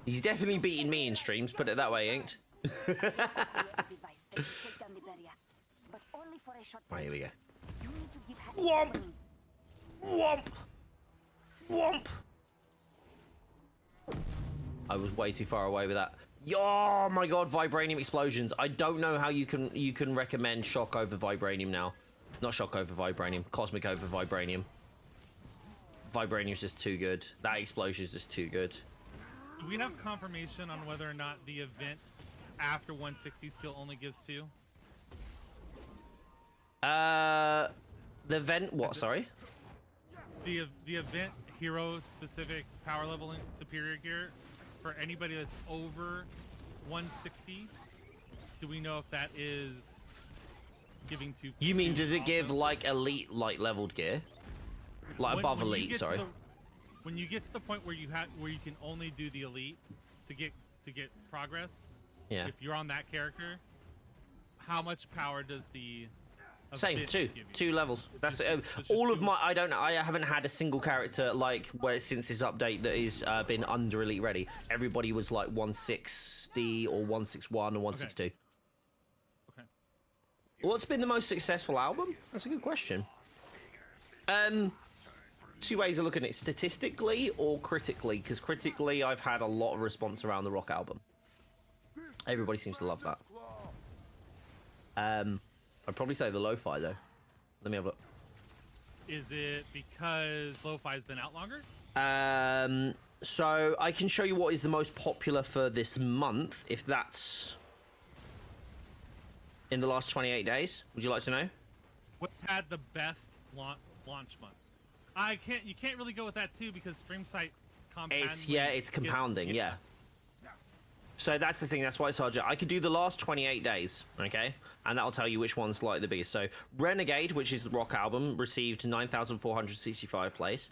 He's definitely beating me in streams, put it that way, Inked. Right, here we go. Womp! Womp! Womp! I was way too far away with that. Oh my god, vibranium explosions. I don't know how you can recommend shock over vibranium now. Not shock over vibranium, cosmic over vibranium. Vibranium's just too good. That explosion is just too good. Do we have confirmation on whether or not the event after 160 still only gives 2? The event, what, sorry? The event hero specific power level and superior gear for anybody that's over 160. Do we know if that is giving 2? You mean, does it give like elite, like leveled gear? Like above elite, sorry. When you get to the point where you can only do the elite to get progress, yeah. If you're on that character, how much power does the same two levels? That's all of my. I haven't had a single character like where since this update that is been under elite ready. Everybody was like 160 or 161 or 162. Okay. What's been the most successful album? That's a good question. Two ways of looking at it, statistically or critically, because critically I've had a lot of response around the Rock album. Everybody seems to love that. I'd probably say the lo-fi though. Let me have a look. Is it because lo-fi's been out longer? So I can show you what is the most popular for this month, if that's in the last 28 days. Would you like to know? What's had the best launch month? You can't really go with that too because stream site compounding. It's compounding, yeah. So that's the thing, that's why it's hard. I could do the last 28 days, okay? And that'll tell you which one's like the biggest. So Renegade, which is the Rock album, received 9,465 plays.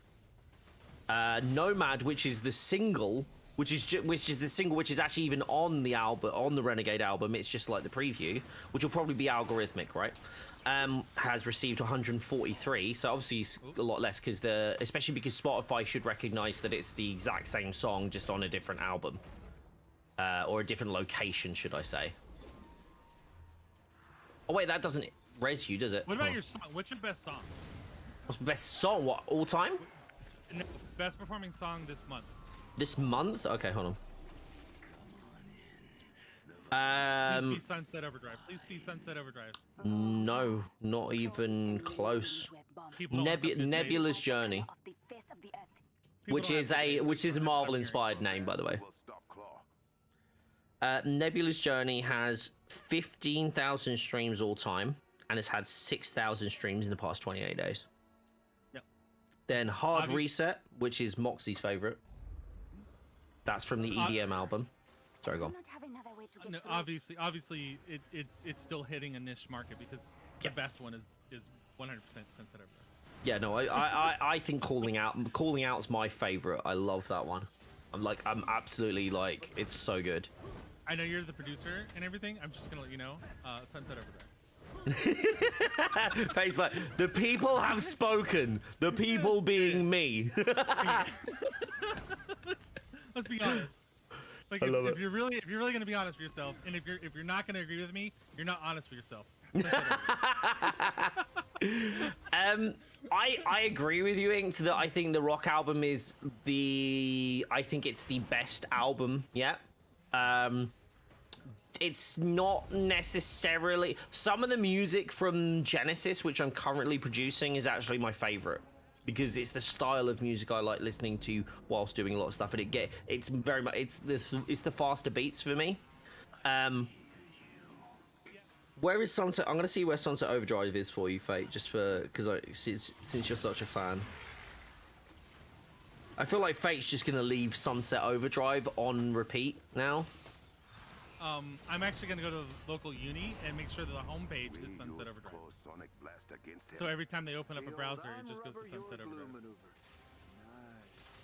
Nomad, which is the single, which is actually even on the album, on the Renegade album, it's just like the preview, which will probably be algorithmic, right? Has received 143, so obviously it's a lot less because especially because Spotify should recognize that it's the exact same song just on a different album, or a different location, should I say? Oh wait, that doesn't res you, does it? What about your song? What's your best song? What's the best song? What, all time? No, best performing song this month. This month? Okay, hold on. Please be Sunset Overdrive. Please be Sunset Overdrive. No, not even close. Nebula's Journey, which is a Marvel inspired name, by the way. Nebula's Journey has 15,000 streams all time, and it's had 6,000 streams in the past 28 days. Yep. Then Hard Reset, which is Moxie's favorite. That's from the EDM album. Sorry, go on. No, obviously, it's still hitting a niche market because the best one is 100% Sunset Overdrive. Yeah, no, I think Calling Out's my favorite. I love that one. I'm absolutely like, it's so good. I know you're the producer and everything. I'm just gonna let you know. Sunset over there. Face like the people have spoken. The people being me. Let's be honest. Like if you're really gonna be honest with yourself, and if you're not gonna agree with me, you're not honest with yourself. I agree with you, Ink, that I think the Rock album is I think it's the best album yet. It's not necessarily some of the music from Genesis, which I'm currently producing, is actually my favorite because it's the style of music I like listening to whilst doing a lot of stuff, and it's very much it's the faster beats for me. Where is Sunset? I'm gonna see where Sunset Overdrive is for you, Fate, just because since you're such a fan. I feel like Fate's just gonna leave Sunset Overdrive on repeat now. I'm actually gonna go to the local uni and make sure that the homepage is Sunset Overdrive. So every time they open up a browser, it just goes to Sunset Overdrive.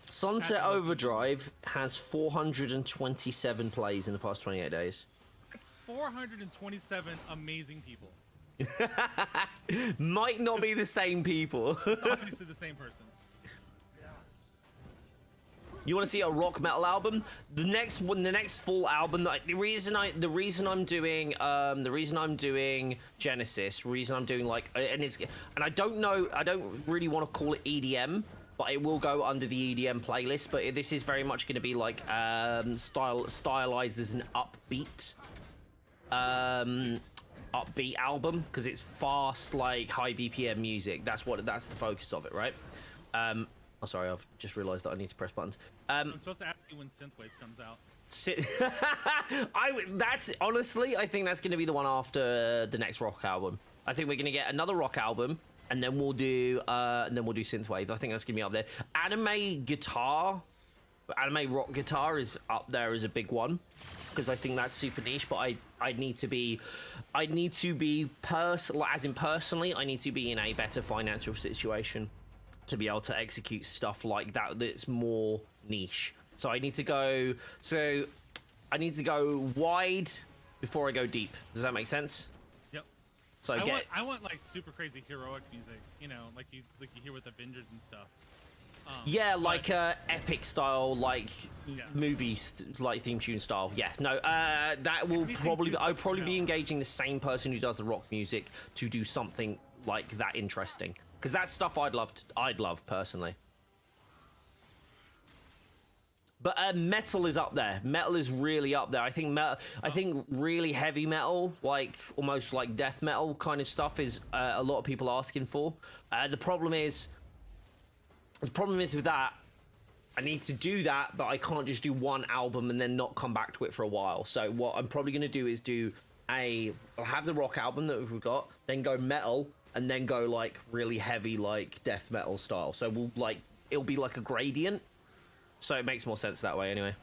Sunset Overdrive has 427 plays in the past 28 days. That's 427 amazing people. Might not be the same people. Obviously the same person. You want to see a rock metal album? The next full album. The reason I'm doing Genesis. Reason I'm doing and I don't know. I don't really want to call it EDM, but it will go under the EDM playlist. But this is very much going to be like stylized as an upbeat album because it's fast, like high BPM music. That's the focus of it, right? Oh, sorry, I've just realised that I need to press buttons. I'm supposed to ask you when Synthwave comes out. I think that's going to be the one after the next rock album. I think we're going to get another rock album, and then we'll do Synthwave. I think that's going to be up there. Anime rock guitar is up there as a big one because I think that's super niche. But I need to be personally, I need to be in a better financial situation to be able to execute stuff like that that's more niche. So I need to go wide before I go deep. Does that make sense? Yep. So I want like super crazy heroic music, you know, like you hear with Avengers and stuff. Yeah, like epic style, like movies, like theme tune style. Yeah, no, that will I'll probably be engaging the same person who does the rock music to do something like that interesting. Because that's stuff I'd love personally. But metal is up there. Metal is really up there. I think really heavy metal, like almost like death metal kind of stuff, is a lot of people asking for. The problem is with that, I need to do that, but I can't just do one album and then not come back to it for a while. So what I'm probably going to do is I'll have the rock album that we've got, then go metal, and then go like really heavy like death metal style. So it'll be like a gradient. So it makes more sense that way anyway.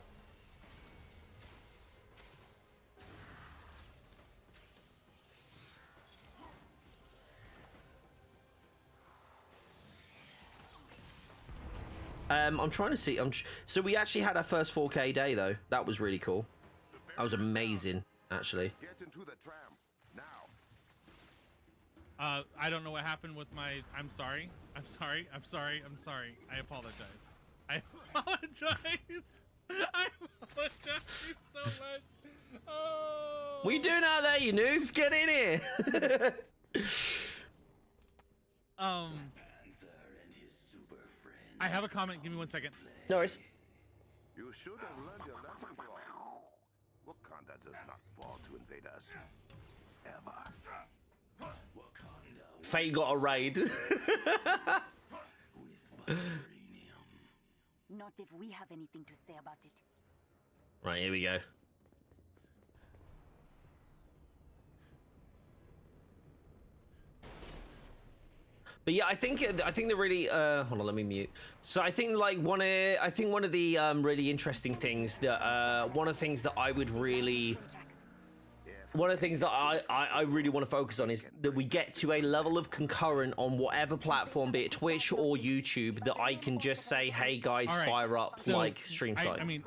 I'm trying to see. So we actually had our first 4K day though. That was really cool. That was amazing, actually. Get into the tram now. I don't know what happened with my. I'm sorry. I apologize. I apologize. I apologize so much. Oh. What are you doing out there, you noobs? Get in here. I have a comment. Give me 1 second. No worries. You should have learned your lesson, boy. Wakanda does not fall to invade us. Ever. Faye got a raid. Not if we have anything to say about it. Right, here we go. But yeah, I think they're really hold on, let me mute. So I think like one of the really interesting things that one of the things that I really want to focus on is that we get to a level of concurrent on whatever platform, be it Twitch or YouTube, that I can just say, hey guys, right. fire up So, like stream side. I mean,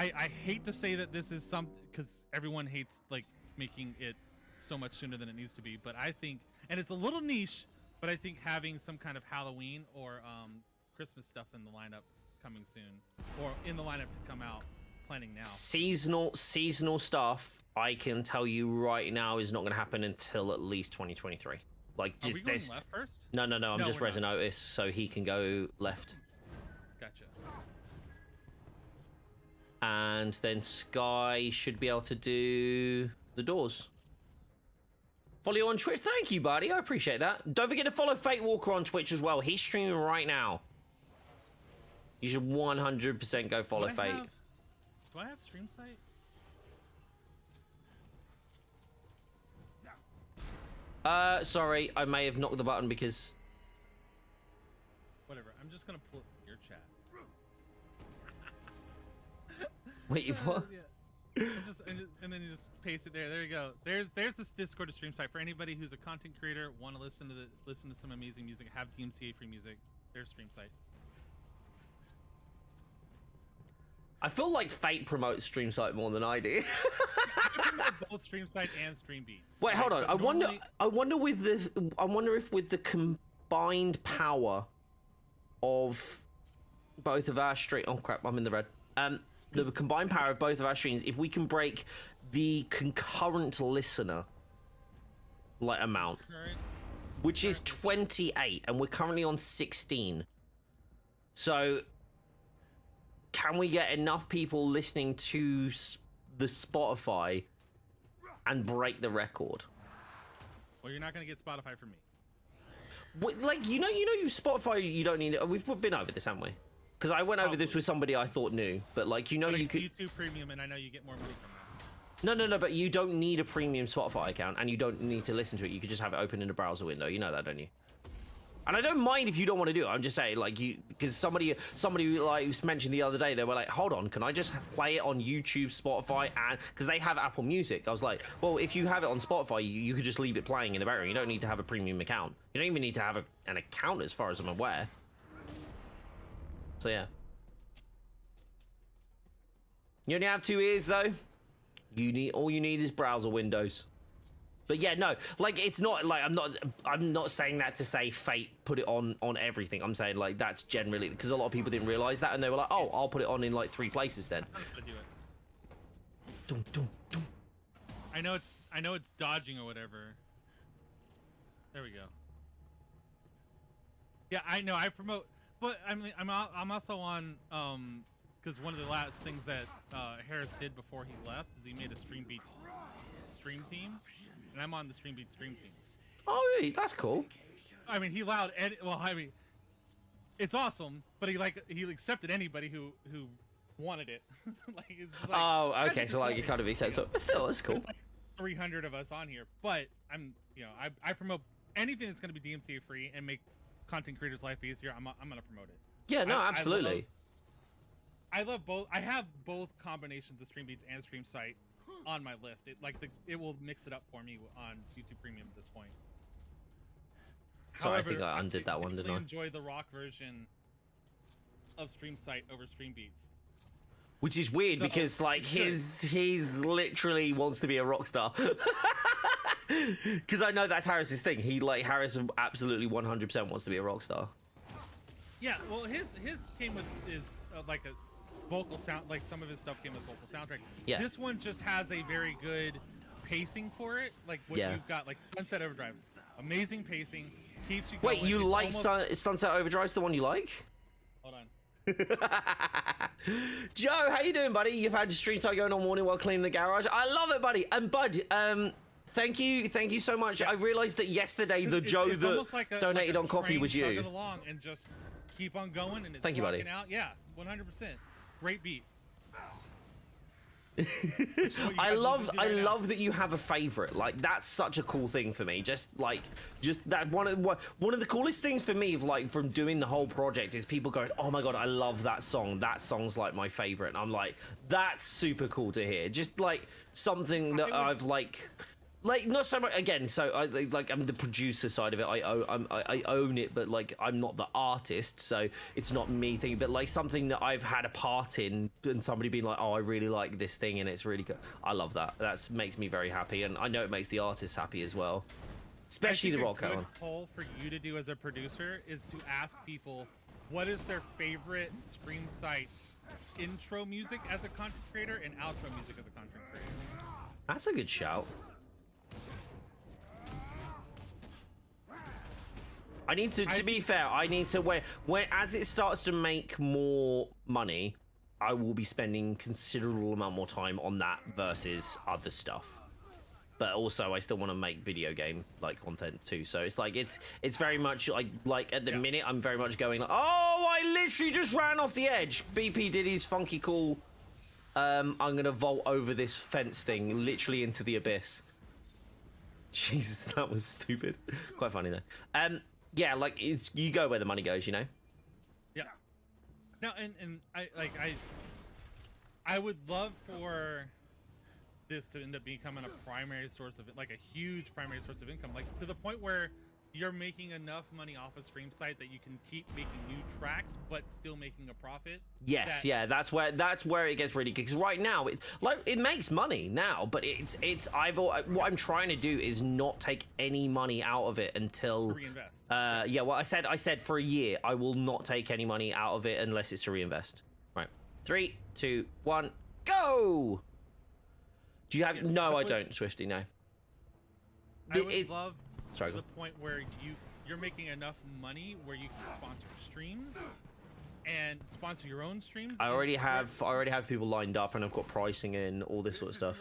I hate to say that this is some because everyone hates like making it so much sooner than it needs to be, but I think, and it's a little niche, but I think having some kind of Halloween or Christmas stuff in the lineup coming soon, or in the lineup to come out, planning now. Seasonal stuff, I can tell you right now, is not going to happen until at least 2023. Like, Are we just going this. left first? No, I'm just we're Resin not. Otis, so he can go left. Gotcha. And then Sky should be able to do the doors. Follow you on Twitch. Thank you, buddy. I appreciate that. Don't forget to follow Fate Walker on Twitch as well. He's streaming right now. You should 100% go follow Fate. Do I have stream site? Sorry, I may have knocked the button because... Whatever. I'm just gonna pull it from your chat. Wait, what? Yeah. And then you just paste it there. There you go. There's this Discord to stream site for anybody who's a content creator, want to listen to some amazing music, have DMCA free music. There's stream site. I feel like Fate promotes stream site more than I do. I promote both stream site and stream beats. Wait, hold on. But I normally- wonder if with the combined power of both of our stream. Oh crap! I'm in the red. The combined power of both of our streams, if we can break the concurrent listener like amount, which is 28, and we're currently on 16. So, can we get enough people listening to the Spotify and break the record? Well, you're not gonna get Spotify from me. Wait, like you know, Spotify. You don't need it. We've been over this, haven't we? Because I went over this with somebody I thought knew, but like you But could. YouTube Premium, and I know you get more money from that. No, but you don't need a premium Spotify account, and you don't need to listen to it. You could just have it open in a browser window. You know that, don't you? And I don't mind if you don't want to do it. I'm just saying, like, because somebody like mentioned the other day, they were like, hold on, can I just play it on YouTube, Spotify, and because they have Apple Music? I was like, well, if you have it on Spotify, you could just leave it playing in the background. You don't need to have a premium account. You don't even need to have an account, as far as I'm aware. So yeah. You only have 2 ears though. All you need is browser windows. But yeah, no, like it's not like I'm not saying that to say Fate put it on everything. I'm saying like that's generally because a lot of people didn't realize that and they were like, oh, I'll put it on in like 3 places then. I'm gonna do it. Dum, dum, dum. I know it's dodging or whatever. There we go. Yeah, I know I promote, but I mean I'm also on because one of the last things that Harris did before he left is he made a Stream Beats stream team, and I'm on the Stream Beats stream team. Oh, really? That's cool. I mean, he allowed it's awesome, but he accepted anybody who wanted it. Like, it's just like, Oh, okay, so like you kind of accept it, but still, it's cool. There's like 300 of us on here, but I promote anything that's going to be DMCA free and make content creators' life easier. I'm going to promote it. Yeah, no, absolutely. I love both. I have both combinations of Stream Beats and Stream Site on my list. It will mix it up for me on YouTube Premium at this point. Sorry, However, I think I undid that one, didn't I? Enjoy the rock version of Stream Site over Stream Beats. Which is weird because like he's literally wants to be a rock star. Because I know that's Harris's thing. Harris absolutely 100% wants to be a rock star. Yeah, well, his came with like a vocal sound, like some of his stuff came with vocal soundtrack. Yeah. This one just has a very good pacing for it. Like what you've got, like Sunset Overdrive, amazing pacing, keeps you going. Wait, you It's like almost... Sunset Overdrive's the one you like? Hold on. Joe, how you doing, buddy? You've had Street Side going on morning while cleaning the garage. I love it, buddy. And Bud, thank you so much. I realized that yesterday the Joe it's that like donated on coffee train was you. chugging along and just keep on going, and it's Thank you, buddy. rocking out. Yeah, 100%. Great beat. I love that you have a favorite. Like that's such a cool thing for me. Just that one of the coolest things for me of like from doing the whole project is people going, oh my god, I love that song. That song's like my favorite. And I'm like, that's super cool to hear. Just like something that I've like like not so much again. So I'm the producer side of it. I own it, but like I'm not the artist, so it's not me thinking. But like something that I've had a part in, and somebody being like, "Oh, I really like this thing, and it's really good." I love that. That makes me very happy, and I know it makes the artist happy as well. Especially the rock one. A one. good poll for you to do as a producer is to ask people what is their favorite stream site intro music as a content creator and outro music as a content creator. That's a good shout. I need to be fair, I need to when as it starts to make more money, I will be spending considerable amount more time on that versus other stuff. But also I still want to make video game like content too. So it's like it's very much like at the minute I'm very much going like, oh, I literally just ran off the edge. BP did his funky cool I'm gonna vault over this fence thing literally into the abyss. Jesus, that was stupid. Quite funny though. Yeah, like you go where the money goes, you know. Yeah. No, and I would love for this to end up becoming a primary source of like a huge primary source of income, like to the point where you're making enough money off a stream site that you can keep making new tracks but still making a profit. Yes, yeah, that's where it gets really good, because right now it makes money now, but what I'm trying to do is not take any money out of it until reinvest. Yeah, well I said for a year I will not take any money out of it unless it's to reinvest. Right. 3, 2, 1, go. Do you have? Yeah, no, I don't, Swifty. No. I would love sorry, to the point where you're making enough money where you can sponsor streams and sponsor your own streams. I already have people lined up, and I've got pricing and all this sort of stuff.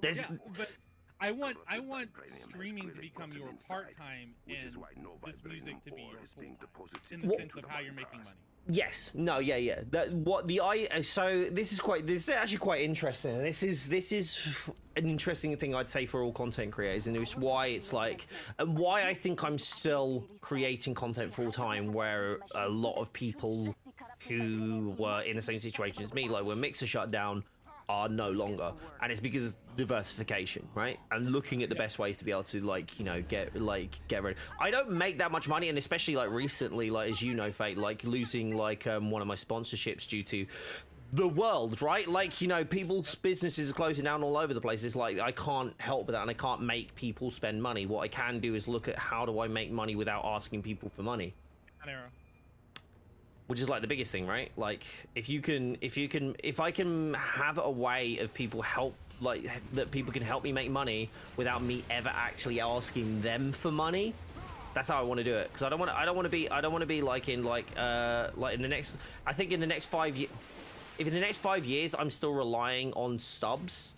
Yeah, but I want streaming to become your part-time and this music to be your full-time, in the sense of how you're making money. Yes. No. Yeah. So this is actually quite interesting. This is an interesting thing I'd say for all content creators, and it's why it's like, and why I think I'm still creating content full time, where a lot of people who were in the same situation as me, like when Mixer shut down, are no longer, and it's because of diversification, right? And looking at the best ways to be able to get rid. I don't make that much money, and especially like recently, like as you know, Fate, like losing one of my sponsorships due to the world, right? Like, people's businesses are closing down all over the place. It's like I can't help with that, and I can't make people spend money. What I can do is look at how do I make money without asking people for money. Which is like the biggest thing, right? Like if I can have a way of people that people can help me make money without me ever actually asking them for money, that's how I want to do it. Because I don't want to be like in the next, I think in the next 5 years, if in the next 5 years I'm still relying on subs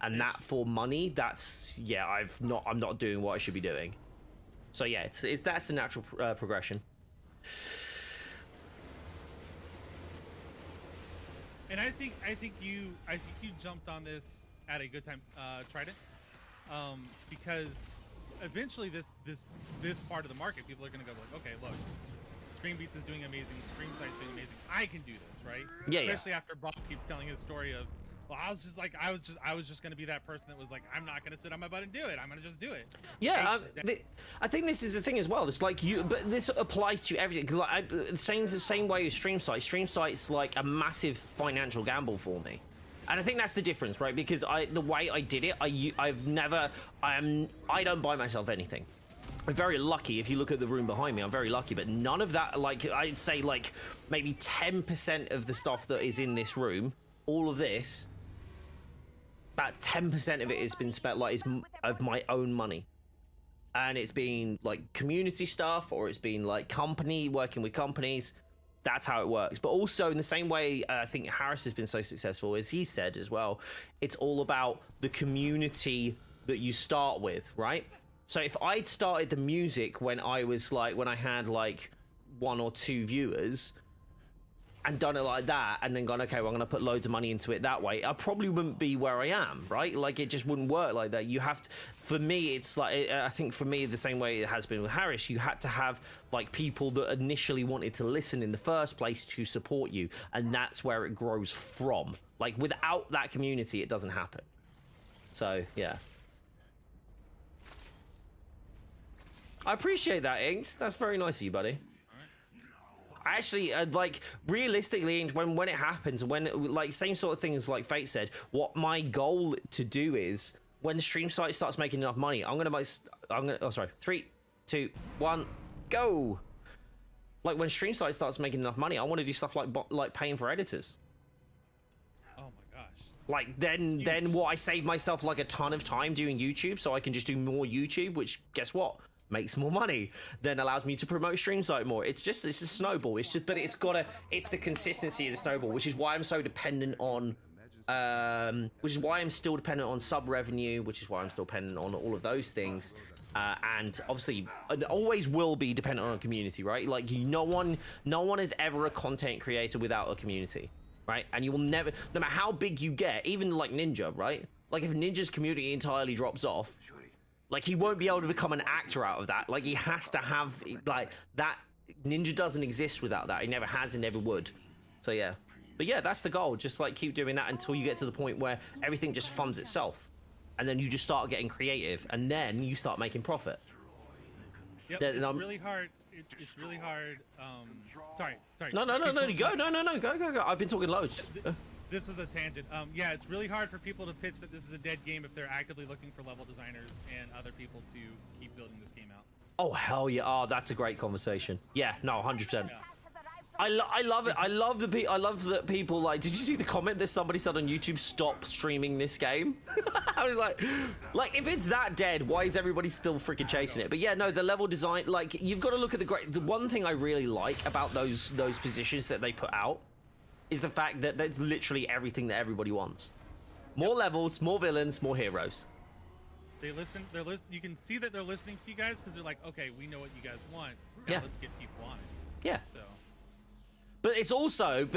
and that for money, I'm not doing what I should be doing. So yeah, that's the natural progression. And I think you jumped on this at a good time, Trident, because eventually this part of the market, people are gonna go like, okay, look, Stream Beats is doing amazing, Stream Site's doing amazing, I can do this, right? Yeah. Especially after Bob keeps telling his story of, well, I was just gonna be that person that was like, I'm not gonna sit on my butt and do it. I'm gonna just do it. Yeah, I think this is the thing as well. It's like but this applies to everything. Cause the same way as Stream Site. Stream Site's like a massive financial gamble for me, and I think that's the difference, right? Because the way I did it, I don't buy myself anything. I'm very lucky. If you look at the room behind me, I'm very lucky. But none of that, like I'd say, like maybe 10% of the stuff that is in this room, all of this. About 10% of it has been spent of my own money, and it's been like community stuff, or it's been like working with companies. That's how it works. But also in the same way, I think Harris has been so successful, as he said as well. It's all about the community that you start with, right? So if I'd started the music when I had like 1 or 2 viewers, and done it like that, and then gone, okay, well, I'm gonna put loads of money into it that way, I probably wouldn't be where I am, right? Like it just wouldn't work like that. You have to, for me, it's like, I think for me, the same way it has been with Harris, you had to have like people that initially wanted to listen in the first place to support you, and that's where it grows from. Like without that community, it doesn't happen. So yeah. I appreciate that, Inked. That's very nice of you, buddy. Actually, like, realistically, when it happens, when, like, same sort of things like Fate said, what my goal to do is, when the stream site starts making enough money, oh, sorry, 3, 2, 1, go! Like, when stream site starts making enough money, I want to do stuff like paying for editors. Oh my gosh. Like, then what, I save myself, like, a ton of time doing YouTube, so I can just do more YouTube, which, guess what? Makes more money, then allows me to promote stream site more. It's a snowball. It's it's the consistency of the snowball, which is why I'm so dependent on, which is why I'm still dependent on sub revenue, which is why I'm still dependent on all of those things, and obviously, always will be dependent on a community, right? Like, no one is ever a content creator without a community, right? And you will never, no matter how big you get, even like Ninja, right? Like, if Ninja's community entirely drops off, like, he won't be able to become an actor out of that. Like, he has to have, like, that. Ninja doesn't exist without that. He never has and never would. So, yeah. But, yeah, that's the goal. Just, like, keep doing that until you get to the point where everything just funds itself. And then you just start getting creative. And then you start making profit. Yep, then, it's really hard. It's really hard. Sorry. No, go. I've been talking loads. This was a tangent. Yeah, it's really hard for people to pitch that this is a dead game if they're actively looking for level designers and other people to keep building this game out. Oh, hell yeah. Oh, that's a great conversation. Yeah, no, 100%. Yeah. I love it. I love that people, like, did you see the comment that somebody said on YouTube, stop streaming this game? I was like, if it's that dead, why is everybody still freaking chasing it? But yeah, no, the level design, like, you've got to look at the one thing I really like about those positions that they put out is the fact that that's literally everything that everybody wants. More levels, more villains, more heroes. They listen. You can see that they're listening to you guys because they're like, okay, we know what you guys want. Now Yeah. let's get people on it. Yeah. So. But it's also,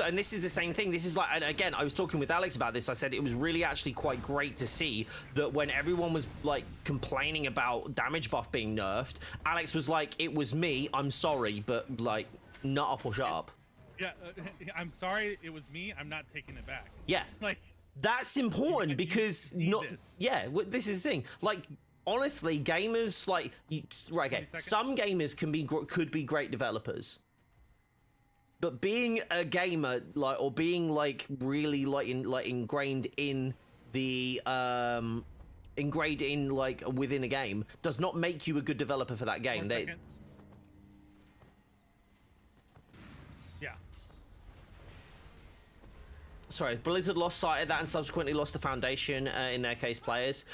and this is the same thing. This is like, and again, I was talking with Alex about this. I said it was really actually quite great to see that when everyone was like complaining about damage buff being nerfed, Alex was like, it was me, I'm sorry, but like, nut up or shut up. Yeah, I'm sorry, it was me. I'm not taking it back. Yeah, like that's important because this is the thing. Like, honestly, gamers like right, okay, some gamers could be great developers, but being a gamer, like, or being like really ingrained in the like within a game does not make you a good developer for that game. Sorry, Blizzard lost sight of that and subsequently lost the foundation in their case players.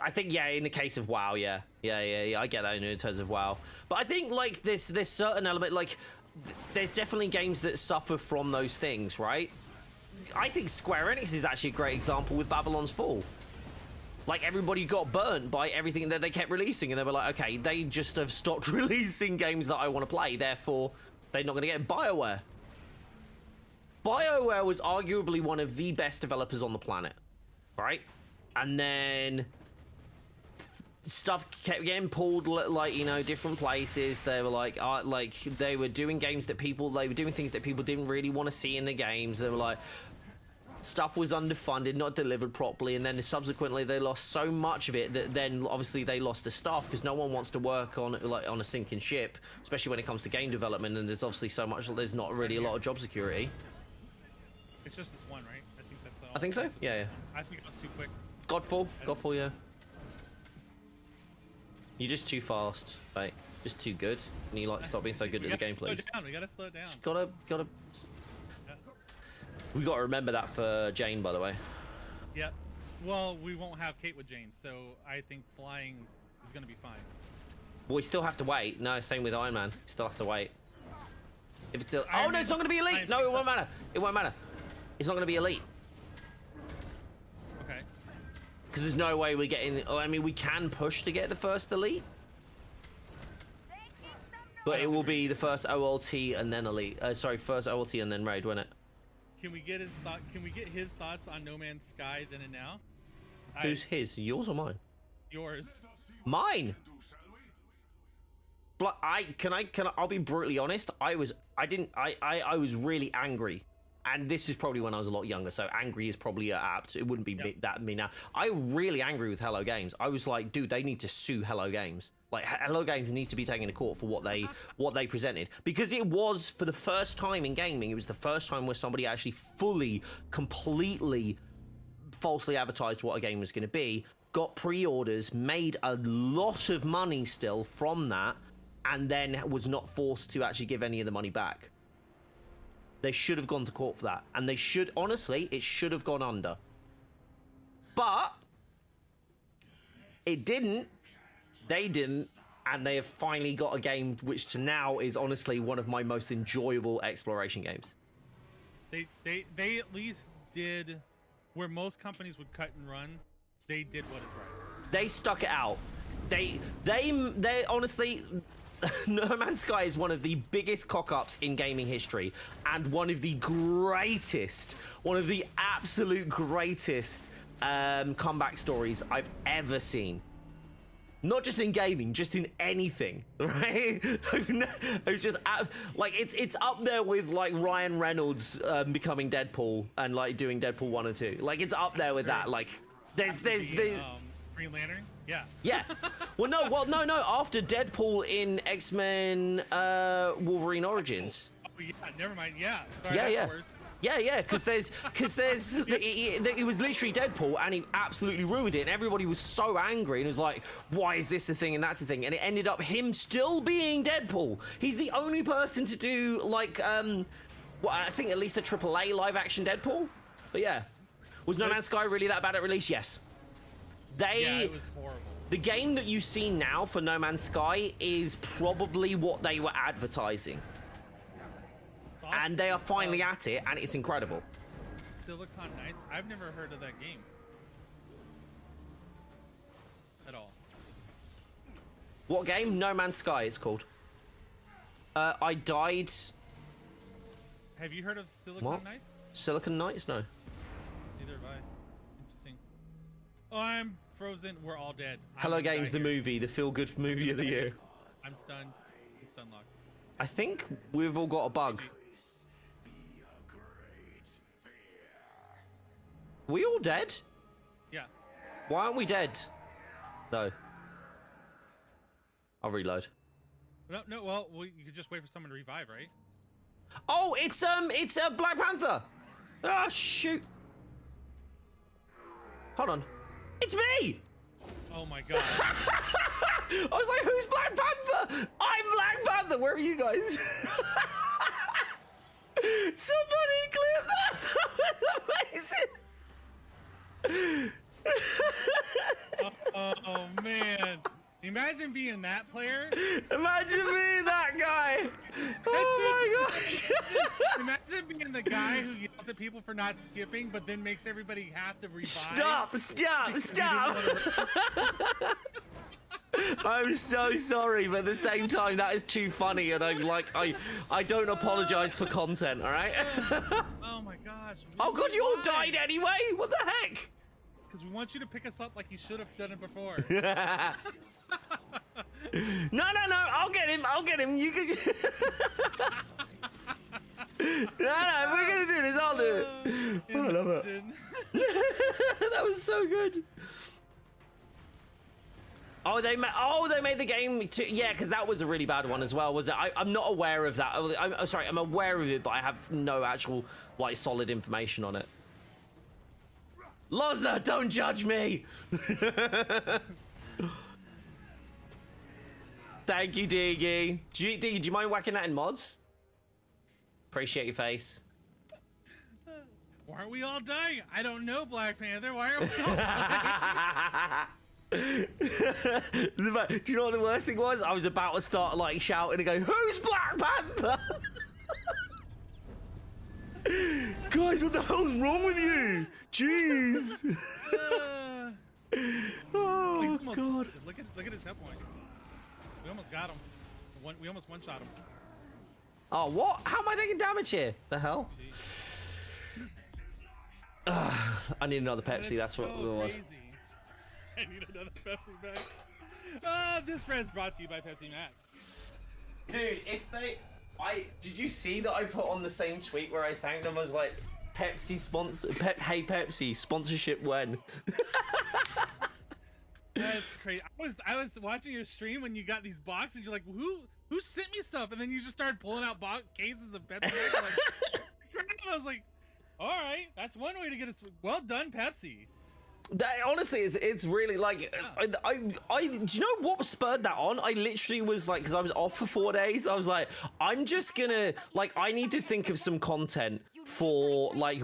I think, yeah, in the case of WoW, yeah, I get that in terms of WoW. But I think, like, there's certain element, like, there's definitely games that suffer from those things, right? I think Square Enix is actually a great example with Babylon's Fall. Like, everybody got burnt by everything that they kept releasing, and they were like, okay, they just have stopped releasing games that I want to play, therefore, they're not going to get BioWare. BioWare was arguably one of the best developers on the planet, right? And then stuff kept getting pulled, like, you know, different places. They were like they were doing things that people didn't really want to see in the games. They were like, stuff was underfunded, not delivered properly, and then subsequently they lost so much of it that then obviously they lost the staff because no one wants to work on a sinking ship, especially when it comes to game development. And there's obviously so much, there's not really a lot of job security. It's just this one, right? I think that's all. I think so. Yeah. I think it was too quick. Godfall, yeah. You're just too fast, right? Just too good. And you like stop being so good at the game, please. We gotta slow down. Just gotta. Yeah. We gotta remember that for Jane, by the way. Yeah. Well, we won't have Kate with Jane, so I think flying is gonna be fine. Well, we still have to wait. No, same with Iron Man. We still have to wait. If it's no, it's not gonna be elite. No, it won't matter. It won't matter. It's not going to be elite. Okay. Because there's no way we're getting... I mean, we can push to get the first elite. But it will be the first OLT and then elite. Sorry, first OLT and then raid, won't it? Can we get his thought? Can we get his thoughts on No Man's Sky then and now? Who's his? Yours or mine? Yours. Mine. But I'll be brutally honest. I was really angry and this is probably when I was a lot younger, so angry is probably apt. It wouldn't be that me now. I'm really angry with Hello Games. I was like, dude, they need to sue Hello Games. Like, Hello Games needs to be taken to court for what they presented, because it was, for the first time in gaming, it was the first time where somebody actually fully, completely, falsely advertised what a game was going to be, got pre-orders, made a lot of money still from that, and then was not forced to actually give any of the money back. They should have gone to court for that, and they should, honestly, it should have gone under. But it didn't. They didn't, and they have finally got a game which to now is honestly one of my most enjoyable exploration games. They at least did where most companies would cut and run. They did what is right. They stuck it out. They honestly, No Man's Sky is one of the biggest cock-ups in gaming history, and one of the absolute greatest comeback stories I've ever seen. Not just in gaming, just in anything, right? It's just like it's up there with like Ryan Reynolds becoming Deadpool and like doing Deadpool 1 and 2. Like it's up there with that. Like there's Green Lantern. Yeah. Yeah. Well, no. After Deadpool in X-Men Wolverine Origins. Oh yeah. Never mind. Yeah. Sorry, yeah. That's worse. Yeah, because it was literally Deadpool, and he absolutely ruined it, and everybody was so angry, and was like, why is this a thing and that's a thing? And it ended up him still being Deadpool. He's the only person to do, like, well, I think at least a AAA live-action Deadpool. But yeah. Was No Man's Sky really that bad at release? Yes. Yeah, it was horrible. The game that you see now for No Man's Sky is probably what they were advertising. And they are finally at it, and it's incredible. Silicon Knights? I've never heard of that game. At all. What game? No Man's Sky, it's called. I died... Have you heard of Silicon Knights? Silicon Knights? No. Neither have I. Interesting. Oh, I'm frozen. We're all dead. Hello Games, the movie, the feel-good movie of the year. I'm stunned. I'm stun locked. I think we've all got a bug. We all dead? Yeah. Why aren't we dead? No. I'll reload. No. Well, you could just wait for someone to revive, right? Oh, it's Black Panther. Ah, shoot. Hold on. It's me. Oh my god. I was like, who's Black Panther? I'm Black Panther. Where are you guys? Somebody clip that. That was amazing. Oh man. Imagine being that player. Imagine being that guy. Oh my gosh. Imagine being the guy who yells at people for not skipping, but then makes everybody have to revive. Stop. I'm so sorry, but at the same time, that is too funny, and I don't apologize for content, all right? Oh my gosh. Oh god, you all died anyway? What the heck? Because we want you to pick us up like you should have done it before. No, I'll get him. You can... No, we're gonna do this, I'll do it. Oh, I love it. That was so good. Oh, they made the game too. Yeah, because that was a really bad one as well, was it? I'm not aware of that. I'm sorry, I'm aware of it, but I have no actual, like, solid information on it. Loza, don't judge me! Thank you, Diggy. Diggy, do you mind whacking that in mods? Appreciate your face. Why aren't we all dying? I don't know, Black Panther. Why aren't we all dying? Do you know what the worst thing was? I was about to start, like, shouting and go, who's Black Panther? Guys, what the hell's wrong with you? Jeez. Oh, God. Look at his hit points. We almost got him. We almost one-shot him. Oh, what? How am I taking damage here? The hell? I need another Pepsi. That's what it was. Crazy. I need another Pepsi Max. This friend's brought to you by Pepsi Max. Dude, if they... Did you see that I put on the same tweet where I thanked them? I was like, Pepsi sponsor, hey Pepsi, sponsorship when? That's crazy. I was watching your stream when you got these boxes. You're like, who sent me stuff? And then you just started pulling out cases of Pepsi. I was like, all right, that's one way to get it. Well done, Pepsi. That honestly it's really like I do you know what spurred that on? I literally was like, because I was off for 4 days, I was like, I'm just gonna like, I need to think of some content for like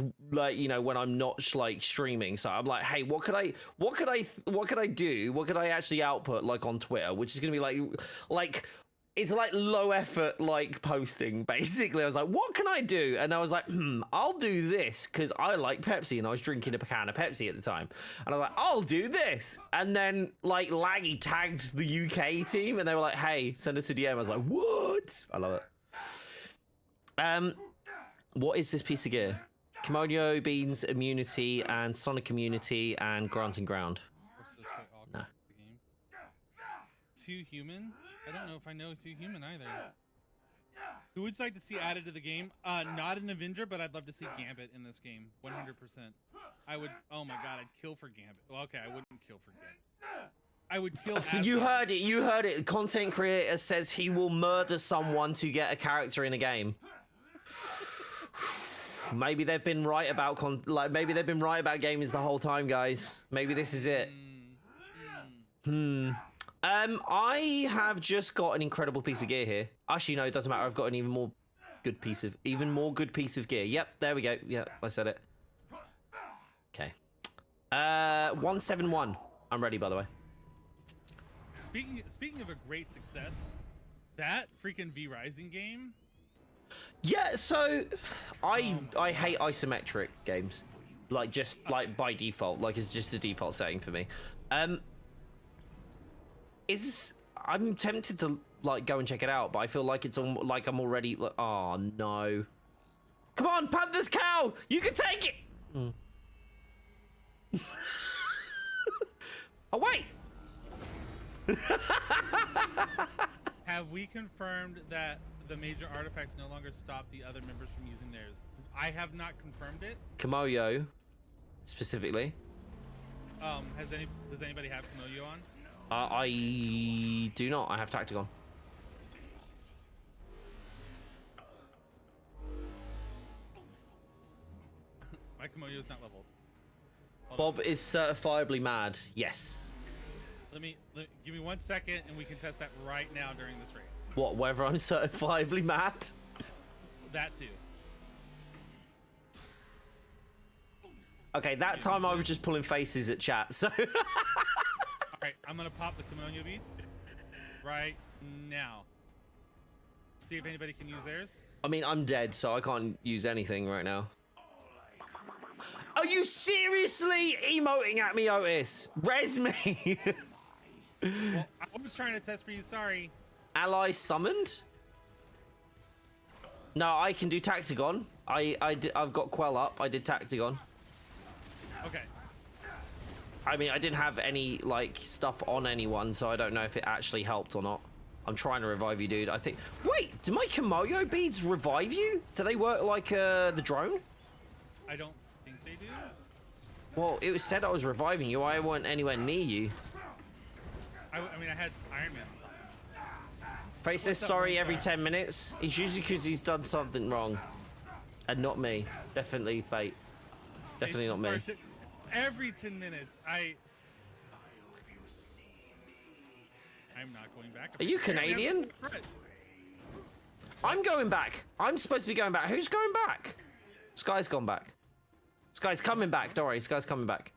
you know, when I'm not like streaming. So I'm like, hey, what could I do? What could I actually output like on Twitter, which is gonna be like it's like low effort like posting basically. I was like, what can I do? And I was like, I'll do this because I like Pepsi and I was drinking a can of Pepsi at the time. And I was like, I'll do this. And then like Laggy tagged the UK team and they were like, hey, send us a DM. I was like, what? I love it. What is this piece of gear? Kimono, beans, immunity, and sonic immunity, and granting ground. No. Too human? I don't know if I know Too Human either. Who would you like to see added to the game? Not an Avenger, but I'd love to see Gambit in this game. 100%. I would. Oh my god, I'd kill for Gambit. Well, okay, I wouldn't kill for Gambit. I would kill. You heard it. You heard it. Content creator says he will murder someone to get a character in a game. Maybe they've been right about maybe they've been right about gamers the whole time, guys. Maybe this is it. I have just got an incredible piece of gear here. Actually, no, it doesn't matter. I've got an even more good piece of gear. Yep, there we go. Yeah, I said it. Okay. 171. I'm ready, by the way. Speaking of a great success, that freaking V Rising game. Yeah, so I hate isometric games. Like just like by default, like it's just a default setting for me. I'm tempted to like go and check it out, but I feel like it's like I'm already like, oh no. Come on, Panther's cow! You can take it! Oh wait! Have we confirmed that the major artifacts no longer stop the other members from using theirs? I have not confirmed it. Kimoyo, specifically. Does anybody have Kimoyo on? I do not. I have Tactigon. My Kimoyo is not leveled. Bob is certifiably mad. Yes. Give me 1 second and we can test that right now during this raid. What, whether I'm certifiably mad? That too. Okay, that time I was just pulling faces at chat, so... Alright, I'm gonna pop the Kimono beats right now. See if anybody can use theirs. I mean, I'm dead, so I can't use anything right now. Are you seriously emoting at me, Otis? Res me! Well, I was trying to test for you, sorry. Ally summoned? No, I can do Tactigon. I've got Quell up. I did Tactigon. Okay. I mean, I didn't have any, like, stuff on anyone, so I don't know if it actually helped or not. I'm trying to revive you, dude. I think... Wait, do my Kimoyo beads revive you? Do they work like, the drone? I don't think they do. Well, it was said I was reviving you. I wasn't anywhere near you. I mean, I had Iron Man. Face says sorry every 10 minutes. It's usually because he's done something wrong. And not me. Definitely Fate. Definitely not me. Every 10 minutes, I'm not going back. Are you Canadian? I'm going back. I'm supposed to be going back. Who's going back? Sky's gone back. Sky's coming back. Don't worry, Sky's coming back.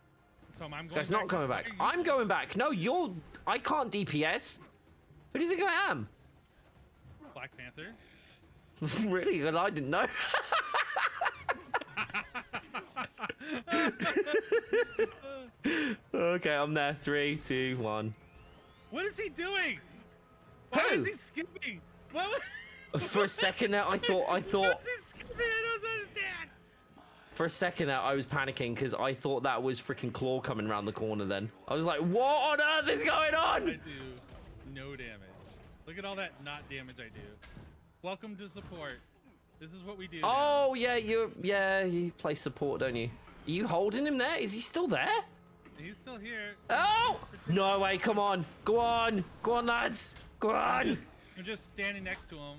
So I'm going Sky's back. not coming back. I'm going back. No, I can't DPS. Who do you think I am? Black Panther. Really? Well, I didn't know. Okay, I'm there. 3, 2, 1. What is he doing? Why Who? is he skipping? For a second there, I thought. Why is he skipping? I don't understand. For a second there, I was panicking because I thought that was freaking Claw coming around the corner. Then I was like, "What on earth is going on?" I do no damage. Look at all that not damage I do. Welcome to support. This is what we do. Oh yeah, you play support, don't you? Are you holding him there? Is he still there? He's still here. Oh no way! Come on, go on, lads, go on. I'm just standing next to him,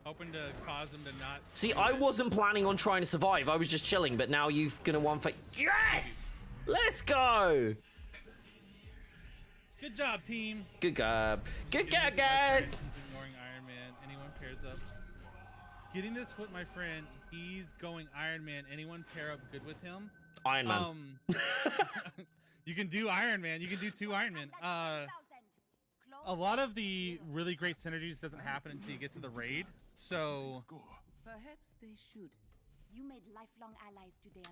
hoping to cause him to not. See, I wasn't planning on trying to survive. I was just chilling, but now you're gonna one fight. Yes! Let's go! Good job, team. Good job. Good job, guys! Ignoring Iron Man. Anyone pairs up. Getting this with my friend. He's going Iron Man. Anyone pair up good with him? Iron Man. You can do Iron Man. You can do 2 Iron Man. A lot of the really great synergies doesn't happen until you get to the raid. So Perhaps they should. You made lifelong allies today.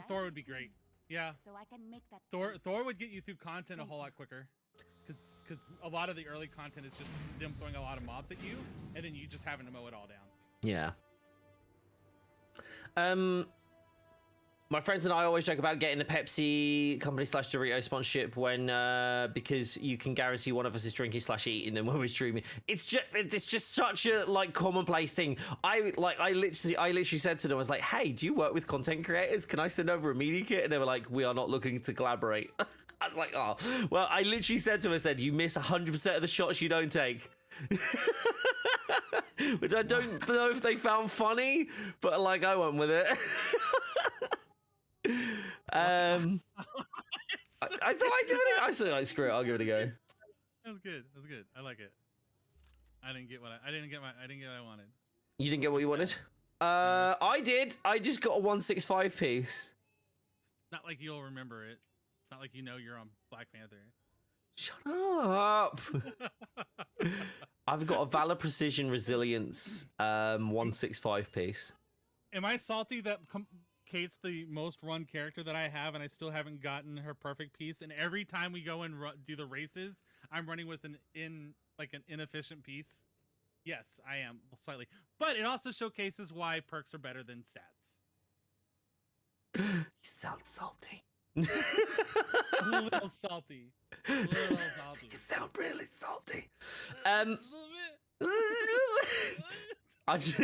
Thor would be great. Yeah. So I can make that. Thor would get you through content a whole lot quicker. Because a lot of the early content is just them throwing a lot of mobs at you, and then you just having to mow it all down. Yeah. My friends and I always joke about getting the Pepsi company / Dorito sponsorship when because you can guarantee one of us is drinking / eating them when we're streaming. It's just such a like commonplace thing. I literally said to them, I was like, hey, do you work with content creators? Can I send over a media kit? And they were like, we are not looking to collaborate. I was like, oh well. I literally said to them, I said, you miss 100% of the shots you don't take. Which I don't know if they found funny, but like I went with it. I thought I'd give it a go. I said, like, screw it, I'll give it a go. That was good. That was good. I like it. I didn't get what I wanted. You didn't get what you wanted? I did. I just got a 165 piece. It's not like you'll remember it. It's not like you know you're on Black Panther. Shut up. I've got a Valor Precision Resilience 165 piece. Am I salty that Kate's the most run character that I have, and I still haven't gotten her perfect piece? And every time we go and do the races, I'm running with an inefficient piece. Yes, I am slightly, but it also showcases why perks are better than stats. You sound salty. A little salty. A little salty. You sound really salty. A little bit. I just...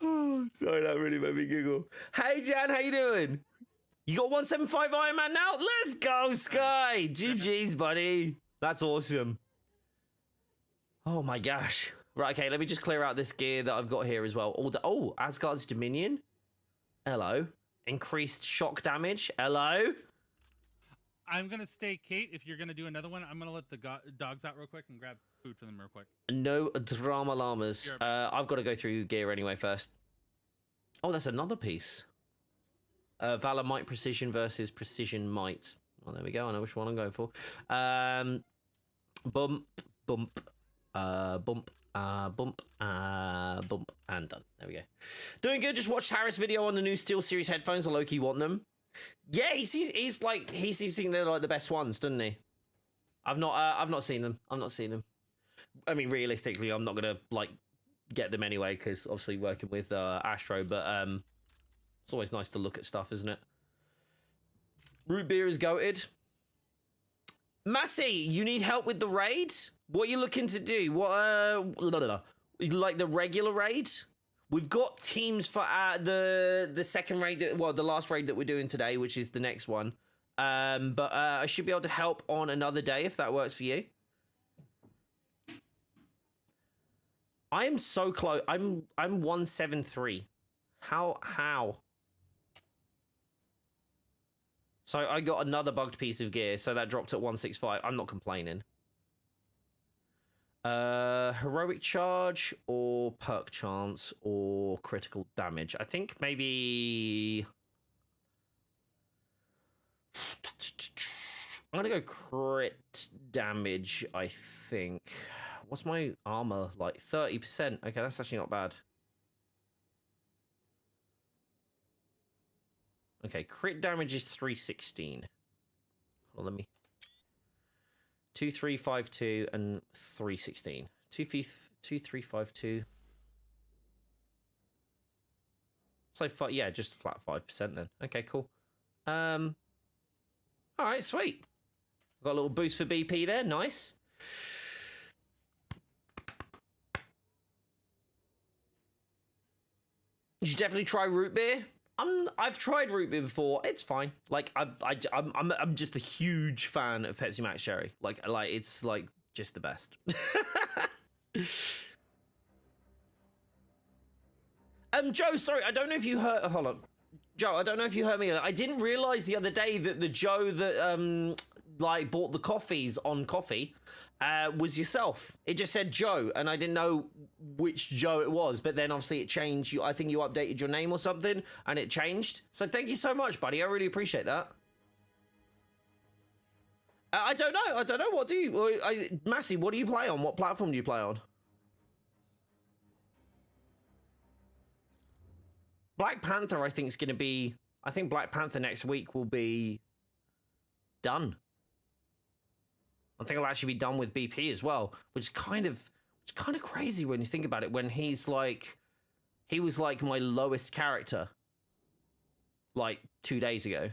Oh, sorry, that really made me giggle. Hey, Jan, how you doing? You got 175 Iron Man now? Let's go, Sky! GG's, buddy. That's awesome. Oh, my gosh. Right, okay, let me just clear out this gear that I've got here as well. Oh, Asgard's Dominion. Hello. Increased shock damage. Hello. I'm going to stay, Kate. If you're going to do another one, I'm going to let the dogs out real quick and grab food for them real quick. No drama llamas. I've got to go through gear anyway first. Oh, that's another piece. Valor Might Precision versus Precision Might. Oh, there we go. I know which one I'm going for. Bump, bump, bump, bump, and done. There we go. Doing good. Just watched Harris' video on the new SteelSeries headphones. I low-key want them. Yeah, he's using they're like the best ones, doesn't he? I've not seen them. I mean, realistically, I'm not gonna like get them anyway because obviously working with Astro, but it's always nice to look at stuff, isn't it? Root beer is goated. Massey, you need help with the raid? What are you looking to do? What like the regular raid? We've got teams for the second raid, the last raid that we're doing today, which is the next one. But I should be able to help on another day if that works for you. I am so close. I'm 173. How? So I got another bugged piece of gear, so that dropped at 165. I'm not complaining. Heroic charge or perk chance or critical damage. I think maybe I'm gonna go crit damage, I think. What's my armor like? 30%. Okay, that's actually not bad. Okay, crit damage is 316. Hold on, let me 2352 and 316. 2352. So yeah, just flat 5% then. Okay, cool. All right, sweet. Got a little boost for BP there. Nice. You should definitely try root beer. I've tried root beer before. It's fine. Like I'm just a huge fan of Pepsi Max Cherry. Like it's like just the best. Joe, sorry, I don't know if you heard. Hold on, Joe. I don't know if you heard me. I didn't realize the other day that the Joe that like bought the coffees on coffee was yourself. It just said Joe, and I didn't know which Joe it was. But then obviously it changed. I think you updated your name or something, and it changed. So thank you so much, buddy. I really appreciate that. I don't know. I don't know. What do you, Massey? What do you play on? What platform do you play on? Black Panther, I think, is going to be... I think Black Panther next week will be done. I think I'll actually be done with BP as well, which is kind of crazy when you think about it, when he's like... He was like my lowest character, like 2 days ago.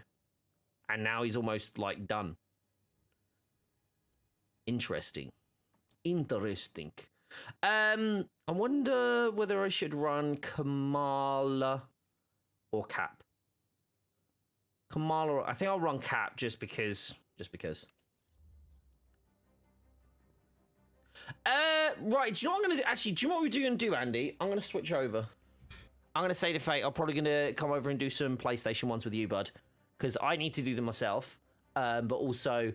And now he's almost like done. Interesting. I wonder whether I should run Kamala or Cap. Kamala, I think I'll run Cap just because. Right, do you know what I'm gonna do? Actually, do you know what we're gonna do, Andy? I'm gonna switch over. I'm gonna say to Fate, I'm probably gonna come over and do some PlayStation ones with you, bud. Because I need to do them myself. But also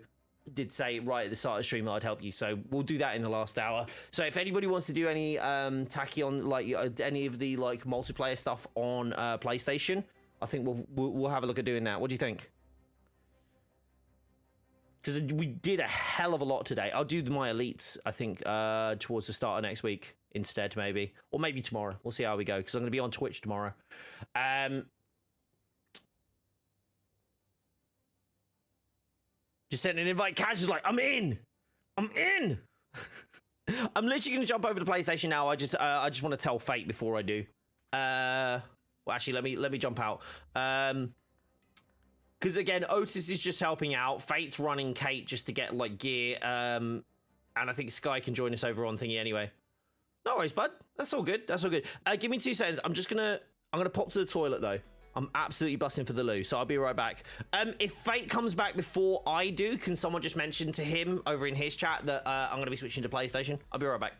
did say right at the start of the stream I'd help you, so we'll do that in the last hour. So if anybody wants to do any tacky on like any of the like multiplayer stuff on PlayStation, I think we'll have a look at doing that. What do you think? Because we did a hell of a lot today. I'll do my elites, I think, towards the start of next week instead, maybe, or maybe tomorrow. We'll see how we go, because I'm going to be on Twitch tomorrow. Just sent an invite. Cash is like, I'm in. I'm literally gonna jump over to PlayStation now. I just want to tell Fate before I do. Well, actually, let me jump out. Because again, Otis is just helping out. Fate's running Kate just to get like gear. And I think Sky can join us over on thingy anyway. No worries, bud. That's all good. That's all good. Give me 2 seconds. I'm gonna pop to the toilet though. I'm absolutely busting for the loo, so I'll be right back. If Fate comes back before I do, can someone just mention to him over in his chat that I'm going to be switching to PlayStation? I'll be right back.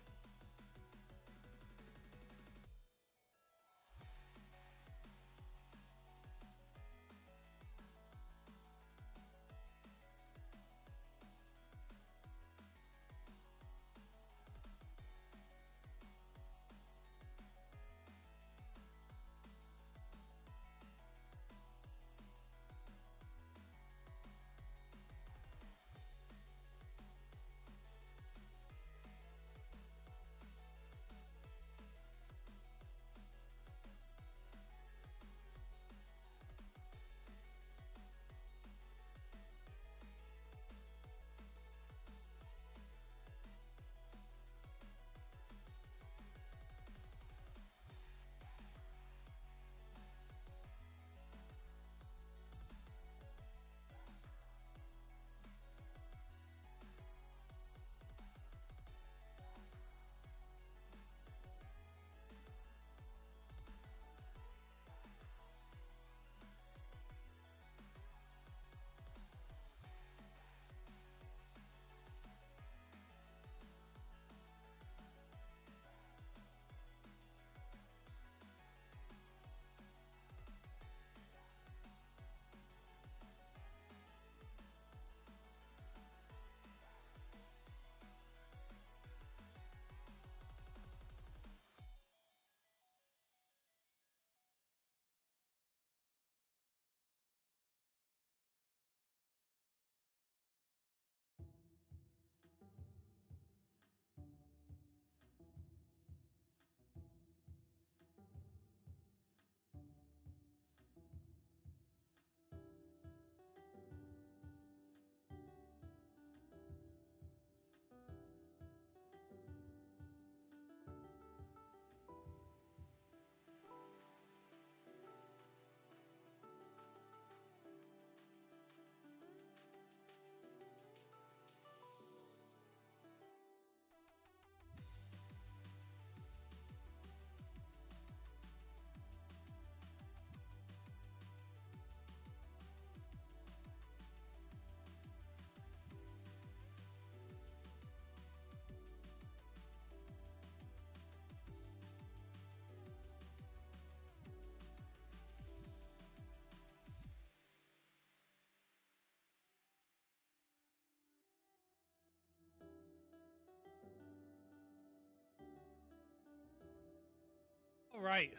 All right.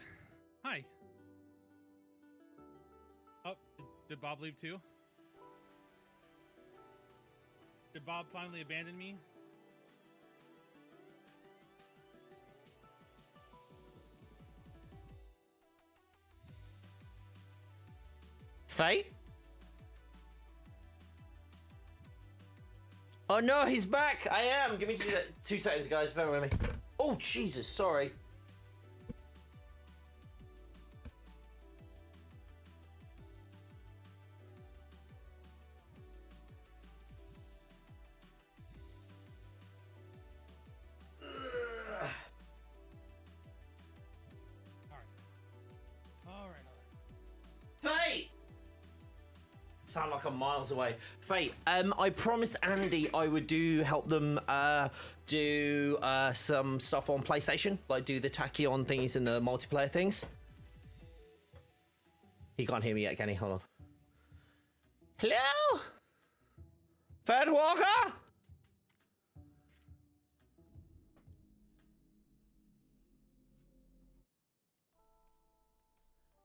Hi. Oh, did Bob leave too? Did Bob finally abandon me? Fate? Oh no, he's back! I am! Give me 2 seconds, guys. Bear with me. Oh, Jesus, sorry. All right. Fate! Sound like I'm miles away. Fate, I promised Andy I would help them do some stuff on PlayStation, like do the tachyon thingies and the multiplayer things. He can't hear me yet, can he? Hold on. Hello? Fed Walker?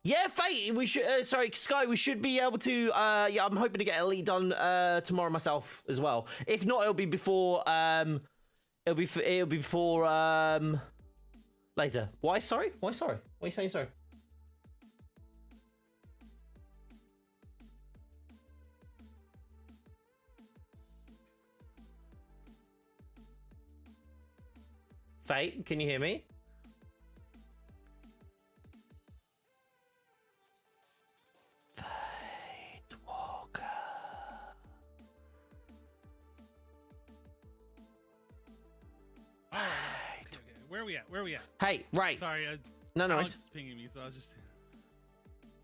Yeah, Fate, we should, sorry, Sky, we should be able to, yeah, I'm hoping to get Elite done, tomorrow myself as well. If not, it'll be before, it'll be before, later. Why sorry? Why sorry? Why are you saying sorry? Fate, can you hear me? Where are we at? Where are we at? Hey, right. Sorry, No, Alex is pinging me, so I was just...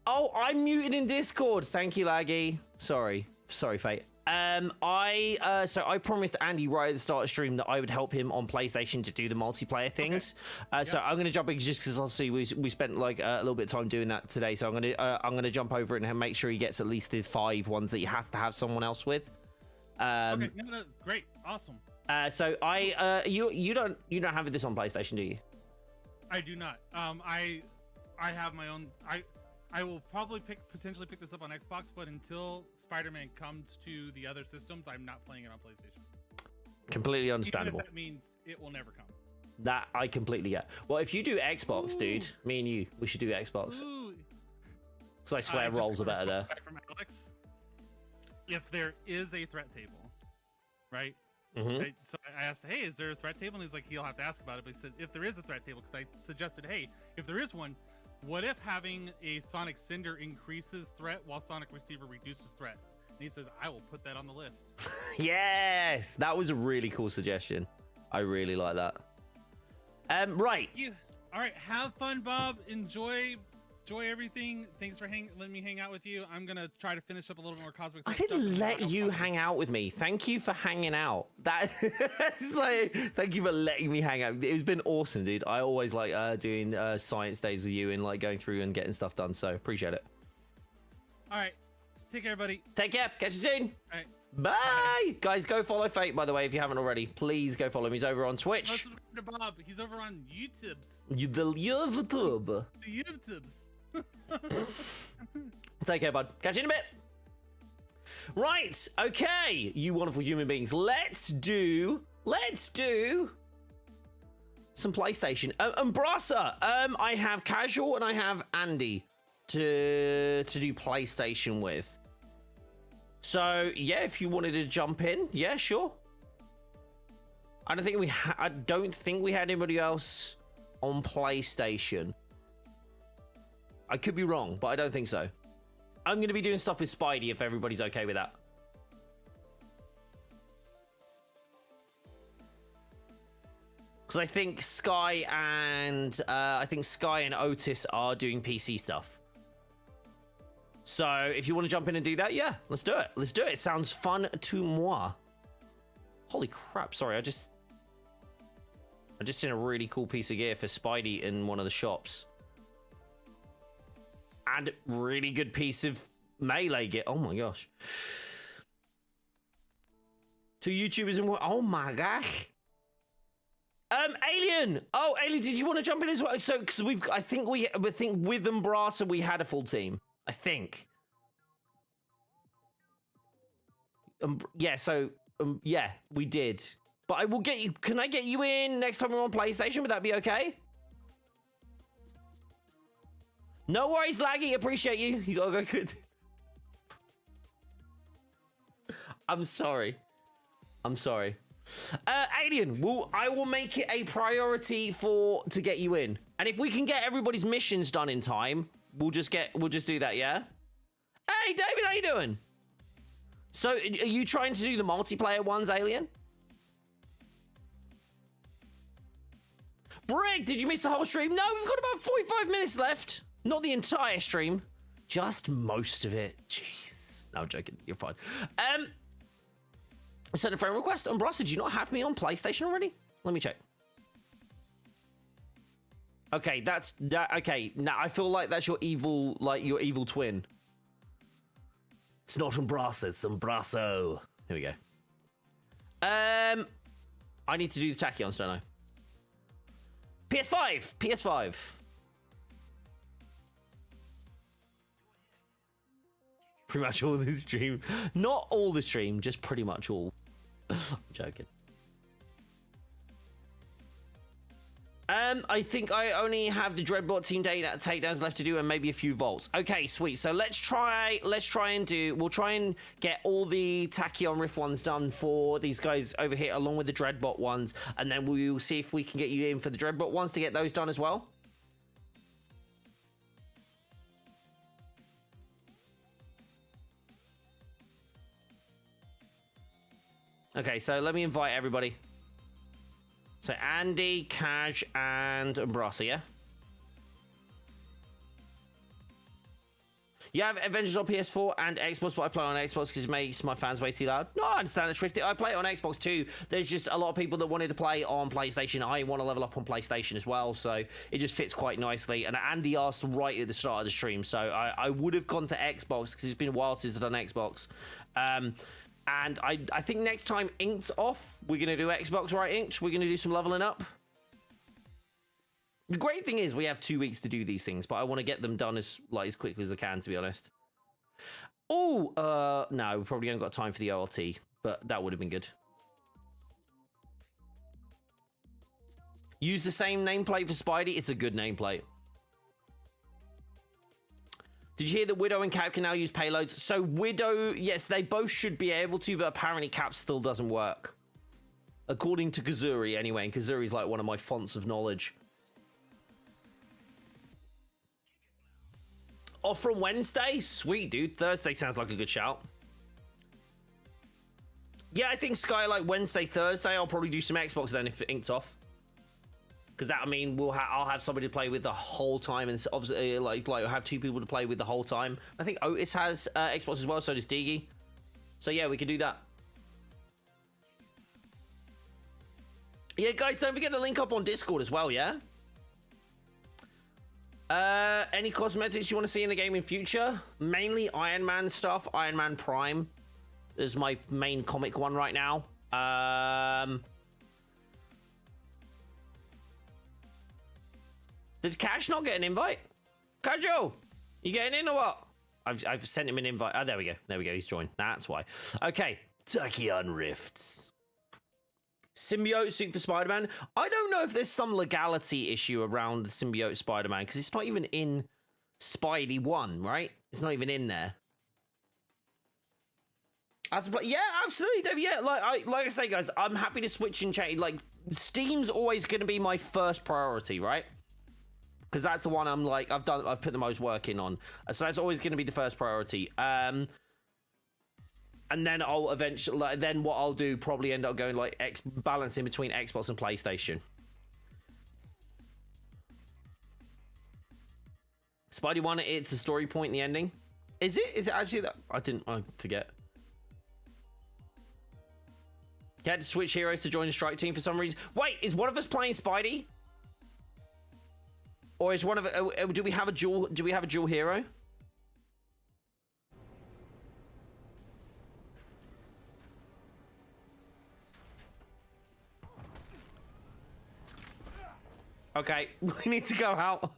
Oh, I'm muted in Discord. Thank you, Laggy. Sorry, Fate. So I promised Andy right at the start of stream that I would help him on PlayStation to do the multiplayer things. Okay. So I'm gonna jump in just because obviously we spent like a little bit of time doing that today. So I'm gonna jump over it and make sure he gets at least the 5 ones that he has to have someone else with. Okay, no, great, awesome. So you don't have this on PlayStation, do you? I do not. I have my own. I will probably potentially pick this up on Xbox, but until Spider-Man comes to the other systems, I'm not playing it on PlayStation. Completely understandable. Even if that means it will never come. That I completely get. Well, if you do Xbox, dude, me and you, we should do Xbox. Because I swear rolls are better there. Back from Alex. If there is a threat table, right? Mm-hmm. So I asked, hey, is there a threat table? And he's like, he'll have to ask about it. But he said, if there is a threat table, because I suggested, hey, if there is one, what if having a Sonic Cinder increases threat while Sonic Receiver reduces threat? And he says, I will put that on the list. Yes, that was a really cool suggestion. I really like that. Right. All right, have fun, Bob. Enjoy everything. Thanks for letting me hang out with you. I'm gonna try to finish up a little bit more Cosmic. I didn't let you hang out with me. Thank you for hanging out. That's like, thank you for letting me hang out. It's been awesome, dude. I always like doing science days with you and like going through and getting stuff done. So appreciate it. All right, take care, buddy. Take care. Catch you soon. All right. Bye. Guys, go follow Fate, by the way, if you haven't already. Please go follow him. He's over on Twitch. Subscribe to Bob. He's over on YouTube's. The YouTube. The YouTube's. Take care, bud. Catch you in a bit. Right, okay, you wonderful human beings. Let's do some PlayStation. And Brasa, I have Casual and I have Andy to do PlayStation with. So yeah, if you wanted to jump in, yeah, sure. I don't think we had anybody else on PlayStation. I could be wrong, but I don't think so. I'm going to be doing stuff with Spidey if everybody's okay with that. Because I think Sky and Otis are doing PC stuff. So if you want to jump in and do that, yeah, let's do it. Let's do it. It sounds fun to moi. Holy crap! Sorry, I just seen a really cool piece of gear for Spidey in one of the shops. And really good piece of melee gear. Oh my gosh. 2 YouTubers in one. Oh my gosh. Alien. Oh, Alien, did you want to jump in as well? So, because I think with Umbrasa we had a full team. I think. Yeah. So, yeah, we did. But I will get you. Can I get you in next time we're on PlayStation? Would that be okay? No worries, Laggy. Appreciate you. You gotta go good. I'm sorry. I'm sorry. Alien, I will make it a priority to get you in. And if we can get everybody's missions done in time, we'll just do that, yeah? Hey, David, how you doing? So, are you trying to do the multiplayer ones, Alien? Brick, did you miss the whole stream? No, we've got about 45 minutes left. Not the entire stream. Just most of it. Jeez. No, I'm joking. You're fine. Send a friend request. Umbrasa, did you not have me on PlayStation already? Let me check. Okay, okay. Now I feel like that's your evil twin. It's not Umbrasa, it's Umbraso. Here we go. I need to do the tachyons, don't I? PS5. Pretty much all the stream. Not all the stream, just pretty much all. I'm joking. I think I only have the Dreadbot team takedowns left to do and maybe a few vaults. Okay, sweet. So we'll try and get all the Tachyon Rift ones done for these guys over here along with the Dreadbot ones, and then we'll see if we can get you in for the Dreadbot ones to get those done as well. Okay, so let me invite everybody. So Andy, Kaj, and Umbrasa, yeah? You have Avengers on PS4 and Xbox, but I play on Xbox because it makes my fans way too loud. No, I understand that, Swifty. I play it on Xbox too. There's just a lot of people that wanted to play on PlayStation. I want to level up on PlayStation as well, so it just fits quite nicely. And Andy asked right at the start of the stream, so I would have gone to Xbox because it's been a while since I've done Xbox. And I think next time Inked's off, we're going to do Xbox, right, Inked? We're going to do some leveling up. The great thing is we have 2 weeks to do these things, but I want to get them done as quickly as I can, to be honest. Oh, no, we probably haven't got time for the OLT, but that would have been good. Use the same nameplate for Spidey. It's a good nameplate. Did you hear that Widow and Cap can now use payloads? So Widow, yes, they both should be able to, but apparently Cap still doesn't work. According to Kazuri, anyway, and Kazuri's like one of my fonts of knowledge. Off from Wednesday? Sweet, dude. Thursday sounds like a good shout. Yeah, I think Sky, like Wednesday, Thursday, I'll probably do some Xbox then if Inked's off. Because that, I mean, I'll have somebody to play with the whole time, and obviously, like I'll have 2 people to play with the whole time. I think Otis has Xbox as well, so does Diggy. So yeah, we can do that. Yeah, guys, don't forget to link up on Discord as well, yeah? Any cosmetics you want to see in the game in future? Mainly Iron Man stuff. Iron Man Prime is my main comic one right now. Did Cash not get an invite? Kajo, you getting in or what? I've sent him an invite. Oh, there we go. There we go. He's joined. That's why. Okay. Tachyon Rifts. Symbiote suit for Spider-Man. I don't know if there's some legality issue around the symbiote Spider-Man because it's not even in Spidey 1, right? It's not even in there. I have to play. Yeah, absolutely, Dave. Yeah, like I say, guys, I'm happy to switch and change. Like, Steam's always going to be my first priority, right? Because that's the one I'm like, I've put the most work in on. So that's always going to be the first priority. And then I'll eventually, then what I'll do probably end up going like balancing between Xbox and PlayStation. Spidey 1, it's a story point in the ending. Is it? Is it actually that? I forget. You had to switch heroes to join the strike team for some reason. Wait, is one of us playing Spidey? Or is one of do we have a dual hero? Okay, we need to go out.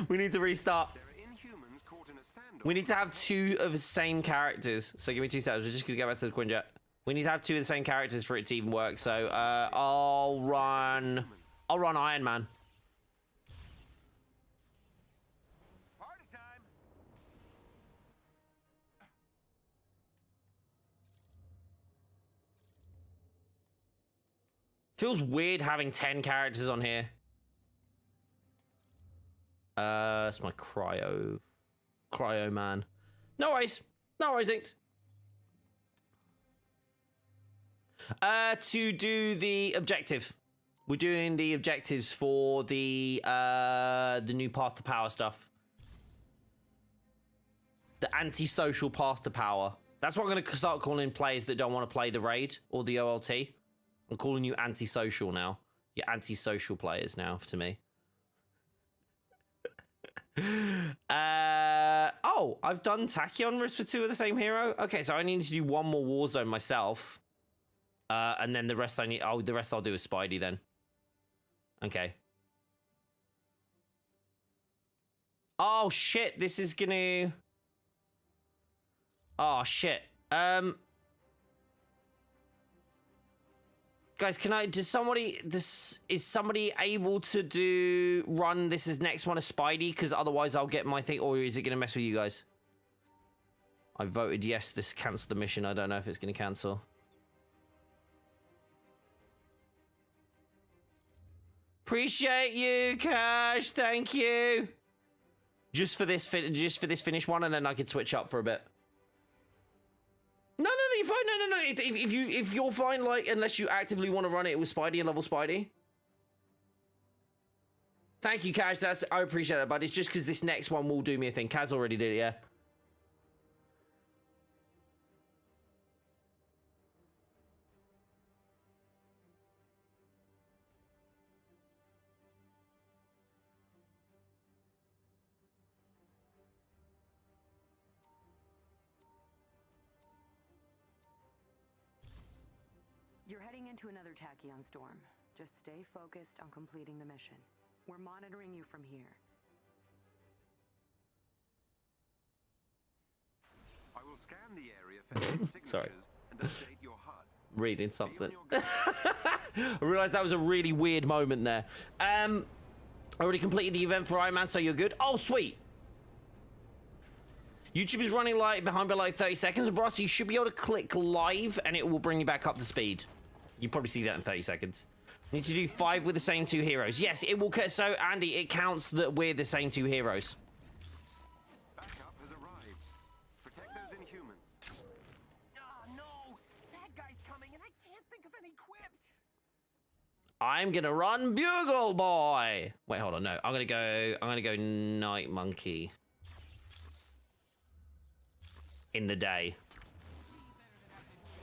We need to restart. There are Inhumans caught in a standoff. We need to have 2 of the same characters. So give me 2 seconds. We're just gonna go back to the Quinjet. We need to have 2 of the same characters for it to even work. So I'll run Iron Man. Party time. Feels weird having 10 characters on here. That's my cryo man. No worries. No worries, Inked. To do the objective. We're doing the objectives for the new path to power stuff. The antisocial path to power. That's what I'm going to start calling players that don't want to play the raid or the OLT. I'm calling you antisocial now. You're antisocial players now to me. Oh, I've done Tachyon risks for 2 of the same hero. Okay, so I need to do 1 more Warzone myself. And then the rest the rest I'll do is Spidey then. Okay. Oh shit, this is gonna... Oh shit. Guys, is somebody able to run this as next one as Spidey? Because otherwise I'll get my thing, or is it going to mess with you guys? I voted yes, this cancel the mission. I don't know if it's going to cancel. Appreciate you, Cash. Thank you. Just for this finish one, and then I could switch up for a bit. No, you're fine. No. If you're fine, like, unless you actively want to run it with Spidey and level Spidey. Thank you, Kaz. I appreciate it, but it's just because this next one will do me a thing. Kaz already did it, yeah. You're heading into another tachyon storm. Just stay focused on completing the mission. We're monitoring you from here. I will scan the area for any signatures Sorry. and update your HUD. Reading something. Be on your guard. I realized that was a really weird moment there. I already completed the event for Iron Man, so you're good. Oh, sweet. YouTube is running like behind by like 30 seconds, bro, so you should be able to click live and it will bring you back up to speed. You probably see that in 30 seconds. Need to do 5 with the same 2 heroes. Yes, it will. So, Andy, it counts that we're the same 2 heroes. Backup has arrived. Protect those Inhumans. Ah, no! Sad guy's coming and I can't think of any quips. I'm gonna run Bugle Boy. Wait, hold on. No, I'm gonna go Night Monkey. In the day.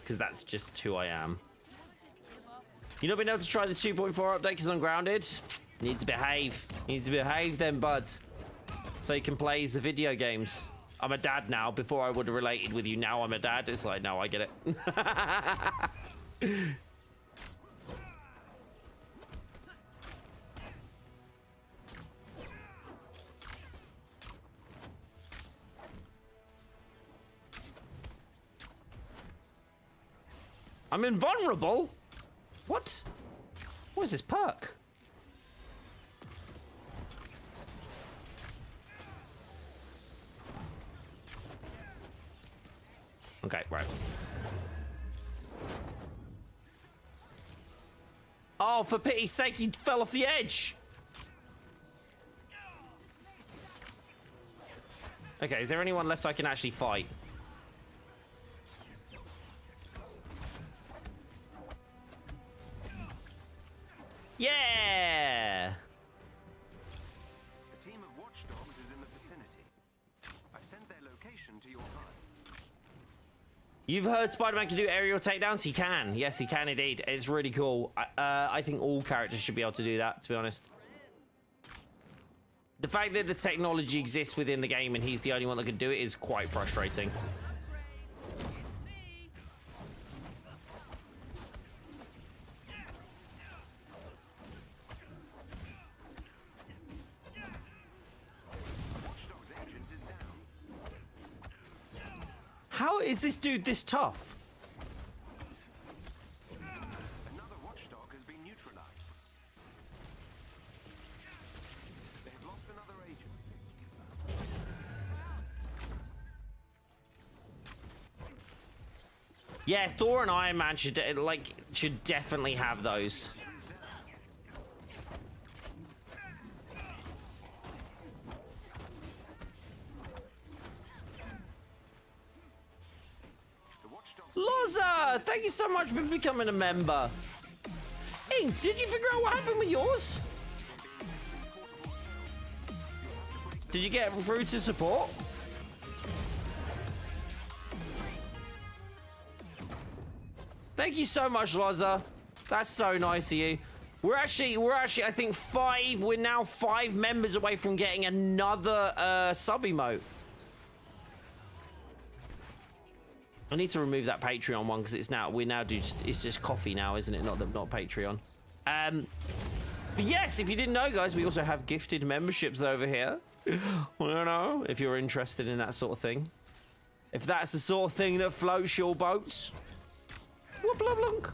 Because that's just who I am. You not been able to try the 2.4 update because I'm grounded? Need to behave. Need to behave then, buds. So you can play the video games. I'm a dad now. Before I would have related with you. Now I'm a dad. It's like, no, I get it. I'm invulnerable? What? What is this perk? Okay, right. Oh, for pity's sake, he fell off the edge. Okay, is there anyone left I can actually fight? Yeah! A team of watchdogs is in the vicinity. I've sent their location to your HUD. You've heard Spider-Man can do aerial takedowns? He can. Yes, he can indeed. It's really cool. I think all characters should be able to do that, to be honest. The fact that the technology exists within the game and he's the only one that can do it is quite frustrating. is this dude this tough? Another watchdog has been neutralized. They have lost another agent. Yeah, Thor and Iron Man should should definitely have those. Loza, thank you so much for becoming a member. Ink, did you figure out what happened with yours? Did you get through to support? Thank you so much, Loza. That's so nice of you. We're actually, I think we're now 5 members away from getting another sub emote. I need to remove that Patreon one because it's just coffee now, isn't it? Not Patreon. But yes, if you didn't know, guys, we also have gifted memberships over here. I don't know if you're interested in that sort of thing. If that's the sort of thing that floats your boats. Whoop, blub, blunk.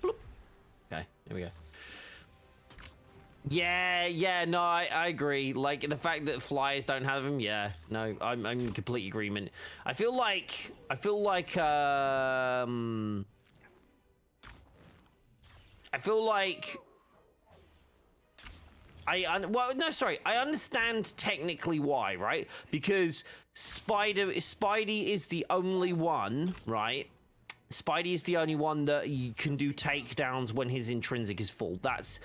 Bloop. Okay, here we go. Yeah, no, I agree. Like, the fact that flyers don't have them, yeah. No, I'm in complete agreement. I feel like, I understand technically why, right? Because Spidey is the only one, right? Spidey is the only one that you can do takedowns when his intrinsic is full. That's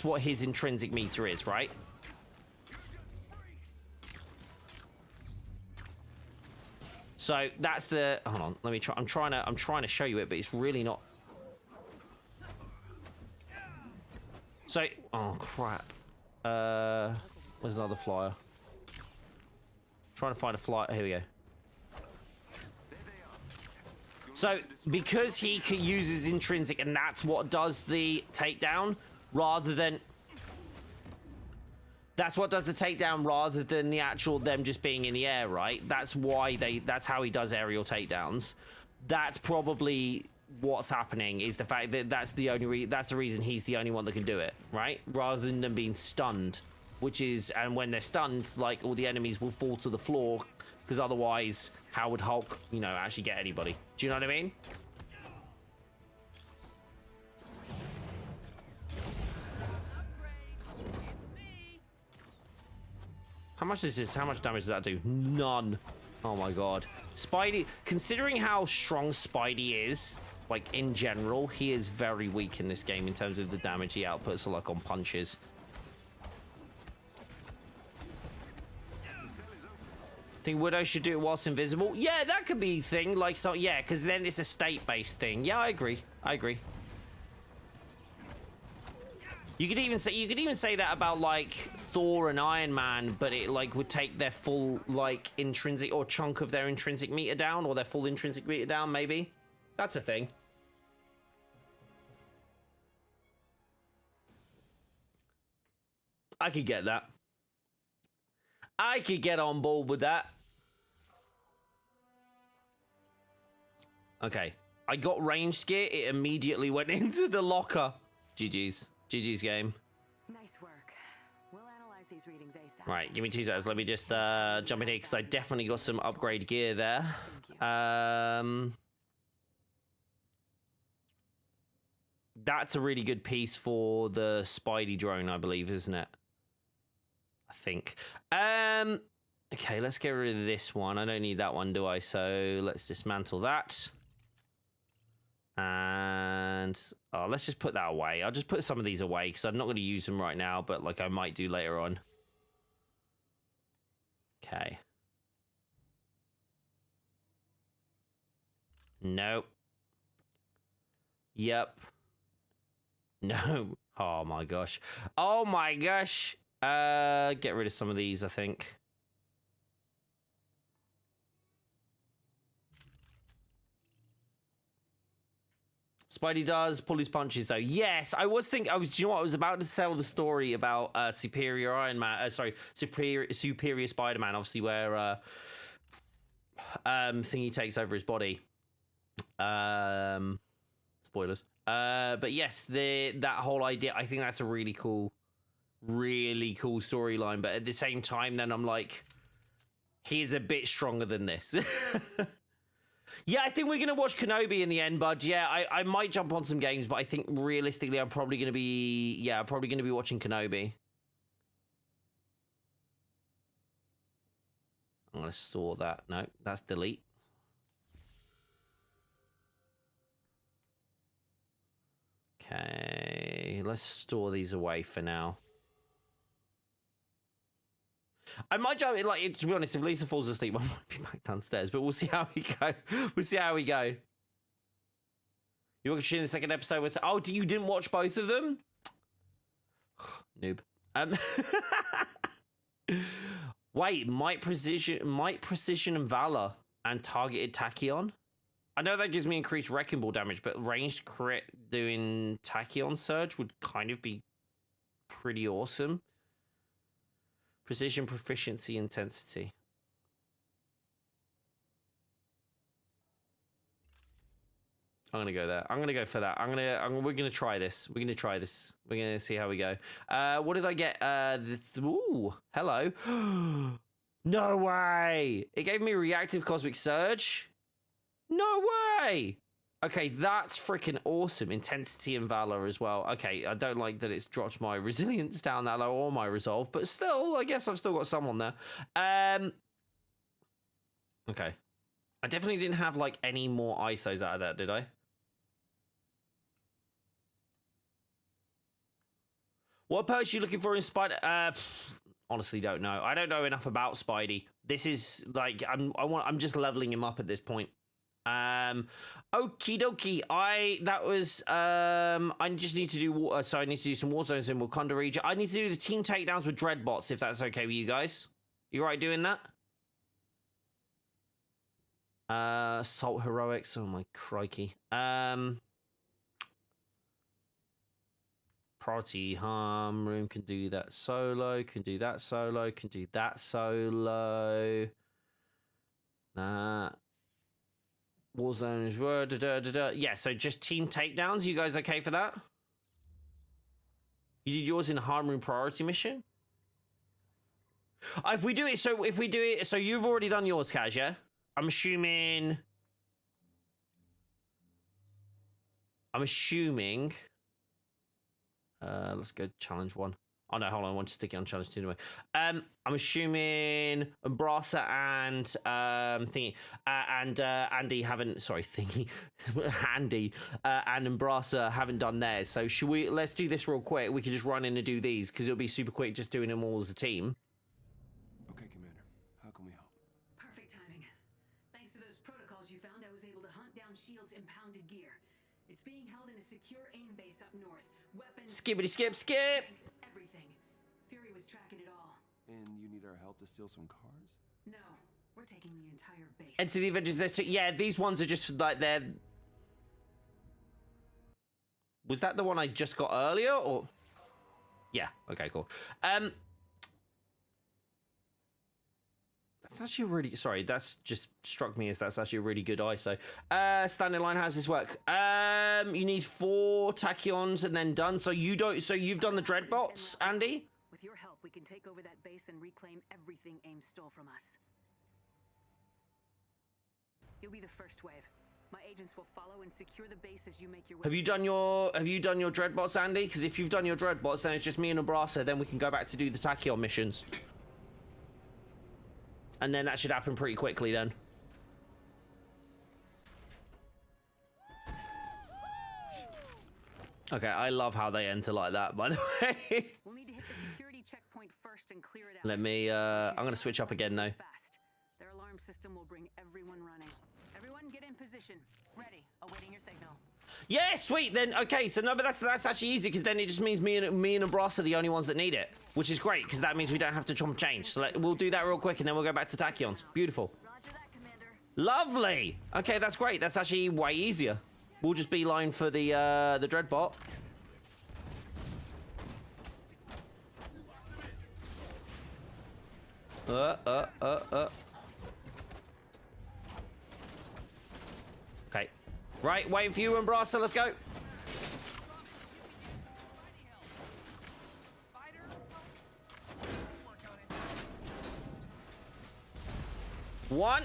what his intrinsic meter is, right? So that's the. Hold on, let me try. I'm trying to show you it, but it's really not. So, oh crap. Where's another flyer? Trying to find a flyer. Here we go. So, because he uses intrinsic, and that's what does the takedown, rather than... That's what does the takedown rather than the actual them just being in the air, right? That's why that's how he does aerial takedowns. That's probably what's happening, is the fact that that's the reason he's the only one that can do it, right? Rather than them being stunned, which is... And when they're stunned, like, all the enemies will fall to the floor, because otherwise, how would Hulk, you know, actually get anybody? Do you know what I mean? How much is this? How much damage does that do? None. Oh my god. Spidey, considering how strong Spidey is, like, in general, he is very weak in this game in terms of the damage he outputs, like, on punches. Think Widow should do it whilst invisible? Yeah, that could be a thing. Like, so, yeah, because then it's a state-based thing. Yeah, I agree. You could even say that about, like, Thor and Iron Man, but it, like, would take their full, like, intrinsic or chunk of their intrinsic meter down, or their full intrinsic meter down, maybe. That's a thing. I could get that. I could get on board with that. Okay. I got ranged gear. It immediately went into the locker. GG's. GG's game. Nice work. We'll analyze these readings ASAP. Right, give me 2 seconds. Let me just jump in here because I definitely got some upgrade gear there. That's a really good piece for the Spidey drone, I believe, isn't it? I think. Okay, let's get rid of this one. I don't need that one, do I? So let's dismantle that. And let's just put that away. I'll just put some of these away because I'm not going to use them right now, but like I might do later on. Okay. Nope. Yep. No. Oh my gosh. Oh my gosh. Get rid of some of these, I think. Spidey does pull his punches, though. Yes, do you know what? I was about to tell the story about Superior Iron Man. Superior Spider-Man, obviously, where thingy takes over his body. Spoilers. But yes, that whole idea, I think that's a really cool storyline. But at the same time, then I'm like, he's a bit stronger than this. Yeah, I think we're gonna watch Kenobi in the end, bud. Yeah, I might jump on some games, but I think realistically, I'm probably gonna be watching Kenobi. I'm gonna store that. No, that's delete. Okay, let's store these away for now. I might jump in, like, to be honest, if Lisa falls asleep, I might be back downstairs, but we'll see how we go. We'll see how we go. You're watching the second episode. Oh, you didn't watch both of them? Noob. Wait, might precision and valor and targeted tachyon. I know that gives me increased wrecking ball damage, but ranged crit doing tachyon surge would kind of be pretty awesome. Precision, proficiency, intensity. I'm gonna go there. I'm gonna go for that. We're gonna try this. We're gonna try this. We're gonna see how we go. What did I get? Ooh, hello. No way! It gave me reactive cosmic surge. No way! Okay, that's freaking awesome. Intensity and valor as well. Okay, I don't like that it's dropped my resilience down that low or my resolve, but still, I guess I've still got some on there. Okay. I definitely didn't have, like, any more ISOs out of that, did I? What perks are you looking for in Spider? Honestly, don't know. I don't know enough about Spidey. This is, like, I'm just leveling him up at this point. Okie dokie. I just need to do I need to do some war zones in Wakanda region. I need to do the team takedowns with dreadbots, if that's okay with you guys. You right doing that? Salt heroics. Oh my crikey. Priority harm room can do that solo. Can do that solo. Can do that solo. Nah. War zones were yeah, so just team takedowns. You guys okay for that? You did yours in a harm room priority mission? If we do it, so you've already done yours, Kaz, yeah? I'm assuming. Let's go challenge 1. Oh no, hold on, I want to stick it on challenge 2 anyway. I'm assuming Umbrasa and Thingy and Andy haven't. Sorry, Thingy, Andy and Umbrasa haven't done theirs. So should we? Let's do this real quick. We can just run in and do these because it'll be super quick just doing them all as a team. Okay, Commander. How can we help? Perfect timing. Thanks to those protocols you found, I was able to hunt down Shield's impounded gear. It's being held in a secure AIM base up north. Weapons. Skippity skip skip. Everything. Fury was tracking it all. And you need our help to steal some cars? No, we're taking the entire base. Enter the Avengers. Yeah, these ones are just like they're. Was that the one I just got earlier, or? Yeah. Okay. Cool. That's actually really sorry. That's just struck me as that's actually a really good ISO. Standing line. How does this work? You need 4 tachyons and then done. So you don't. So you've done the dreadbots, Andy. With your help, we can take over that base and reclaim everything AIM stole from us. You'll be the first wave. My agents will follow and secure the base as you make your way. Have you done your dreadbots, Andy? Because if you've done your dreadbots, then it's just me and Abrasa. Then we can go back to do the tachyon missions. And then that should happen pretty quickly then. Okay, I love how they enter like that, by the way. We'll need to hit the security checkpoint first and clear it out. Let me, I'm going to switch up again, though. Their alarm system will bring everyone running. Everyone get in position. Ready. Awaiting your signal. Yeah, sweet. Then, okay, so no, but that's actually easy, because then it just means me and Abras are the only ones that need it, which is great, because that means we don't have to chomp change. So we'll do that real quick, and then we'll go back to tachyons. Beautiful. Roger that, Commander. Lovely. Okay, that's great. That's actually way easier. We'll just beeline for the dreadbot. Right, waiting for you and Brasa. Let's go. One.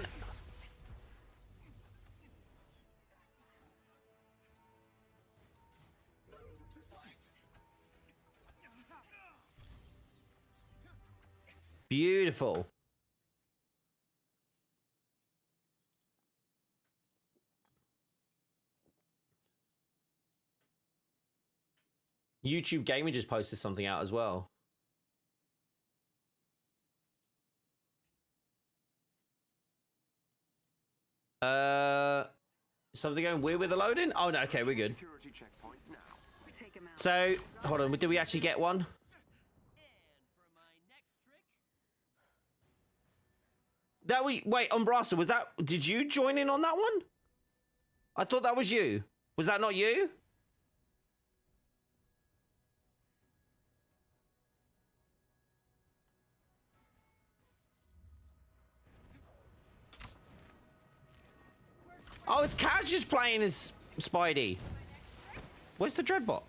Beautiful. YouTube Gamer just posted something out as well. Something going weird with the loading? Oh no, okay, we're good. Security checkpoint now. Take him out. So, hold on, did we actually get one? That we wait, Umbrasa, was that? Did you join in on that one? I thought that was you. Was that not you? Oh, it's Couch just playing as Spidey. Where's the Dreadbot?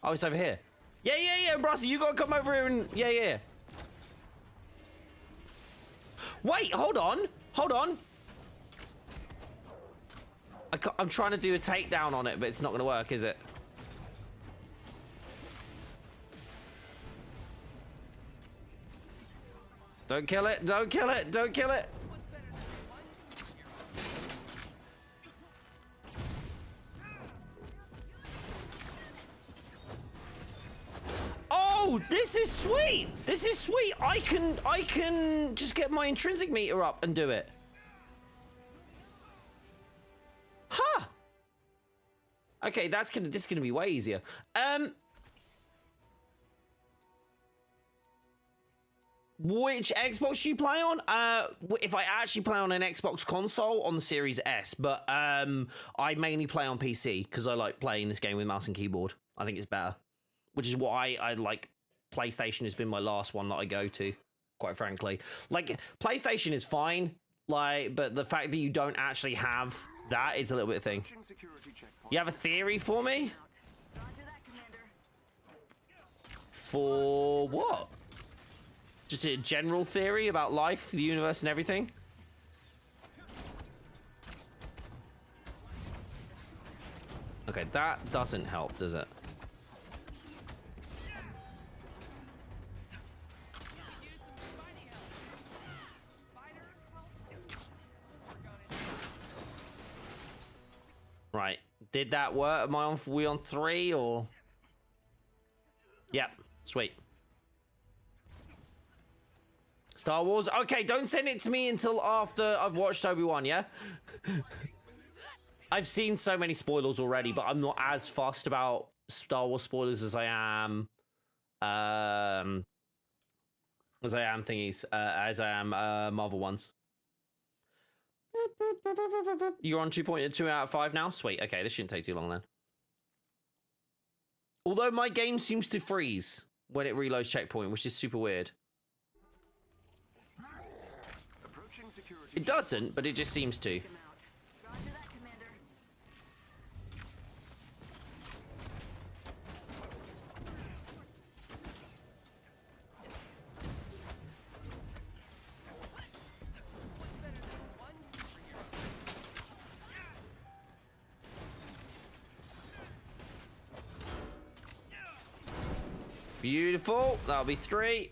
Oh, it's over here. Yeah, Umbrasa, you gotta come over here and yeah. Wait, hold on. I'm trying to do a takedown on it, but it's not going to work, is it? Don't kill it. Don't kill it. Don't kill it. Oh, this is sweet. This is sweet. I can just get my intrinsic meter up and do it. Huh. Okay, this is gonna be way easier. Which Xbox do you play on? If I actually play on an Xbox console, on the Series S, but I mainly play on PC because I like playing this game with mouse and keyboard. I think it's better, which is why I like PlayStation has been my last one that I go to, quite frankly. Like, PlayStation is fine, like, but the fact that you don't actually have that, it's a little bit of a thing. You have a theory for me? For what? Just a general theory about life, the universe, and everything? Okay, that doesn't help, does it? Right. Did that work? Are we on 3 or? Yep. Sweet. Star Wars? Okay, don't send it to me until after I've watched Obi-Wan, yeah? I've seen so many spoilers already, but I'm not as fussed about Star Wars spoilers as I am Marvel ones. You're on 2.2 out of 5 now? Sweet. Okay, this shouldn't take too long then. Although my game seems to freeze when it reloads checkpoint, which is super weird. It doesn't, but it just seems to. Beautiful. That'll be 3.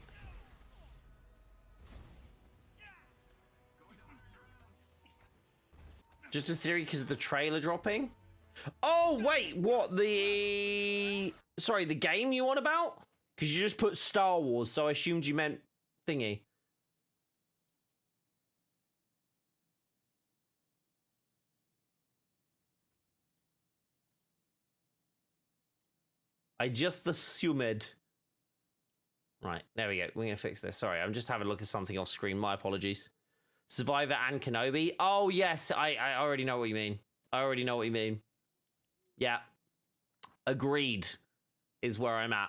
Just a theory because of the trailer dropping. Oh, wait. What? Sorry, the game you on about? Because you just put Star Wars, so I assumed you meant thingy. I just assumed. Right, there we go. We're going to fix this. Sorry, I'm just having a look at something off screen. My apologies. Survivor and Kenobi. Oh, yes. I already know what you mean. I already know what you mean. Yeah. Agreed is where I'm at.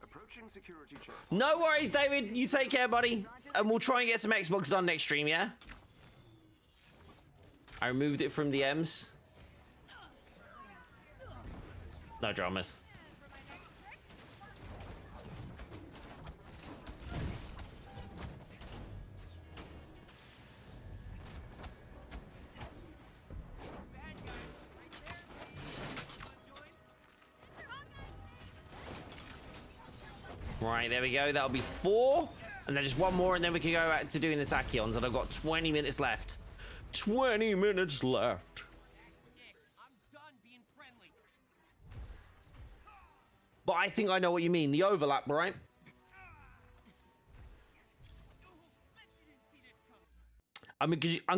Approaching security check. No worries, David. You take care, buddy. And we'll try and get some Xbox done next stream, yeah? I removed it from the M's. No dramas. Right, there we go. That'll be 4. And then just one more, and then we can go back to doing the tachyons. And I've got 20 minutes left. 20 minutes left. But I think I know what you mean. The overlap, right? I'm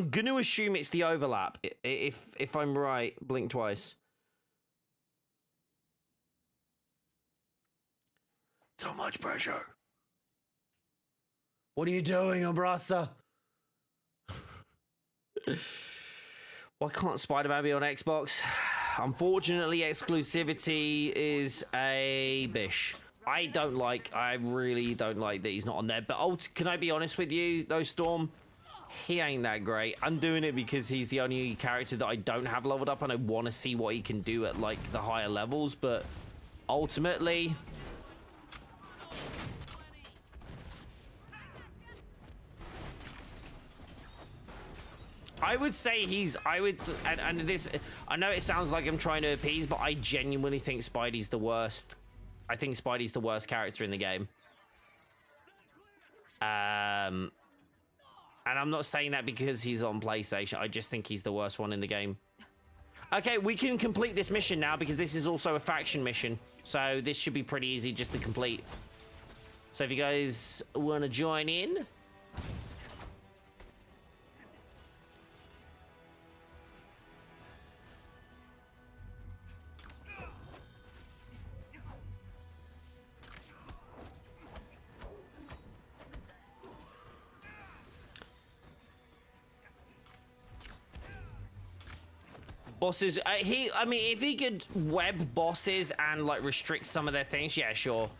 going to assume it's the overlap. If I'm right, blink twice. So much pressure. What are you doing, Abrasa? Why can't Spider-Man be on Xbox? Unfortunately, exclusivity is a bish. I really don't like that he's not on there. But can I be honest with you, though, Storm? He ain't that great. I'm doing it because he's the only character that I don't have leveled up, and I want to see what he can do at, like, the higher levels. But ultimately... I would say and this, I know it sounds like I'm trying to appease, but I genuinely think Spidey's the worst. I think Spidey's the worst character in the game. And I'm not saying that because he's on PlayStation. I just think he's the worst one in the game. Okay, we can complete this mission now because this is also a faction mission. So this should be pretty easy just to complete. So if you guys want to join in... Bosses, I mean, if he could web bosses and, like, restrict some of their things, yeah, sure.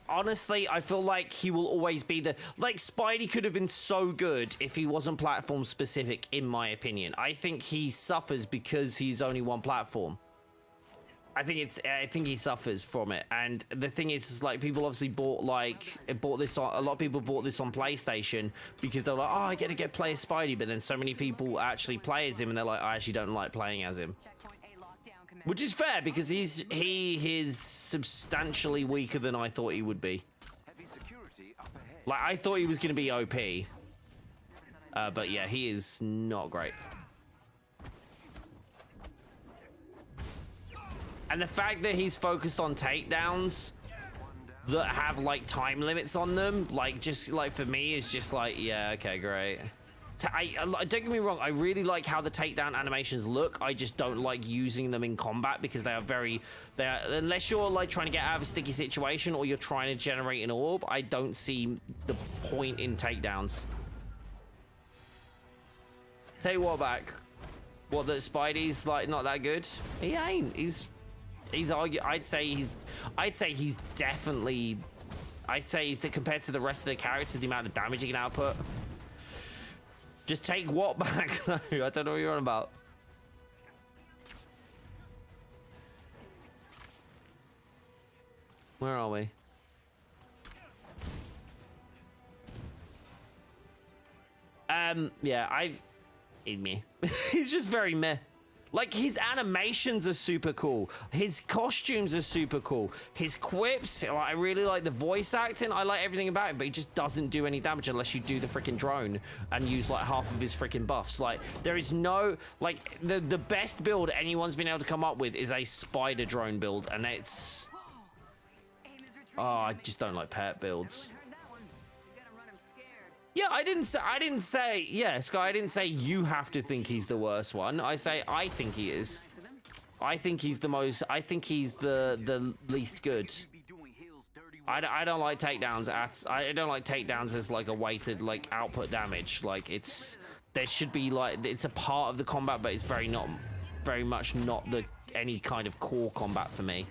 Honestly, I feel like he will always be like, Spidey could have been so good if he wasn't platform specific, in my opinion. I think he suffers because he's only one platform. I think he suffers from it, and the thing is like, people obviously bought this on, a lot of people bought this on PlayStation because they're like, oh, I get to play as Spidey, but then so many people actually play as him, and they're like, I actually don't like playing as him. Which is fair, because he is substantially weaker than I thought he would be. Like, I thought he was going to be OP. But yeah, he is not great. And the fact that he's focused on takedowns that have, like, time limits on them, like, just, like, for me, is just like, yeah, okay, great. Don't get me wrong, I really like how the takedown animations look. I just don't like using them in combat because they are unless you're, like, trying to get out of a sticky situation or you're trying to generate an orb, I don't see the point in takedowns. Tell you what, back. What, that Spidey's, like, not that good? He ain't. I'd say he's definitely, compared to the rest of the characters, the amount of damage he can output. Just take what back? I don't know what you're on about. Where are we? Yeah, he's just very meh. Like, his animations are super cool. His costumes are super cool. His quips, like, I really like the voice acting. I like everything about him, but he just doesn't do any damage unless you do the freaking drone and use, like, half of his freaking buffs. Like, there is no, like, the best build anyone's been able to come up with is a spider drone build, and it's... Oh, I just don't like pet builds. Yeah, I didn't say, yeah, Sky, I didn't say you have to think he's the worst one. I say I think he is. I think he's the the least good. I don't like takedowns I don't like takedowns as, like, a weighted, like, output damage. Like, there should be, like, it's a part of the combat, but it's very much not any kind of core combat for me.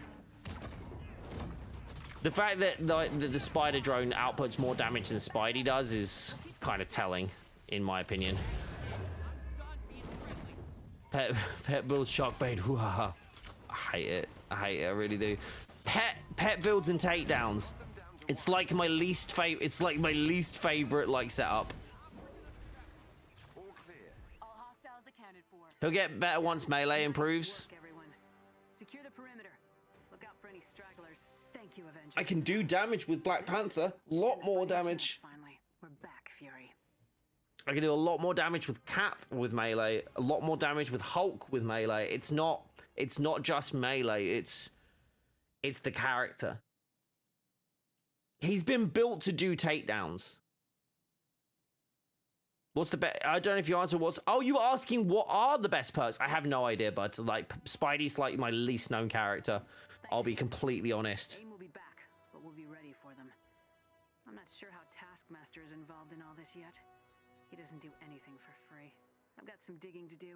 The fact that the spider drone outputs more damage than Spidey does is kind of telling, in my opinion. Pet builds Shockbait. Hoo-ha-ha. I hate it. I hate it. I really do. Pet builds and takedowns. It's like my least favorite. It's like my least favorite like setup. All clear. All hostiles accounted for. He'll get better once melee improves. Work, everyone. Secure the perimeter. Look out for any stragglers. Thank you, Avengers. I can do damage with Black Panther. A lot more damage. Finally, we're back, Fury. I can do a lot more damage with Cap with melee. A lot more damage with Hulk with melee. It's not just melee. It's the character. He's been built to do takedowns. What's the best? I don't know if you answer what's... Oh, you were asking what are the best perks? I have no idea, but like Spidey's like my least known character. I'll be completely honest. AIM will be back, but we'll be ready for them. I'm not sure how Taskmaster is involved in all this yet. He doesn't do anything for free. I've got some digging to do.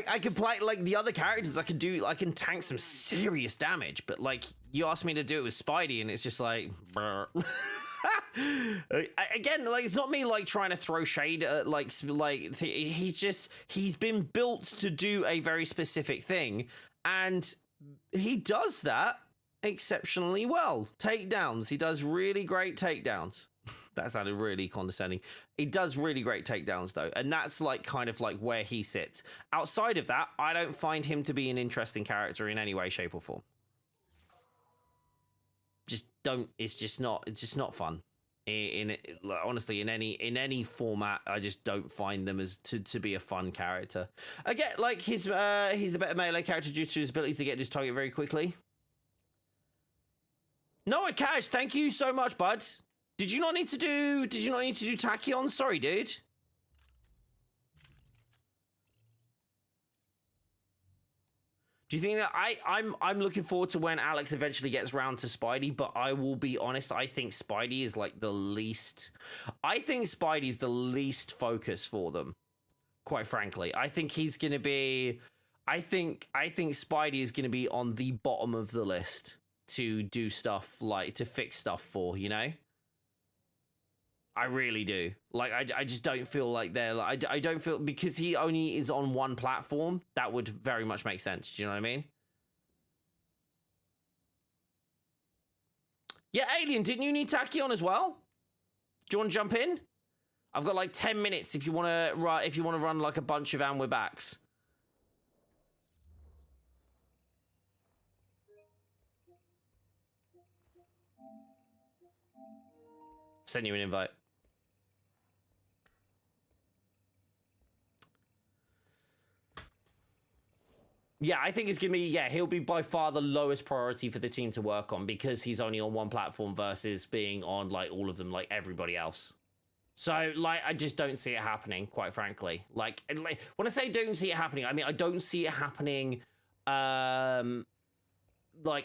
I can play like the other characters. I can tank some serious damage, but like you asked me to do it with Spidey, and it's just like, again, like it's not me like trying to throw shade at he's been built to do a very specific thing, and he does that exceptionally well. Takedowns, he does really great takedowns. That sounded really condescending. He does really great takedowns though, and that's like kind of like where he sits. Outside of that, I don't find him to be an interesting character in any way, shape, or form. It's just not fun. Honestly, in any format, I just don't find them as to be a fun character. Again, like he's the better melee character due to his ability to get his target very quickly. Noah Cash, thank you so much, bud. Did you not need to do Tachyon? Sorry, dude. Do you think that I'm looking forward to when Alex eventually gets round to Spidey, but I will be honest, I think Spidey is like the least... I think Spidey's the least focus for them, quite frankly. I think he's going to be... I think Spidey is going to be on the bottom of the list to do stuff, like, to fix stuff for, you know? I really do. Like, I just don't feel like they're... Like, I don't feel... Because he only is on one platform, that would very much make sense. Do you know what I mean? Yeah, Alien, didn't you need Tachyon as well? Do you want to jump in? I've got like 10 minutes if you want to run like a bunch of and we're backs. Send you an invite. Yeah, I think it's going to be, yeah, he'll be by far the lowest priority for the team to work on because he's only on one platform versus being on, like, all of them, like everybody else. So, like, I just don't see it happening, quite frankly. Like when I say don't see it happening, I mean, I don't see it happening, like,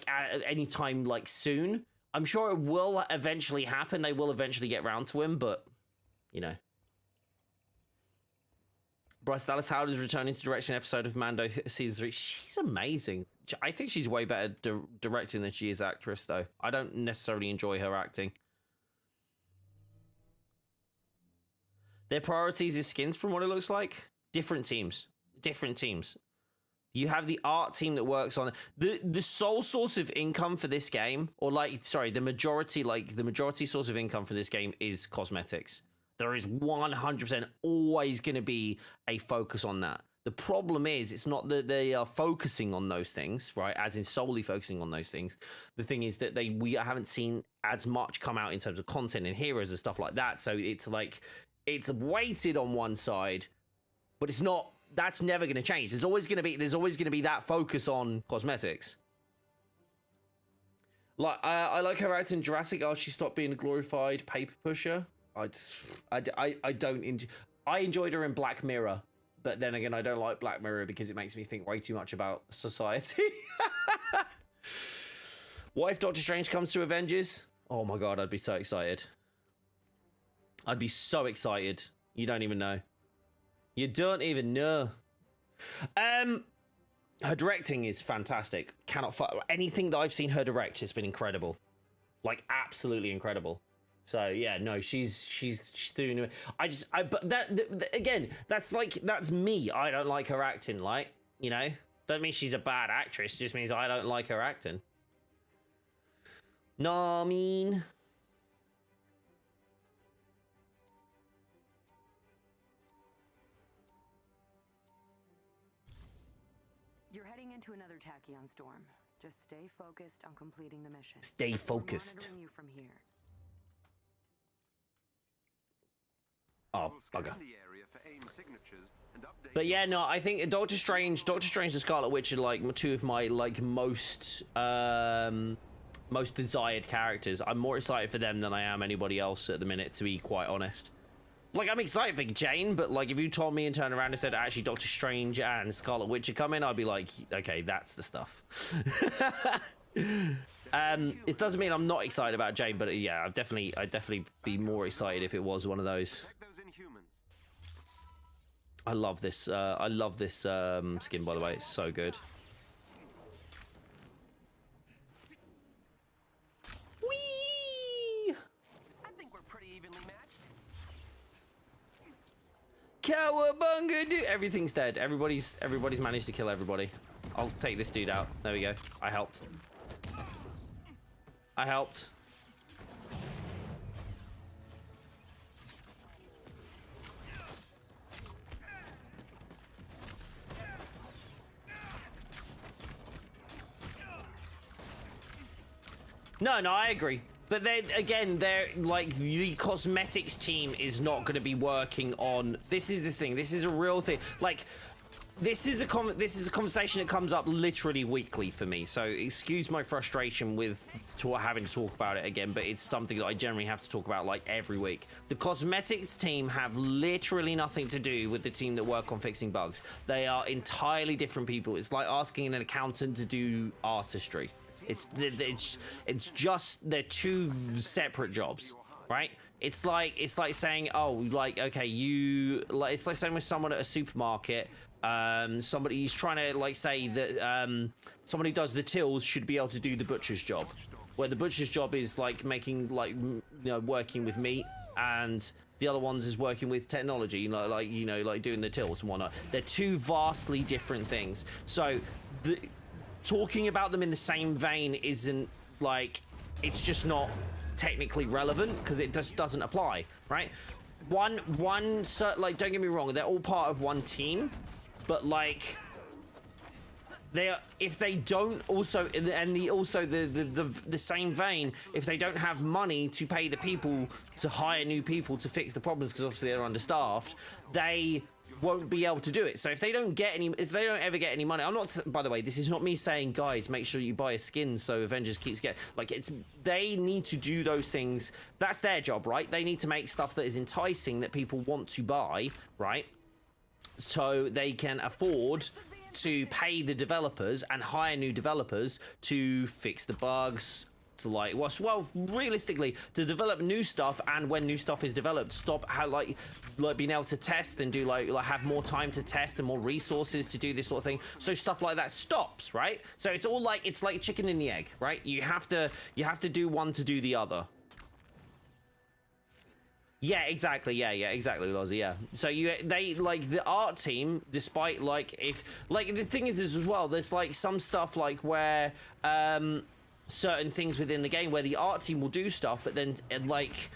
at any time, like, soon. I'm sure it will eventually happen. They will eventually get round to him, but, you know. Bryce Dallas Howard is returning to direction episode of Mando season 3. She's amazing. I think she's way better directing than she is actress, though. I don't necessarily enjoy her acting. Their priorities is skins, from what it looks like. Different teams. Different teams. You have the art team that works on the sole source of income for this game, or like, sorry, the majority source of income for this game is cosmetics. There is 100% always going to be a focus on that. The problem is, it's not that they are focusing on those things, right? As in solely focusing on those things. The thing is that we haven't seen as much come out in terms of content and heroes and stuff like that. So it's like, it's weighted on one side, but it's not. That's never going to change. There's always going to be that focus on cosmetics. Like I like her out in Jurassic. Oh, she stopped being a glorified paper pusher. I don't. I enjoyed her in Black Mirror, but then again, I don't like Black Mirror because it makes me think way too much about society. What if Doctor Strange comes to Avengers? Oh my god, I'd be so excited. I'd be so excited. You don't even know. You don't even know. Her directing is fantastic. Anything that I've seen her direct has been incredible. Like, absolutely incredible. So yeah, no, she's doing it. But again, that's me. I don't like her acting. Like, you know, don't mean she's a bad actress. It just means I don't like her acting. No, I mean. You're heading into another tachyon storm. Just stay focused on completing the mission. Stay focused. We're monitoring you from here. Oh, bugger. The area for AIM signatures and update. But yeah, no, I think Doctor Strange and Scarlet Witch are like two of my like most desired characters. I'm more excited for them than I am anybody else at the minute, to be quite honest. Like, I'm excited for Jane, but like if you told me and turned around and said actually Doctor Strange and Scarlet Witch are coming, I'd be like, okay, that's the stuff. It doesn't mean I'm not excited about Jane, but yeah, I'd definitely be more excited if it was one of those. I love this skin, by the way. It's so good. Whee! I think we're pretty evenly matched. Cowabunga, dude! Everything's dead. Everybody's managed to kill everybody. I'll take this dude out. There we go. I helped. No, I agree. But then again, they're like the cosmetics team is not going to be working on. This is the thing. This is a real thing. Like, this is a conversation that comes up literally weekly for me. So excuse my frustration with having to talk about it again, but it's something that I generally have to talk about like every week. The cosmetics team have literally nothing to do with the team that work on fixing bugs. They are entirely different people. It's like asking an accountant to do artistry. It's just they're two separate jobs, right? It's like saying, oh, like, okay, it's like saying with someone at a supermarket, somebody's trying to like say that someone who does the tills should be able to do the butcher's job, where the butcher's job is like making, like, you know, working with meat, and the other ones is working with technology, you know, like doing the tills and whatnot. They're two vastly different things. So talking about them in the same vein isn't, like, it's just not technically relevant because it just doesn't apply, right? Like, don't get me wrong, they're all part of one team, but like if they don't also, and the same vein, if they don't have money to pay the people to hire new people to fix the problems because obviously they're understaffed, they won't be able to do it. So if they don't ever get any money, I'm not, by the way, this is not me saying, guys, make sure you buy a skin so Avengers keeps getting, like, they need to do those things. That's their job, right? They need to make stuff that is enticing that people want to buy, right? So they can afford to pay the developers and hire new developers to fix the bugs, to like, well, realistically, to develop new stuff, and when new stuff is developed, stop like being able to test and do like have more time to test and more resources to do this sort of thing. So stuff like that stops, right? So it's all like, it's like chicken and the egg, right? You have to do one to do the other. Yeah, exactly. Yeah, exactly, Lozzie. Yeah. So they like the art team, despite like if like the thing is as well, there's like some stuff like where certain things within the game where the art team will do stuff, but then like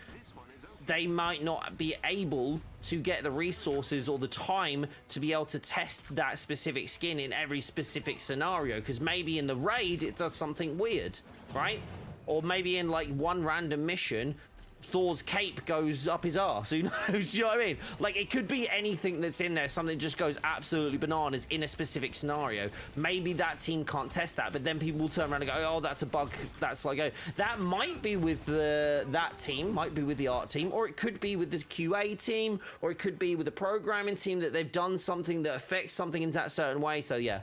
they might not be able to get the resources or the time to be able to test that specific skin in every specific scenario, because maybe in the raid it does something weird, right? Or maybe in like one random mission Thor's cape goes up his arse. Who knows? You know what I mean? Like, it could be anything that's in there. Something just goes absolutely bananas in a specific scenario. Maybe that team can't test that, but then people will turn around and go, oh, that's a bug. That's like, oh, that might be with that team, might be with the art team, or it could be with this QA team, or it could be with the programming team that they've done something that affects something in that certain way. So, yeah.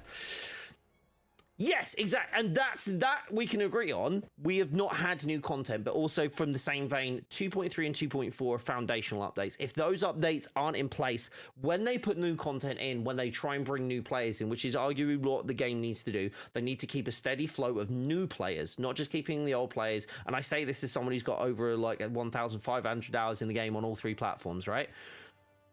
Yes, exactly. And that we can agree on. We have not had new content, but also from the same vein, 2.3 and 2.4 are foundational updates. If those updates aren't in place, when they put new content in, when they try and bring new players in, which is arguably what the game needs to do, they need to keep a steady flow of new players, not just keeping the old players. And I say this as someone who's got over like 1,500 hours in the game on all 3 platforms, right?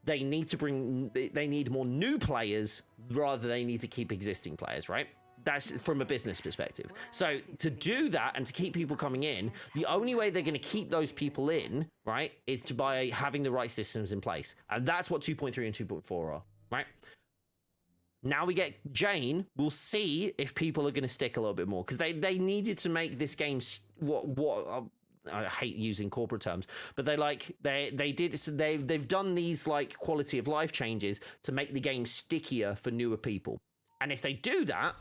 They need more new players rather than they need to keep existing players, right? That's from a business perspective. So to do that and to keep people coming in, the only way they're going to keep those people in, right, is by having the right systems in place. And that's what 2.3 and 2.4 are, right? Now we get Jane. We'll see if people are going to stick a little bit more, because they needed to make this game I hate using corporate terms, but they've done these like quality of life changes to make the game stickier for newer people. And if they do that,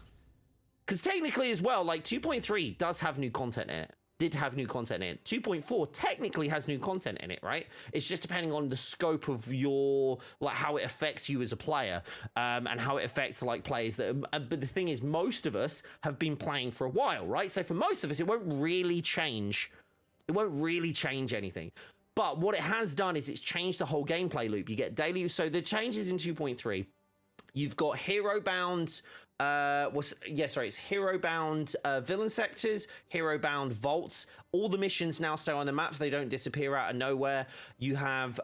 because technically as well, like 2.3 does have new content in it. Did have new content in it. 2.4 technically has new content in it, right? It's just depending on the scope of your, like how it affects you as a player, and how it affects like players that. But the thing is, most of us have been playing for a while, right? So for most of us, it won't really change. It won't really change anything. But what it has done is it's changed the whole gameplay loop. You get daily. So the changes in 2.3, you've got hero-bound. It's hero-bound villain sectors, hero-bound vaults. All the missions now stay on the maps. They don't disappear out of nowhere. You have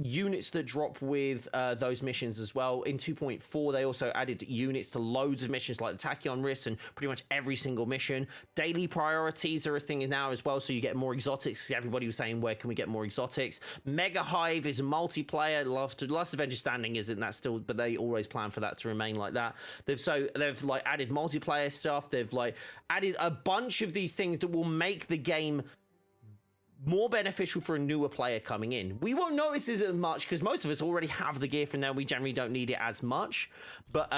units that drop with those missions as well. In 2.4, they also added units to loads of missions like the Tachyon Rifts and pretty much every single mission. Daily priorities are a thing now as well, so you get more exotics. Everybody was saying, where can we get more exotics? Mega Hive is a multiplayer. Last Avengers Standing isn't that still, but they always plan for that to remain like that. They've like added multiplayer stuff. They've like added a bunch of these things that will make the game more beneficial for a newer player coming in. We won't notice it as much because most of us already have the gear from there. We generally don't need it as much. But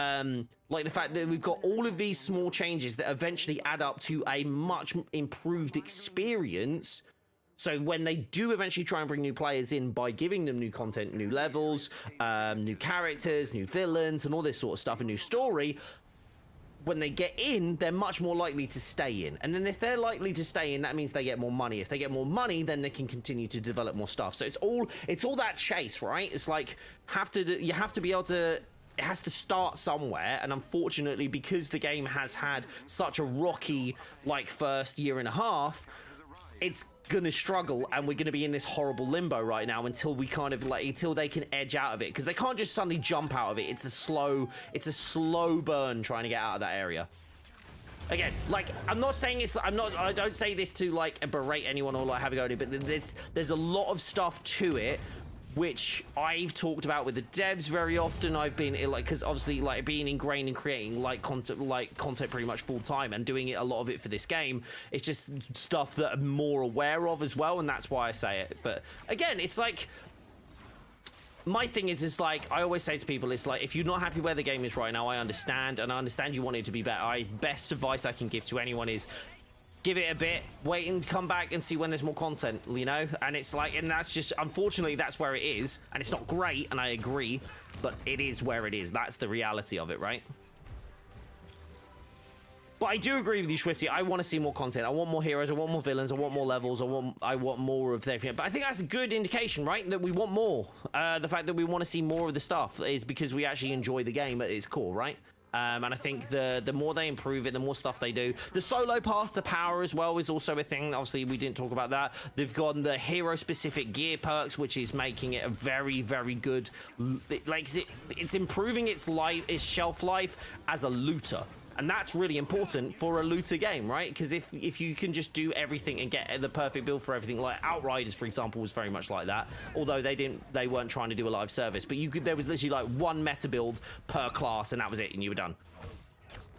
like the fact that we've got all of these small changes that eventually add up to a much improved experience. So when they do eventually try and bring new players in by giving them new content, new levels, new characters, new villains, and all this sort of stuff, a new story, when they get in, they're much more likely to stay in. And then if they're likely to stay in, that means they get more money. If they get more money, then they can continue to develop more stuff. So it's all that chase, right? It's like you have to be able to. It has to start somewhere, and unfortunately, because the game has had such a rocky like first year and a half, it's gonna struggle, and we're gonna be in this horrible limbo right now until we kind of like until they can edge out of it, because they can't just suddenly jump out of it. It's a slow burn trying to get out of that area. Again, like I don't say this to like berate anyone or like have a go at it, but there's a lot of stuff to it which I've talked about with the devs very often. I've been like, because obviously like being ingrained in creating like content pretty much full time and doing it a lot of it for this game, it's just stuff that I'm more aware of as well, and that's why I say it. But again, it's like my thing is like I always say to people, it's like if you're not happy where the game is right now, I understand, and I understand you want it to be better. Best advice I can give to anyone is give it a bit, wait and come back and see when there's more content, you know? And it's like, and that's just, unfortunately, that's where it is. And it's not great, and I agree, but it is where it is. That's the reality of it, right? But I do agree with you, Swifty. I want to see more content. I want more heroes. I want more villains. I want more levels. I want more of everything. But I think that's a good indication, right? That we want more. The fact that we want to see more of the stuff is because we actually enjoy the game at its core, right? And I think the more they improve it, the more stuff they do. The solo path to power as well is also a thing. Obviously, we didn't talk about that. They've got the hero-specific gear perks, which is making it a very, very good. Like it's improving its shelf life as a looter. And that's really important for a looter game, right? Because if you can just do everything and get the perfect build for everything, like Outriders, for example, was very much like that. Although they weren't trying to do a live service, but there was literally like one meta build per class, and that was it, and you were done.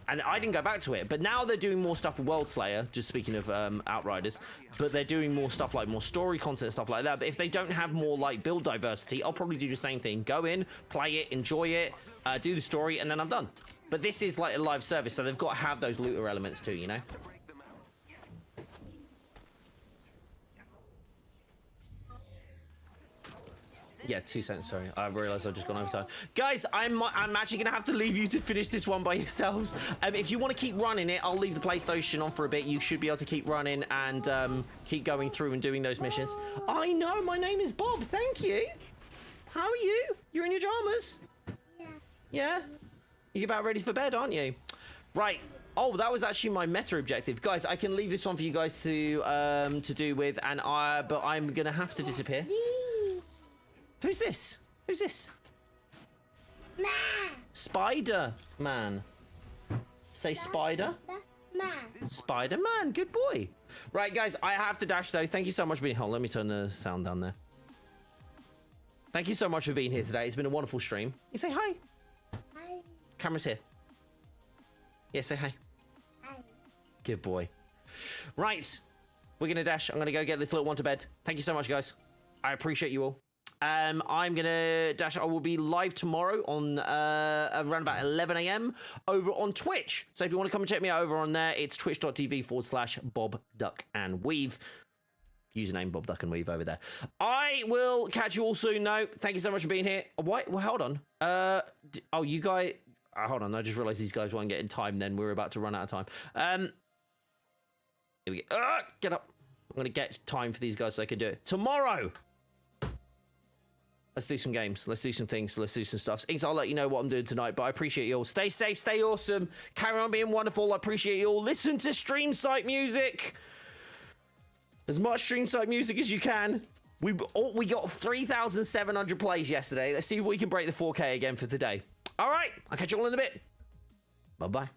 And I didn't go back to it, but now they're doing more stuff with World Slayer, just speaking of Outriders, but they're doing more stuff like more story content, stuff like that. But if they don't have more like build diversity, I'll probably do the same thing. Go in, play it, enjoy it, do the story, and then I'm done. But this is like a live service, so they've got to have those looter elements too, you know? Yeah, 2 cents, sorry. I realised I've just gone over time. Guys, I'm actually going to have to leave you to finish this one by yourselves. If you want to keep running it, I'll leave the PlayStation on for a bit. You should be able to keep running and keep going through and doing those missions. I know, my name is Bob. Thank you. How are you? You're in your pajamas? Yeah. Yeah? You're about ready for bed, aren't you? Right. Oh, that was actually my meta objective. Guys, I can leave this on for you guys to do with, but I'm going to have to disappear. Who's this? Who's this? Man. Spider-Man. Say Spider. Man. Spider-Man. Good boy. Right, guys, I have to dash, though. Thank you so much for being here. Let me turn the sound down there. Thank you so much for being here today. It's been a wonderful stream. You say hi. Hi. Camera's here. Yeah, say hi. Hi. Good boy. Right. We're going to dash. I'm going to go get this little one to bed. Thank you so much, guys. I appreciate you all. I'm gonna dash. I will be live tomorrow on around about 11 a.m. over on Twitch. So if you want to come and check me out over on there, it's twitch.tv/BobDuckNWeave. Username BobDuckNWeave over there. I will catch you all soon. No, thank you so much for being here. Wait, well, hold on. Oh, you guys. Hold on. I just realized these guys weren't getting time. Then we're about to run out of time. Here we go. Get up. I'm gonna get time for these guys so I can do it tomorrow. Let's do some games. Let's do some things. Let's do some stuff. Inks, I'll let you know what I'm doing tonight, but I appreciate you all. Stay safe, stay awesome. Carry on being wonderful. I appreciate you all. Listen to stream site music. As much stream site music as you can. We got 3,700 plays yesterday. Let's see if we can break the 4K again for today. All right. I'll catch you all in a bit. Bye-bye.